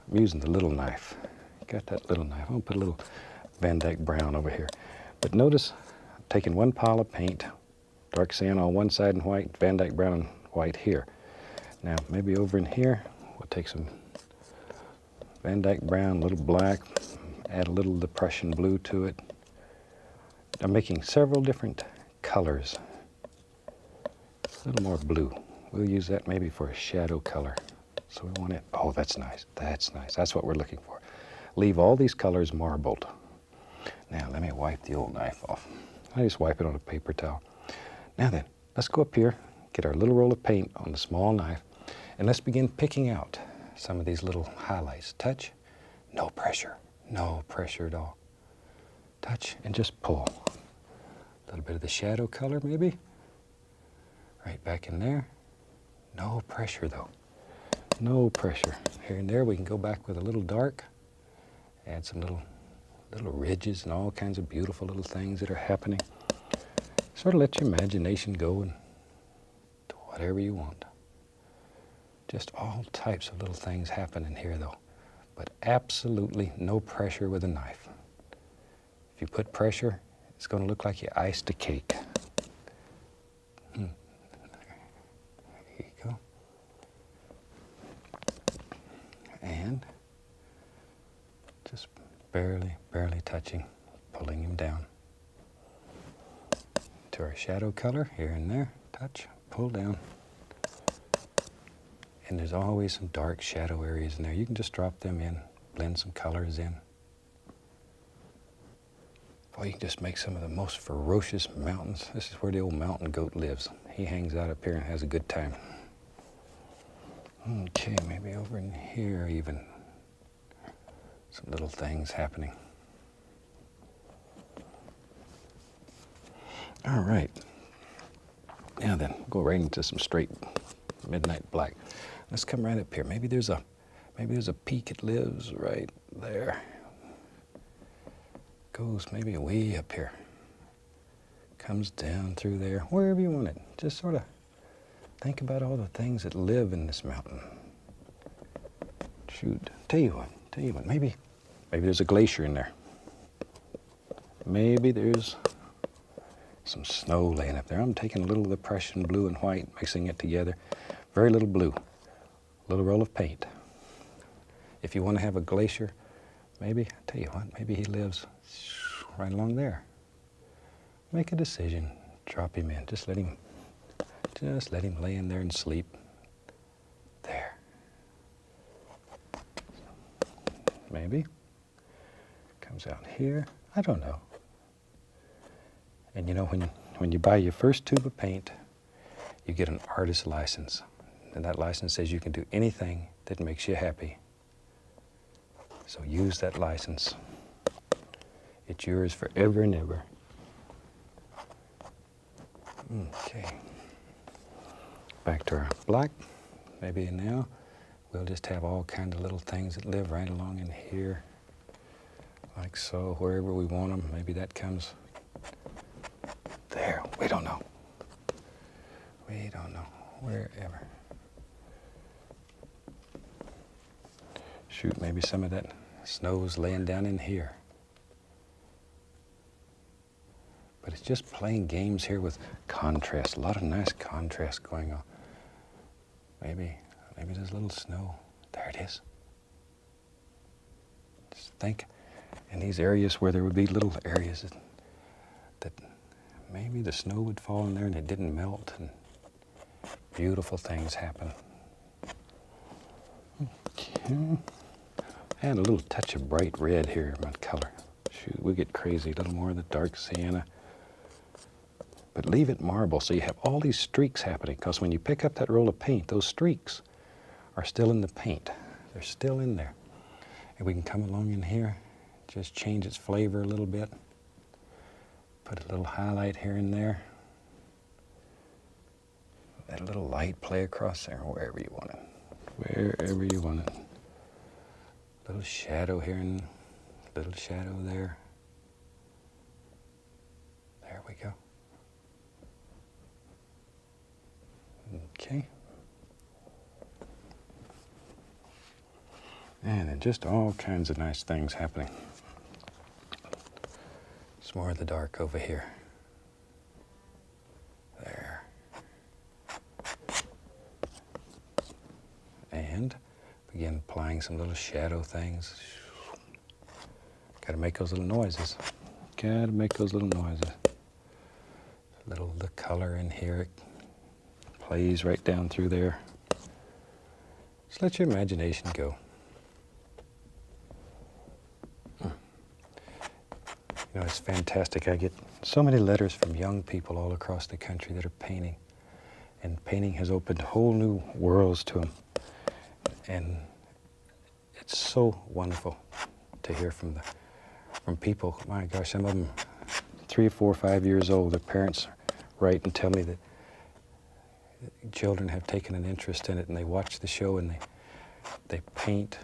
I'm using the little knife. Got that little knife. I'm going to put a little Van Dyke brown over here. But notice, I'm taking one pile of paint, dark sienna on one side and white, Van Dyke brown and white here. Now, maybe over in here, we'll take some Van Dyke brown, a little black, add a little of the Prussian blue to it. I'm making several different colors. A little more blue. We'll use that maybe for a shadow color. So we want it, oh, that's nice, that's nice. That's what we're looking for. Leave all these colors marbled. Now, let me wipe the old knife off. I just wipe it on a paper towel. Now then, let's go up here, get our little roll of paint on the small knife, and let's begin picking out some of these little highlights. Touch, no pressure at all. Touch and just pull. A little bit of the shadow color maybe. Right back in there. No pressure though. No pressure. Here and there we can go back with a little dark. Add some little ridges and all kinds of beautiful little things that are happening. Sort of let your imagination go and to whatever you want. Just all types of little things happen in here though. But absolutely no pressure with a knife. If you put pressure, it's going to look like you iced a cake. There you go. And just barely touching, pulling him down. To our shadow color, here and there, touch, pull down. And there's always some dark shadow areas in there. You can just drop them in, blend some colors in. Boy, you can just make some of the most ferocious mountains. This is where the old mountain goat lives. He hangs out up here and has a good time. Okay, maybe over in here even. Some little things happening. All right. Now then, we'll go right into some straight midnight black. Let's come right up here. Maybe there's a peak it lives right there. Goes maybe way up here. Comes down through there, wherever you want it. Just sort of think about all the things that live in this mountain. Shoot, tell you what, maybe there's a glacier in there. Maybe there's some snow laying up there. I'm taking a little of the Prussian blue and white, mixing it together. Very little blue, little roll of paint. If you want to have a glacier, maybe, I tell you what, maybe he lives right along there. Make a decision, drop him in, just let him lay in there and sleep. There. Maybe. Comes out here, I don't know. And you know, when you buy your first tube of paint, you get an artist's license. And that license says you can do anything that makes you happy. So use that license. It's yours forever and ever. Okay. Back to our black. Maybe now we'll just have all kinds of little things that live right along in here. Like so, wherever we want them. Maybe that comes there. We don't know. We don't know. Wherever. Shoot, maybe some of that snow's laying down in here. But it's just playing games here with contrast. A lot of nice contrast going on. Maybe there's a little snow. There it is. Just think in these areas where there would be little areas that maybe the snow would fall in there and it didn't melt and beautiful things happen. Okay. Add a little touch of bright red here in my color. Shoot, we get crazy. A little more of the dark sienna. But leave it marble so you have all these streaks happening, because when you pick up that roll of paint, those streaks are still in the paint. They're still in there. And we can come along in here, just change its flavor a little bit. Put a little highlight here and there. Let a little light play across there, wherever you want it. Wherever you want it. Little shadow here and little shadow there. we go. Okay. And then just all kinds of nice things happening. It's more of the dark over here. There. And begin applying some little shadow things. Got to make those little noises. Got to make those little noises. The color in here, it plays right down through there. Just let your imagination go. You know, it's fantastic. I get so many letters from young people all across the country that are painting. And painting has opened whole new worlds to them. And it's so wonderful to hear from people. My gosh, some of them 3, 4, 5 years old. Their parents write and tell me that children have taken an interest in it, and they watch the show and they paint.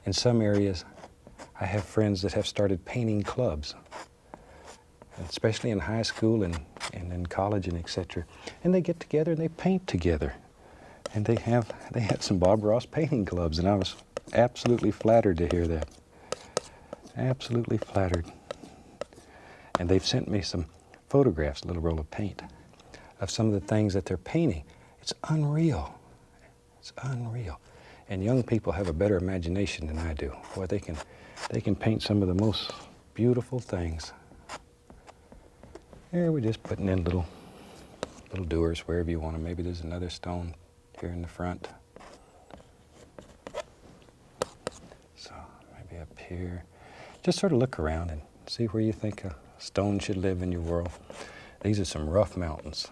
In some areas, I have friends that have started painting clubs, especially in high school and in college and etc. And they get together and they paint together. And they had some Bob Ross painting clubs, and I was absolutely flattered to hear that. Absolutely flattered. And they've sent me some photographs, a little roll of paint, of some of the things that they're painting. It's unreal. It's unreal. And young people have a better imagination than I do. Boy, they can paint some of the most beautiful things. Here we're just putting in little doers wherever you want them. Maybe there's another stone here in the front. So maybe up here. Just sort of look around and see where you think a stone should live in your world. These are some rough mountains.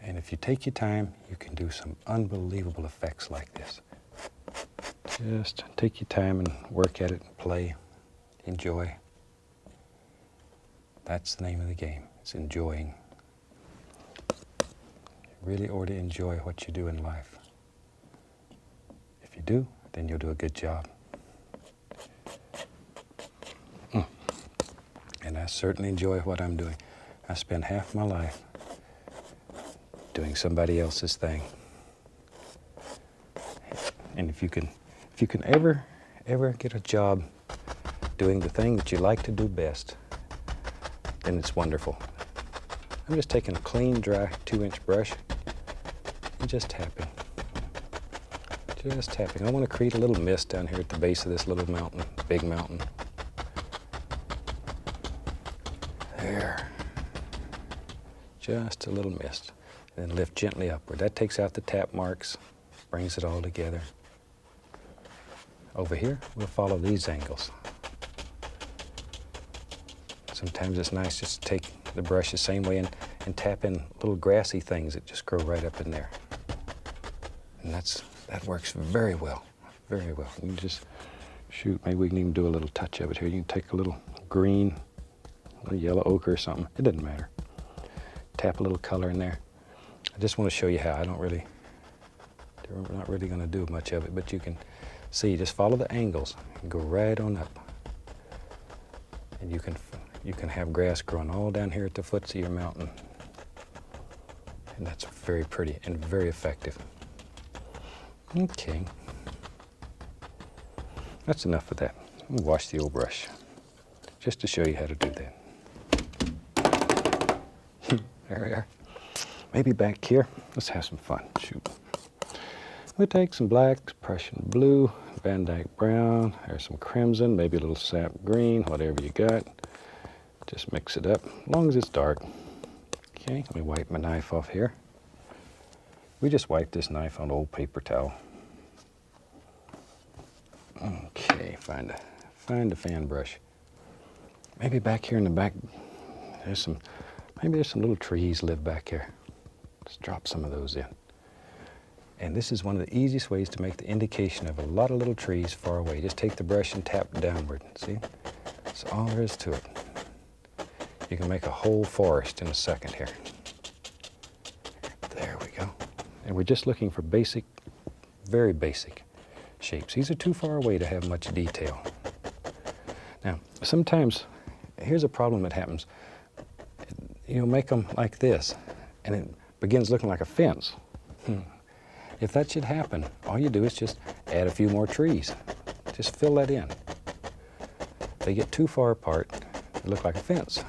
And if you take your time, you can do some unbelievable effects like this. Just take your time and work at it, play, enjoy. That's the name of the game. It's enjoying. You really ought to enjoy what you do in life. If you do, then you'll do a good job. And I certainly enjoy what I'm doing. I spend half my life doing somebody else's thing. And if you can ever get a job doing the thing that you like to do best, then it's wonderful. I'm just taking a clean, dry 2-inch brush and just tapping. Just tapping. I want to create a little mist down here at the base of this little mountain, big mountain. There. Just a little mist. And then lift gently upward. That takes out the tap marks, brings it all together. Over here, we'll follow these angles. Sometimes it's nice just to take the brush the same way and tap in little grassy things that just grow right up in there. And that works very well, very well. You can just shoot, maybe we can even do a little touch of it here. You can take a little green, a little yellow ochre or something. It doesn't matter. Tap a little color in there. I just want to show you how. We're not really going to do much of it, but you can see, just follow the angles and go right on up. And you can have grass growing all down here at the foots of your mountain. And that's very pretty and very effective. Okay. That's enough of that. We'll wash the old brush just to show you how to do that. There we are. Maybe back here, let's have some fun. Shoot. We'll take some black, Prussian blue, Van Dyke brown, there's some crimson, maybe a little sap green, whatever you got. Just mix it up, as long as it's dark. Okay, let me wipe my knife off here. We just wipe this knife on an old paper towel. Okay, find a fan brush. Maybe back here in the back, maybe there's some little trees live back here. Just drop some of those in. And this is one of the easiest ways to make the indication of a lot of little trees far away. Just take the brush and tap downward, see? That's all there is to it. You can make a whole forest in a second here. There we go. And we're just looking for basic, very basic shapes. These are too far away to have much detail. Now, sometimes here's a problem that happens. You make them like this, and it begins looking like a fence. If that should happen, all you do is just add a few more trees. Just fill that in. They get too far apart, they look like a fence.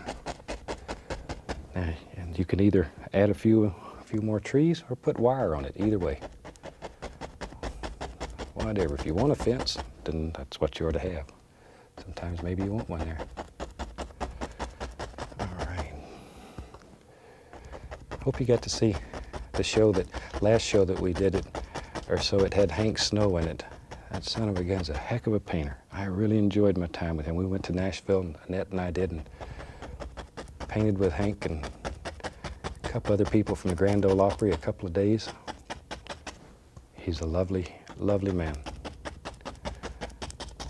And you can either add a few more trees or put wire on it, either way. Whatever. If you want a fence, then that's what you ought to have. Sometimes maybe you want one there. All right. Hope you got to see the show last show that we did it, or so it had Hank Snow in it. That son of a gun's a heck of a painter. I really enjoyed my time with him. We went to Nashville, and Annette and I did, and painted with Hank and a couple other people from the Grand Ole Opry a couple of days. He's a lovely, lovely man.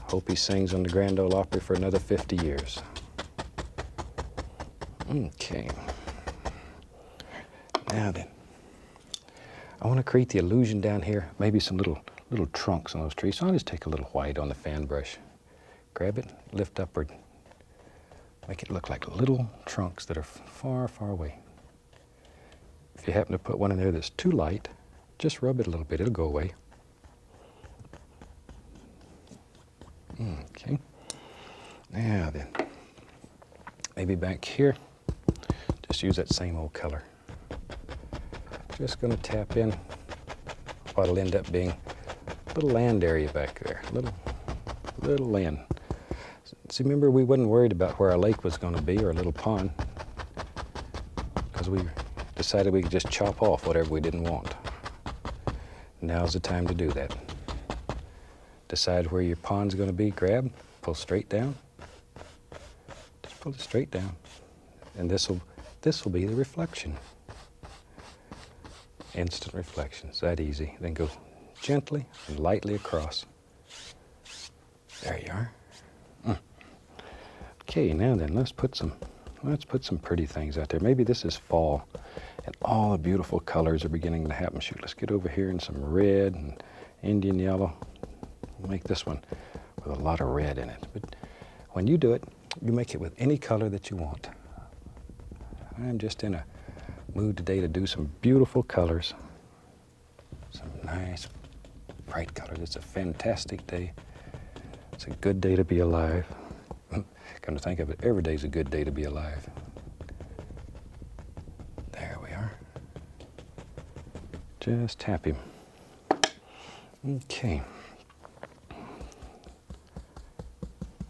Hope he sings on the Grand Ole Opry for another 50 years. Okay. Now then, I want to create the illusion down here, maybe some little trunks on those trees. So I'll just take a little white on the fan brush. Grab it, lift upward. Make it look like little trunks that are far, far away. If you happen to put one in there that's too light, just rub it a little bit, it'll go away. Okay. Now then, maybe back here, just use that same old color. Just going to tap in what'll end up being a little land area back there, little land. See, remember we wasn't worried about where our lake was going to be or a little pond, because we decided we could just chop off whatever we didn't want. Now's the time to do that. Decide where your pond's going to be, grab, pull straight down. Just pull it straight down. And this will be the reflection. Instant reflection. It's that easy. Then go gently and lightly across. There you are. Okay, now then, let's put some pretty things out there. Maybe this is fall, and all the beautiful colors are beginning to happen. Shoot, let's get over here in some red and Indian yellow. We'll make this one with a lot of red in it. But when you do it, you make it with any color that you want. I'm just in a mood today to do some beautiful colors, some nice bright colors. It's a fantastic day. It's a good day to be alive. Come to think of it, every day's a good day to be alive. There we are. Just tap him. Okay.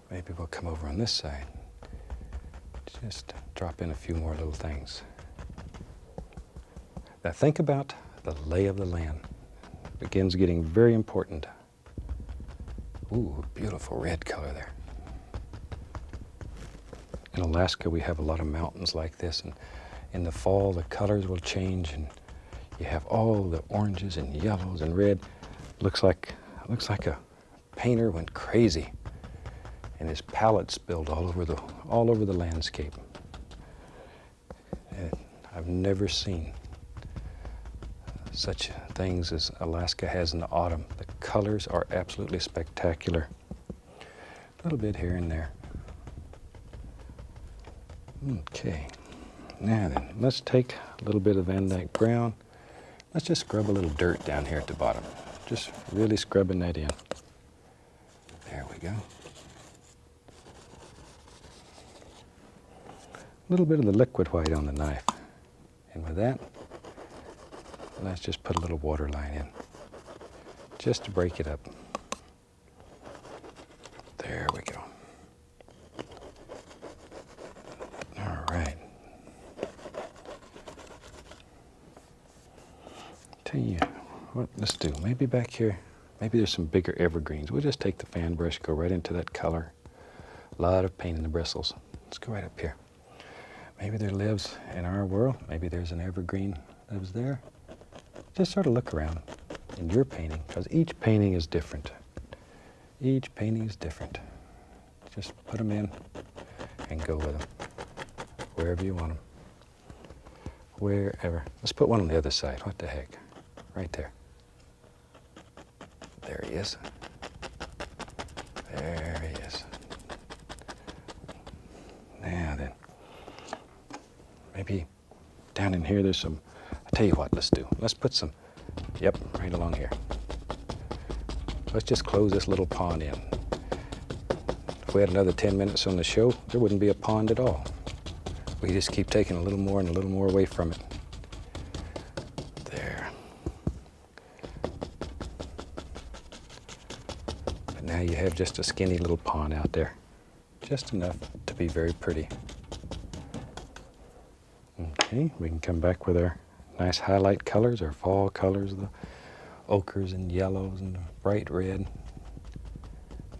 Maybe we'll come over on this side. Just drop in a few more little things. Now think about the lay of the land. It begins getting very important. Ooh, beautiful red color there. In Alaska, we have a lot of mountains like this, and in the fall, the colors will change, and you have all the oranges and yellows and red. Looks like a painter went crazy, and his palette spilled all over the landscape. And I've never seen such things as Alaska has in the autumn. The colors are absolutely spectacular. A little bit here and there. Okay, now then, let's take a little bit of Van Dyke brown. Let's just scrub a little dirt down here at the bottom. Just really scrubbing that in. There we go. A little bit of the liquid white on the knife. And with that, let's just put a little water line in, just to break it up. There we go. All right. Tell you what, let's do. Maybe back here, maybe there's some bigger evergreens. We'll just take the fan brush, go right into that color. A lot of paint in the bristles. Let's go right up here. Maybe there lives in our world, maybe there's an evergreen that lives there. Just sort of look around in your painting, because each painting is different. Each painting is different. Just put them in and go with them, wherever you want them. Wherever. Let's put one on the other side. What the heck? Right there. There he is. There he is. Now then, maybe down in here there's some, I'll tell you what, let's put some, yep, right along here. Let's just close this little pond in. If we had another 10 minutes on the show, there wouldn't be a pond at all. We just keep taking a little more and a little more away from it. There. But now you have just a skinny little pond out there. Just enough to be very pretty. Okay, we can come back with our nice highlight colors, our fall colors, the ochres and yellows and the bright red.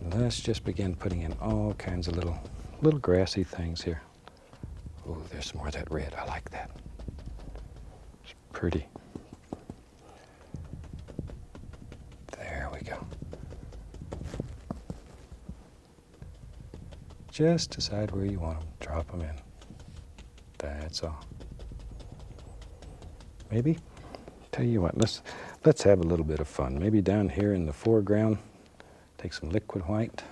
And let's just begin putting in all kinds of little grassy things here. Oh, there's some more of that red. I like that. It's pretty. There we go. Just decide where you want them. Drop them in. That's all. Maybe, tell you what, let's have a little bit of fun. Maybe down here in the foreground, take some liquid white,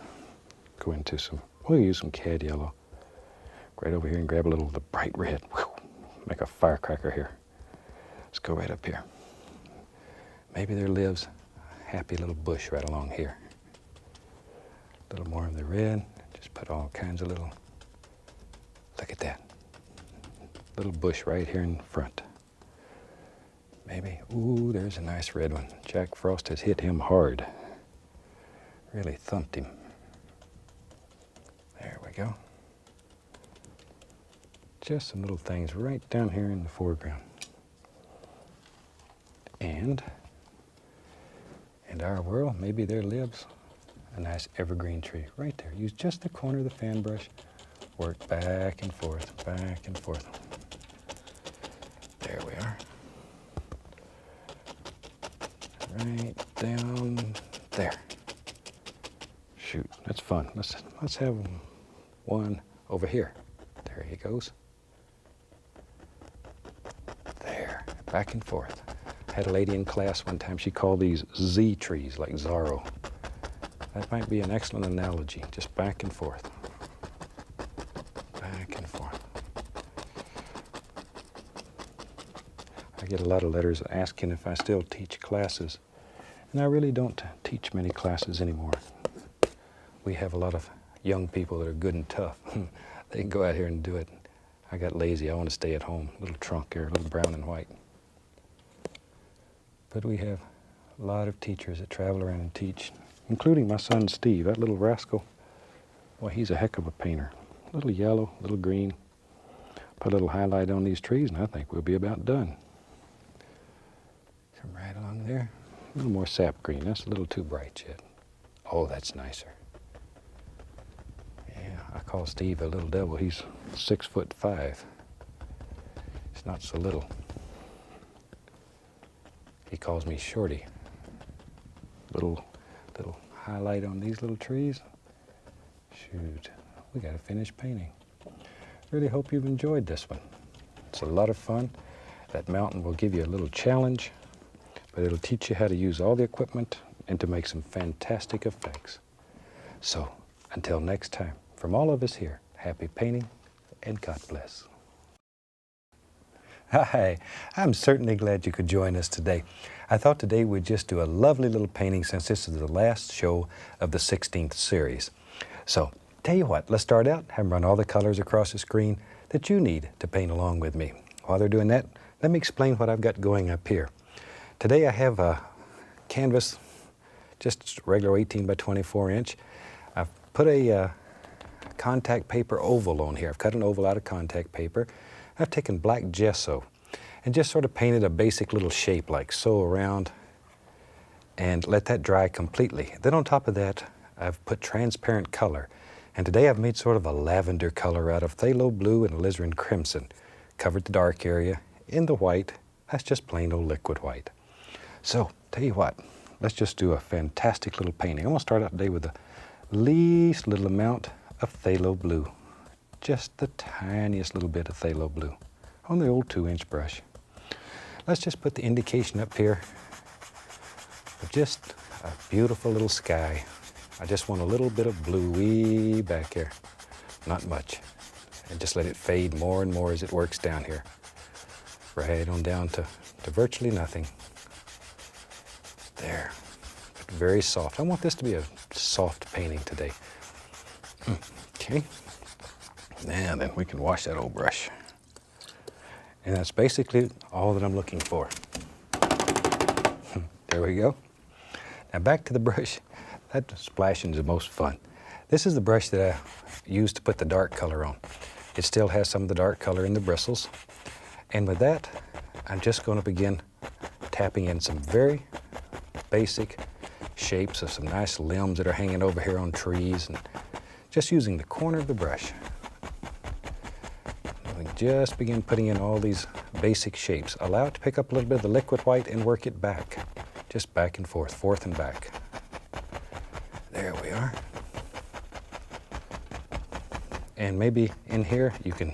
go into we'll use some cad yellow. Go right over here and grab a little of the bright red. Whew, make a firecracker here. Let's go right up here. Maybe there lives a happy little bush right along here. A little more of the red. Just put all kinds of look at that. Little bush right here in front. Maybe, ooh, there's a nice red one. Jack Frost has hit him hard. Really thumped him. There we go. Just some little things right down here in the foreground. And in our world, maybe there lives a nice evergreen tree right there. Use just the corner of the fan brush. Work back and forth, back and forth. There we are. Right down there. Shoot, that's fun. Let's have one over here. There he goes. There, back and forth. I had a lady in class one time, she called these Z trees, like Zorro. That might be an excellent analogy, just back and forth. Back and forth. I get a lot of letters asking if I still teach classes, and I really don't teach many classes anymore. We have a lot of young people that are good and tough. They can go out here and do it. I got lazy. I want to stay at home. Little trunk here, a little brown and white. But we have a lot of teachers that travel around and teach, including my son Steve. That little rascal, boy, he's a heck of a painter. A little yellow, a little green. Put a little highlight on these trees, and I think we'll be about done. Come right along there. A little more sap green. That's a little too bright yet. Oh, that's nicer. Yeah, I call Steve a little devil. He's 6'5". He's not so little. He calls me Shorty. Little highlight on these little trees. Shoot, we got to finish painting. Really hope you've enjoyed this one. It's a lot of fun. That mountain will give you a little challenge, but it'll teach you how to use all the equipment and to make some fantastic effects. So, until next time, from all of us here, happy painting and God bless. Hi, I'm certainly glad you could join us today. I thought today we'd just do a lovely little painting since this is the last show of the 16th series. So, tell you what, let's start out, have them run all the colors across the screen that you need to paint along with me. While they're doing that, let me explain what I've got going up here. Today I have a canvas, just regular 18 by 24 inch. I've put a contact paper oval on here. I've cut an oval out of contact paper. I've taken black gesso and just sort of painted a basic little shape like so around and let that dry completely. Then on top of that, I've put transparent color. And today I've made sort of a lavender color out of phthalo blue and alizarin crimson. Covered the dark area. In the white, that's just plain old liquid white. So, tell you what, let's just do a fantastic little painting. I'm gonna start out today with the least little amount of phthalo blue. Just the tiniest little bit of phthalo blue on the old 2-inch brush. Let's just put the indication up here of just a beautiful little sky. I just want a little bit of blue way back here. Not much. and just let it fade more and more as it works down here. Right on down to virtually nothing. There. But very soft. I want this to be a soft painting today. Okay. Now then, we can wash that old brush. And that's basically all that I'm looking for. There we go. Now back to the brush. That splashing is the most fun. This is the brush that I used to put the dark color on. It still has some of the dark color in the bristles. And with that, I'm just going to begin tapping in some very basic shapes of some nice limbs that are hanging over here on trees, and just using the corner of the brush. We just begin putting in all these basic shapes. Allow it to pick up a little bit of the liquid white and work it back. Just back and forth and back. There we are. And maybe in here you can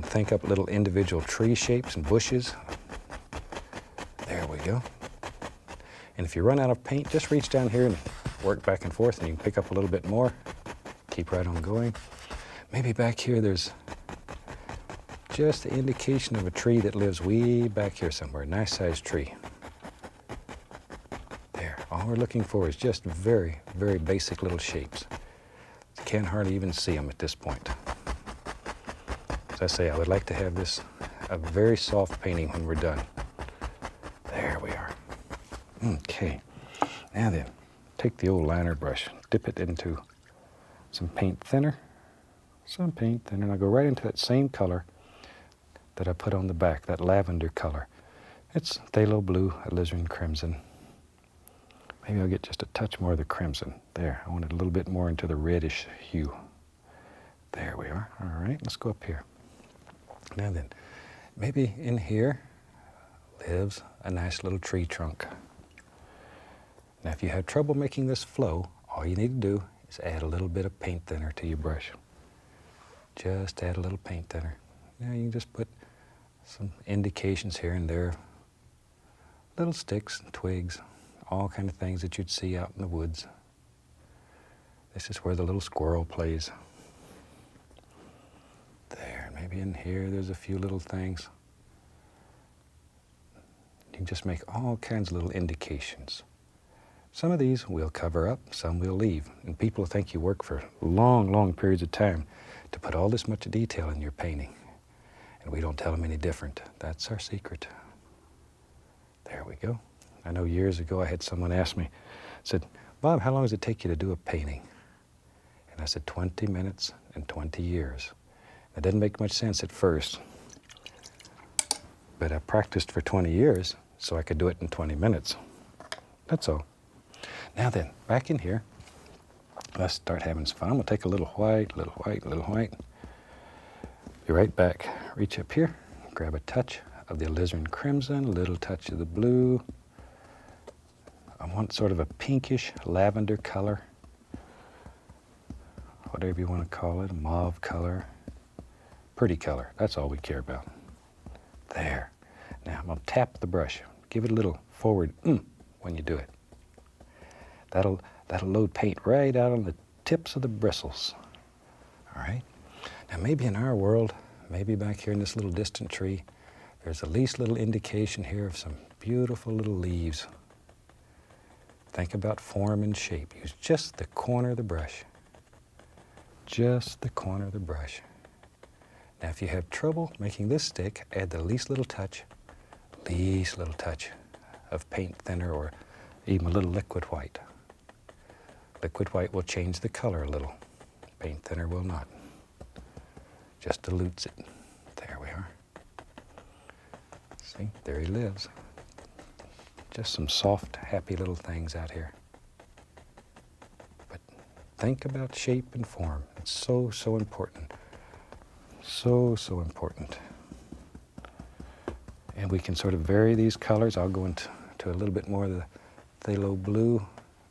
think up little individual tree shapes and bushes. There we go. And if you run out of paint, just reach down here and work back and forth, and you can pick up a little bit more. Keep right on going. Maybe back here there's just the indication of a tree that lives way back here somewhere. A nice sized tree. There. All we're looking for is just very, very basic little shapes. You can't hardly even see them at this point. As I say, I would like to have this a very soft painting when we're done. There we are. Okay. Now then, take the old liner brush, dip it into some paint thinner, and I'll go right into that same color that I put on the back, that lavender color. It's phthalo blue, alizarin crimson. Maybe I'll get just a touch more of the crimson. There, I want it a little bit more into the reddish hue. There we are. All right, let's go up here. Now then, maybe in here lives a nice little tree trunk. Now if you have trouble making this flow, all you need to do is add a little bit of paint thinner to your brush. Just add a little paint thinner. Now you can just put some indications here and there, little sticks and twigs, all kind of things that you'd see out in the woods. This is where the little squirrel plays. There, maybe in here there's a few little things. You can just make all kinds of little indications. Some of these we'll cover up, some we'll leave. And people think you work for long, long periods of time to put all this much detail in your painting. And we don't tell them any different. That's our secret. There we go. I know years ago I had someone ask me, said, "Bob, how long does it take you to do a painting?" And I said, 20 minutes and 20 years. It didn't make much sense at first. But I practiced for 20 years so I could do it in 20 minutes. That's all. Now then, back in here, let's start having some fun. I'm gonna take a little white, little white, little white. Be right back. Reach up here, grab a touch of the alizarin crimson, a little touch of the blue. I want sort of a pinkish lavender color, whatever you want to call it, a mauve color, pretty color. That's all we care about. There. Now I'm going to tap the brush. Give it a little forward when you do it. That'll load paint right out on the tips of the bristles. All right. Now maybe in our world, maybe back here in this little distant tree, there's the least little indication here of some beautiful little leaves. Think about form and shape. Use just the corner of the brush. Just the corner of the brush. Now if you have trouble making this stick, add the least little touch of paint thinner or even a little liquid white. Liquid white will change the color a little. Paint thinner will not. Just dilutes it. There we are. See, there he lives. Just some soft, happy little things out here. But think about shape and form. It's so, so important. So, so important. And we can sort of vary these colors. I'll go into a little bit more of the phthalo blue.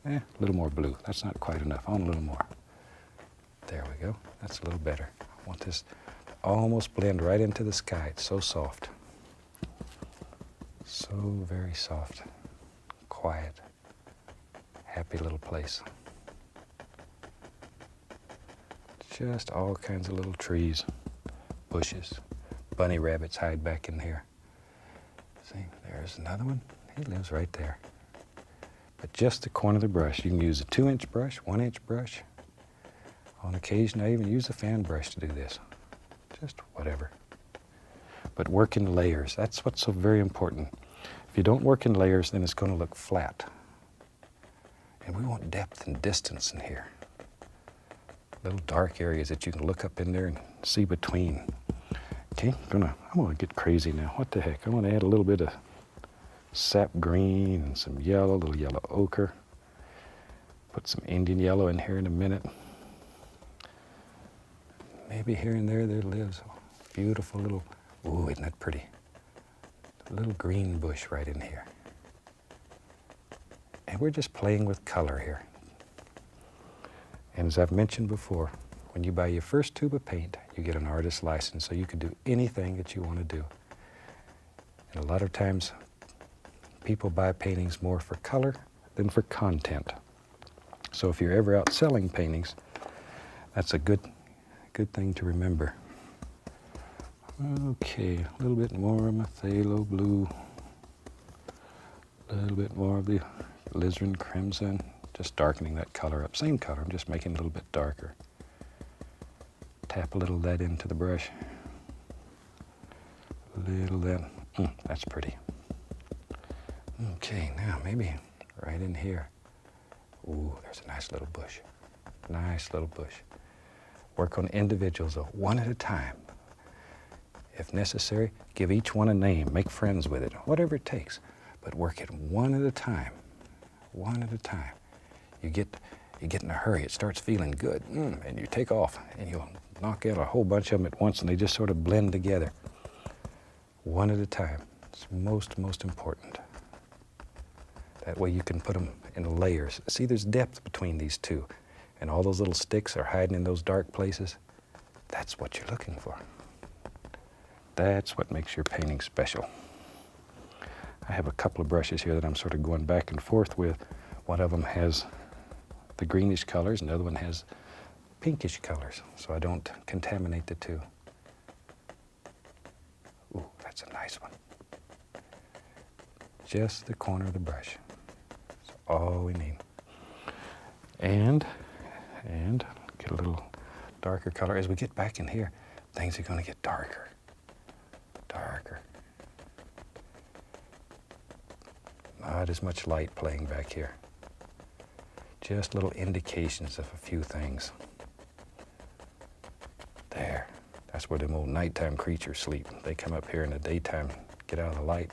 A little more blue. That's not quite enough. I want a little more. There we go. That's a little better. I want this to almost blend right into the sky. It's so soft. So very soft. Quiet. Happy little place. Just all kinds of little trees, bushes. Bunny rabbits hide back in here. See, there's another one. He lives right there. But just the corner of the brush. You can use a 2-inch brush, 1-inch brush. On occasion, I even use a fan brush to do this. Just whatever. But work in layers. That's what's so very important. If you don't work in layers, then it's going to look flat. And we want depth and distance in here. Little dark areas that you can look up in there and see between. Okay, I'm gonna get crazy now. What the heck? I want to add a little bit of sap green and some yellow, a little yellow ochre. Put some Indian yellow in here in a minute. Maybe here and there lives a beautiful little, ooh, isn't that pretty? A little green bush right in here. And we're just playing with color here. And as I've mentioned before, when you buy your first tube of paint, you get an artist's license, so you can do anything that you want to do. And a lot of times, people buy paintings more for color than for content. So if you're ever out selling paintings, that's a good thing to remember. Okay, a little bit more of my phthalo blue, a little bit more of the alizarin crimson, just darkening that color up. Same color, I'm just making it a little bit darker. Tap a little of that into the brush. A little of that. That's pretty. Okay, now maybe right in here. Ooh, there's a nice little bush. Nice little bush. Work on individuals, though, one at a time. If necessary, give each one a name. Make friends with it, whatever it takes. But work it one at a time. One at a time. You get in a hurry. It starts feeling good, and you take off, and you'll knock out a whole bunch of them at once, and they just sort of blend together. One at a time. It's most important. That way you can put them in layers. See, there's depth between these two, and all those little sticks are hiding in those dark places. That's what you're looking for. That's what makes your painting special. I have a couple of brushes here that I'm sort of going back and forth with. One of them has the greenish colors, and the other one has pinkish colors, so I don't contaminate the two. Ooh, that's a nice one. Just the corner of the brush. That's all we need. And get a little darker color. As we get back in here, things are going to get darker. Darker. Not as much light playing back here. Just little indications of a few things. There. That's where them old nighttime creatures sleep. They come up here in the daytime, get out of the light.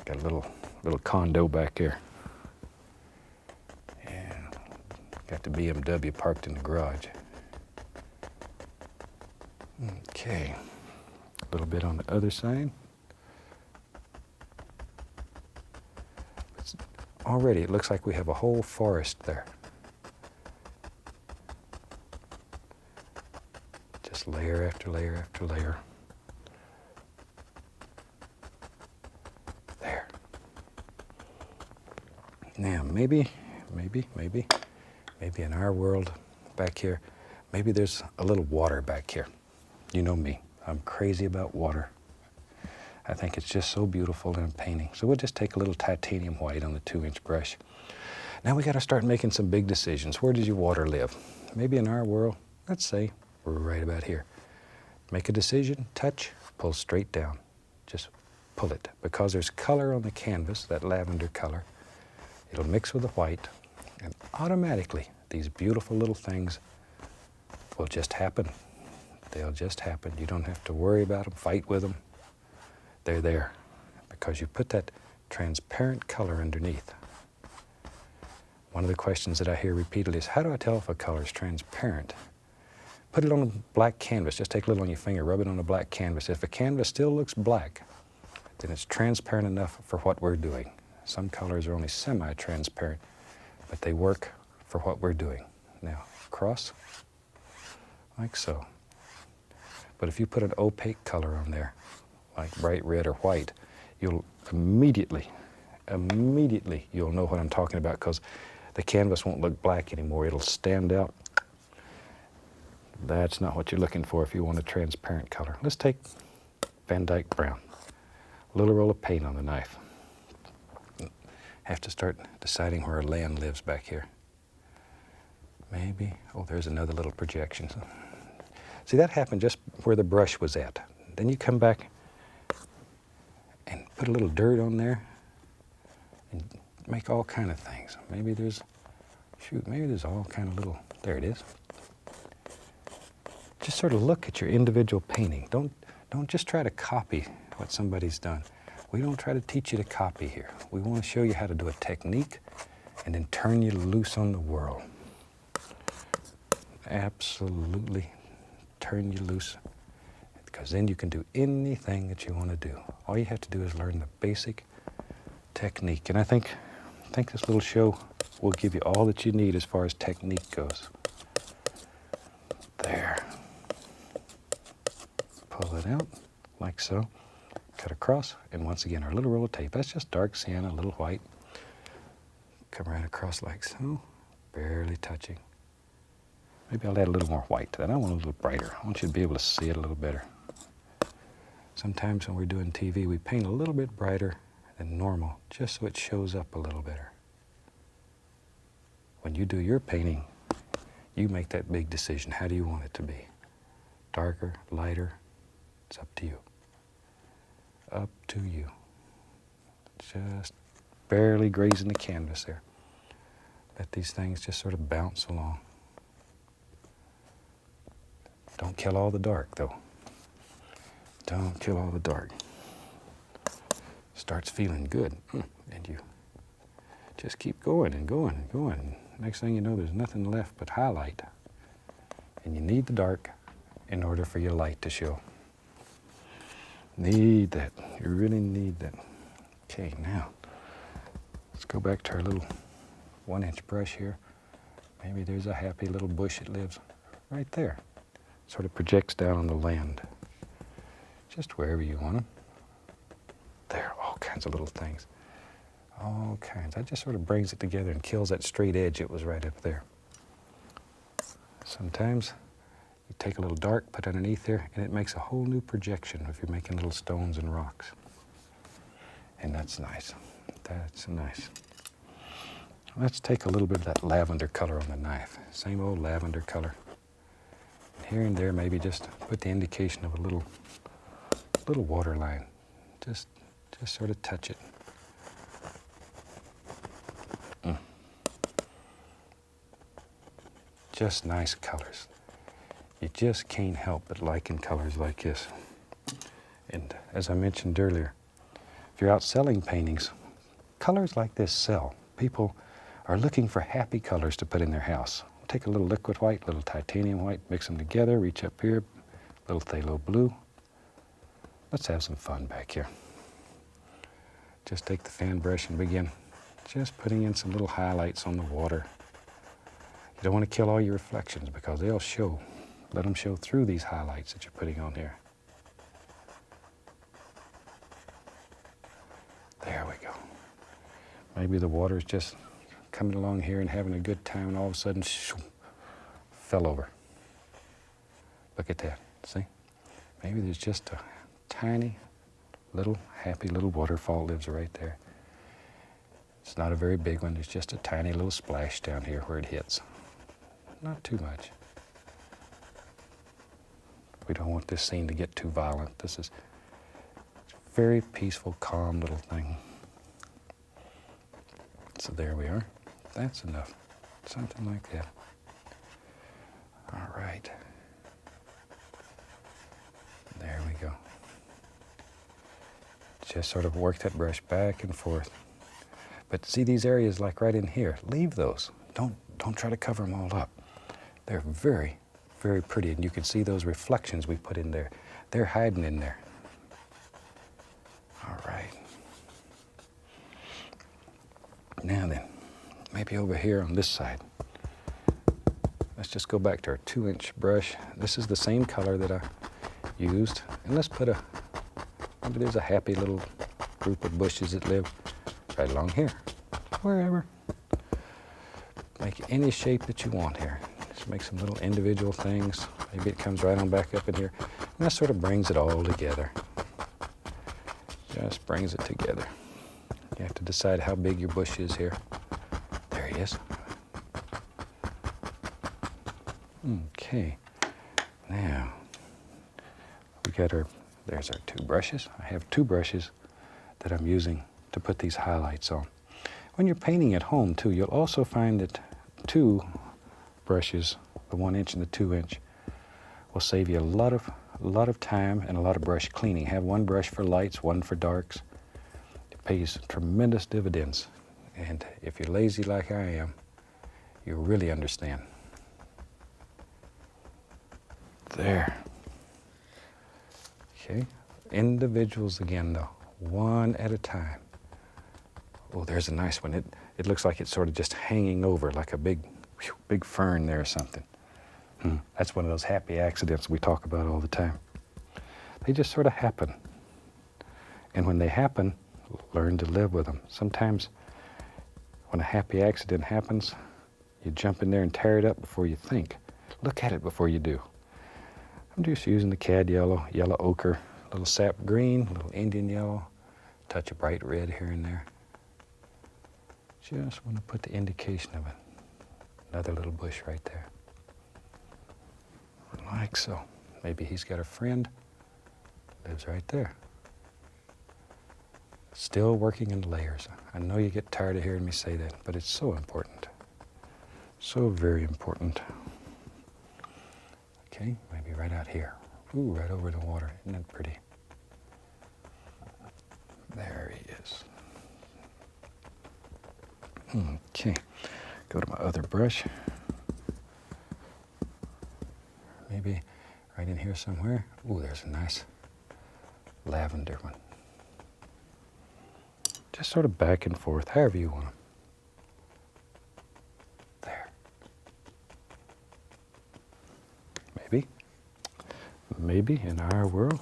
Got a little condo back there. And got the BMW parked in the garage. Okay. A little bit on the other side. Already it looks like we have a whole forest there. Just layer after layer after layer. There. Now maybe in our world back here, maybe there's a little water back here. You know me, I'm crazy about water. I think it's just so beautiful in a painting. So we'll just take a little titanium white on the 2-inch brush. Now we got to start making some big decisions. Where does your water live? Maybe in our world, let's say we're right about here. Make a decision, touch, pull straight down. Just pull it. Because there's color on the canvas, that lavender color, it'll mix with the white, and automatically these beautiful little things will just happen. They'll just happen. You don't have to worry about them, fight with them. They're there because you put that transparent color underneath. One of the questions that I hear repeatedly is, how do I tell if a color is transparent? Put it on a black canvas. Just take a little on your finger, rub it on a black canvas. If a canvas still looks black, then it's transparent enough for what we're doing. Some colors are only semi-transparent, but they work for what we're doing. Now, cross, like so. But if you put an opaque color on there, like bright red or white, you'll immediately you'll know what I'm talking about, because the canvas won't look black anymore. It'll stand out, That's not what you're looking for if you want a transparent color. Let's take Van Dyke Brown. A little roll of paint on the knife. Have to start deciding where our land lives back here. Maybe, oh, there's another little projection. See, that happened just where the brush was at. Then you come back and put a little dirt on there and make all kind of things. Maybe there's, maybe there's all kind of little, there it is. Just sort of look at your individual painting. Don't just try to copy what somebody's done. We don't try to teach you to copy here. We want to show you how to do a technique and then turn you loose on the world. Absolutely turn you loose, because then you can do anything that you want to do. All you have to do is learn the basic technique. And I think this little show will give you all that you need as far as technique goes. There. Pull it out like so. Cut across, and once again, our little roll of tape. That's just dark sienna, a little white. Come right across like so, barely touching. Maybe I'll add a little more white to that. I want a little brighter. I want you to be able to see it a little better. Sometimes when we're doing TV, we paint a little bit brighter than normal, just so it shows up a little better. When you do your painting, you make that big decision. How do you want it to be? Darker, lighter? It's up to you. Up to you. Just barely grazing the canvas there. Let these things just sort of bounce along. Don't kill all the dark, though. Don't kill all the dark. Starts feeling good, and you just keep going and going and going. Next thing you know, there's nothing left but highlight. And you need the dark in order for your light to show. Need that. You really need that. Okay, now, let's go back to our little 1-inch brush here. Maybe there's a happy little bush that lives right there. Sort of projects down on the land. Just wherever you want them. There, all kinds of little things. All kinds. That just sort of brings it together and kills that straight edge that was right up there. Sometimes you take a little dark, put underneath there, and it makes a whole new projection if you're making little stones and rocks. And that's nice. That's nice. Let's take a little bit of that lavender color on the knife. Same old lavender color. Here and there, maybe just put the indication of a little water line. Just sort of touch it. Just nice colors. You just can't help but liking colors like this. And as I mentioned earlier, if you're out selling paintings, colors like this sell. People are looking for happy colors to put in their house. Take a little liquid white, little titanium white, mix them together, reach up here, little phthalo blue. Let's have some fun back here. Just take the fan brush and begin just putting in some little highlights on the water. You don't want to kill all your reflections because they'll show. Let them show through these highlights that you're putting on here. There we go. Maybe the water's just coming along here and having a good time, and all of a sudden, shoo, fell over. Look at that, see? Maybe there's just a tiny, little, happy little waterfall lives right there. It's not a very big one, there's just a tiny little splash down here where it hits. Not too much. We don't want this scene to get too violent. This is a very peaceful, calm little thing. So there we are. That's enough. Something like that. All right. There we go. Just sort of work that brush back and forth. But see these areas like right in here, leave those. Don't try to cover them all up. They're very, very pretty, and you can see those reflections we put in there. They're hiding in there. All right. Now then, maybe over here on this side. Let's just go back to our 2-inch brush. This is the same color that I used. And let's put maybe there's a happy little group of bushes that live right along here, wherever. Make any shape that you want here. Just make some little individual things. Maybe it comes right on back up in here. And that sort of brings it all together. Just brings it together. You have to decide how big your bush is here. There he is. Okay. Now, we got there's our two brushes. I have two brushes that I'm using to put these highlights on. When you're painting at home too, you'll also find that two brushes, the 1 inch and the 2 inch, will save you a lot of time and a lot of brush cleaning. Have one brush for lights, one for darks. It pays tremendous dividends. And if you're lazy like I am, you really understand. There. Okay. Individuals again though, one at a time. Oh, there's a nice one. It looks like it's sort of just hanging over like a big fern there or something. That's one of those happy accidents we talk about all the time. They just sort of happen. And when they happen, learn to live with them. Sometimes when a happy accident happens, you jump in there and tear it up before you think. Look at it before you do. I'm just using the cad yellow, yellow ochre, a little sap green, a little Indian yellow, touch of bright red here and there. Just want to put the indication of it. Another little bush right there. Like so. Maybe he's got a friend, lives right there. Still working in layers. I know you get tired of hearing me say that, but it's so important. So very important. Okay, maybe right out here. Ooh, right over the water. Isn't that pretty? There he is. Okay, go to my other brush. Maybe right in here somewhere. Ooh, there's a nice lavender one. Just sort of back and forth, however you want them. There. Maybe in our world,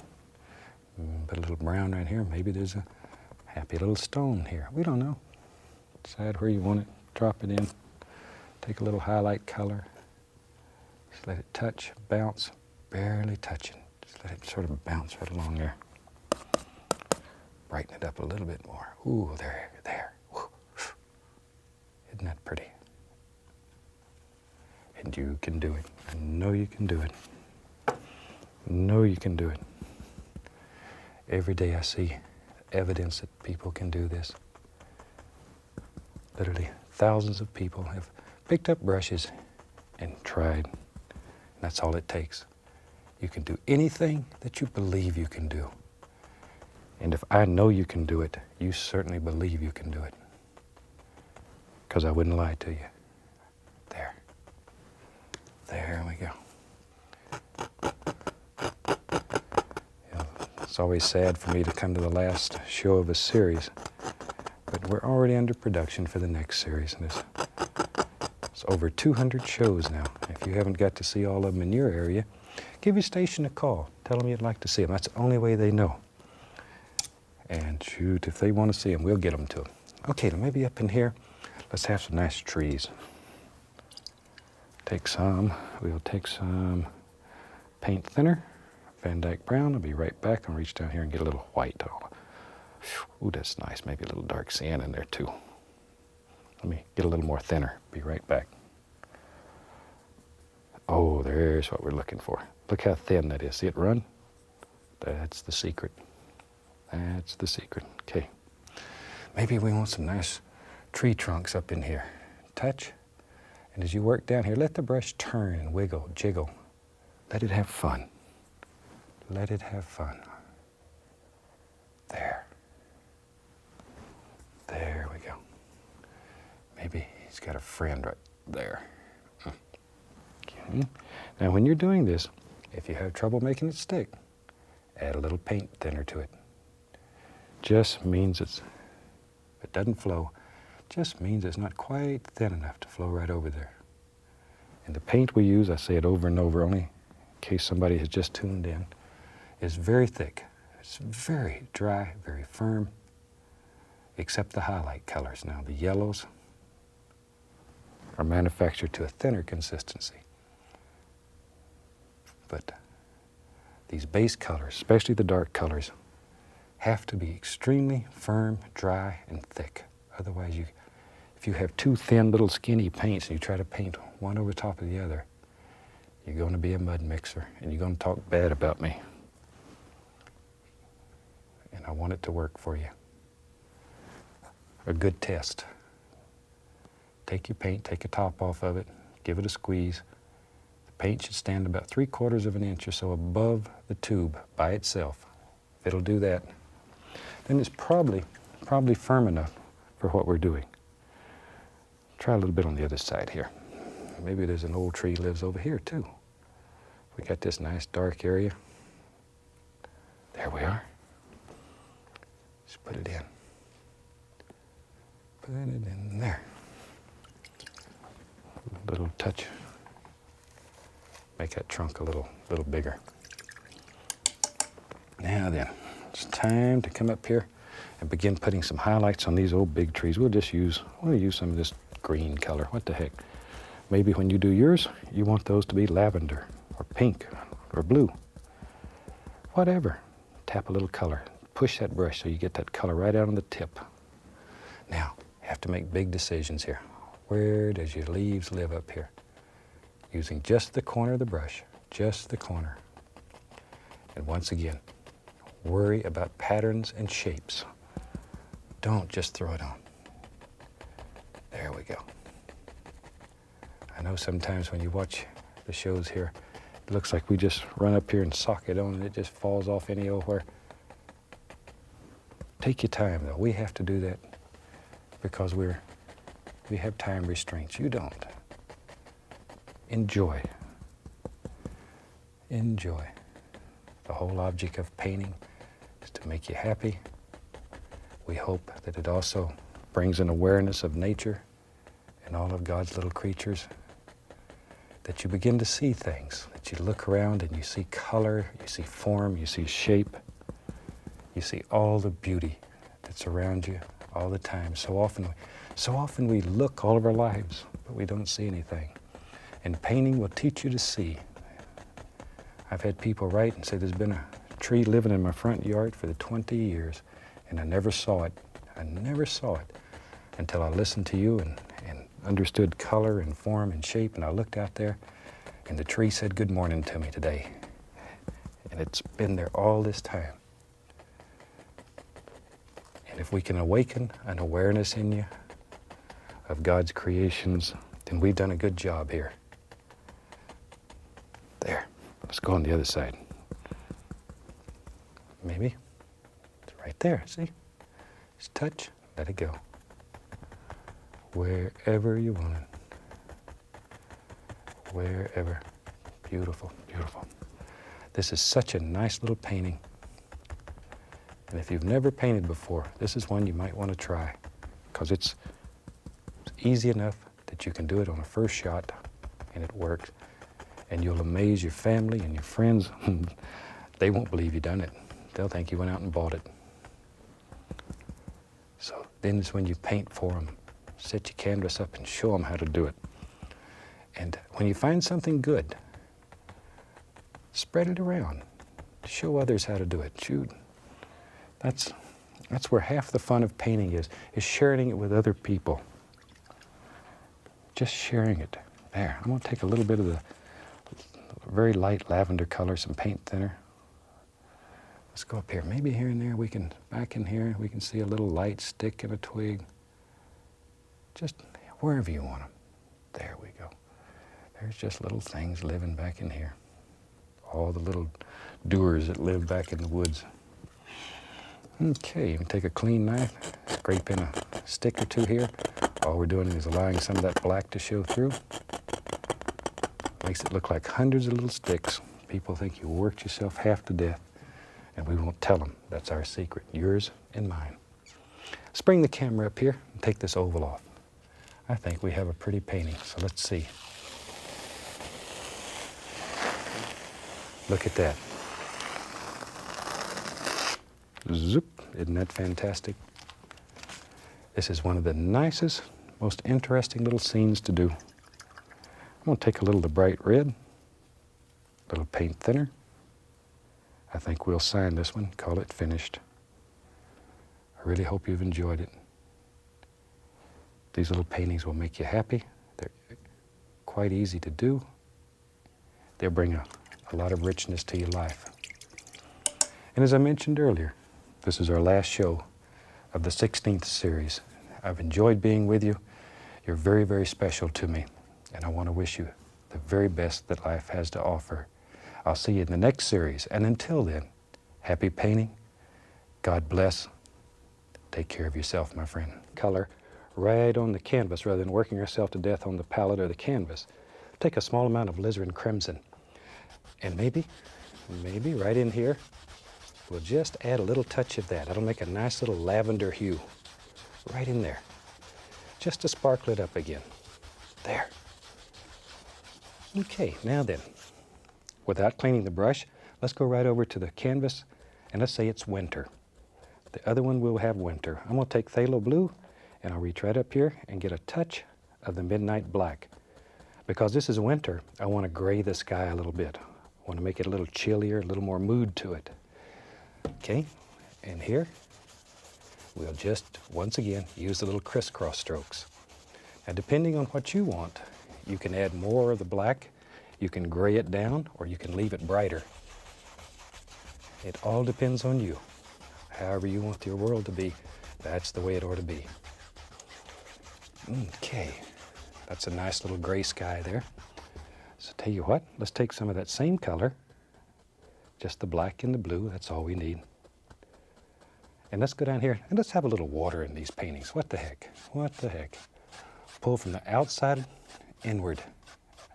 put a little brown right here. Maybe there's a happy little stone here. We don't know. Decide where you want it, drop it in. Take a little highlight color. Just let it touch, bounce, barely touching. Just let it sort of bounce right along there. Brighten it up a little bit more. Ooh, there. Woo. Isn't that pretty? And you can do it. I know you can do it. Know you can do it. Every day I see evidence that people can do this. Literally thousands of people have picked up brushes and tried. And that's all it takes. You can do anything that you believe you can do. And if I know you can do it, you certainly believe you can do it. Because I wouldn't lie to you. There. There we go. It's always sad for me to come to the last show of a series, but we're already under production for the next series. And it's over 200 shows now. If you haven't got to see all of them in your area, give your station a call. Tell them you'd like to see them. That's the only way they know. And shoot, if they want to see them, we'll get them to them. Okay, then maybe up in here, let's have some nice trees. We'll take some paint thinner. Van Dyke Brown. I'll be right back. I'll reach down here and get a little white. Ooh, that's nice. Maybe a little dark sand in there too. Let me get a little more thinner. Be right back. Oh, there's what we're looking for. Look how thin that is. See it run? That's the secret. That's the secret. Okay. Maybe we want some nice tree trunks up in here. Touch. And as you work down here, let the brush turn and wiggle, jiggle. Let it have fun. Let it have fun. There. There we go. Maybe he's got a friend right there. Okay. Now when you're doing this, if you have trouble making it stick, add a little paint thinner to it. Just means if it doesn't flow, just means it's not quite thin enough to flow right over there. And the paint we use, I say it over and over only in case somebody has just tuned in, is very thick. It's very dry, very firm, except the highlight colors. Now the yellows are manufactured to a thinner consistency. but these base colors, especially the dark colors, have to be extremely firm, dry, and thick. Otherwise, if you have two thin little skinny paints and you try to paint one over top of the other, you're going to be a mud mixer and you're going to talk bad about me. And I want it to work for you. A good test. Take your paint, take a top off of it, give it a squeeze. The paint should stand about 3/4 of an inch or so above the tube by itself. If it'll do that, then it's probably firm enough for what we're doing. Try a little bit on the other side here. Maybe there's an old tree lives over here too. We got this nice dark area. There we are. Just put it in. Put it in there. A little touch. Make that trunk a little bigger. Now then, it's time to come up here and begin putting some highlights on these old big trees. We'll use some of this green color. What the heck? Maybe when you do yours, you want those to be lavender or pink or blue. Whatever. Tap a little color. Push that brush so you get that color right out on the tip. Now, you have to make big decisions here. Where does your leaves live up here? Using just the corner of the brush, just the corner. And once again, worry about patterns and shapes. Don't just throw it on. There we go. I know sometimes when you watch the shows here, it looks like we just run up here and sock it on and it just falls off any old where. Take your time though. We have to do that because we have time restraints. You don't. Enjoy. Enjoy. The whole object of painting is to make you happy. We hope that it also brings an awareness of nature and all of God's little creatures, that you begin to see things, that you look around and you see color, you see form, you see shape, you see all the beauty that's around you all the time. So often we look all of our lives, but we don't see anything. And painting will teach you to see. I've had people write and say, there's been a tree living in my front yard for the 20 years, and I never saw it. I never saw it until I listened to you and understood color and form and shape, and I looked out there, and the tree said good morning to me today. And it's been there all this time. And if we can awaken an awareness in you of God's creations, then we've done a good job here. There. Let's go on the other side. Maybe. It's right there, see? Just touch, let it go. Wherever you want it. Wherever. Beautiful, beautiful. This is such a nice little painting. And if you've never painted before, this is one you might want to try, because it's easy enough that you can do it on a first shot, and it works. And you'll amaze your family and your friends. They won't believe you done it. They'll think you went out and bought it. So then it's when you paint for them. Set your canvas up and show them how to do it. And when you find something good, spread it around. Show others how to do it. Shoot. That's where half the fun of painting is sharing it with other people. Just sharing it. There, I'm going to take a little bit of the very light lavender color, some paint thinner. Let's go up here. Maybe here and there back in here, we can see a little light stick and a twig. Just wherever you want them. There we go. There's just little things living back in here. All the little doers that live back in the woods. Okay, you can take a clean knife, scrape in a stick or two here. All we're doing is allowing some of that black to show through. Makes it look like hundreds of little sticks. People think you worked yourself half to death, and we won't tell them. That's our secret, yours and mine. Let's bring the camera up here and take this oval off. I think we have a pretty painting, so let's see. Look at that. Zoop, isn't that fantastic? This is one of the nicest, most interesting little scenes to do. I'm going to take a little of the bright red, little paint thinner. I think we'll sign this one, call it finished. I really hope you've enjoyed it. These little paintings will make you happy. They're quite easy to do. They'll bring a lot of richness to your life. And as I mentioned earlier, this is our last show of the 16th series. I've enjoyed being with you. You're very, very special to me, and I want to wish you the very best that life has to offer. I'll see you in the next series, and until then, happy painting. God bless. Take care of yourself, my friend. Color right on the canvas rather than working yourself to death on the palette or the canvas. Take a small amount of alizarin crimson, and maybe right in here, we'll just add a little touch of that. That'll make a nice little lavender hue right in there, just to sparkle it up again. There. Okay, now then, without cleaning the brush, let's go right over to the canvas, and let's say it's winter. The other one will have winter. I'm going to take phthalo blue, and I'll reach right up here and get a touch of the midnight black. Because this is winter, I want to gray the sky a little bit. I want to make it a little chillier, a little more mood to it. Okay, and here, we'll just, once again, use the little crisscross strokes. Now, depending on what you want, you can add more of the black, you can gray it down, or you can leave it brighter. It all depends on you. However you want your world to be, that's the way it ought to be. Okay, that's a nice little gray sky there. So tell you what, let's take some of that same color, just the black and the blue, that's all we need. And let's go down here and let's have a little water in these paintings. What the heck? What the heck? Pull from the outside inward.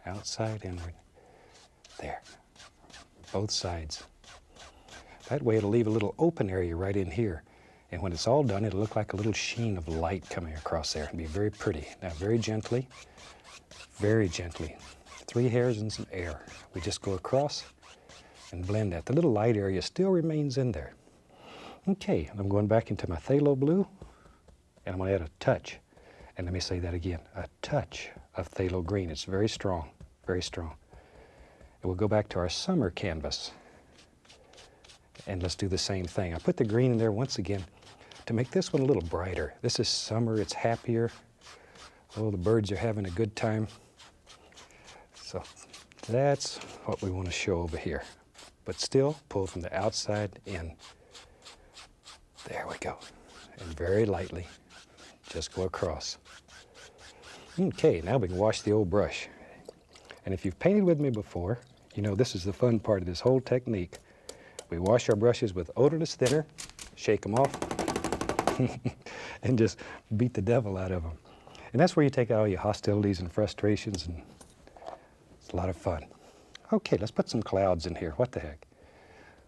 Outside inward. There. Both sides. That way it'll leave a little open area right in here. And when it's all done, it'll look like a little sheen of light coming across there. It'll be very pretty. Now very gently. 3 hairs and some air. We just go across and blend that. The little light area still remains in there. Okay, I'm going back into my phthalo blue, and I'm going to add a touch. And let me say that again, a touch of phthalo green. It's very strong, very strong. And we'll go back to our summer canvas, and let's do the same thing. I put the green in there once again to make this one a little brighter. This is summer, it's happier. Oh, the birds are having a good time. So that's what we want to show over here. But still, pull from the outside in. There we go. And very lightly, just go across. Okay, now we can wash the old brush. And if you've painted with me before, you know this is the fun part of this whole technique. We wash our brushes with odorless thinner, shake them off, and just beat the devil out of them. And that's where you take out all your hostilities and frustrations, and it's a lot of fun. Okay, let's put some clouds in here. What the heck?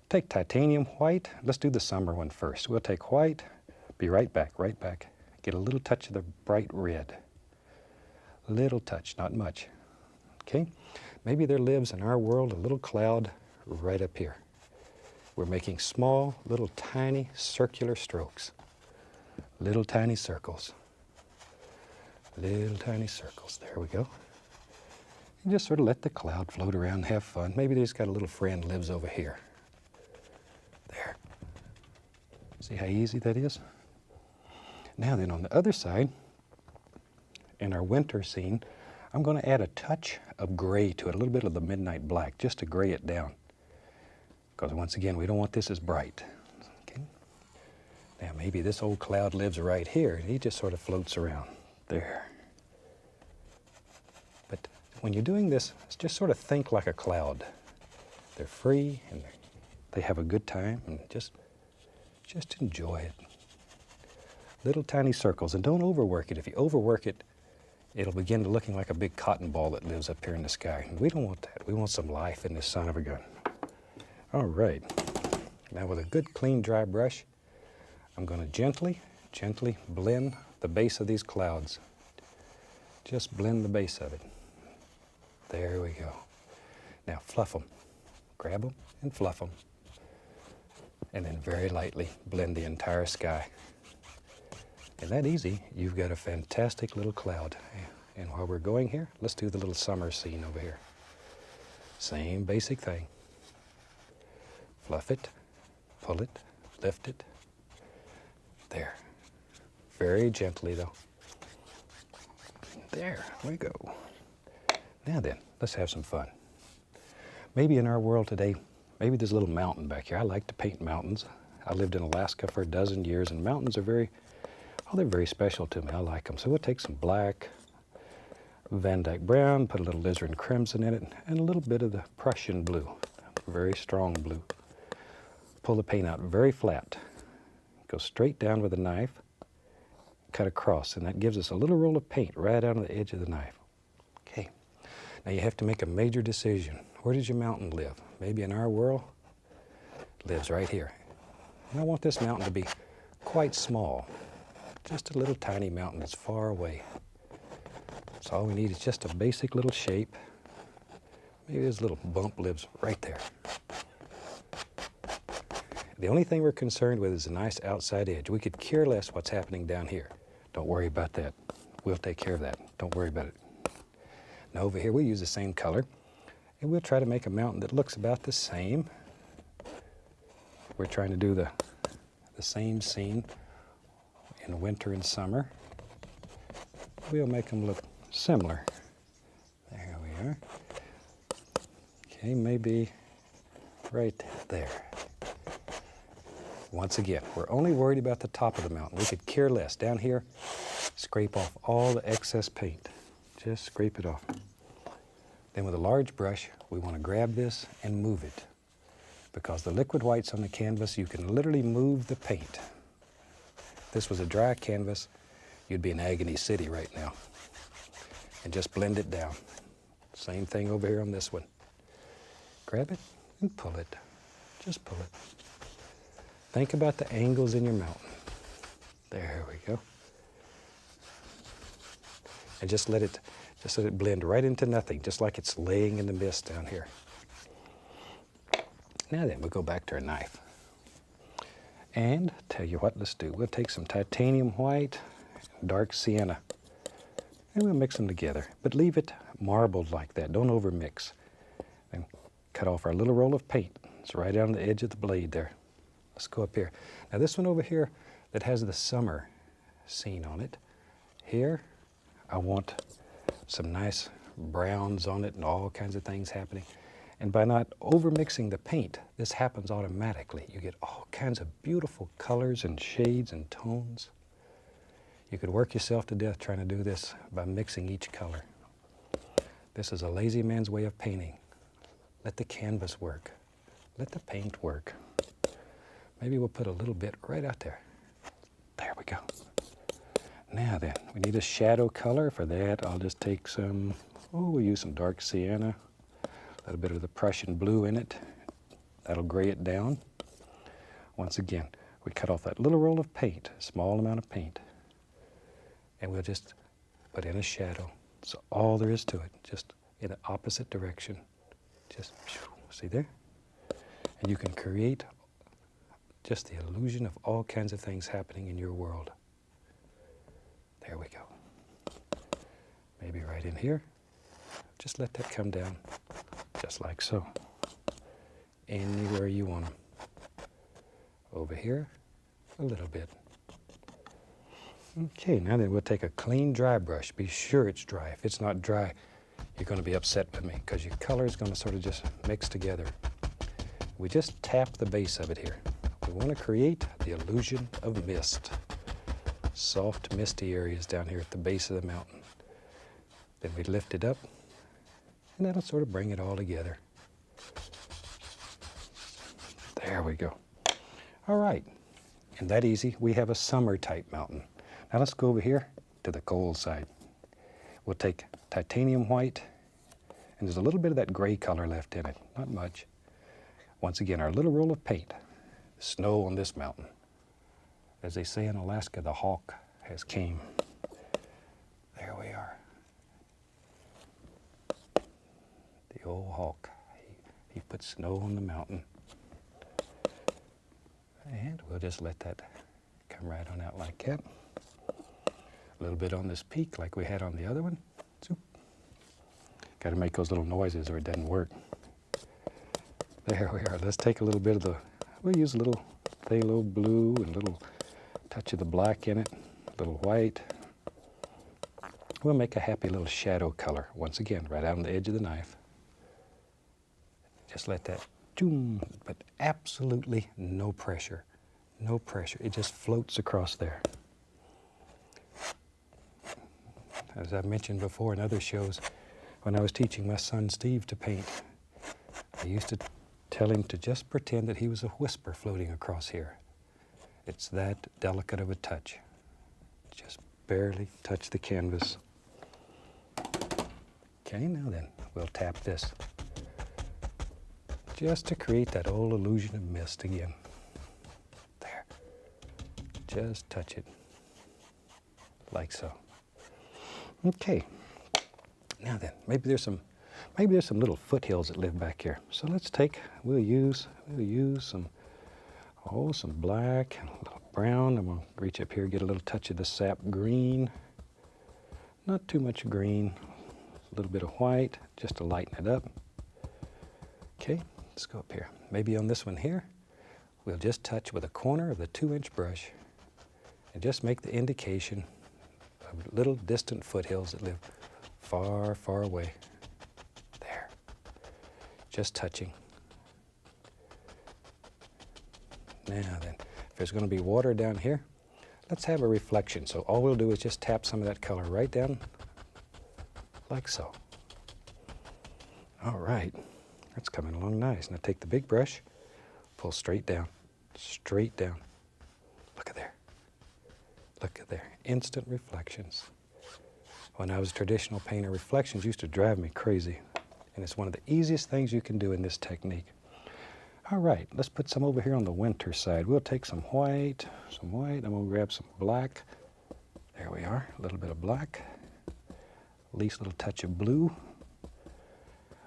Take titanium white. Let's do the summer one first. We'll take white, be right back, right back. Get a little touch of the bright red. Little touch, not much. Okay? Maybe there lives in our world a little cloud right up here. We're making small, little tiny circular strokes. Little tiny circles. Little tiny circles. There we go. And just sort of let the cloud float around and have fun. Maybe they just got a little friend lives over here. There. See how easy that is? Now then, on the other side, in our winter scene, I'm going to add a touch of gray to it, a little bit of the midnight black, just to gray it down. Because once again, we don't want this as bright. Okay? Now maybe this old cloud lives right here, and he just sort of floats around. There. But when you're doing this, just sort of think like a cloud. They're free, and they have a good time, and just enjoy it. Little tiny circles, and don't overwork it. If you overwork it, it'll begin to looking like a big cotton ball that lives up here in the sky. And we don't want that. We want some life in this son of a gun. All right. Now with a good clean dry brush, I'm going to gently blend the base of these clouds. Just blend the base of it. There we go. Now fluff them. Grab them and fluff them. And then very lightly blend the entire sky. And that easy, you've got a fantastic little cloud. And while we're going here, let's do the little summer scene over here. Same basic thing. Fluff it, pull it, lift it. There. Very gently though. There we go. Now then, let's have some fun. Maybe in our world today, maybe there's a little mountain back here. I like to paint mountains. I lived in Alaska for a dozen years, and mountains are they're very special to me. I like them. So we'll take some black, Van Dyke brown, put a little alizarin crimson in it, and a little bit of the Prussian blue, very strong blue. Pull the paint out very flat. Go straight down with a knife, cut across, and that gives us a little roll of paint right out on the edge of the knife. Okay. Now you have to make a major decision. Where does your mountain live? Maybe in our world, it lives right here. And I want this mountain to be quite small. Just a little tiny mountain that's far away. So all we need is just a basic little shape. Maybe this little bump lives right there. The only thing we're concerned with is a nice outside edge. We could care less what's happening down here. Don't worry about that. We'll take care of that. Don't worry about it. Now over here we'll use the same color, and we'll try to make a mountain that looks about the same. We're trying to do the same scene in winter and summer. We'll make them look similar. There we are. Okay, maybe right there. Once again, we're only worried about the top of the mountain. We could care less. Down here, scrape off all the excess paint. Just scrape it off. Then with a large brush, we want to grab this and move it. Because the liquid whites on the canvas, you can literally move the paint. If this was a dry canvas, you'd be in Agony City right now. And just blend it down. Same thing over here on this one. Grab it and pull it. Just pull it. Think about the angles in your mountain. There we go. And just let it blend right into nothing, just like it's laying in the mist down here. Now then, we'll go back to our knife. And tell you what, let's do. We'll take some titanium white, dark sienna, and we'll mix them together. But leave it marbled like that. Don't overmix. And cut off our little roll of paint. It's right on the edge of the blade there. Let's go up here. Now this one over here that has the summer scene on it, here I want some nice browns on it and all kinds of things happening. And by not overmixing the paint, this happens automatically. You get all kinds of beautiful colors and shades and tones. You could work yourself to death trying to do this by mixing each color. This is a lazy man's way of painting. Let the canvas work. Let the paint work. Maybe we'll put a little bit right out there. There we go. Now then, we need a shadow color. For that, I'll just take some, we'll use some dark sienna, a little bit of the Prussian blue in it. That'll gray it down. Once again, we cut off that little roll of paint, a small amount of paint, and we'll just put in a shadow. That's all there is to it, just in the opposite direction. Just, see there? And you can create just the illusion of all kinds of things happening in your world. There we go. Maybe right in here. Just let that come down, just like so. Anywhere you want them. Over here, a little bit. Okay, now then we'll take a clean dry brush. Be sure it's dry. If it's not dry, you're going to be upset with me because your color is going to sort of just mix together. We just tap the base of it here. We want to create the illusion of mist. Soft, misty areas down here at the base of the mountain. Then we lift it up, and that'll sort of bring it all together. There we go. All right, and that easy, we have a summer type mountain. Now let's go over here to the cold side. We'll take titanium white, and there's a little bit of that gray color left in it, not much. Once again, our little roll of paint. Snow on this mountain. As they say in Alaska, the hawk has came. There we are. The old hawk. He put snow on the mountain. And we'll just let that come right on out like that. A little bit on this peak like we had on the other one. Got to make those little noises or it doesn't work. There we are. Let's take a little bit of we'll use a little phthalo blue and a little touch of the black in it, a little white. We'll make a happy little shadow color, once again, right out on the edge of the knife. Just let that, doom, but absolutely no pressure. No pressure. It just floats across there. As I've mentioned before in other shows, when I was teaching my son Steve to paint, I used to tell him to just pretend that he was a whisper floating across here. It's that delicate of a touch. Just barely touch the canvas. Okay, now then, we'll tap this. Just to create that old illusion of mist again. There. Just touch it. Like so. Okay. Now then, maybe there's some little foothills that live back here. So we'll use some black and a little brown. I'm gonna reach up here, get a little touch of the sap green. Not too much green, a little bit of white, just to lighten it up. Okay, let's go up here. Maybe on this one here, we'll just touch with a corner of the 2-inch brush and just make the indication of little distant foothills that live far, far away. There. Just touching. Now then, if there's going to be water down here, let's have a reflection. So all we'll do is just tap some of that color right down, like so. All right, that's coming along nice. Now take the big brush, pull straight down, straight down. Look at there. Look at there, instant reflections. When I was a traditional painter, reflections used to drive me crazy. And it's one of the easiest things you can do in this technique. All right, let's put some over here on the winter side. We'll take some white. I'm gonna grab some black. There we are, a little bit of black. At least a little touch of blue.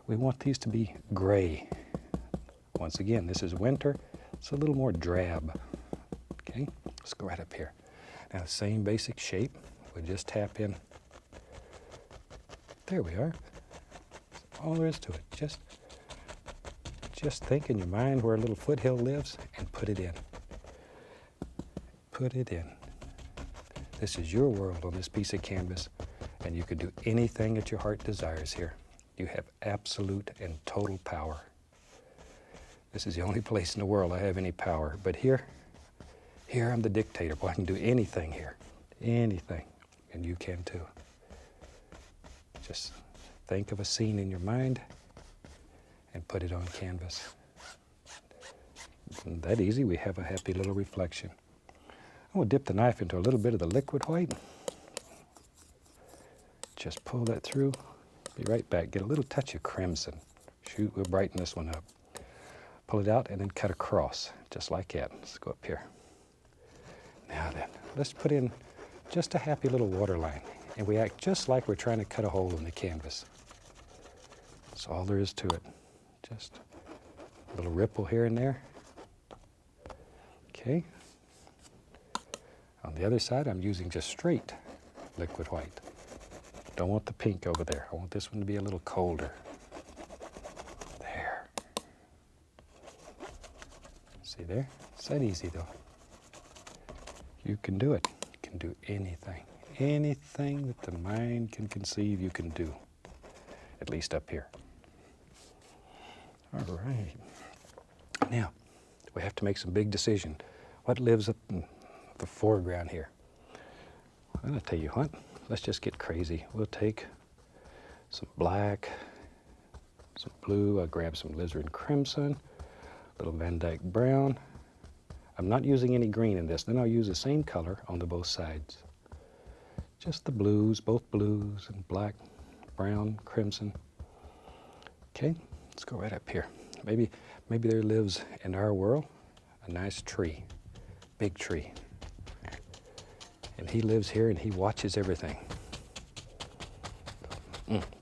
We want these to be gray. Once again, this is winter. It's a little more drab. Okay, let's go right up here. Now, same basic shape. We'll just tap in. There we are. That's all there is to it. Just think in your mind where a little foothill lives and put it in. Put it in. This is your world on this piece of canvas, and you can do anything that your heart desires here. You have absolute and total power. This is the only place in the world I have any power, but here I'm the dictator. Boy, I can do anything here. Anything. And you can too. Just think of a scene in your mind and put it on canvas. Isn't that easy? We have a happy little reflection. I'm going to dip the knife into a little bit of the liquid white. Just pull that through. Be right back. Get a little touch of crimson. Shoot, we'll brighten this one up. Pull it out and then cut across, just like that. Let's go up here. Now then, let's put in just a happy little water line. And we act just like we're trying to cut a hole in the canvas. That's all there is to it. Just a little ripple here and there. Okay. On the other side, I'm using just straight liquid white. Don't want the pink over there. I want this one to be a little colder. There. See there? It's that easy though. You can do it. You can do anything. Anything that the mind can conceive, you can do. At least up here. All right. Now, we have to make some big decision. What lives up in the foreground here? Well, I'll tell you what. Let's just get crazy. We'll take some black, some blue. I'll grab some alizarin crimson, a little Van Dyke brown. I'm not using any green in this. Then I'll use the same color on the both sides. Just the blues, both blues and black, brown, crimson. Okay, let's go right up here. Maybe there lives in our world a nice tree, big tree. And he lives here and he watches everything.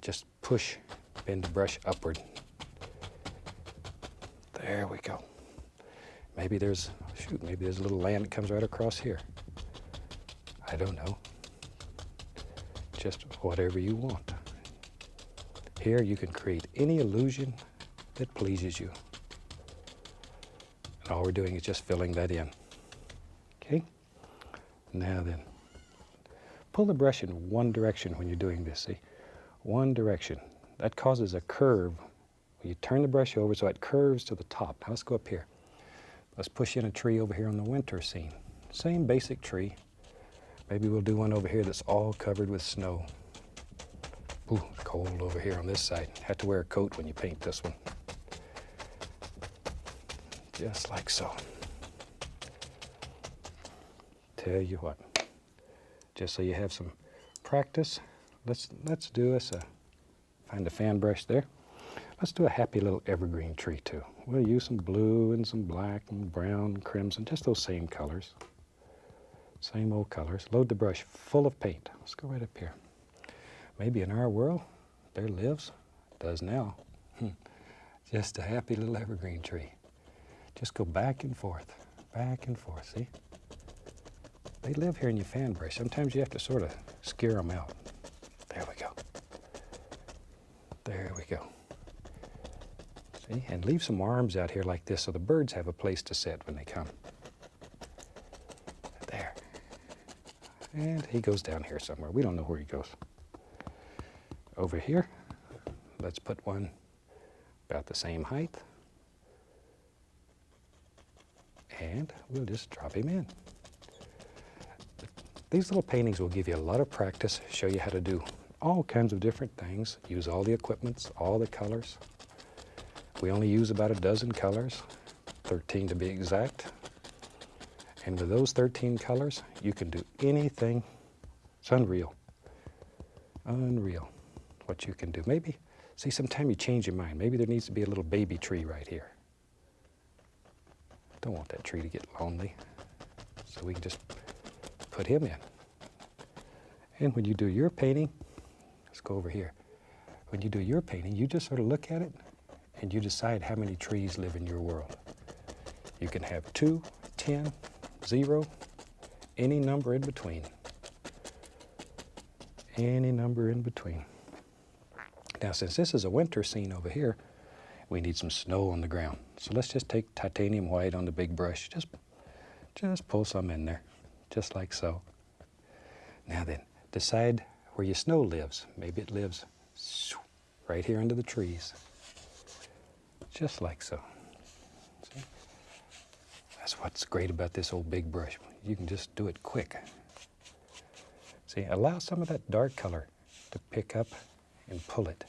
Just push, bend the brush upward. There we go. Maybe there's a little land that comes right across here. I don't know. Just whatever you want. Here you can create any illusion that pleases you. All we're doing is just filling that in. Okay? Now then, pull the brush in one direction when you're doing this, see? One direction. That causes a curve. You turn the brush over so it curves to the top. Now let's go up here. Let's push in a tree over here on the winter scene. Same basic tree. Maybe we'll do one over here that's all covered with snow. Ooh, it's cold over here on this side. Have to wear a coat when you paint this one. Just like so. Tell you what, just so you have some practice, let's do us a, find a fan brush there. Let's do a happy little evergreen tree too. We'll use some blue and some black and brown, crimson, just those same colors. Same old colors. Load the brush full of paint. Let's go right up here. Maybe in our world, there lives, does now, just a happy little evergreen tree. Just go back and forth, see? They live here in your fan brush. Sometimes you have to sort of scare them out. There we go. There we go. See, and leave some arms out here like this so the birds have a place to sit when they come. There. And he goes down here somewhere. We don't know where he goes. Over here, let's put one about the same height. And we'll just drop him in. These little paintings will give you a lot of practice, show you how to do all kinds of different things, use all the equipments, all the colors. We only use about a dozen colors, 13 to be exact. And with those 13 colors, you can do anything. It's unreal. Unreal what you can do. Maybe, see, sometime you change your mind. Maybe there needs to be a little baby tree right here. Don't want that tree to get lonely. So we can just put him in. And when you do your painting, let's go over here. When you do your painting, you just sort of look at it and you decide how many trees live in your world. You can have 2, 10, 0, any number in between. Any number in between. Now, since this is a winter scene over here, we need some snow on the ground. So let's just take titanium white on the big brush. Just pull some in there, just like so. Now then, decide where your snow lives. Maybe it lives right here under the trees. Just like so. See? That's what's great about this old big brush. You can just do it quick. See, allow some of that dark color to pick up and pull it.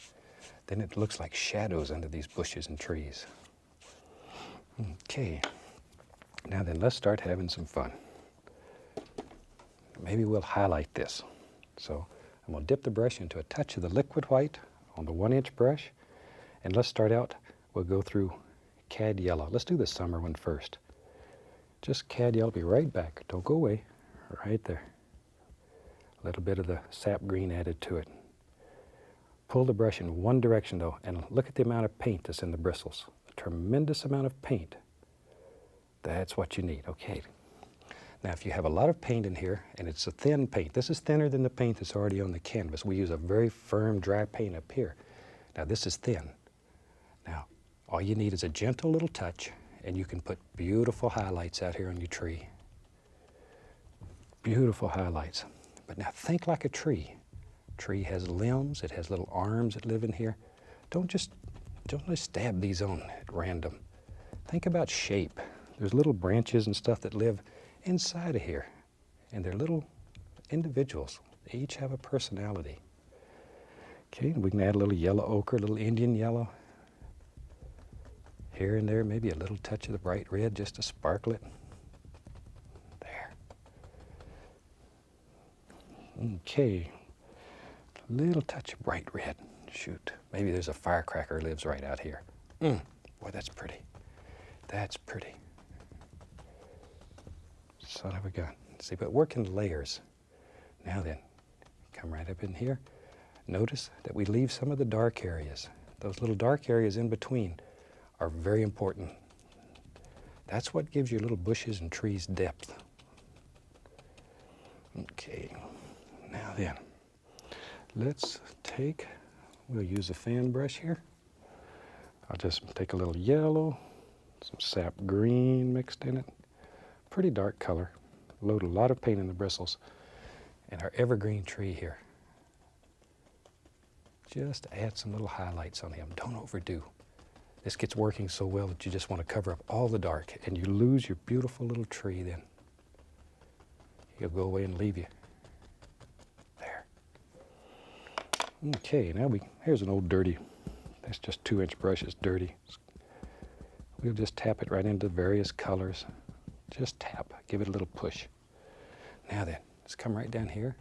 Then it looks like shadows under these bushes and trees. Okay. Now then, let's start having some fun. Maybe we'll highlight this. So I'm going to dip the brush into a touch of the liquid white on the 1-inch brush. And let's start out, we'll go through cad yellow. Let's do the summer one first. Just cad yellow, be right back. Don't go away. Right there. A little bit of the sap green added to it. Pull the brush in one direction though, and look at the amount of paint that's in the bristles. A tremendous amount of paint. That's what you need, okay. Now if you have a lot of paint in here, and it's a thin paint, this is thinner than the paint that's already on the canvas. We use a very firm, dry paint up here. Now this is thin. Now, all you need is a gentle little touch, and you can put beautiful highlights out here on your tree. Beautiful highlights. But now think like a tree. Tree has limbs, it has little arms that live in here. Don't just stab these on at random. Think about shape. There's little branches and stuff that live inside of here. And they're little individuals. They each have a personality. Okay, we can add a little yellow ochre, a little Indian yellow. Here and there, maybe a little touch of the bright red just to sparkle it. There. Okay. Little touch of bright red. Shoot. Maybe there's a firecracker lives right out here. Boy, that's pretty. That's pretty. Son of a gun. See, but work in layers. Now then, come right up in here. Notice that we leave some of the dark areas. Those little dark areas in between are very important. That's what gives your little bushes and trees depth. Okay, now then, we'll use a fan brush here. I'll just take a little yellow, Some sap green mixed in it. Pretty dark color. Load a lot of paint in the bristles. And our evergreen tree here. Just add some little highlights on him. Don't overdo. This gets working so well that you just want to cover up all the dark, and you lose your beautiful little tree then. He'll go away and leave you. There. Okay, now here's an old dirty, that's just 2-inch brush, it's dirty. We'll just tap it right into various colors. Just tap, give it a little push. Now then, let's come right down here,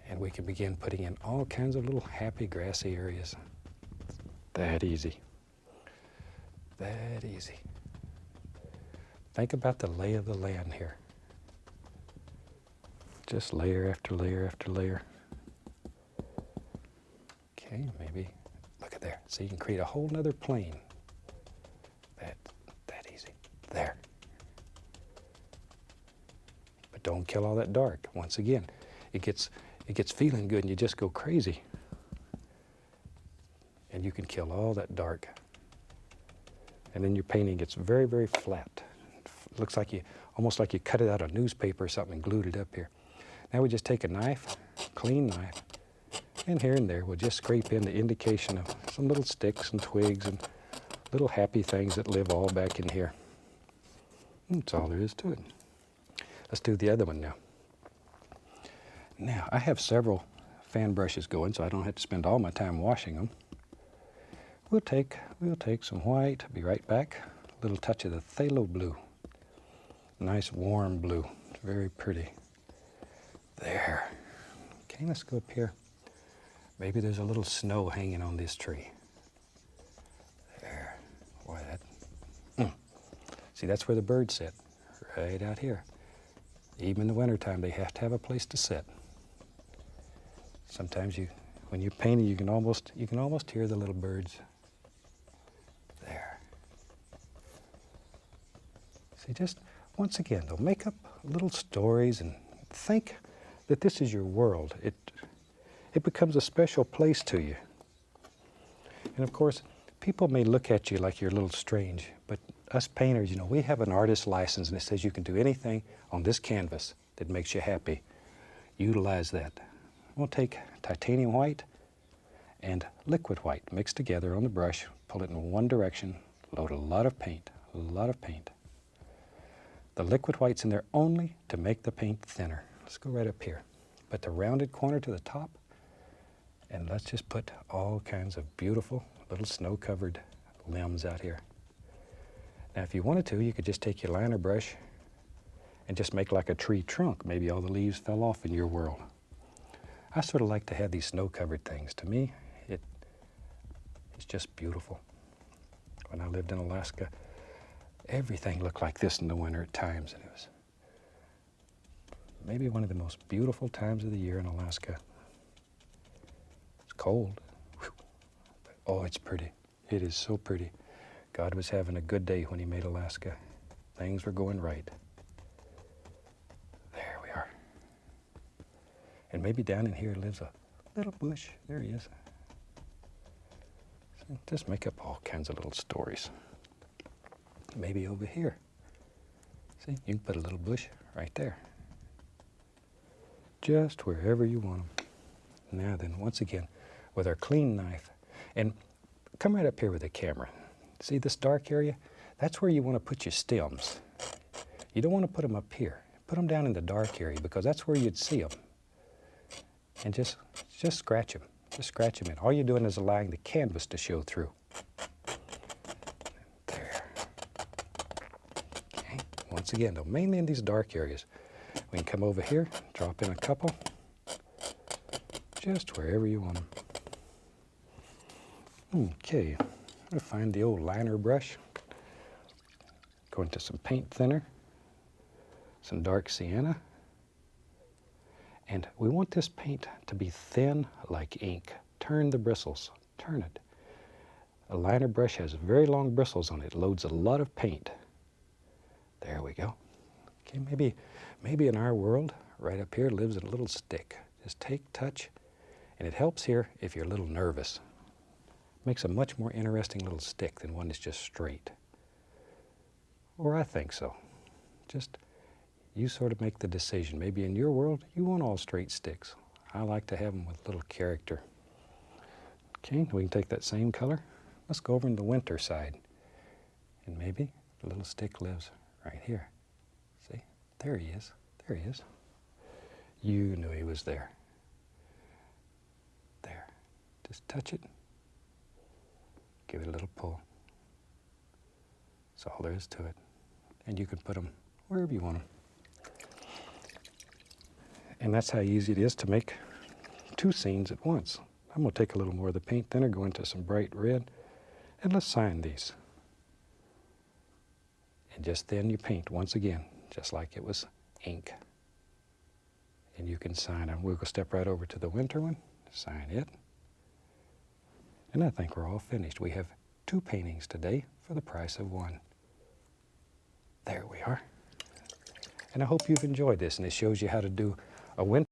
and we can begin putting in all kinds of little happy grassy areas. That easy. That easy. Think about the lay of the land here. Just layer after layer after layer. Okay, maybe, look at there. So you can create a whole nother plane. That easy. There. But don't kill all that dark. Once again, it gets feeling good and you just go crazy. And you can kill all that dark. And then your painting gets very, very flat. It looks like almost like you cut it out of newspaper or something and glued it up here. Now we just take a knife, clean knife, and here and there we'll just scrape in the indication of some little sticks and twigs and little happy things that live all back in here. That's all there is to it. Let's do the other one now. Now, I have several fan brushes going, so I don't have to spend all my time washing them. We'll take some white, be right back. A little touch of the phthalo blue. Nice warm blue, very pretty. There. Okay, let's go up here. Maybe there's a little snow hanging on this tree. There. Boy, that. See, that's where the birds sit, right out here. Even in the wintertime, they have to have a place to sit. Sometimes when you're painting, you can almost hear the little birds. There. See, just once again, though, make up little stories and think that this is your world. It becomes a special place to you. And of course, people may look at you like you're a little strange, but us painters, we have an artist's license, and it says you can do anything on this canvas that makes you happy. Utilize that. We'll take titanium white and liquid white mixed together on the brush, pull it in one direction, load a lot of paint, a lot of paint. The liquid white's in there only to make the paint thinner. Let's go right up here. Put the rounded corner to the top, and let's just put all kinds of beautiful little snow-covered limbs out here. Now, if you wanted to, you could just take your liner brush and just make like a tree trunk. Maybe all the leaves fell off in your world. I sort of like to have these snow-covered things. To me, it's just beautiful. When I lived in Alaska, everything looked like this in the winter at times, and it was maybe one of the most beautiful times of the year in Alaska. It's cold. Whew. But, oh, it's pretty. It is so pretty. God was having a good day when he made Alaska. Things were going right. There we are. And maybe down in here lives a little bush. There he is. So just make up all kinds of little stories. Maybe over here. See, you can put a little bush right there. Just wherever you want them. Now then, once again, with our clean knife, and come right up here with the camera. See this dark area? That's where you want to put your stems. You don't want to put them up here. Put them down in the dark area, because that's where you'd see them. And just scratch them. Just scratch them in. All you're doing is allowing the canvas to show through. There. Okay. Once again, though, mainly in these dark areas. We can come over here, drop in a couple, just wherever you want them. Okay, I'm going to find the old liner brush. Go into some paint thinner, some dark sienna, and we want this paint to be thin like ink. Turn the bristles, turn it. A liner brush has very long bristles on it. It loads a lot of paint. There we go. Okay, maybe in our world, right up here, lives a little stick. Just take, touch, and it helps here if you're a little nervous. Makes a much more interesting little stick than one that's just straight. or I think so. Just you sort of make the decision. Maybe in your world, you want all straight sticks. I like to have them with little character. Okay, we can take that same color. Let's go over in the winter side. And maybe the little stick lives right here. See? There he is. There he is. You knew he was there. There. Just touch it. Give it a little pull. That's all there is to it. And you can put them wherever you want them. And that's how easy it is to make two scenes at once. I'm going to take a little more of the paint thinner, go into some bright red, and let's sign these. And just then you paint once again, just like it was ink. And you can sign them. We'll go step right over to the winter one, sign it. And I think we're all finished. We have 2 paintings today for the price of 1. There we are. And I hope you've enjoyed this, and it shows you how to do a winter